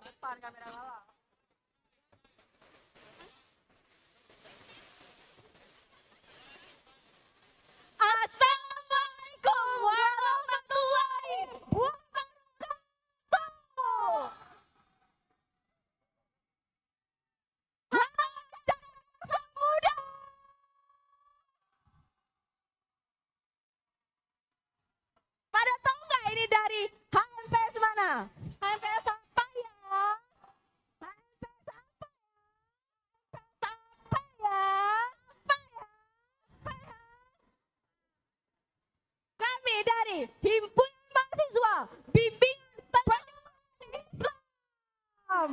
Speaker 5: Depan kamera malah.
Speaker 14: Assalamualaikum warahmatullahi wabarakatuh. Muda. Pada tahu nggak ini dari HMPS mana? HMPS apa ya? HMPS apa ya? Apa ya? Kami dari Himpunan Mahasiswa Bimbingan Pendidikan Islam.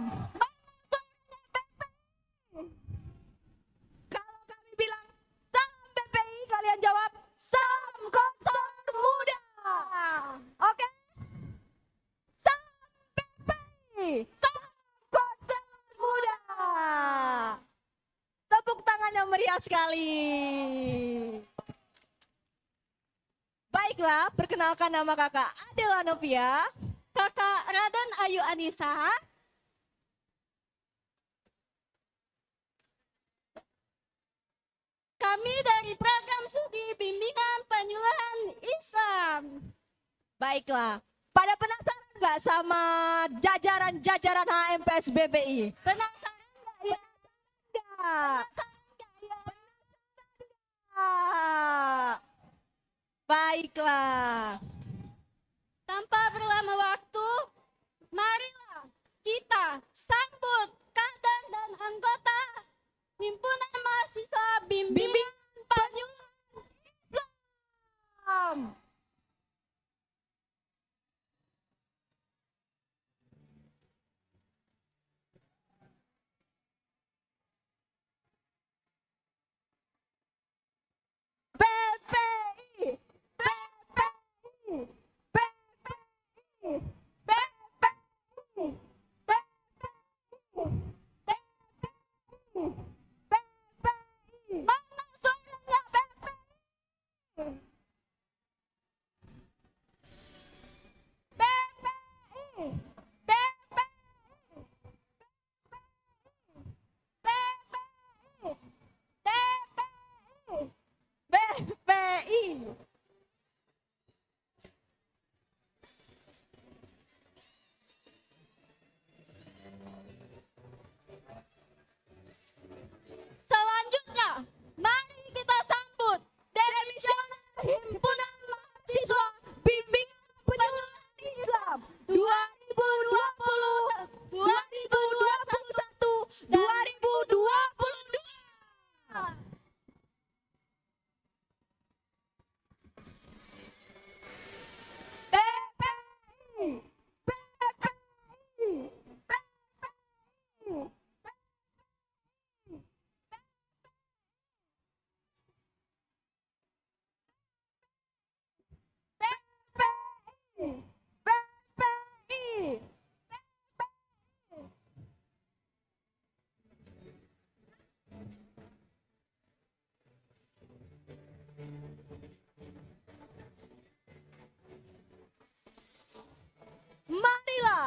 Speaker 14: Kalau kami bilang salam BPI, kalian jawab salam Konselor Muda. Oke? Salam BPI, salam Konselor Muda. Tepuk tangannya meriah sekali. Baiklah, perkenalkan nama kakak Adela Novia. Kakak Radan Ayu Anissa. Kami dari program studi bimbingan penyuluhan Islam. Baiklah, pada penasaran nggak sama jajaran-jajaran HMPS BPI? Penasaran nggak ya? Nggak. Baiklah. Tanpa berlama waktu, marilah kita sambut kader dan anggota Himpunan Mahasiswa Bimbingan Penyuluhan Islam.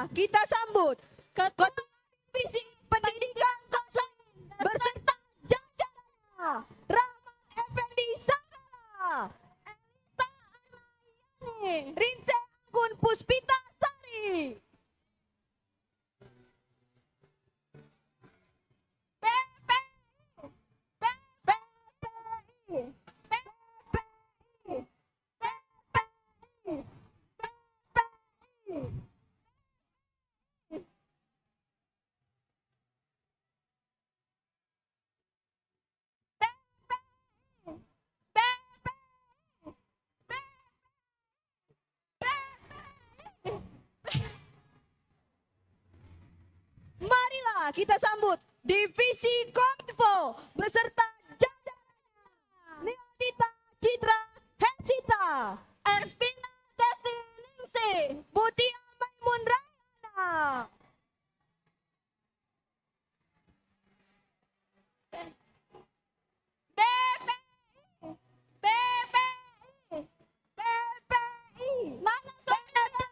Speaker 5: Marilah kita sambut Ketua Divisi Pendidikan Konseling beserta jajarannya, Rahmat Effendi Sagala, Elisa Arlayani, Rinse Anggun Puspita Sari, marilah kita sambut Divisi Kominfo beserta jajarannya, Neodita Citra Hensita, Ervina Desti Ningsi, Mutia Maimun Rayana, mana saudara?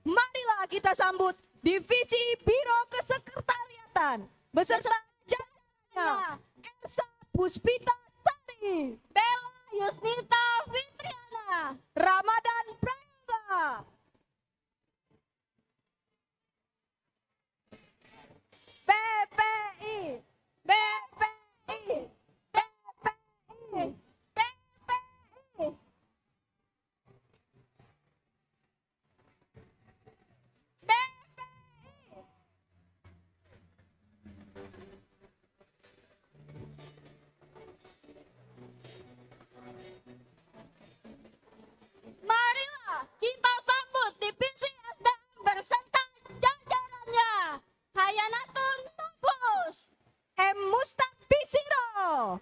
Speaker 5: Marilah kita sambut Divisi Biro Kesekretariatan beserta jajarannya, Elsa Puspita Sari, Bella Yusnita Fitriana, Ramadan Prayoga, BPI, BPI, BPI, BPI.
Speaker 4: Marilah kita sambut Divisi SDM beserta jajarannya, Hayanatun Nufus,
Speaker 5: M. Mustaqbisiro,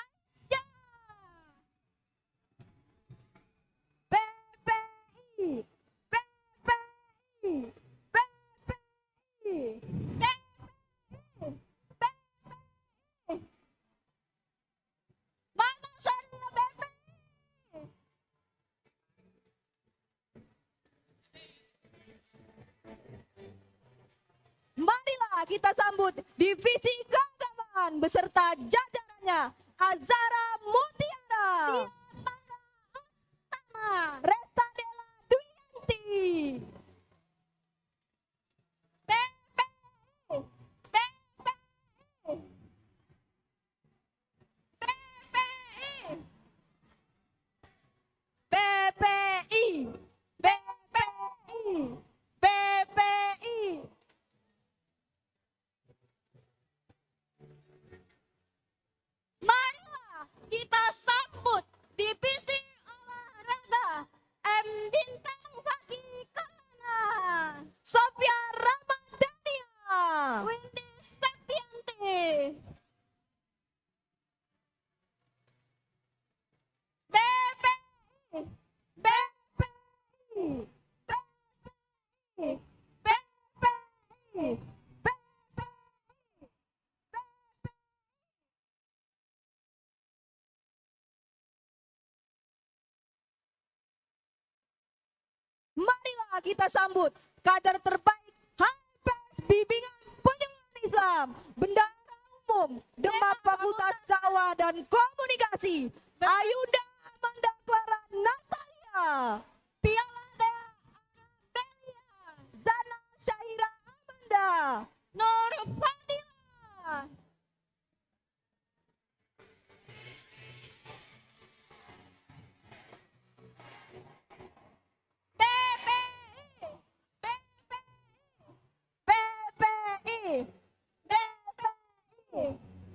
Speaker 4: Aisyah,
Speaker 5: BPI, BPI, BPI,
Speaker 4: mana saudara BPI?
Speaker 5: Marilah kita sambut Divisi Keagamaan beserta jajarannya, Azara Mutiara, Resta Dela Duyanti, BPI, BPI, BPI.
Speaker 4: Marilah kita sambut Divisi Olahraga M. Bintang Fakikana,
Speaker 5: Sofia Ramadhania,
Speaker 4: Windy Septianti,
Speaker 5: BPI, BPI, BPI, BPI, marilah kita sambut kader terbaik HMPS Bimbingan Penjualan Islam, Bendahara Umum, Demak Fakultas Dakwah dan Komunikasi, Ayunda Amanda Clara Natalia,
Speaker 4: Piala Dea
Speaker 5: Belia, Zana Syahira Amanda,
Speaker 4: Nur Fadila,
Speaker 5: BPI, BPI, BPI,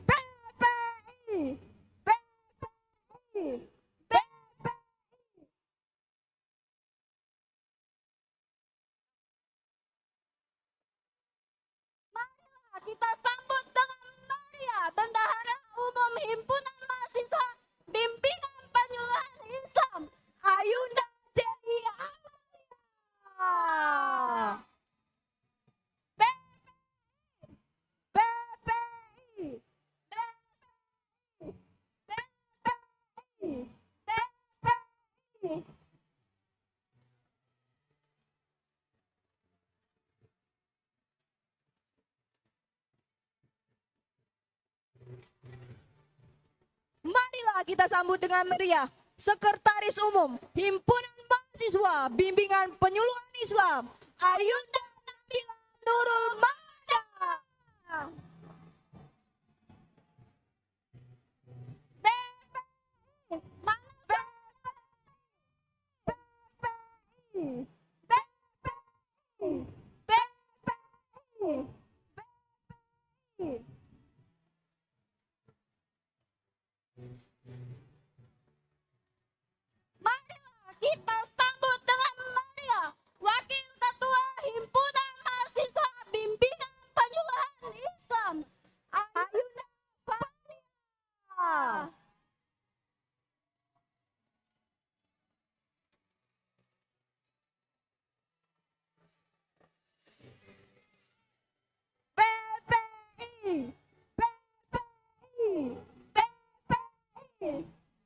Speaker 5: BPI, BPI.
Speaker 4: Marilah kita sambut dengan meriah Bendahara Umum Himpunan Mahasiswa Bimbingan Penyuluhan Islam,
Speaker 5: Ayunda Jeli Amalia, BPI, Marilah kita sambut dengan meriah Sekretaris Umum Himpunan Mahasiswa Bimbingan Penyuluhan Islam Ayunda Nabila Nurul Mada.
Speaker 4: Marilah kita sambut dengan meriah Wakil Ketua Himpunan Mahasiswa Bimbingan Penyuluhan Islam Ayunda Falia.
Speaker 5: PPI, PPI, PPI,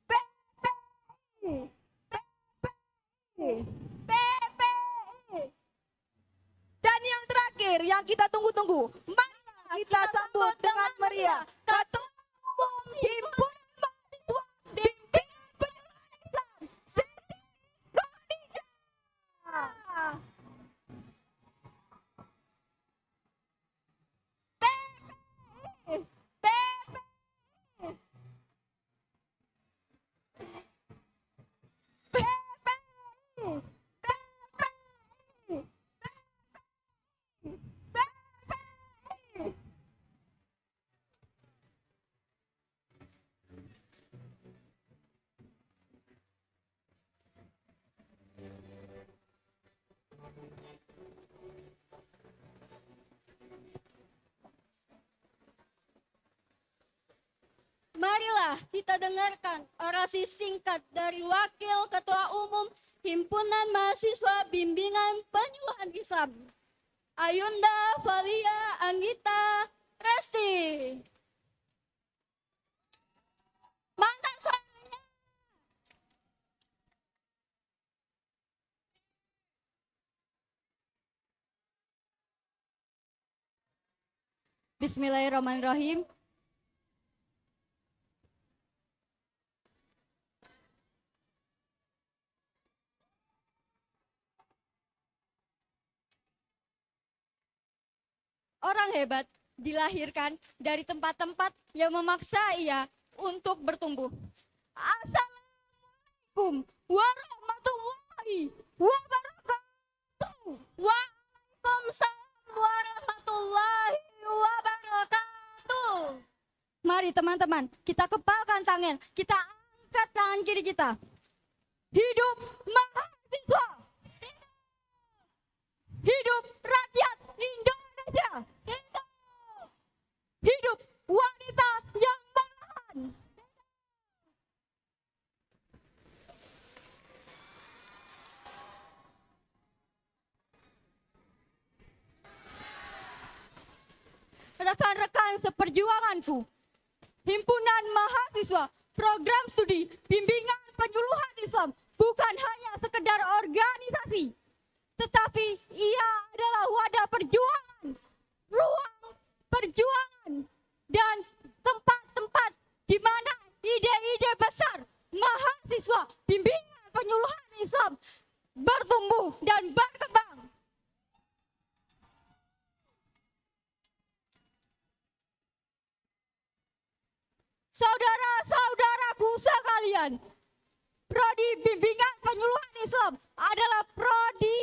Speaker 5: PPI, PPI. Dan yang terakhir yang kita tunggu-tunggu, marilah kita sambut dengan meriah Ketua Umum Himpunan Mahasiswa Bimbingan Penyuluhan Islam Siti Khadijah.
Speaker 4: Marilah kita dengarkan orasi singkat dari Wakil Ketua Umum Himpunan Mahasiswa Bimbingan Penyuluhan Islam Ayunda Falia Anggita Resti. Mantan suaminya. Bismillahirrahmanirrahim. Orang hebat dilahirkan dari tempat-tempat yang memaksa ia untuk bertumbuh. Assalamualaikum warahmatullahi wabarakatuh. Waalaikumsalam warahmatullahi wabarakatuh. Mari teman-teman, kita kepalkan tangan, kita angkat tangan kiri kita. Hidup mahasiswa. Hidup rakyat Indonesia. Hidup wanita yang malahan. Rekan-rekan seperjuanganku, Himpunan Mahasiswa Program Studi Bimbingan Penyuluhan Islam bukan hanya sekedar organisasi, tetapi ia adalah wadah perjuangan, ruang perjuangan, dan tempat-tempat di mana ide-ide besar mahasiswa bimbingan penyuluhan Islam bertumbuh dan berkembang. Saudara-saudaraku sekalian, Prodi Bimbingan Penyuluhan Islam adalah prodi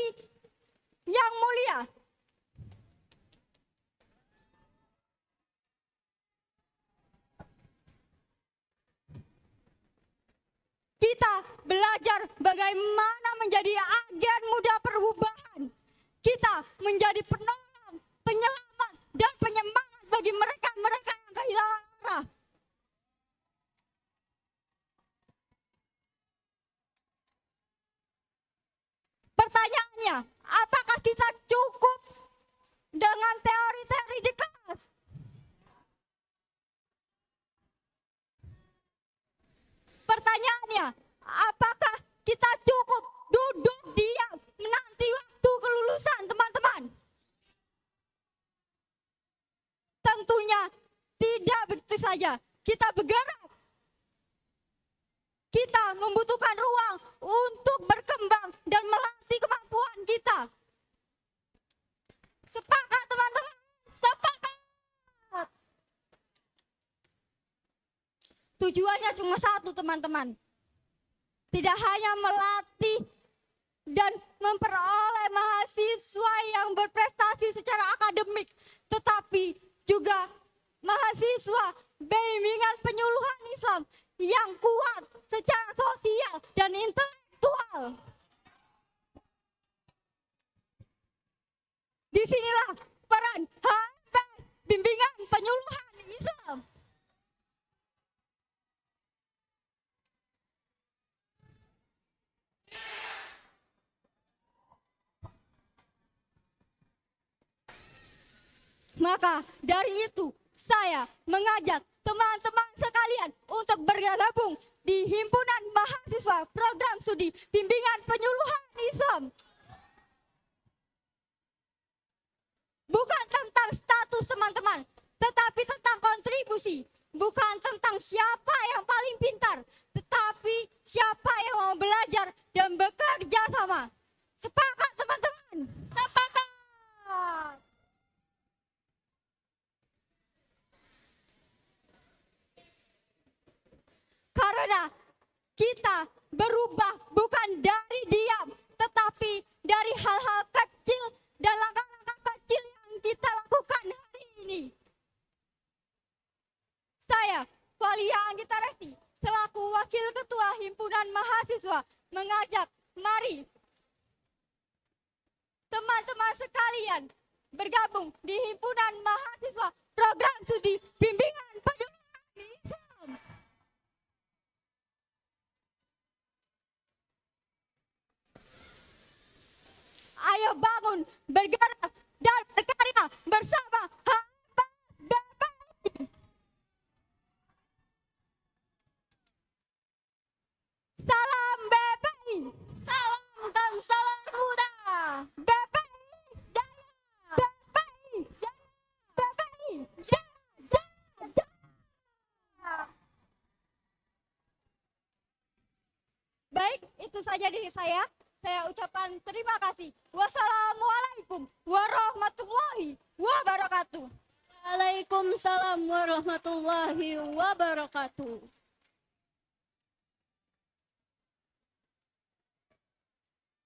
Speaker 4: yang mulia. Kita belajar bagaimana menjadi agen muda perubahan. Kita menjadi penolong, penyelamat, dan penyemangat bagi mereka-mereka yang kehilangan arah. Pertanyaannya, apakah kita cukup dengan teori-teori di kelas? Pertanyaannya, apakah kita cukup duduk diam menanti waktu kelulusan teman-teman? Tentunya tidak begitu saja. Kita bergerak teman-teman. Tidak hanya melatih dan memperoleh mahasiswa yang berprestasi secara akademik, tetapi juga mahasiswa bimbingan penyuluhan Islam yang kuat secara sosial dan intelektual. Disinilah peran HMPS bimbingan penyuluhan Islam. Maka dari itu saya mengajak teman-teman sekalian untuk bergabung di Himpunan Mahasiswa Program Studi Bimbingan Penyuluhan Islam. Bukan tentang status teman-teman, tetapi tentang kontribusi. Bukan tentang siapa yang paling pintar, tetapi siapa yang mau belajar dan bekerja sama. Sepakat teman-teman? Sepakat. Karena kita berubah bukan dari diam, tetapi dari hal-hal kecil dan langkah-langkah kecil yang kita lakukan hari ini. Saya, Valia Anggita Resti, selaku Wakil Ketua Himpunan Mahasiswa, mengajak mari teman-teman sekalian bergabung di Himpunan Mahasiswa Program Studi Bimbingan Penyuluhan Islam. Ayo bangun, bergerak, dan berkarya bersama HMPS. Salam BPI. Salam dan salam muda. BPI jaya. BPI jaya. BPI jaya. Baik, itu saja dari saya. Saya ucapkan terima kasih. Wassalamualaikum warahmatullahi wabarakatuh.
Speaker 8: Waalaikumsalam warahmatullahi wabarakatuh.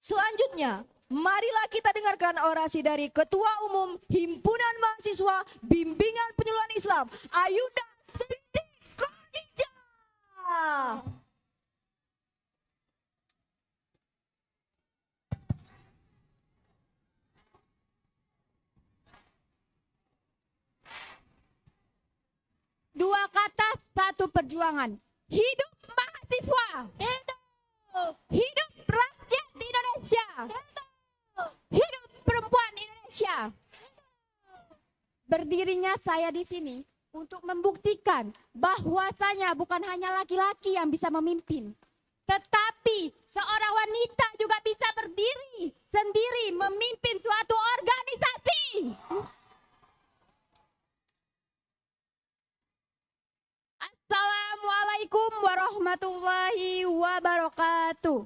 Speaker 2: Selanjutnya, marilah kita dengarkan orasi dari Ketua Umum Himpunan Mahasiswa Bimbingan Penyuluhan Islam, Ayuda Siti Khadijah.
Speaker 8: Dua kata, satu perjuangan. Hidup mahasiswa. Hidup. Hidup rakyat Indonesia. Hidup perempuan Indonesia. Berdirinya saya di sini untuk membuktikan bahwasanya bukan hanya laki-laki yang bisa memimpin, tetapi seorang wanita juga bisa berdiri sendiri memimpin suatu organisasi. Assalamualaikum warahmatullahi wabarakatuh.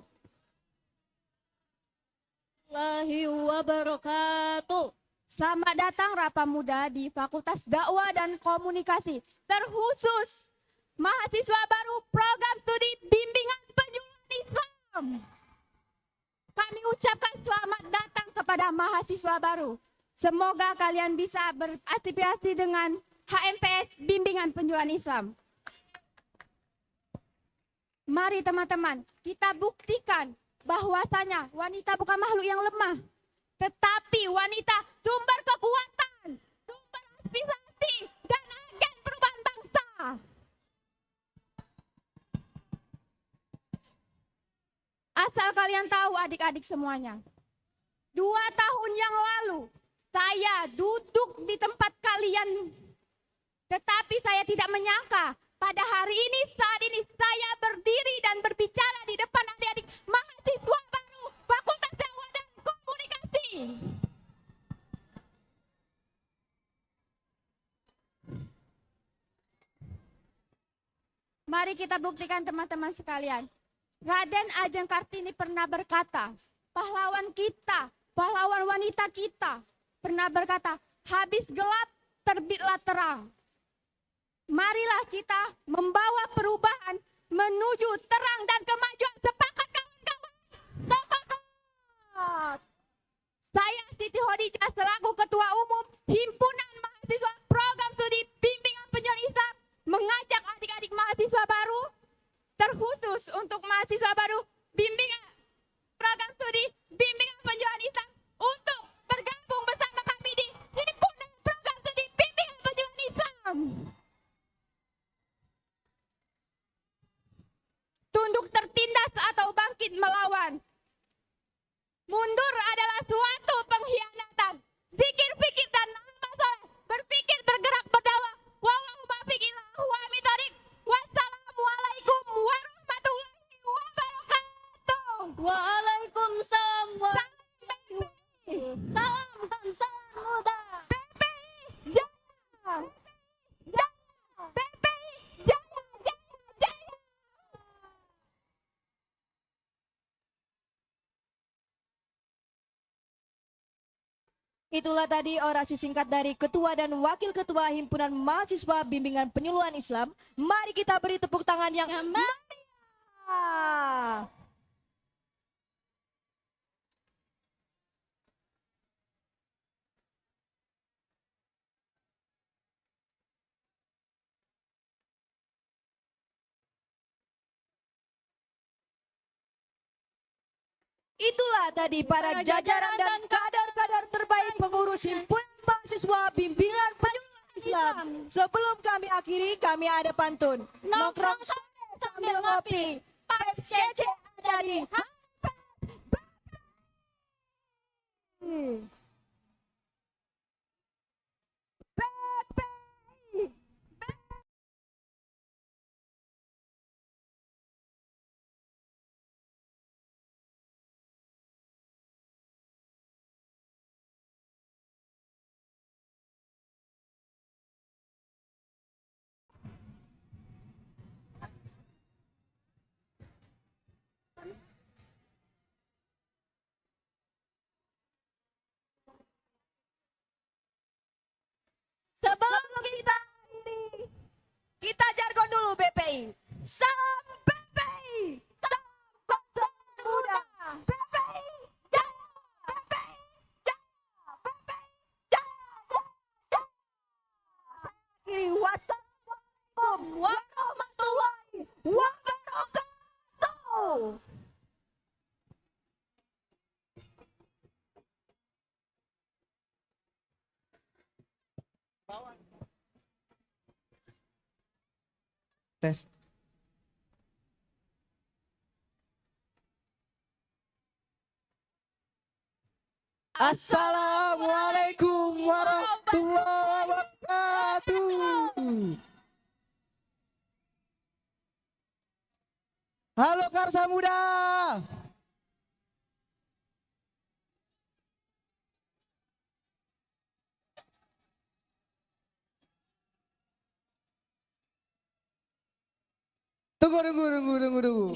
Speaker 8: Selamat datang Rapa Muda di Fakultas Dakwah dan Komunikasi, terkhusus mahasiswa baru Program Studi Bimbingan Penyuluhan Islam. Kami ucapkan selamat datang kepada mahasiswa baru. Semoga kalian bisa berafiliasi dengan HMPS Bimbingan Penyuluhan Islam. Mari teman-teman, kita buktikan bahwasanya wanita bukan makhluk yang lemah, tetapi wanita sumber kekuatan, sumber aspirasi, dan agen perubahan bangsa. Asal kalian tahu adik-adik semuanya, 2 tahun yang lalu saya duduk di tempat kalian, tetapi saya tidak menyangka pada hari ini, saat ini saya berdiri dan berbicara di depan adik-adik mahasiswa baru Fakultas Dakwah dan Komunikasi. Mari kita buktikan teman-teman sekalian. Raden Ajeng Kartini pernah berkata, pahlawan kita, pahlawan wanita kita, pernah berkata, habis gelap terbitlah terang. Marilah kita membawa perubahan
Speaker 10: menuju terang dan kemajuan. Sepakat kawan-kawan? Sepakat. Saya Siti Hodijah selaku Ketua Umum Himpunan Mahasiswa Program Studi Bimbingan Penjualan Islam mengajak adik-adik mahasiswa baru, terkhusus untuk mahasiswa baru bimbingan program studi bimbingan penjualan Islam untuk bergabung bersama kami di Himpunan Program Studi Bimbingan Penjualan Islam. Tunduk tertindas atau bangkit melawan. Mundur adalah suatu pengkhianatan. Zikir, fikir, dan amal soleh. Berpikir, bergerak, berdakwah. Wallahu muwaffiq ila aqwamit thoriq. Wassalamualaikum warahmatullahi wabarakatuh.
Speaker 4: Waalaikumsalam warahmatullahi. Salam Tansan Muda.
Speaker 10: PPI Jaya. PPI Jaya, Jaya, Jaya.
Speaker 2: Itulah tadi orasi singkat dari Ketua dan Wakil Ketua Himpunan Mahasiswa Bimbingan Penyuluhan Islam. Mari kita beri tepuk tangan yang meriah. Itulah tadi para jajaran dan kader-kader terbaik pengurus Himpunan Mahasiswa Bimbingan Penyuluhan Islam. Sebelum kami akhiri, kami ada pantun. Nongkrong sore sambil ngopi. Pes kece ada di Sebelum kita akhiri, kita jargon dulu BPI. Salam BPI, salam bangsa muda. BPI jaya, BPI jaya, BPI jaya, jaya. Akhiri, wassalamualaikum warahmatullahi wabarakatuh.
Speaker 9: Tes. Assalamualaikum warahmatullahi wabarakatuh. Halo Karsa Muda. Tunggu.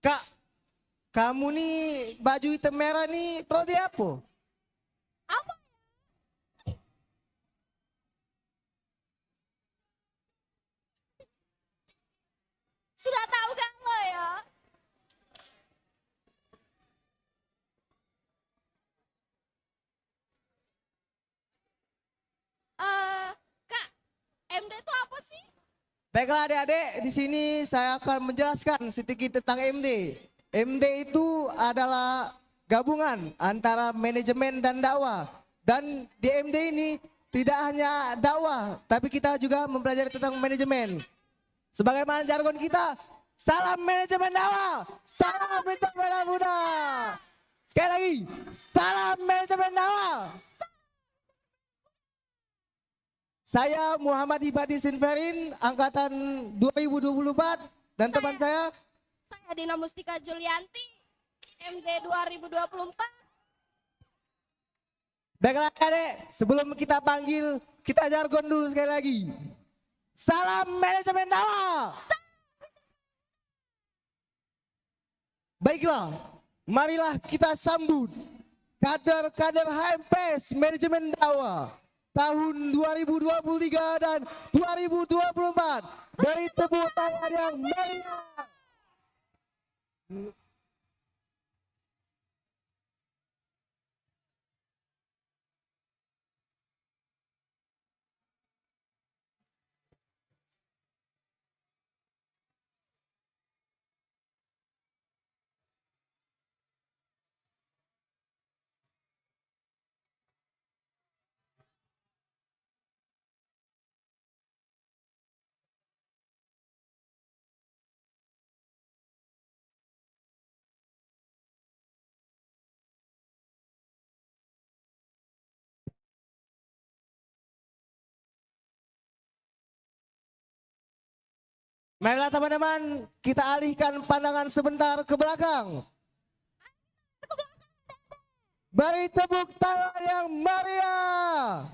Speaker 9: Kak, kamu nih baju hitam merah nih prodi apa?
Speaker 10: Apa?
Speaker 4: Sudah tahu kan lo ya?
Speaker 10: Kak, MD itu apa sih?
Speaker 9: Baiklah adik-adik, di sini saya akan menjelaskan sedikit tentang MD. MD itu adalah gabungan antara manajemen dan dakwah. Dan di MD ini tidak hanya dakwah, tapi kita juga mempelajari tentang manajemen. Sebagaimana jargon kita, salam manajemen dakwah, salam manajemen muda. Sekali lagi, salam manajemen dakwah. Saya Muhammad Ibadi Sinferin, angkatan 2024, dan teman saya
Speaker 4: Dina Mustika Julianti, MD 2024.
Speaker 9: Baiklah adek, sebelum kita panggil, kita jargon dulu sekali lagi. Salam manajemen dakwah. Baiklah, marilah kita sambut kader-kader HMPS manajemen dakwah. tahun 2023 dan 2024. Beri tepuk tangan yang meriah. Marilah teman-teman, kita alihkan pandangan sebentar ke belakang. Beri tepuk tangan yang meriah.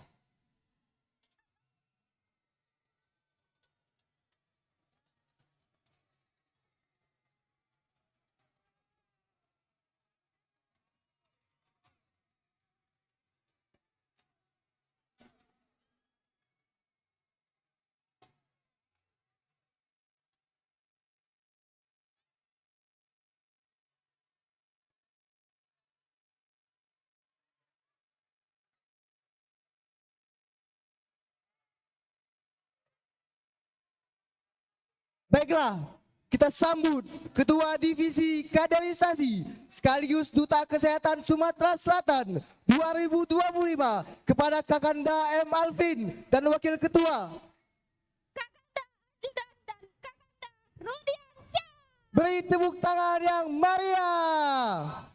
Speaker 9: Baiklah, kita sambut Ketua Divisi Kaderisasi sekaligus Duta Kesehatan Sumatera Selatan 2025 kepada Kakanda M. Alvin dan Wakil Ketua
Speaker 8: Rudiansyah.
Speaker 9: Beri tepuk tangan yang meriah.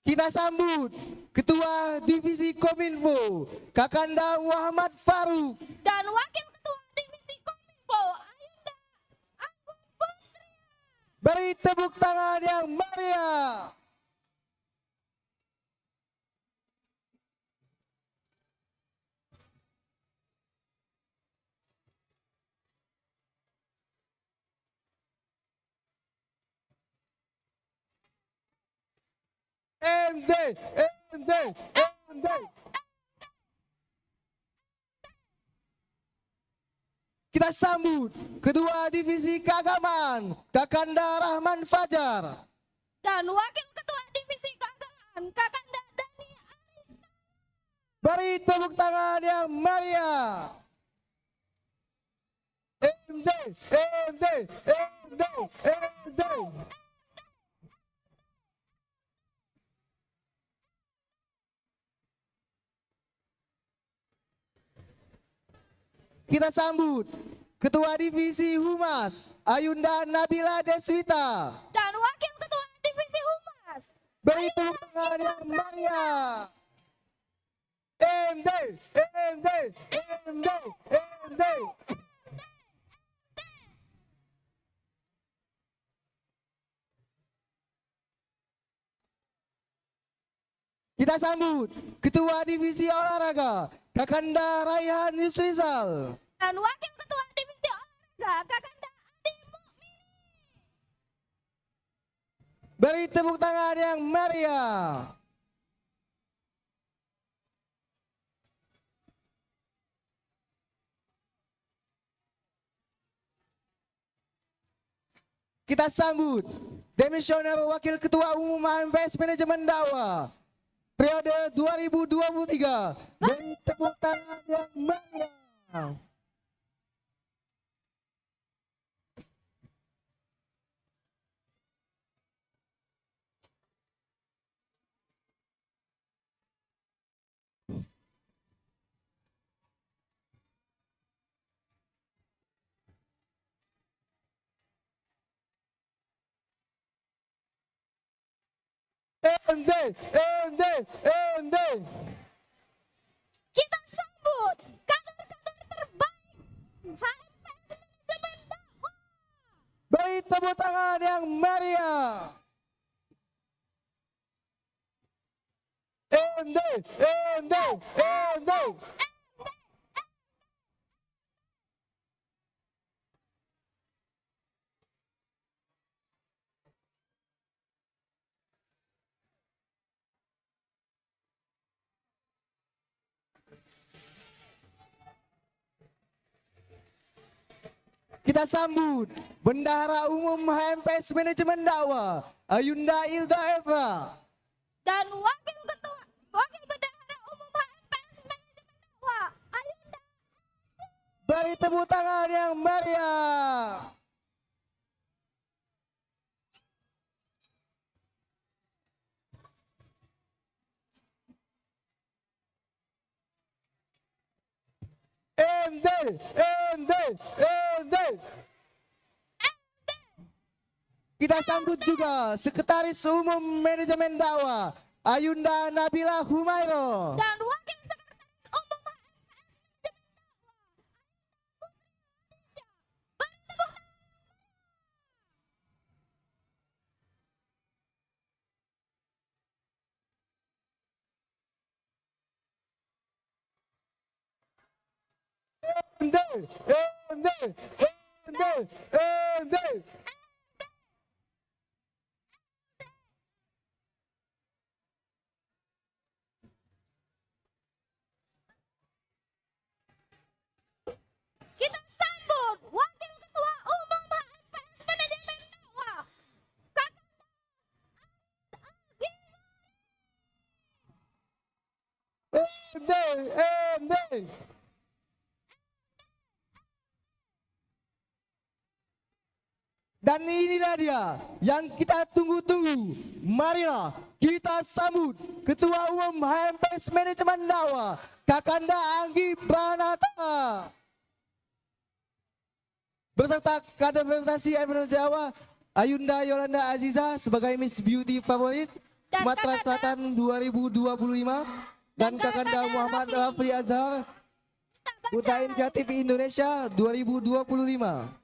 Speaker 9: Kita sambut Ketua Divisi Kominfo Kakanda Muhammad Faruk
Speaker 8: Dan Wakil Ketua Divisi Kominfo Ayunda Anggun Putri.
Speaker 9: Beri tepuk tangan yang meriah. MD, MD, MD. Kita sambut Ketua Divisi Keagamaan Kakanda Rahman Fajar
Speaker 8: Dan Wakil Ketua Divisi Keagamaan Kakanda Dani Arita.
Speaker 9: Beri tepuk tangan yang meriah. MD, MD, MD, MD. Kita sambut Ketua Divisi Humas Ayunda Nabila Deswita
Speaker 8: Dan Wakil Ketua Divisi Humas.
Speaker 9: Beri tepuk tangan yang meriah. MD, MD, MD, MD. Kita sambut Ketua Divisi Olahraga Kakanda Raihan Yusrizal
Speaker 8: Dan Wakil Ketua Divisi Olahraga Kakanda Adi Mukmini.
Speaker 9: Beri tepuk tangan yang meriah. Kita sambut Demisioner Wakil Ketua Umum HMPS Manajemen Dakwah periode 2023. Beri tepuk tangan yang meriah. MD, MD, MD.
Speaker 8: Kita sambut kader-kader terbaik HMPS Manajemen Dakwah.
Speaker 9: Beri tepuk tangan yang meriah.
Speaker 11: Kita sambut Bendahara Umum HMPS Manajemen Dakwah Ayunda Ilda Eva
Speaker 8: Dan Wakil Bendahara Umum HMPS Manajemen Dakwah Ayunda.
Speaker 11: Beri tepuk tangan yang meriah. MD. Kita sambut juga Sekretaris Umum Manajemen Dakwah Ayunda Nabila Humairo.
Speaker 8: Dan Wakil Sekretaris Umum HMPS
Speaker 11: MD.
Speaker 8: Kita sambut Wakil Ketua Umum HMPS Manajemen Dakwah
Speaker 11: MD. Dan inilah dia yang kita tunggu-tunggu. Marilah kita sambut Ketua Umum HMPS Manajemen Dakwah Kakanda Anggi Pranata beserta kader prestasi MNS Jawa Ayunda Yolanda Aziza sebagai Miss Beauty Favorit Sumatera Selatan 2025 dan Kakanda Muhammad Rafli Azhar Duta Inisiatif Indonesia 2025.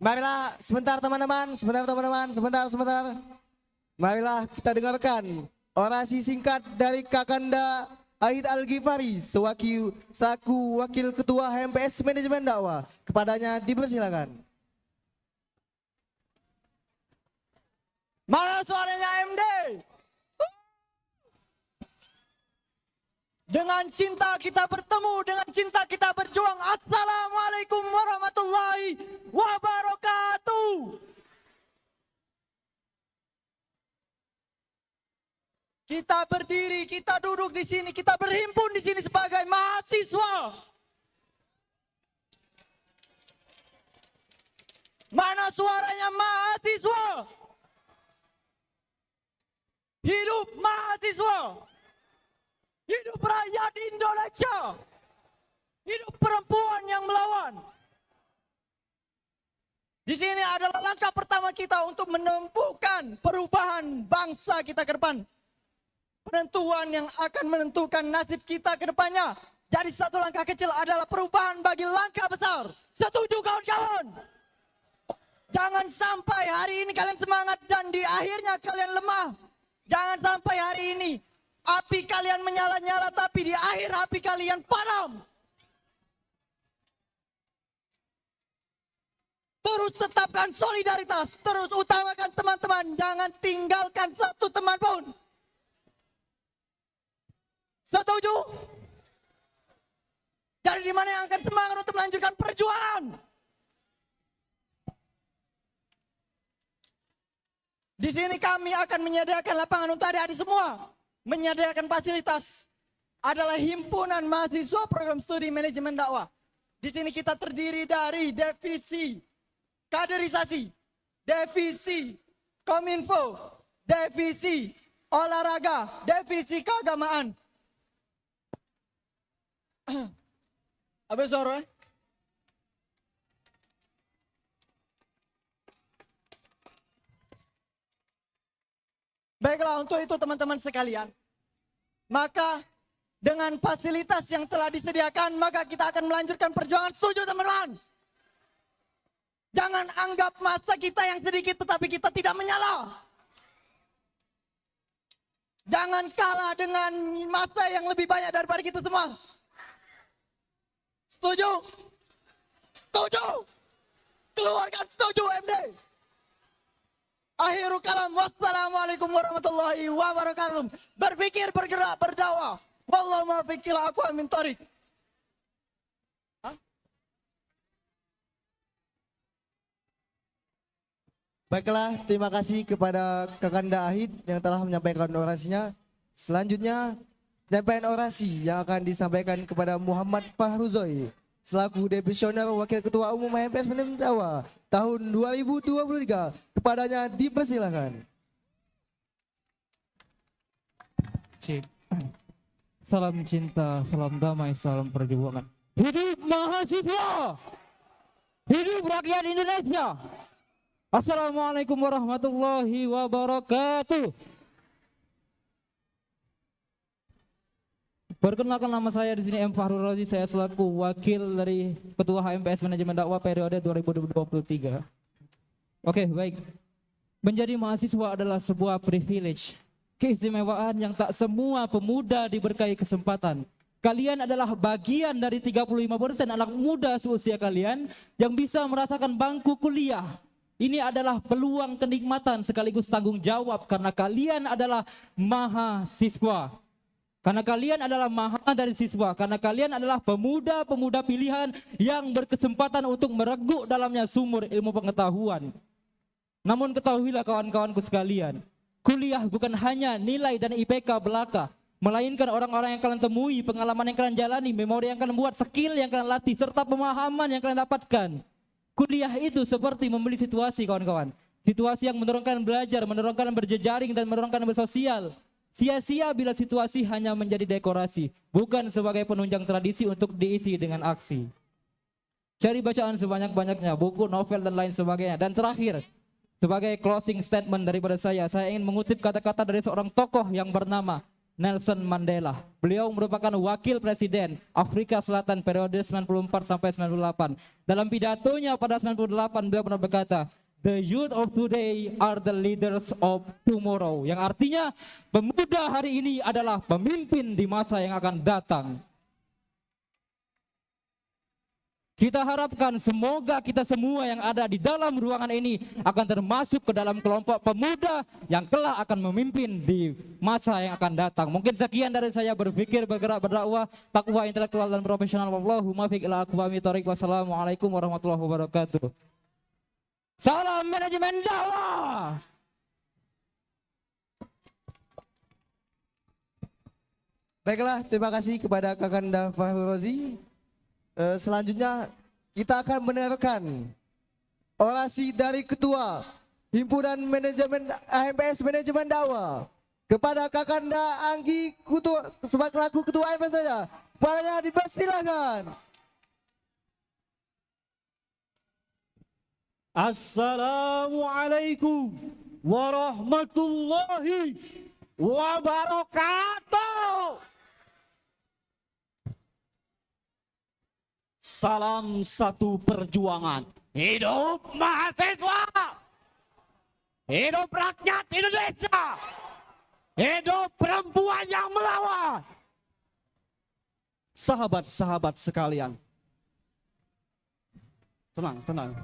Speaker 11: Marilah sebentar teman-teman, sebentar. Marilah kita dengarkan orasi singkat dari Kakanda Aid Al-Ghifari selaku Wakil Ketua HMPS Manajemen Dakwah. Kepadanya dipersilakan. Mana suaranya MD? Dengan cinta kita bertemu, dengan cinta kita berjuang. Assalamualaikum warahmatullahi wabarakatuh. Kita berdiri, kita duduk di sini, kita berhimpun di sini sebagai mahasiswa. Mana suaranya mahasiswa? Hidup mahasiswa. Hidup rakyat Indonesia. Hidup perempuan yang melawan. Di sini adalah langkah pertama kita untuk menempuhkan perubahan bangsa kita ke depan. Penentuan yang akan menentukan nasib kita ke depannya. Jadi satu langkah kecil adalah perubahan bagi langkah besar. Setuju kawan-kawan? Jangan sampai hari ini kalian semangat dan di akhirnya kalian lemah. Jangan sampai hari ini api kalian menyala-nyala tapi di akhir api kalian padam. Terus tetapkan solidaritas, terus utamakan teman-teman, jangan tinggalkan satu teman pun. Setuju? Jadi di mana yang akan semangat untuk melanjutkan perjuangan?
Speaker 9: Di sini kami akan menyediakan lapangan untuk adik-adik semua. Menyediakan fasilitas. Adalah himpunan mahasiswa program studi manajemen dakwah. Di sini kita terdiri dari divisi kaderisasi, divisi kominfo, divisi olahraga, divisi keagamaan. Apa suara? Baiklah, untuk itu teman-teman sekalian, maka dengan fasilitas yang telah disediakan, maka kita akan melanjutkan perjuangan. Setuju teman-teman? Jangan anggap masa kita yang sedikit tetapi kita tidak menyala. Jangan kalah dengan masa yang lebih banyak daripada kita semua. Setuju? Setuju? Keluarkan setuju MD. Akhirul kalam, wassalamualaikum warahmatullahi wabarakatuh. Berpikir, bergerak, berdakwah. Wallahu muwaffiq ila aqwamit thoriq.
Speaker 13: Baiklah, terima kasih kepada Kakanda Ahid yang telah menyampaikan orasinya. Selanjutnya, penyampaian orasi yang akan disampaikan kepada Muhammad Fahruzoi selaku Debisioner Wakil Ketua Umum HMPS Manajemen Dakwah tahun 2023. Kepadanya dipersilakan.
Speaker 12: Salam cinta, salam damai, salam perjuangan. Hidup mahasiswa! Hidup rakyat Indonesia! Assalamualaikum warahmatullahi wabarakatuh. Perkenalkan, nama saya di sini M. Fahrul Razi, saya selaku wakil dari Ketua HMPS Manajemen Dakwah periode 2023. Oke, baik. Menjadi mahasiswa adalah sebuah privilege, keistimewaan yang tak semua pemuda diberkahi kesempatan. Kalian adalah bagian dari 35% anak muda seusia kalian yang bisa merasakan bangku kuliah. Ini adalah peluang kenikmatan sekaligus tanggung jawab karena kalian adalah mahasiswa. Karena kalian adalah maha dari siswa, karena kalian adalah pemuda-pemuda pilihan yang berkesempatan untuk mereguk dalamnya sumur ilmu pengetahuan. Namun ketahuilah kawan-kawanku sekalian, kuliah bukan hanya nilai dan IPK belaka, melainkan orang-orang yang kalian temui, pengalaman yang kalian jalani, memori yang kalian buat, skill yang kalian latih, serta pemahaman yang kalian dapatkan. Kuliah itu seperti membeli situasi, kawan-kawan. Situasi yang mendorongkan belajar, mendorongkan berjejaring, dan mendorongkan bersosial. Sia-sia bila situasi hanya menjadi dekorasi, bukan sebagai penunjang tradisi untuk diisi dengan aksi. Cari bacaan sebanyak-banyaknya, buku, novel, dan lain sebagainya. Dan terakhir, sebagai closing statement daripada saya ingin mengutip kata-kata dari seorang tokoh yang bernama Nelson Mandela. Beliau merupakan wakil presiden Afrika Selatan periode 94 sampai 98. Dalam pidatonya pada 98 beliau pernah berkata, "The youth of today are the leaders of tomorrow." Yang artinya pemuda hari ini adalah pemimpin di masa yang akan datang. Kita harapkan semoga kita semua yang ada di dalam ruangan ini akan termasuk ke dalam kelompok pemuda yang kelak akan memimpin di masa yang akan datang. Mungkin sekian dari saya, berpikir, bergerak, berdakwah, takwa, intelektual, dan profesional. Wallahu muwaffiq ila aqwamit thoriq. Wassalamualaikum warahmatullahi wabarakatuh. Salam manajemen dakwah.
Speaker 13: Baiklah, terima kasih kepada Kakanda Fahrul Razi. Selanjutnya kita akan mendengarkan orasi dari Ketua Himpunan Manajemen HMPS Manajemen Dakwah kepada Kakanda Anggi Kutu selaku Ketua HMPS saja. Padanya dipersilakan.
Speaker 17: Assalamualaikum warahmatullahi wabarakatuh. Salam satu perjuangan. Hidup mahasiswa. Hidup rakyat Indonesia. Hidup perempuan yang melawan. Sahabat-sahabat sekalian. Tenang, tenang.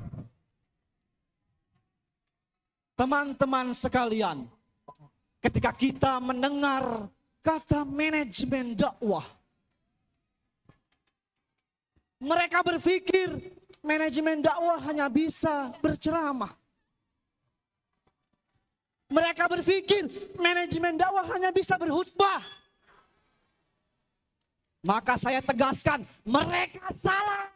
Speaker 17: Teman-teman sekalian, ketika kita mendengar kata manajemen dakwah, mereka berpikir manajemen dakwah hanya bisa berceramah. Mereka berpikir manajemen dakwah hanya bisa berkhutbah. Maka saya tegaskan, mereka salah.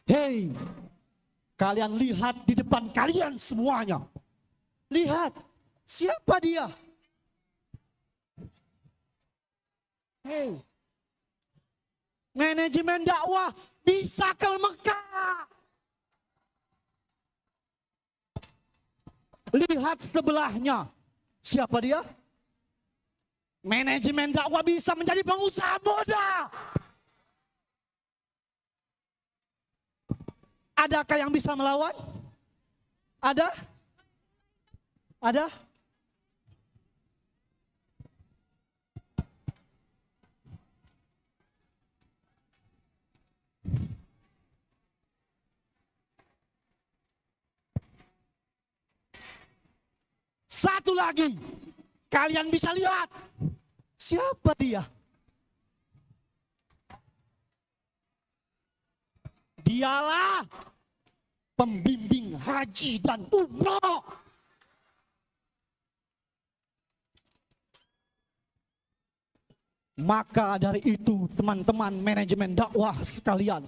Speaker 17: Hei, kalian lihat di depan kalian semuanya. Lihat, siapa dia? Hei, manajemen dakwah bisa ke Mekah. Lihat sebelahnya, siapa dia? Manajemen dakwah bisa menjadi pengusaha muda. Adakah yang bisa melawan? Ada? Ada? Satu lagi, kalian bisa lihat siapa dia? Dialah pembimbing haji dan umroh. Maka dari itu teman-teman manajemen dakwah sekalian,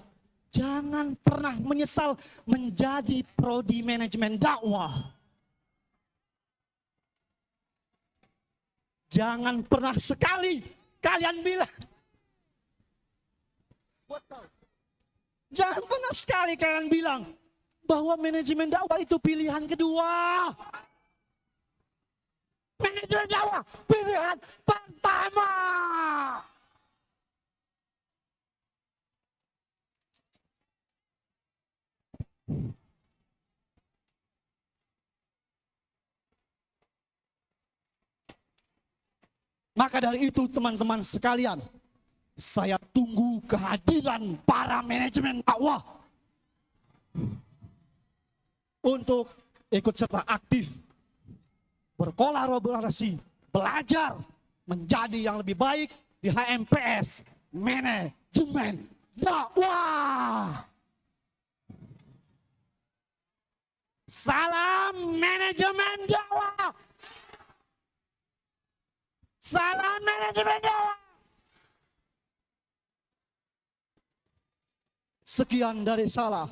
Speaker 17: jangan pernah menyesal menjadi prodi manajemen dakwah. Jangan pernah sekali kalian bilang, jangan pernah sekali kalian bilang bahwa manajemen dakwah itu pilihan kedua. Manajemen dakwah pilihan pertama. Maka dari itu teman-teman sekalian, saya tunggu kehadiran para manajemen dakwah untuk ikut serta aktif berkolaborasi, belajar menjadi yang lebih baik di HMPS manajemen dakwah. Salam manajemen dakwah. Salam manajemen dakwah. Sekian dari salah.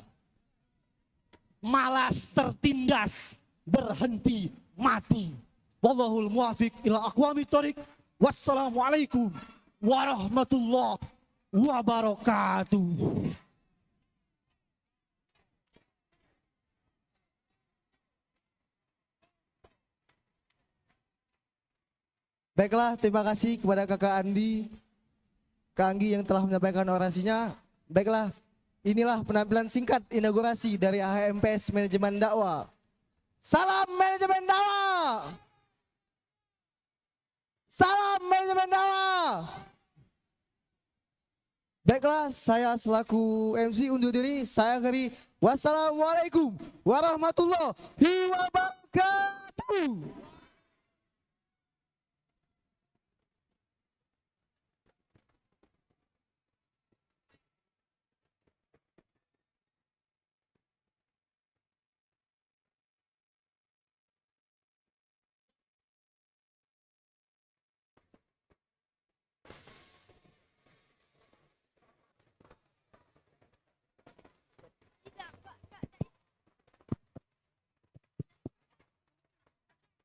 Speaker 17: Malas tertindas, berhenti mati. Wallahul muwafiq ila aqwamit thoriq. Wassalamualaikum warahmatullahi wabarakatuh.
Speaker 13: Baiklah, terima kasih kepada Kakak Andi, Kak Anggi yang telah menyampaikan orasinya. Baiklah, inilah penampilan singkat inaugurasi dari HMPS Manajemen Dakwah. Salam manajemen dakwah. Salam manajemen dakwah. Baiklah, saya selaku MC undur diri. Saya akhiri. Wassalamualaikum warahmatullahi wabarakatuh.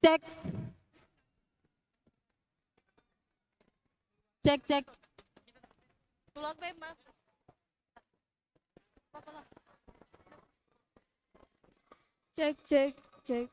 Speaker 5: Cek. Cek, cek.
Speaker 6: Tulak bema.
Speaker 5: Cek, cek, cek.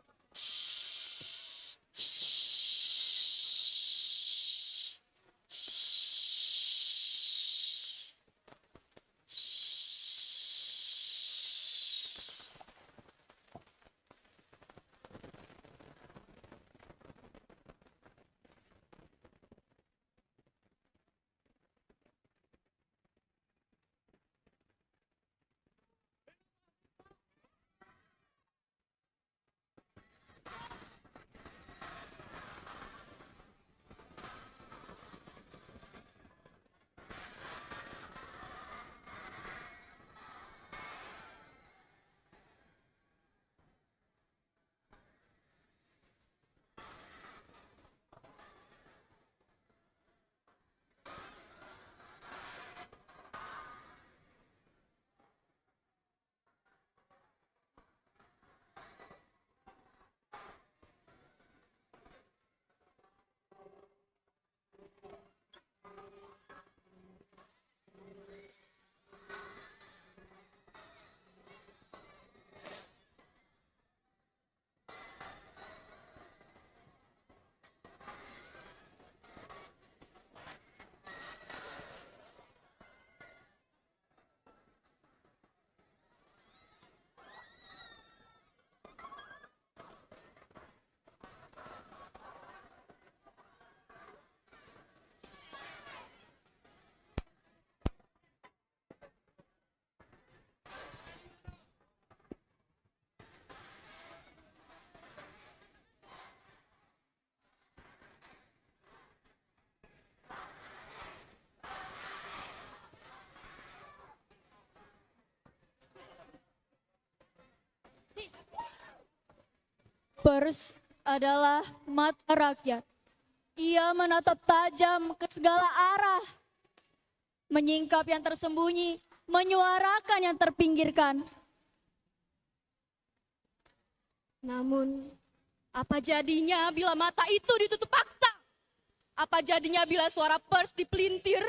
Speaker 4: Pers adalah mata rakyat. Ia menatap tajam ke segala arah, menyingkap yang tersembunyi, menyuarakan yang terpinggirkan.
Speaker 5: Namun, apa jadinya bila mata itu ditutup paksa? Apa jadinya bila suara pers dipelintir,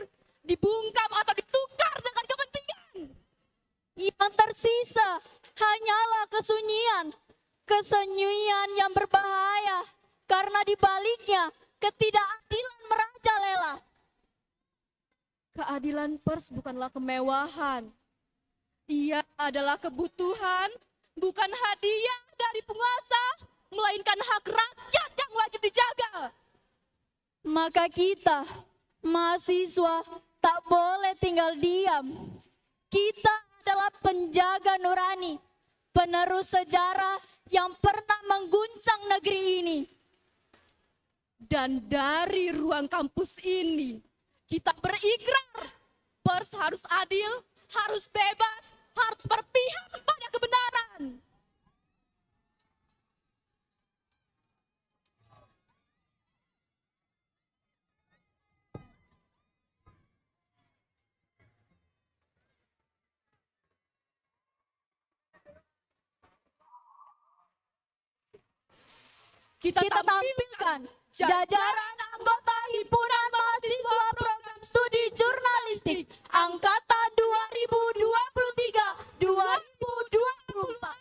Speaker 5: dibungkam atau ditukar dengan kepentingan?
Speaker 4: Yang tersisa hanyalah kesunyian, kesunyian yang berbahaya karena di baliknya ketidakadilan merajalela.
Speaker 5: Keadilan pers bukanlah kemewahan. Ia adalah kebutuhan, bukan hadiah dari penguasa, melainkan hak rakyat yang wajib dijaga.
Speaker 4: Maka kita, mahasiswa, tak boleh tinggal diam. Kita adalah penjaga nurani, penerus sejarah yang pernah mengguncang negeri ini.
Speaker 5: Dan dari ruang kampus ini, kita berikrar, pers harus adil, harus bebas, harus berpihak pada kebenaran.
Speaker 4: Kita tampilkan jajaran anggota Himpunan Mahasiswa Program Studi Jurnalistik Angkatan 2023-2024.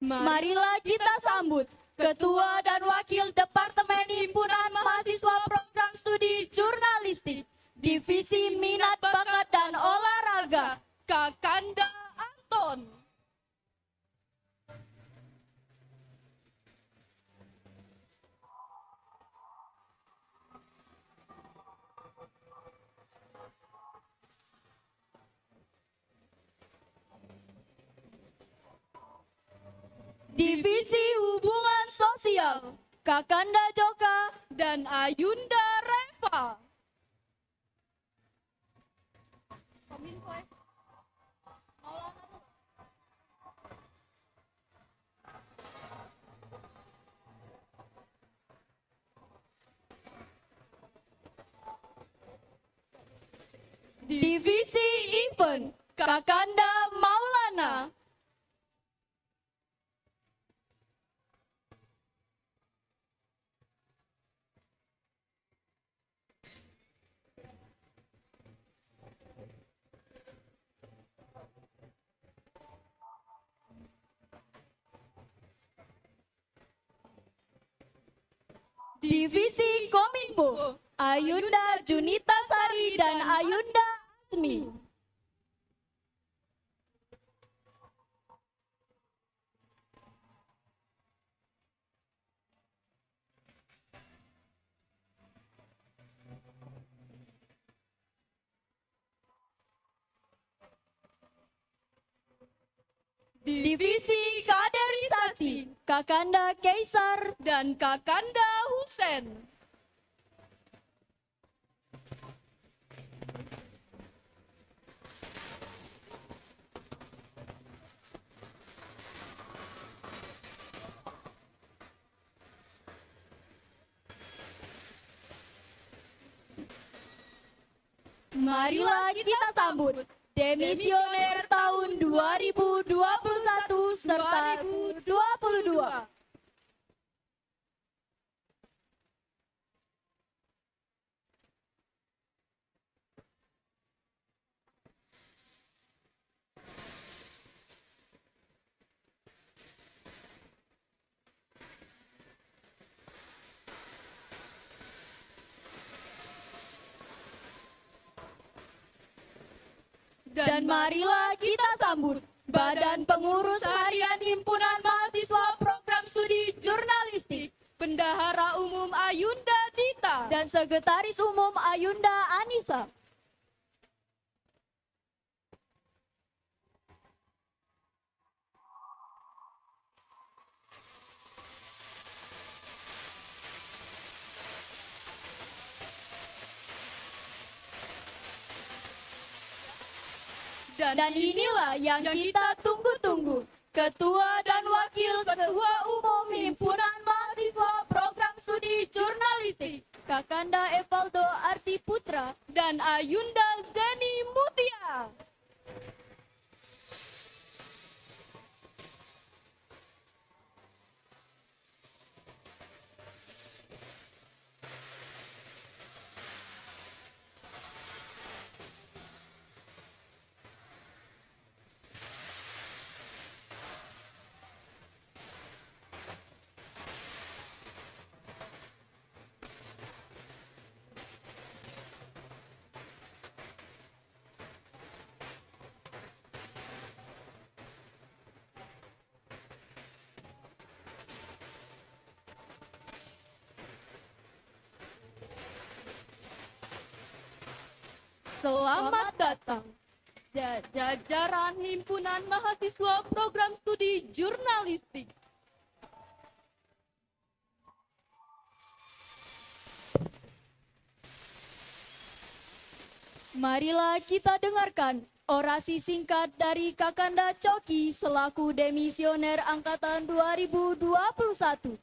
Speaker 4: Marilah kita sambut Ketua dan Wakil Departemen Himpunan Mahasiswa Program Studi Jurnalistik, Divisi Minat Bakat dan Olahraga,
Speaker 5: Kakanda Anton.
Speaker 4: Divisi Hubungan Sosial, Kakanda Joka
Speaker 5: dan Ayunda Reva.
Speaker 4: Divisi Event, Kakanda Maulana. Divisi Kominfo, Ayunda Junita Sari dan Ayunda Asmi. Divisi Kaderisasi, Kakanda Kaisar
Speaker 5: dan Kakanda Husen.
Speaker 4: Marilah kita sambut demisioner tahun 2021 serta 2022. Dan marilah kita sambut Badan Pengurus Harian Himpunan Mahasiswa Program Studi Jurnalistik, Bendahara Umum Ayunda Dita, dan Sekretaris Umum Ayunda Anissa. Dan inilah yang kita tunggu-tunggu. Ketua dan Wakil Ketua Umum Himpunan Mahasiswa Program Studi Jurnalistik, Kakanda Evaldo Arti Putra dan Ayunda Zeni Mutia. Selamat datang jajaran Himpunan Mahasiswa Program Studi Jurnalistik. Marilah kita dengarkan orasi singkat dari Kakanda Coki selaku demisioner angkatan 2021.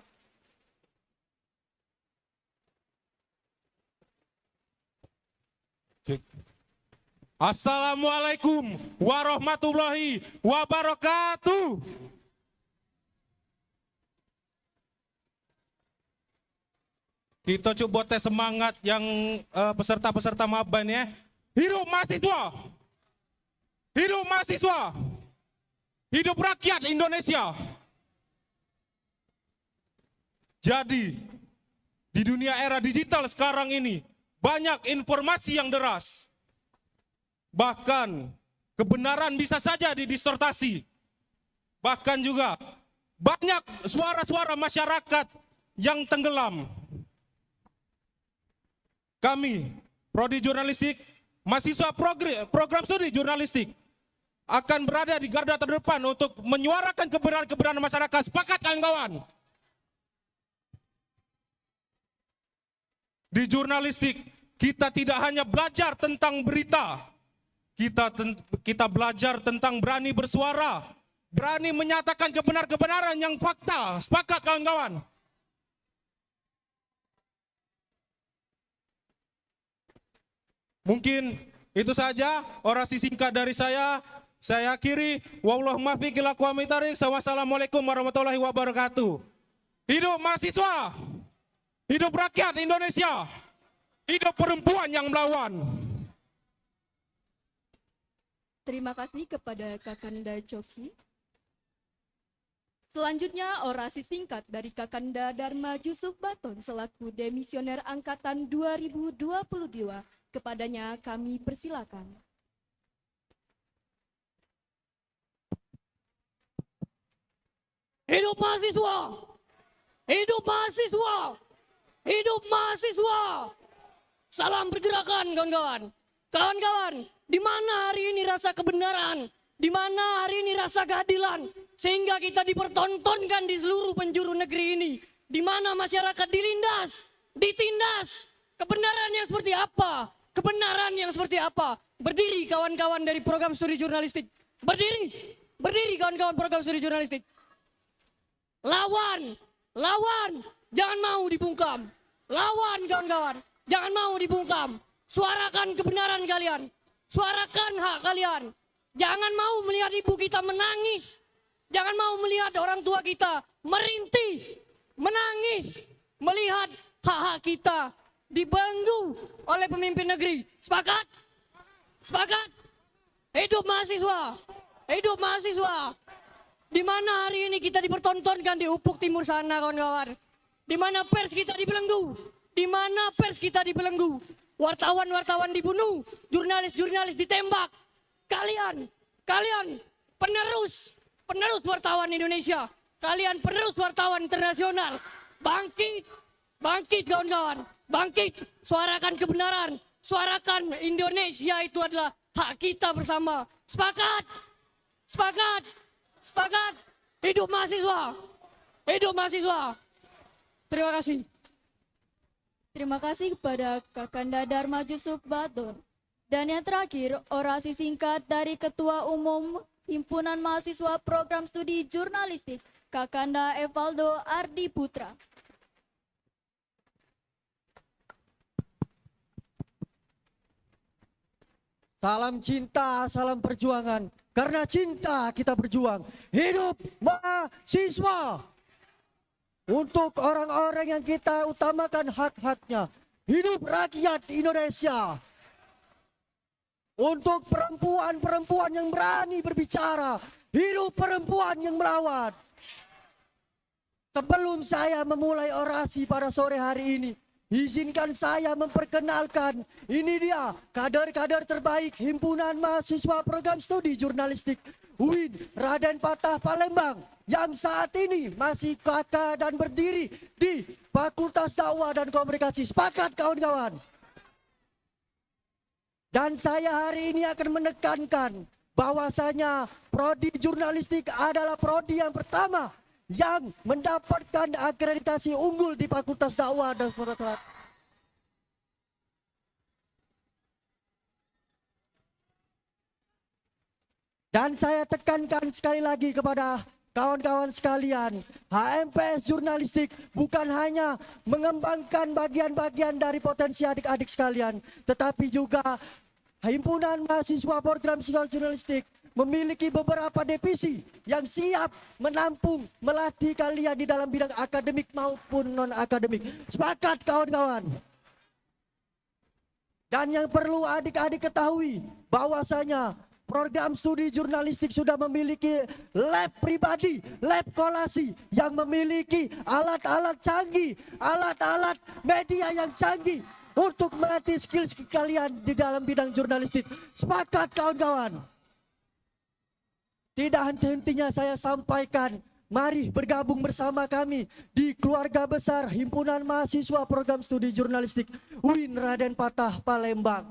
Speaker 18: Assalamualaikum warahmatullahi wabarakatuh. Kita coba tes semangat yang peserta-peserta maba nih ya. Hidup mahasiswa. Hidup mahasiswa. Hidup rakyat Indonesia. Jadi di dunia era digital sekarang ini banyak informasi yang deras. Bahkan kebenaran bisa saja didistortasi. Bahkan juga banyak suara-suara masyarakat yang tenggelam. Kami, Prodi Jurnalistik, mahasiswa program studi jurnalistik, akan berada di garda terdepan untuk menyuarakan kebenaran-kebenaran masyarakat. Sepakat kawan-kawan? Di jurnalistik, kita tidak hanya belajar tentang berita, kita belajar tentang berani bersuara, berani menyatakan kebenaran-kebenaran yang fakta. Sepakat kawan-kawan? Mungkin itu saja orasi singkat dari saya. Saya akhiri. Wallahul muwaffiq ila aqwamit thoriq. Wassalamualaikum warahmatullahi wabarakatuh. Hidup mahasiswa. Hidup rakyat Indonesia. Hidup perempuan yang melawan.
Speaker 4: Terima kasih kepada Kakanda Coki. Selanjutnya orasi singkat dari Kakanda Dharma Yusuf Baton selaku demisioner angkatan 2022. Kepadanya kami persilakan.
Speaker 19: Hidup mahasiswa! Hidup mahasiswa! Hidup mahasiswa! Salam pergerakan kawan-kawan. Kawan-kawan, di mana hari ini rasa kebenaran? Di mana hari ini rasa keadilan? Sehingga kita dipertontonkan di seluruh penjuru negeri ini. Di mana masyarakat dilindas, ditindas. Kebenaran yang seperti apa? Kebenaran yang seperti apa? Berdiri kawan-kawan dari program studi jurnalistik. Berdiri. Berdiri kawan-kawan program studi jurnalistik. Lawan. Lawan. Jangan mau dibungkam. Lawan kawan-kawan. Jangan mau dibungkam. Suarakan kebenaran kalian. Suarakan hak kalian. Jangan mau melihat ibu kita menangis. Jangan mau melihat orang tua kita merintih, menangis, melihat hak-hak kita dibelenggu oleh pemimpin negeri. Sepakat? Sepakat? Hidup mahasiswa. Hidup mahasiswa. Di mana hari ini kita dipertontonkan di ufuk timur sana kawan-kawan. Di mana pers kita dibelenggu. Di mana pers kita dibelenggu. Wartawan-wartawan dibunuh, jurnalis-jurnalis ditembak. kalian penerus wartawan Indonesia, kalian penerus wartawan internasional. Bangkit kawan-kawan, bangkit, suarakan kebenaran, suarakan Indonesia itu adalah hak kita bersama. Sepakat, sepakat, sepakat. Hidup mahasiswa, hidup mahasiswa. Terima kasih.
Speaker 4: Terima kasih kepada Kakanda Dharma Yusuf Baton. Dan yang terakhir, orasi singkat dari Ketua Umum Himpunan Mahasiswa Program Studi Jurnalistik, Kakanda Evaldo Ardi Putra.
Speaker 9: Salam cinta, salam perjuangan. Karena cinta kita berjuang. Hidup mahasiswa. Untuk orang-orang yang kita utamakan hak-haknya. Hidup rakyat Indonesia. Untuk perempuan-perempuan yang berani berbicara. Hidup perempuan yang melawan. Sebelum saya memulai orasi pada sore hari ini, izinkan saya memperkenalkan, ini dia kader-kader terbaik Himpunan Mahasiswa Program Studi Jurnalistik UIN Raden Patah Palembang yang saat ini masih kakak dan berdiri di Fakultas Dakwah dan Komunikasi. Sepakat kawan-kawan. Dan saya hari ini akan menekankan bahwasanya prodi jurnalistik adalah prodi yang pertama yang mendapatkan akreditasi unggul di Fakultas Dakwah dan Komunikasi. Dan saya tekankan sekali lagi kepada kawan-kawan sekalian, HMPS Jurnalistik bukan hanya mengembangkan bagian-bagian dari potensi adik-adik sekalian, tetapi juga Himpunan Mahasiswa Program Studi Jurnalistik memiliki beberapa divisi yang siap menampung, melatih kalian di dalam bidang akademik maupun non-akademik. Sepakat kawan-kawan. Dan yang perlu adik-adik ketahui bahwasanya program studi jurnalistik sudah memiliki lab pribadi, lab kolasi yang memiliki alat-alat canggih, alat-alat media yang canggih untuk melatih skill kalian di dalam bidang jurnalistik. Sepakat kawan-kawan. Tidak henti-hentinya saya sampaikan, mari bergabung bersama kami di keluarga besar Himpunan Mahasiswa Program Studi Jurnalistik UIN Raden Patah Palembang.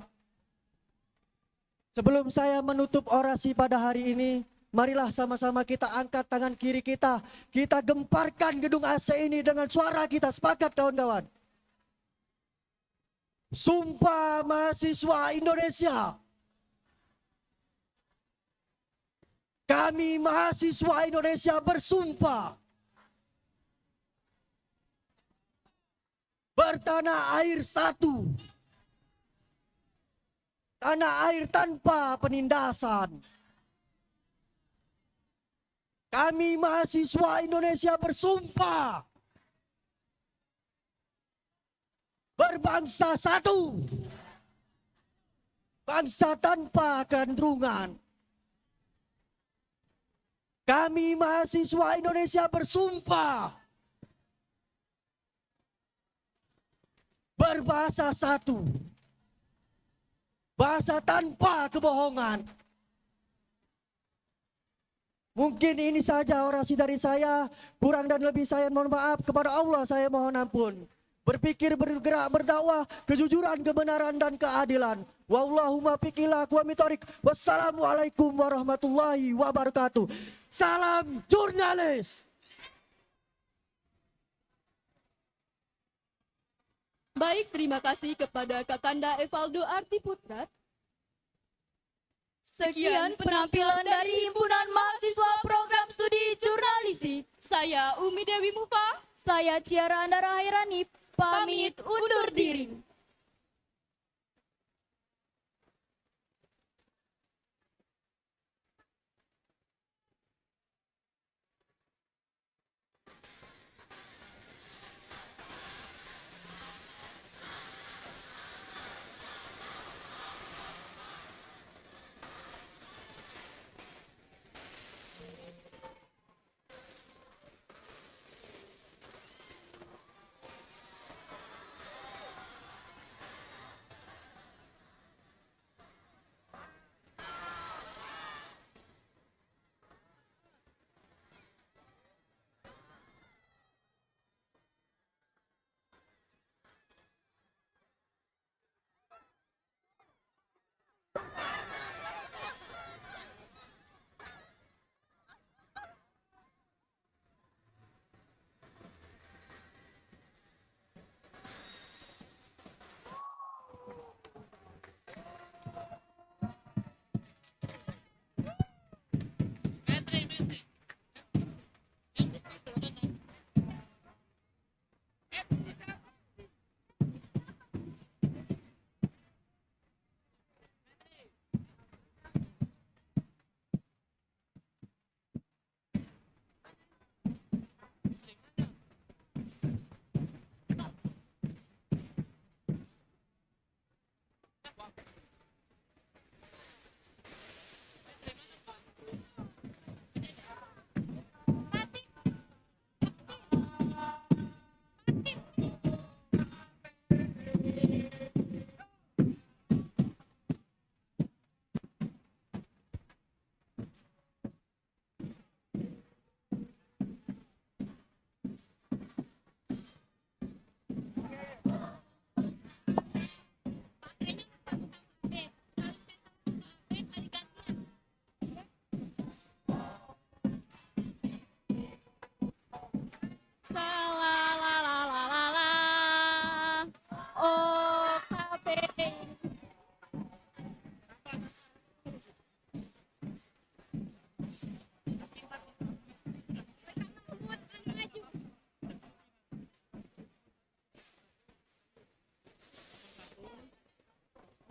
Speaker 9: Sebelum saya menutup orasi pada hari ini, marilah sama-sama kita angkat tangan kiri kita. Kita gemparkan gedung AC ini dengan suara kita. Sepakat kawan-kawan. Sumpah mahasiswa Indonesia. Kami mahasiswa Indonesia bersumpah bertanah air satu, tanah air tanpa penindasan. Kami mahasiswa Indonesia bersumpah berbangsa satu, bangsa tanpa kecenderungan. Kami mahasiswa Indonesia bersumpah berbahasa satu, bahasa tanpa kebohongan. Mungkin ini saja orasi dari saya. Kurang dan lebih saya mohon maaf. Kepada Allah saya mohon ampun. Berpikir, bergerak, berdakwah, kejujuran, kebenaran, dan keadilan. Wallahumma fiqillah wa mitorik. Wassalamualaikum warahmatullahi wabarakatuh. Salam jurnalis.
Speaker 4: Baik, terima kasih kepada Kakanda Evaldo Ardi Putra. Sekian penampilan dari Himpunan Mahasiswa Program Studi Jurnalistik. Saya Umi Dewi Mufa. Saya Ciara Andara Hairani. Pamit undur diri.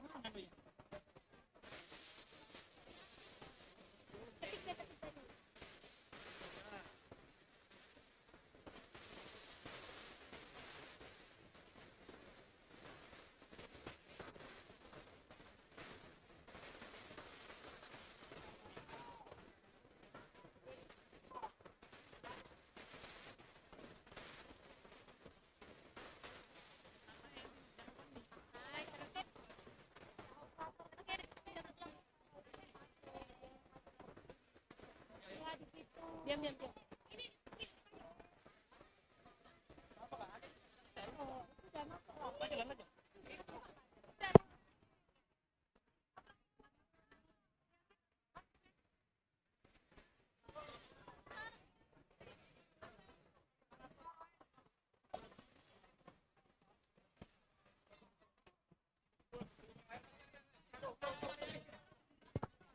Speaker 8: Oh, KPI. Diam, diam, diam.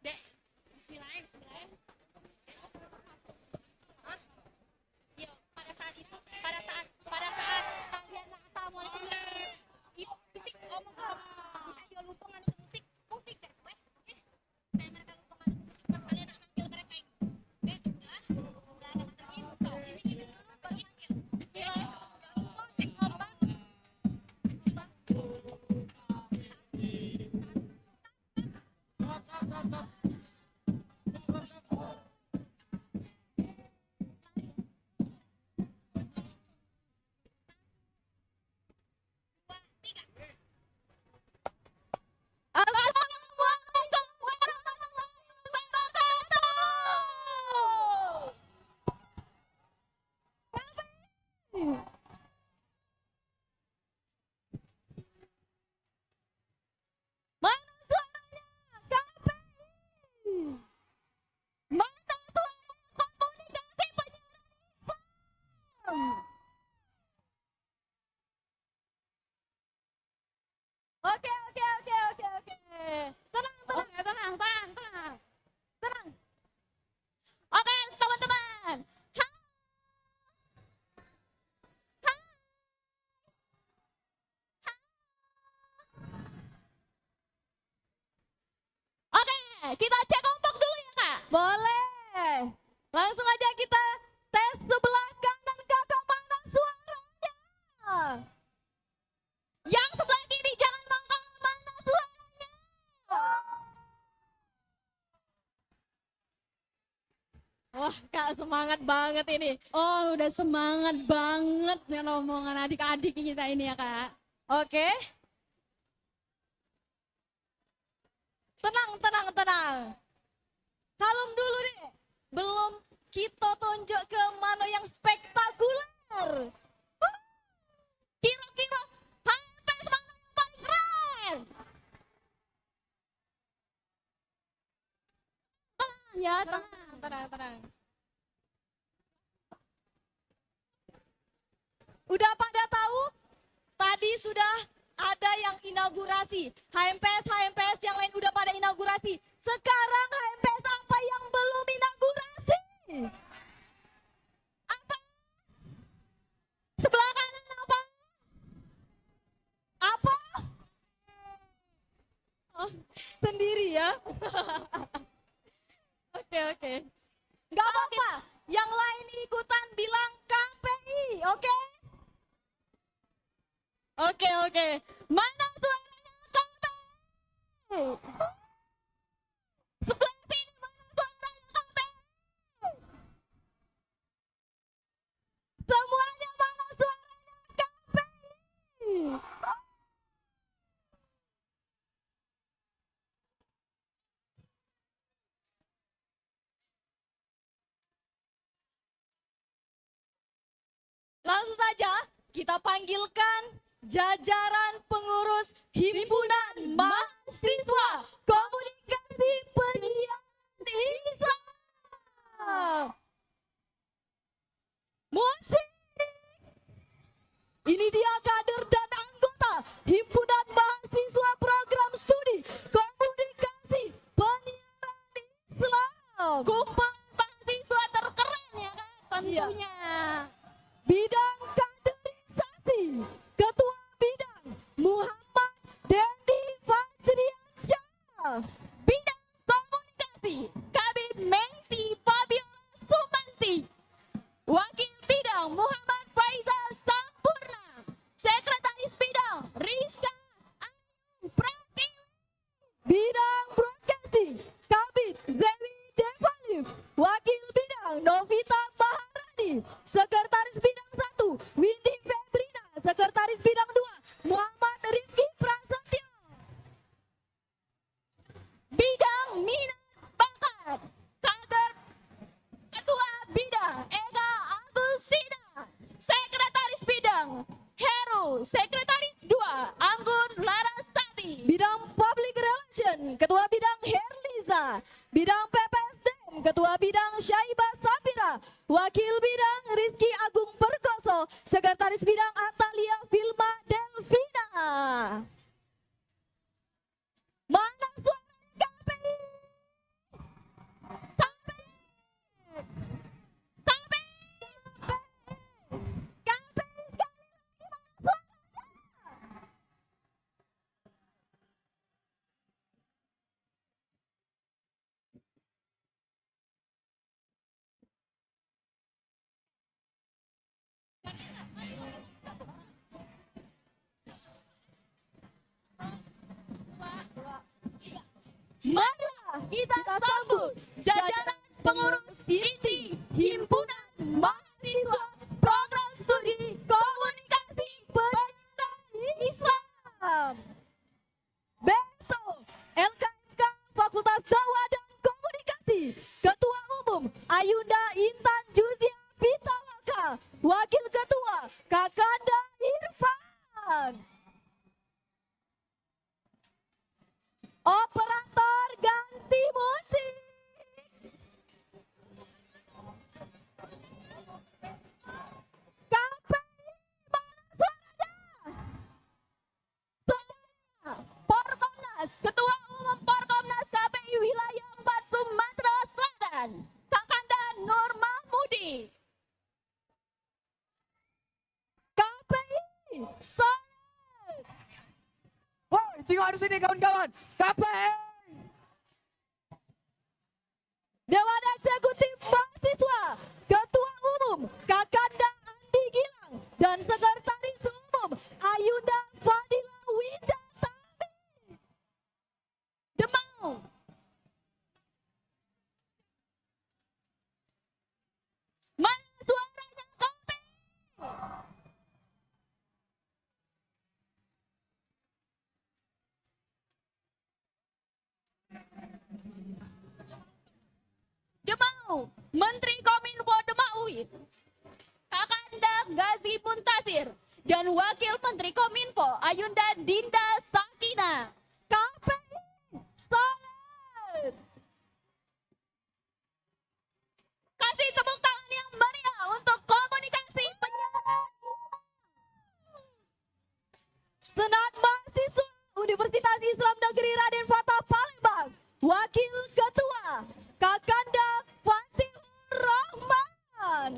Speaker 8: Dek, bismillah, bismillah. Hah? Iya, pada saat itu, pada saat kalian assalamualaikum, itu titik omong kok bisa dia lupa nganu musik, musik cek, weh, saya mereka lupa nganu musik, pas kalian nak manggil mereka itu, bismillah, bismillahirrahmanirrahim, so, ini dulu baru manggil, bismillah, jangan lupa cek ombak,
Speaker 5: Oke. Tenang. Tenang.
Speaker 8: Oke, teman-teman. Oke, kita cek ombak dulu ya, Kak.
Speaker 5: Boleh. Langsung aja kita tes sebelah kanan kakak mana suaranya.
Speaker 8: Yang sebelah kiri jangan mangkal, mana suaranya.
Speaker 5: Wah, Kak semangat banget ini.
Speaker 8: Oh, udah semangat banget nih omongan adik-adik kita ini ya, Kak.
Speaker 5: Oke. Tenang. Kalem dulu deh. Belum kita tunjuk ke mana yang spektakuler.
Speaker 8: Kira-kira HMPS mana yang paling keren? Ya,
Speaker 5: Tenang. Udah pada tahu? Tadi sudah ada yang inaugurasi. HMPS yang lain udah pada inaugurasi. Sekarang HMPS apa yang belum inaugurasi? Sendiri ya. Oke. Nggak apa-apa. Yang lain ikutan bilang KPI, oke? Oke. Mana suaranya KPI? Sebelah sini mana suaranya KPI? Semuanya mana suaranya KPI? Langsung saja kita panggilkan jajaran pengurus Himpunan Mahasiswa Komunikasi Penyiaran Islam. Musik. Ini dia kader dan anggota Himpunan Mahasiswa Program Studi Komunikasi Penyiaran Islam.
Speaker 6: Kumpulan mahasiswa terkeren ya kan tentunya.
Speaker 5: Bidang kaderisasi, Ketua Bidang Muhammad Dendi Fajriansyah.
Speaker 6: Bidang komunikasi Kabid Mensi Fabiola Sumanti. Wakil Bidang Muhammad Faizal Sampurna. Sekretaris Bidang Rizka Ayu Pratiwi.
Speaker 5: Bidang Broadcasting Kabid Zewi Devalif. Wakil Bidang Novita Maharani. Sekretaris Bidang 1 Windy Febrina. Sekretaris Bidang 2 Muhammad Rifki Prasetyo.
Speaker 6: Bidang Minat Bakat Kader Ketua Bidang Ega Agustina. Sekretaris Bidang Heru. Sekretaris 2 Anggun Larastati.
Speaker 5: Bidang Public Relation Ketua Bidang Herliza. Bidang PPSDM Ketua Bidang Syaibah Safira. Wakil Bidang Rizky Agung Perkoso. Sekretaris Bidang Atalia Vilma Delvina. Mana suaranya KPI? Marilah kita sambut jajaran pengurus inti Himpunan Mahasiswa Program Studi Komunikasi Penyiaran Islam. Besok LKMK Fakultas Dakwah dan Komunikasi Ketua Umum Ayunda Intan Juzia Pitaloka. Wakil Ketua Kakanda Irfan. Operator ganti musik. KPI mana suaranya?
Speaker 6: Porkomnas Ketua Umum Porkomnas KPI Wilayah 4 Sumatera Selatan Kakanda Nur Mahmudi.
Speaker 5: KPI solid.
Speaker 12: Woi, Cingok harus ini kawan-kawan. KPI.
Speaker 5: Dewan Eksekutif Mahasiswa Ketua Umum Kakanda Andi Gilang dan Sekretaris Umum Ayunda Fadila Windatami.
Speaker 6: Demau. Mana suaranya KPI? Demau, Menteri Kominfo Demaui, Kakanda Gazi Muntasir, dan Wakil Menteri Kominfo Ayunda Dinda Sakina.
Speaker 5: KPI solid.
Speaker 6: Kasih tepuk tangan yang meriah untuk komunikasi penyiaran.
Speaker 5: Senat Mahasiswa Universitas Islam Negeri Raden Fatah Palembang. Wakil Ketua Kakanda Fatihur Rahman.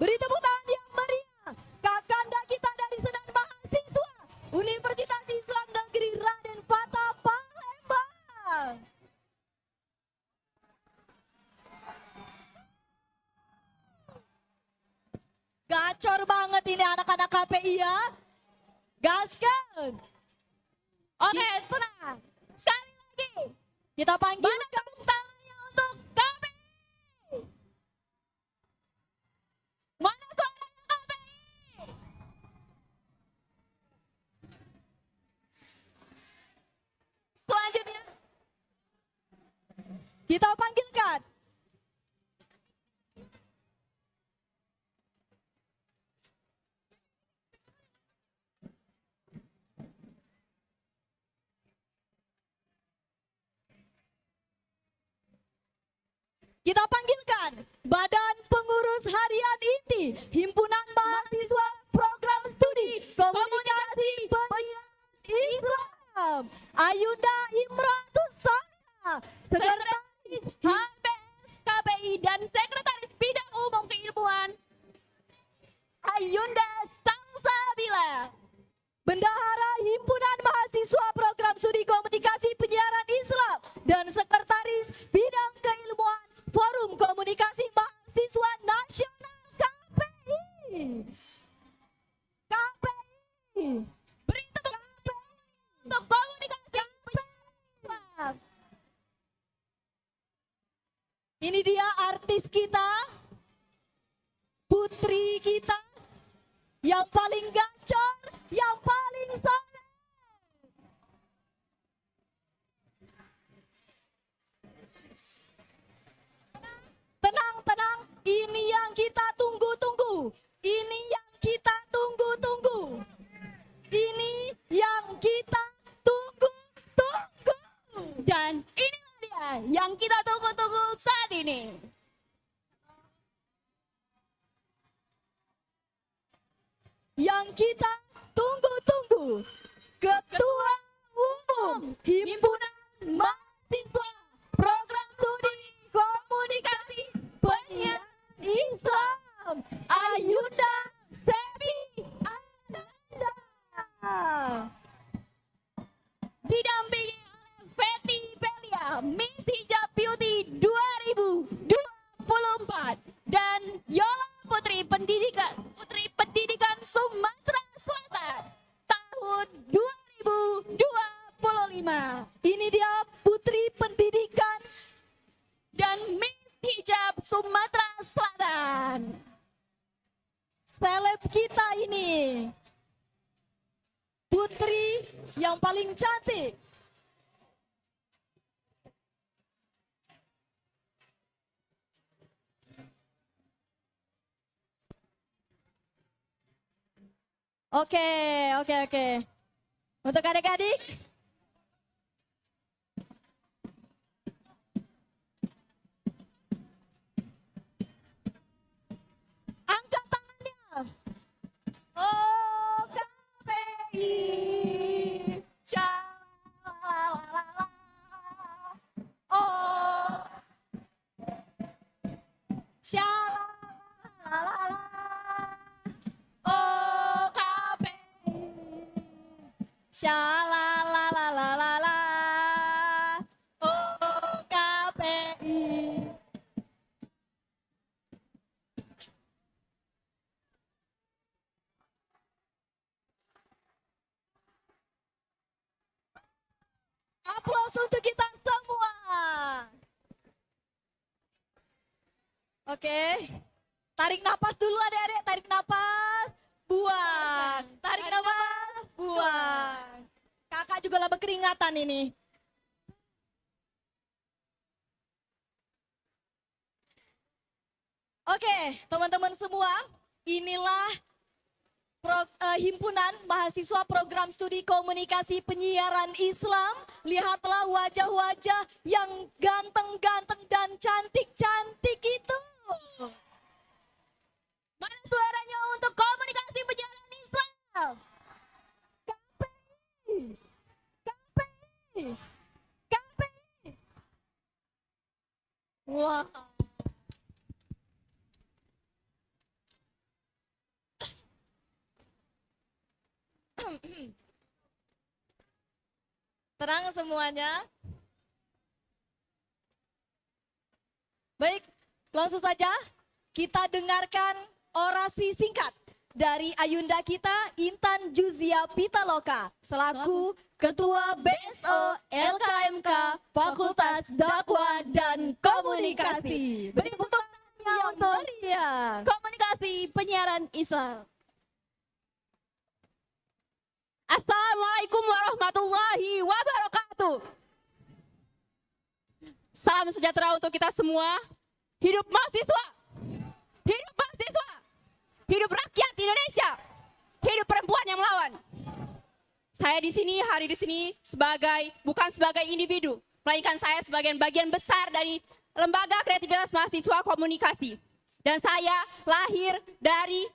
Speaker 2: Beri tepuk tangan yang meriah. Kakanda kita dari Senat Mahasiswa Universitas Islam Negeri Raden Fatah Palembang. Gacor banget ini anak-anak KPI ya. Gaskan.
Speaker 14: Oke, tenang. Sekali lagi.
Speaker 2: Kita panggil.
Speaker 14: Mana tepuk tangannya untuk KPI? Mana suaranya KPI?
Speaker 2: Selanjutnya. Kita panggilkan. Kita panggilkan Badan Pengurus Harian Inti Himpunan Mahasiswa Program Studi Komunikasi Penyiaran Islam Ayunda Imratus Sana,
Speaker 14: Sekretaris HMPS KPI dan Sekretaris Bidang Umum Keilmuan Ayunda Sangsabila.
Speaker 2: Bendahara Himpunan Mahasiswa Program Studi Komunikasi Penyiaran Islam dan Sekretaris Bidang Keilmuan Forum Komunikasi Mahasiswa Nasional KPI. KPI.
Speaker 14: Beri tepuk tangan untuk komunikasi penyiaran.
Speaker 2: Ini dia artis kita, putri kita, yang paling gacor, yang paling soleh. Tenang, tenang, ini yang kita tunggu-tunggu. Ini yang kita tunggu-tunggu. Ini yang kita tunggu-tunggu.
Speaker 14: Dan inilah dia yang kita tunggu-tunggu saat ini.
Speaker 2: Yang kita tunggu-tunggu, Ketua Umum Himpunan Mahasiswa Program Studi Komunikasi Penyiaran Islam Ayunda Sepi Ananda.
Speaker 14: Didampingi oleh Feti Pelia, Miss Hijab Beauty 2024 dan Yola Putri Pendidikan Sumatera Selatan tahun 2025.
Speaker 2: Ini dia Putri Pendidikan
Speaker 14: dan Miss Hijab Sumatera Selatan.
Speaker 2: Seleb kita ini, putri yang paling cantik. Oke. Untuk adik-adik, angkat tangannya. Oh KPI,
Speaker 14: Syalalala. Oh,
Speaker 2: syalalala.
Speaker 14: oh KPI.
Speaker 2: Shalalalalala. Oh KPI. Aplaus untuk kita semua. Oke. Tarik napas dulu adik-adik, tarik napas. Buang. Tarik napas, buang. Kakak juga lama keringatan ini. Oke, teman-teman semua, inilah Himpunan Mahasiswa Program Studi Komunikasi Penyiaran Islam. Lihatlah wajah-wajah yang ganteng-ganteng dan cantik-cantik itu.
Speaker 14: Mana suaranya untuk komunikasi penyiaran Islam?
Speaker 2: KPI. Wah.
Speaker 4: Tenang semuanya. Baik, langsung saja kita dengarkan orasi singkat dari Ayunda kita Intan Juzia Pitaloka selaku Ketua BSO LKMK Fakultas Dakwah dan Komunikasi. Beri tepuk tangan untuk Komunikasi Penyiaran Islam.
Speaker 6: Assalamualaikum warahmatullahi wabarakatuh. Salam sejahtera untuk kita semua. Hidup mahasiswa. Hidup mahasiswa. Hidup rakyat Indonesia. Hidup perempuan yang melawan. Saya di sini, hari di sini bukan sebagai individu, melainkan saya sebagai bagian besar dari Lembaga Kreativitas Mahasiswa Komunikasi. Dan saya lahir dari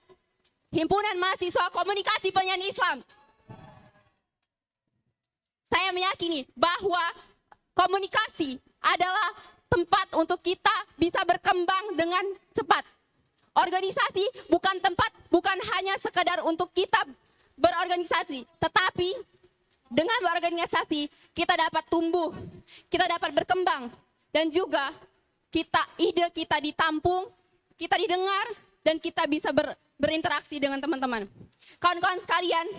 Speaker 6: Himpunan Mahasiswa Komunikasi Penyiaran Islam. Saya meyakini bahwa komunikasi adalah tempat untuk kita bisa berkembang dengan cepat. Organisasi bukan tempat, bukan hanya sekedar untuk kita berorganisasi, tetapi dengan berorganisasi kita dapat tumbuh, kita dapat berkembang, dan juga ide kita ditampung, kita didengar, dan kita bisa berinteraksi dengan teman-teman. Kawan-kawan sekalian,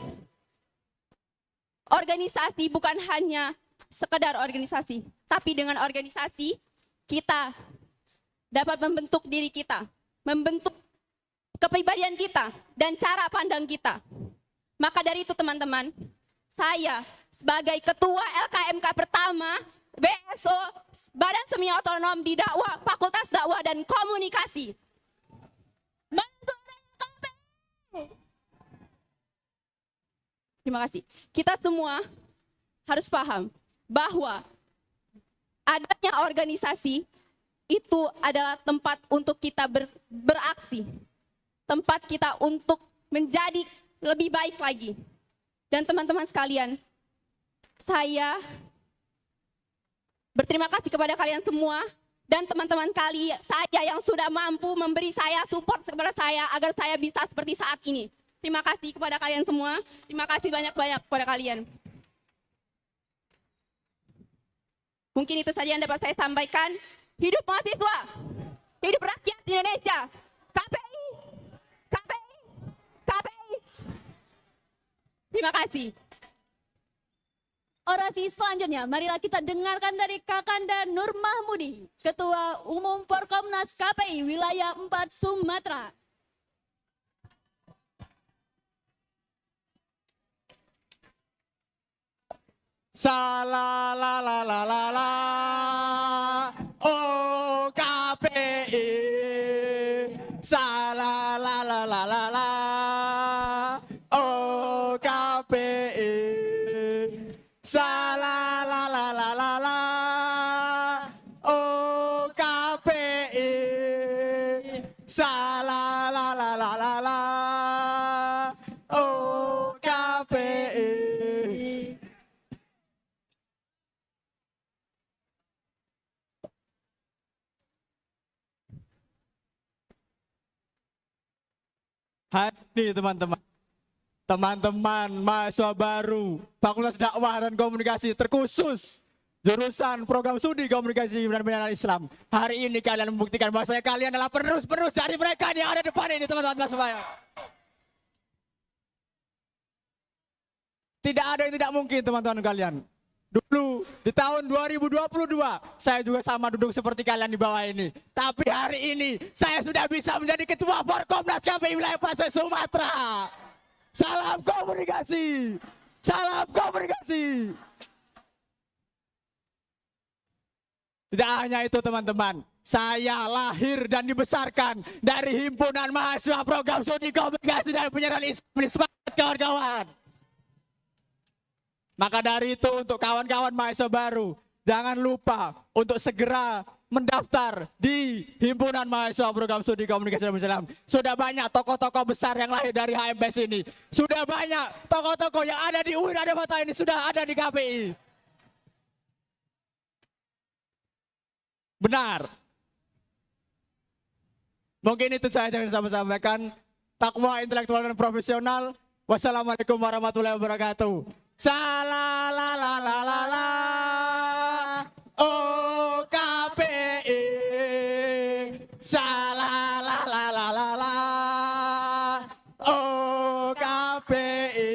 Speaker 6: organisasi bukan hanya sekedar organisasi, tapi dengan organisasi kita dapat membentuk diri kita, membentuk kepribadian kita dan cara pandang kita. Maka dari itu teman-teman, saya sebagai ketua LKMK pertama BSO Badan Semi Otonom di Dakwah Fakultas Dakwah dan Komunikasi. Terima kasih. Kita semua harus paham bahwa adanya organisasi itu adalah tempat untuk kita beraksi. Tempat kita untuk menjadi lebih baik lagi. Dan teman-teman sekalian, saya berterima kasih kepada kalian semua dan teman-teman saya yang sudah mampu memberi saya support kepada saya agar saya bisa seperti saat ini. Terima kasih kepada kalian semua. Terima kasih banyak-banyak kepada kalian. Mungkin itu saja yang dapat saya sampaikan. Hidup mahasiswa. Hidup rakyat Indonesia. KPI. KPI. KPI. Terima kasih.
Speaker 8: Orasi selanjutnya, marilah kita dengarkan dari Kakanda Nur Mahmudi, Ketua Umum Forkomnas KPI Wilayah 4 Sumatera.
Speaker 1: Salalalala, oh KPI. Salalalala, oh KPI. Salalalala, oh KPI. Salalalala, oh KPI. Hari teman-teman, teman-teman mahasiswa baru Fakultas Dakwah dan Komunikasi terkhusus jurusan program studi komunikasi dan penyiaran Islam. Hari ini kalian membuktikan bahwa kalian adalah penerus-penerus dari mereka yang ada di depan ini teman-teman semua. Tidak ada yang tidak mungkin teman-teman kalian. Dulu di tahun 2022 saya juga sama duduk seperti kalian di bawah ini. Tapi hari ini saya sudah bisa menjadi ketua Forkomnas KPI Wilayah 4 Sumatera. Salam komunikasi. Salam komunikasi. Tidak hanya itu teman-teman. Saya lahir dan dibesarkan dari Himpunan Mahasiswa Program Studi Komunikasi dan Penyiaran Islam, kawan-kawan. Maka dari itu untuk kawan-kawan mahasiswa baru, jangan lupa untuk segera mendaftar di Himpunan Mahasiswa Program Studi Komunikasi dan Islam. Sudah banyak tokoh-tokoh besar yang lahir dari HMPS ini. Sudah banyak tokoh-tokoh yang ada di UIN ada Mata ini sudah ada di KPI. Benar. Mungkin itu saja yang saya sampaikan. Takwa intelektual dan profesional. Wassalamualaikum warahmatullahi wabarakatuh. Salalalalala. Oh KPI. Salalalalala. Oh KPI.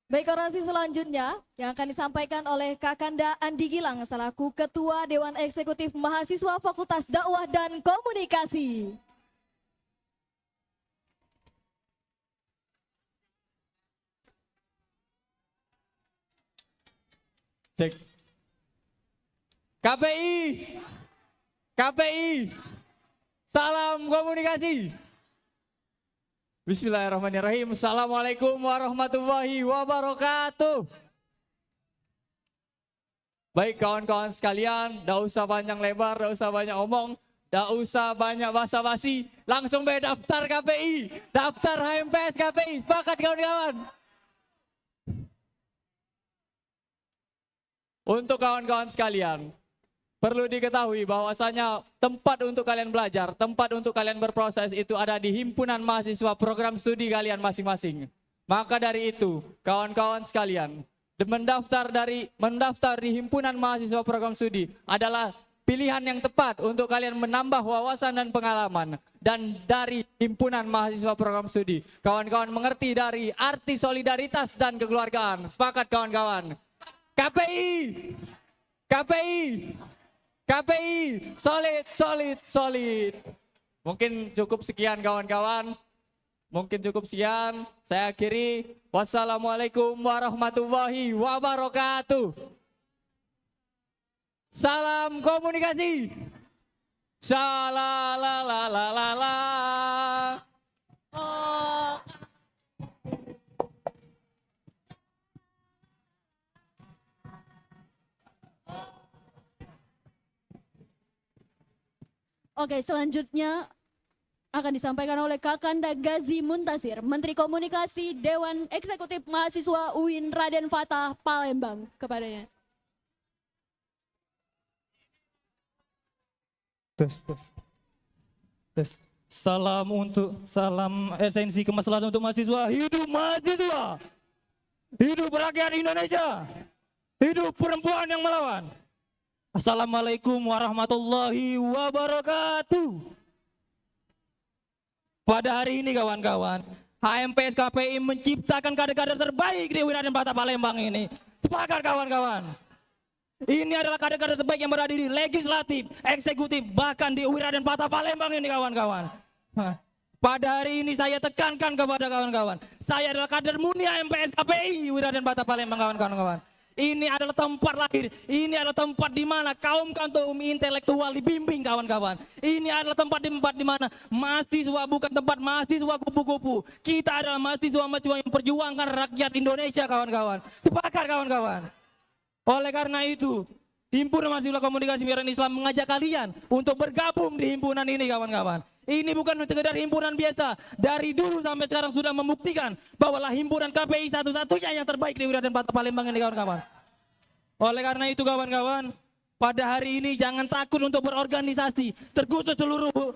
Speaker 2: Baik, orasi selanjutnya yang akan disampaikan oleh Kakanda Andi Gilang selaku Ketua Dewan Eksekutif Mahasiswa Fakultas Dakwah dan Komunikasi.
Speaker 1: Cek. KPI. KPI. Salam komunikasi. Bismillahirrahmanirrahim. Assalamualaikum warahmatullahi wabarakatuh. Baik kawan-kawan sekalian, tidak usah panjang lebar, tidak usah banyak omong, tidak usah banyak basa-basi. Langsung daftar KPI, daftar HMPS KPI. Sepakat kawan-kawan? Untuk kawan-kawan sekalian, perlu diketahui bahwasanya tempat untuk kalian belajar, tempat untuk kalian berproses itu ada di himpunan mahasiswa program studi kalian masing-masing. Maka dari itu, kawan-kawan sekalian, mendaftar di himpunan mahasiswa program studi adalah pilihan yang tepat untuk kalian menambah wawasan dan pengalaman. Dan dari himpunan mahasiswa program studi, kawan-kawan mengerti dari arti solidaritas dan kekeluargaan. Sepakat kawan-kawan? KPI! KPI! KPI, solid, solid, solid. Mungkin cukup sekian kawan-kawan. Mungkin cukup sekian. Saya akhiri. Wassalamualaikum warahmatullahi wabarakatuh. Salam komunikasi. Shalalalalala.
Speaker 10: Oh,
Speaker 8: Oke, selanjutnya akan disampaikan oleh Kakanda Gazi Muntasir, Menteri Komunikasi Dewan Eksekutif Mahasiswa UIN Raden Fatah Palembang, kepadanya.
Speaker 12: Salam esensi kemaslahatan untuk mahasiswa. Hidup mahasiswa. Hidup rakyat Indonesia. Hidup perempuan yang melawan. Assalamualaikum warahmatullahi wabarakatuh. Pada hari ini kawan-kawan, HMPS KPI menciptakan kader-kader terbaik di UIN Raden Fatah Palembang ini. Sepakat kawan-kawan. Ini adalah kader-kader terbaik yang berada di legislatif, eksekutif, bahkan di UIN Raden Fatah Palembang ini kawan-kawan. Pada hari ini saya tekankan kepada kawan-kawan, saya adalah kader murni HMPS KPI UIN Raden Fatah Palembang kawan-kawan. Ini adalah tempat lahir, ini adalah tempat di mana kaum intelektual dibimbing kawan-kawan. Ini adalah tempat di mana mahasiswa bukan tempat mahasiswa kupu-kupu. Kita adalah mahasiswa-mahasiswa yang memperjuangkan rakyat Indonesia kawan-kawan. Sepakat kawan-kawan. Oleh karena itu, Himpunan Mahasiswa Komunikasi Biaran Islam mengajak kalian untuk bergabung di himpunan ini kawan-kawan. Ini bukan sekedar himpunan biasa. Dari dulu sampai sekarang sudah membuktikan bahwa himpunan KPI satu-satunya yang terbaik di UIN Raden Fatah Palembang ini kawan-kawan. Oleh karena itu kawan-kawan, pada hari ini jangan takut untuk berorganisasi, terkhusus seluruh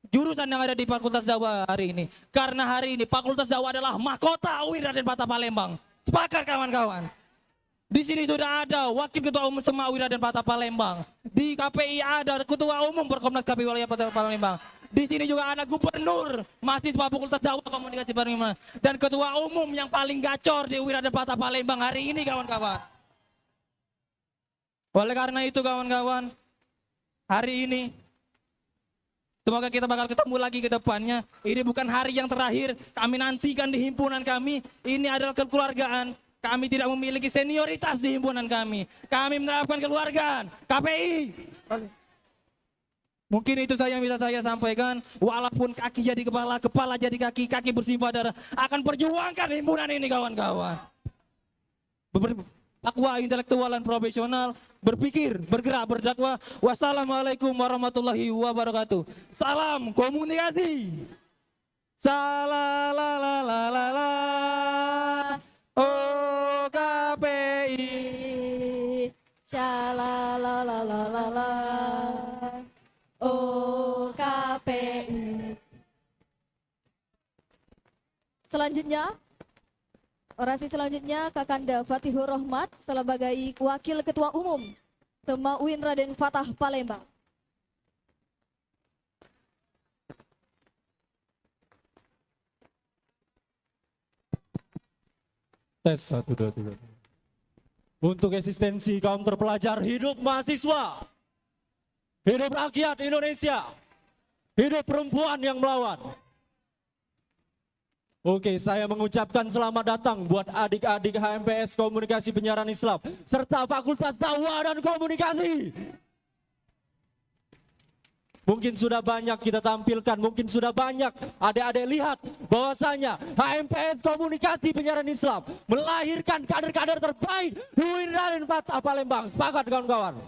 Speaker 12: jurusan yang ada di Fakultas Dakwah hari ini. Karena hari ini Fakultas Dakwah adalah mahkota UIN Raden Fatah Palembang. Sepakat kawan-kawan. Di sini sudah ada Wakil Ketua Umum Sema UIN Raden Fatah Palembang. Di KPI ada Ketua Umum Perkomnas KPI Wilayah Palembang. Di sini juga ada Gubernur Mahasiswa Fakultas Dakwah Komunikasi Palembang dan Ketua Umum yang paling gacor di UIN Raden Fatah Palembang hari ini kawan-kawan. Oleh karena itu kawan-kawan, hari ini semoga kita bakal ketemu lagi ke depannya. Ini bukan hari yang terakhir kami nantikan di himpunan kami. Ini adalah kekeluargaan. Kami tidak memiliki senioritas di himpunan kami. Kami menerapkan kekeluargaan. KPI. Mungkin itu saja yang bisa saya sampaikan. Walaupun kaki jadi kepala, kepala jadi kaki, kaki bersimpah darah, akan perjuangkan himpunan ini kawan-kawan. Takwa intelektual dan profesional, berpikir, bergerak, berdakwah. Wassalamualaikum warahmatullahi wabarakatuh. Salam komunikasi. Salalalalala. Oh KPI.
Speaker 8: Shalalalalala. Oh KPI.
Speaker 2: Selanjutnya, orasi selanjutnya Kakanda Fatihur Rahmat sebagai Wakil Ketua Umum Sema UIN Raden Fatah Palembang.
Speaker 20: Tes 1, 2, 3. Untuk eksistensi kaum terpelajar, hidup mahasiswa, hidup rakyat Indonesia, hidup perempuan yang melawan. Oke, saya mengucapkan selamat datang buat adik-adik HMPS Komunikasi Penyiaran Islam serta Fakultas Dakwah dan Komunikasi. Mungkin sudah banyak kita tampilkan, mungkin sudah banyak adik-adik lihat bahwasanya HMPS Komunikasi Penyiaran Islam melahirkan kader-kader terbaik di UIN Raden Fatah Palembang. Sepakat kawan-kawan?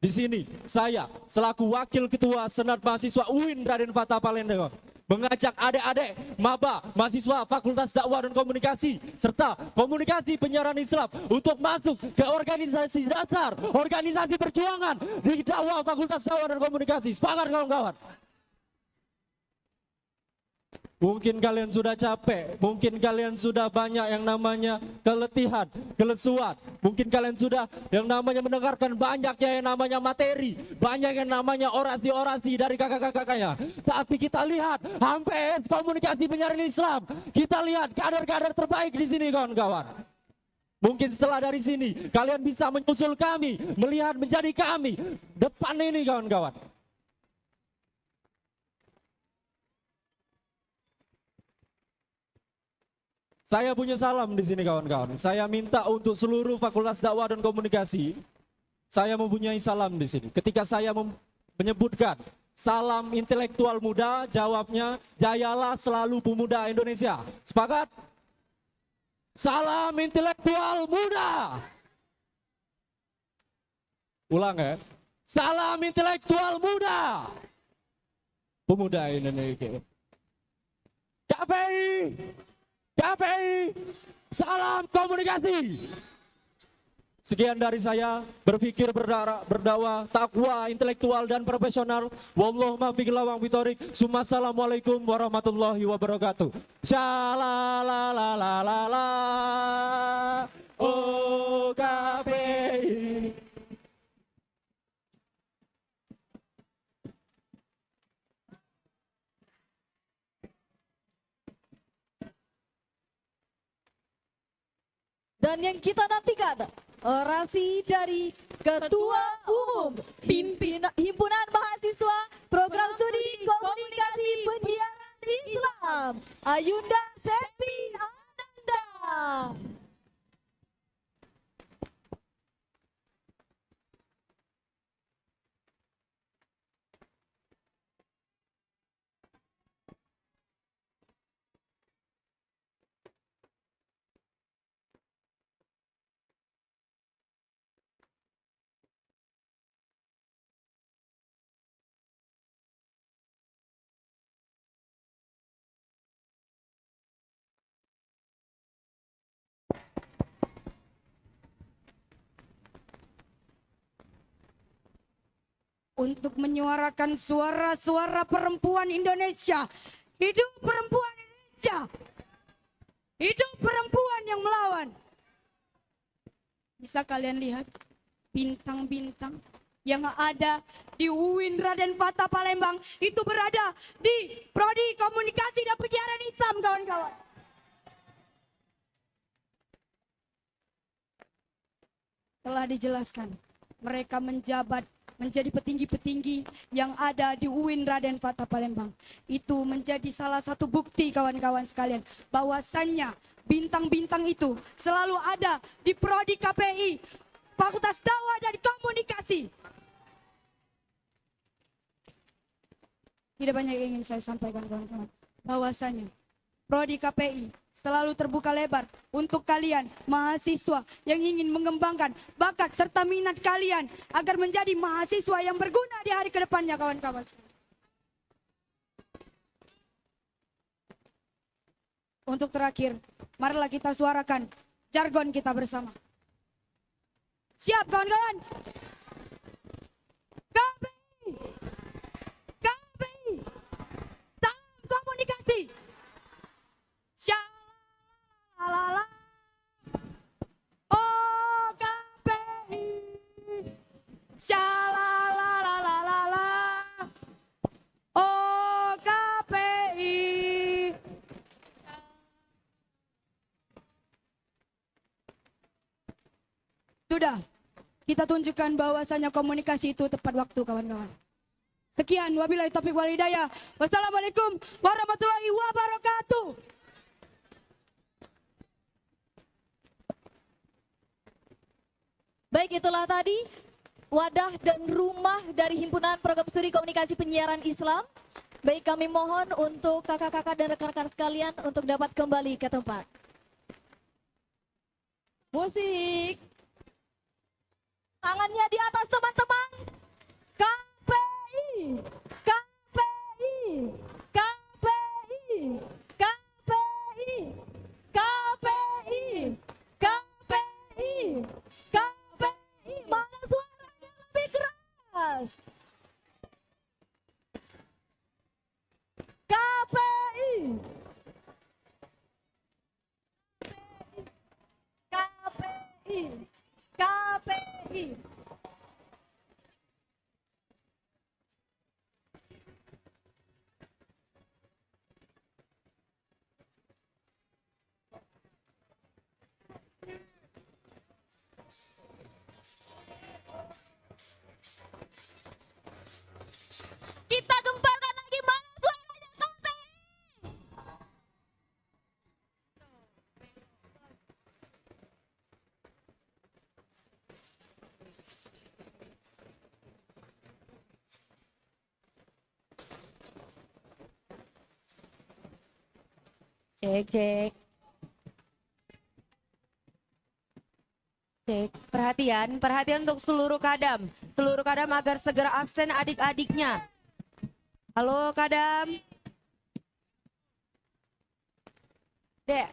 Speaker 20: Di sini saya selaku Wakil Ketua Senat Mahasiswa UIN Raden Fatah Palembang mengajak adik-adik maba mahasiswa Fakultas Dakwah dan Komunikasi serta Komunikasi Penyiaran Islam untuk masuk ke organisasi dasar, organisasi perjuangan di dakwah Fakultas Dakwah dan Komunikasi. Sepakat kawan-kawan? Mungkin kalian sudah capek, mungkin kalian sudah banyak yang namanya keletihan, kelesuan. Mungkin kalian sudah yang namanya mendengarkan banyak yang namanya materi, banyak yang namanya orasi-orasi dari kakak-kakaknya. Tapi kita lihat HMPS Komunikasi Penyiaran Islam, kita lihat kader-kader terbaik di sini kawan-kawan. Mungkin setelah dari sini kalian bisa menyusul kami, melihat menjadi kami depan ini kawan-kawan. Saya punya salam di sini kawan-kawan. Saya minta untuk seluruh Fakultas Dakwah dan Komunikasi, saya mempunyai salam di sini. Ketika saya menyebutkan salam intelektual muda, jawabnya jayalah selalu pemuda Indonesia. Sepakat? Salam intelektual muda. Ulang ya. Salam intelektual muda. Pemuda Indonesia. KPI. KPI, salam komunikasi. Sekian dari saya, berpikir berdakwah, takwa, intelektual dan profesional. Wallahumma fiqh lawang bitorik. Assalamualaikum warahmatullahi wabarakatuh. Shalalalalala. Oh KPI.
Speaker 2: Dan yang kita nantikan, orasi dari Ketua Umum Himpunan Mahasiswa Program Studi Komunikasi Penyiaran Islam, Ayunda Sepi Ananda.
Speaker 22: Untuk menyuarakan suara-suara perempuan Indonesia. Hidup perempuan Indonesia. Hidup perempuan yang melawan. Bisa kalian lihat bintang-bintang yang ada di UIN Raden Fatah Palembang itu berada di Prodi Komunikasi dan Penyiaran Islam, kawan-kawan. Telah dijelaskan, mereka menjabat menjadi petinggi-petinggi yang ada di UIN Raden Fatah Palembang. Itu menjadi salah satu bukti kawan-kawan sekalian bahwasannya bintang-bintang itu selalu ada di Prodi KPI, Fakultas Dakwah dan Komunikasi. Tidak banyak yang ingin saya sampaikan kawan-kawan, bahwasannya Prodi KPI selalu terbuka lebar untuk kalian mahasiswa yang ingin mengembangkan bakat serta minat kalian agar menjadi mahasiswa yang berguna di hari kedepannya, kawan-kawan. Untuk terakhir, marilah kita suarakan jargon kita bersama. Siap kawan-kawan? KPI! KPI! Salam komunikasi! sudah kita tunjukkan bahwasanya komunikasi itu tepat waktu kawan-kawan. Sekian, wabillahi taufiq wal hidayah. Wassalamualaikum warahmatullahi wabarakatuh.
Speaker 3: Baik, itulah tadi wadah dan rumah dari Himpunan Program Studi Komunikasi Penyiaran Islam. Baik, kami mohon untuk kakak-kakak dan rekan-rekan sekalian untuk dapat kembali ke tempat. Musik. Tangannya di atas teman-teman. KPI. KPI. KPI. KPI. KPI. KPI. KPI. Mana suaranya lebih keras? KPI. KPI. KPI. Kita gemparkan lagi, mana suaranya KPI.
Speaker 15: Cek, cek. Cek, perhatian, perhatian untuk seluruh kadam. Seluruh kadam agar segera absen adik-adiknya. Halo kadam. Dek,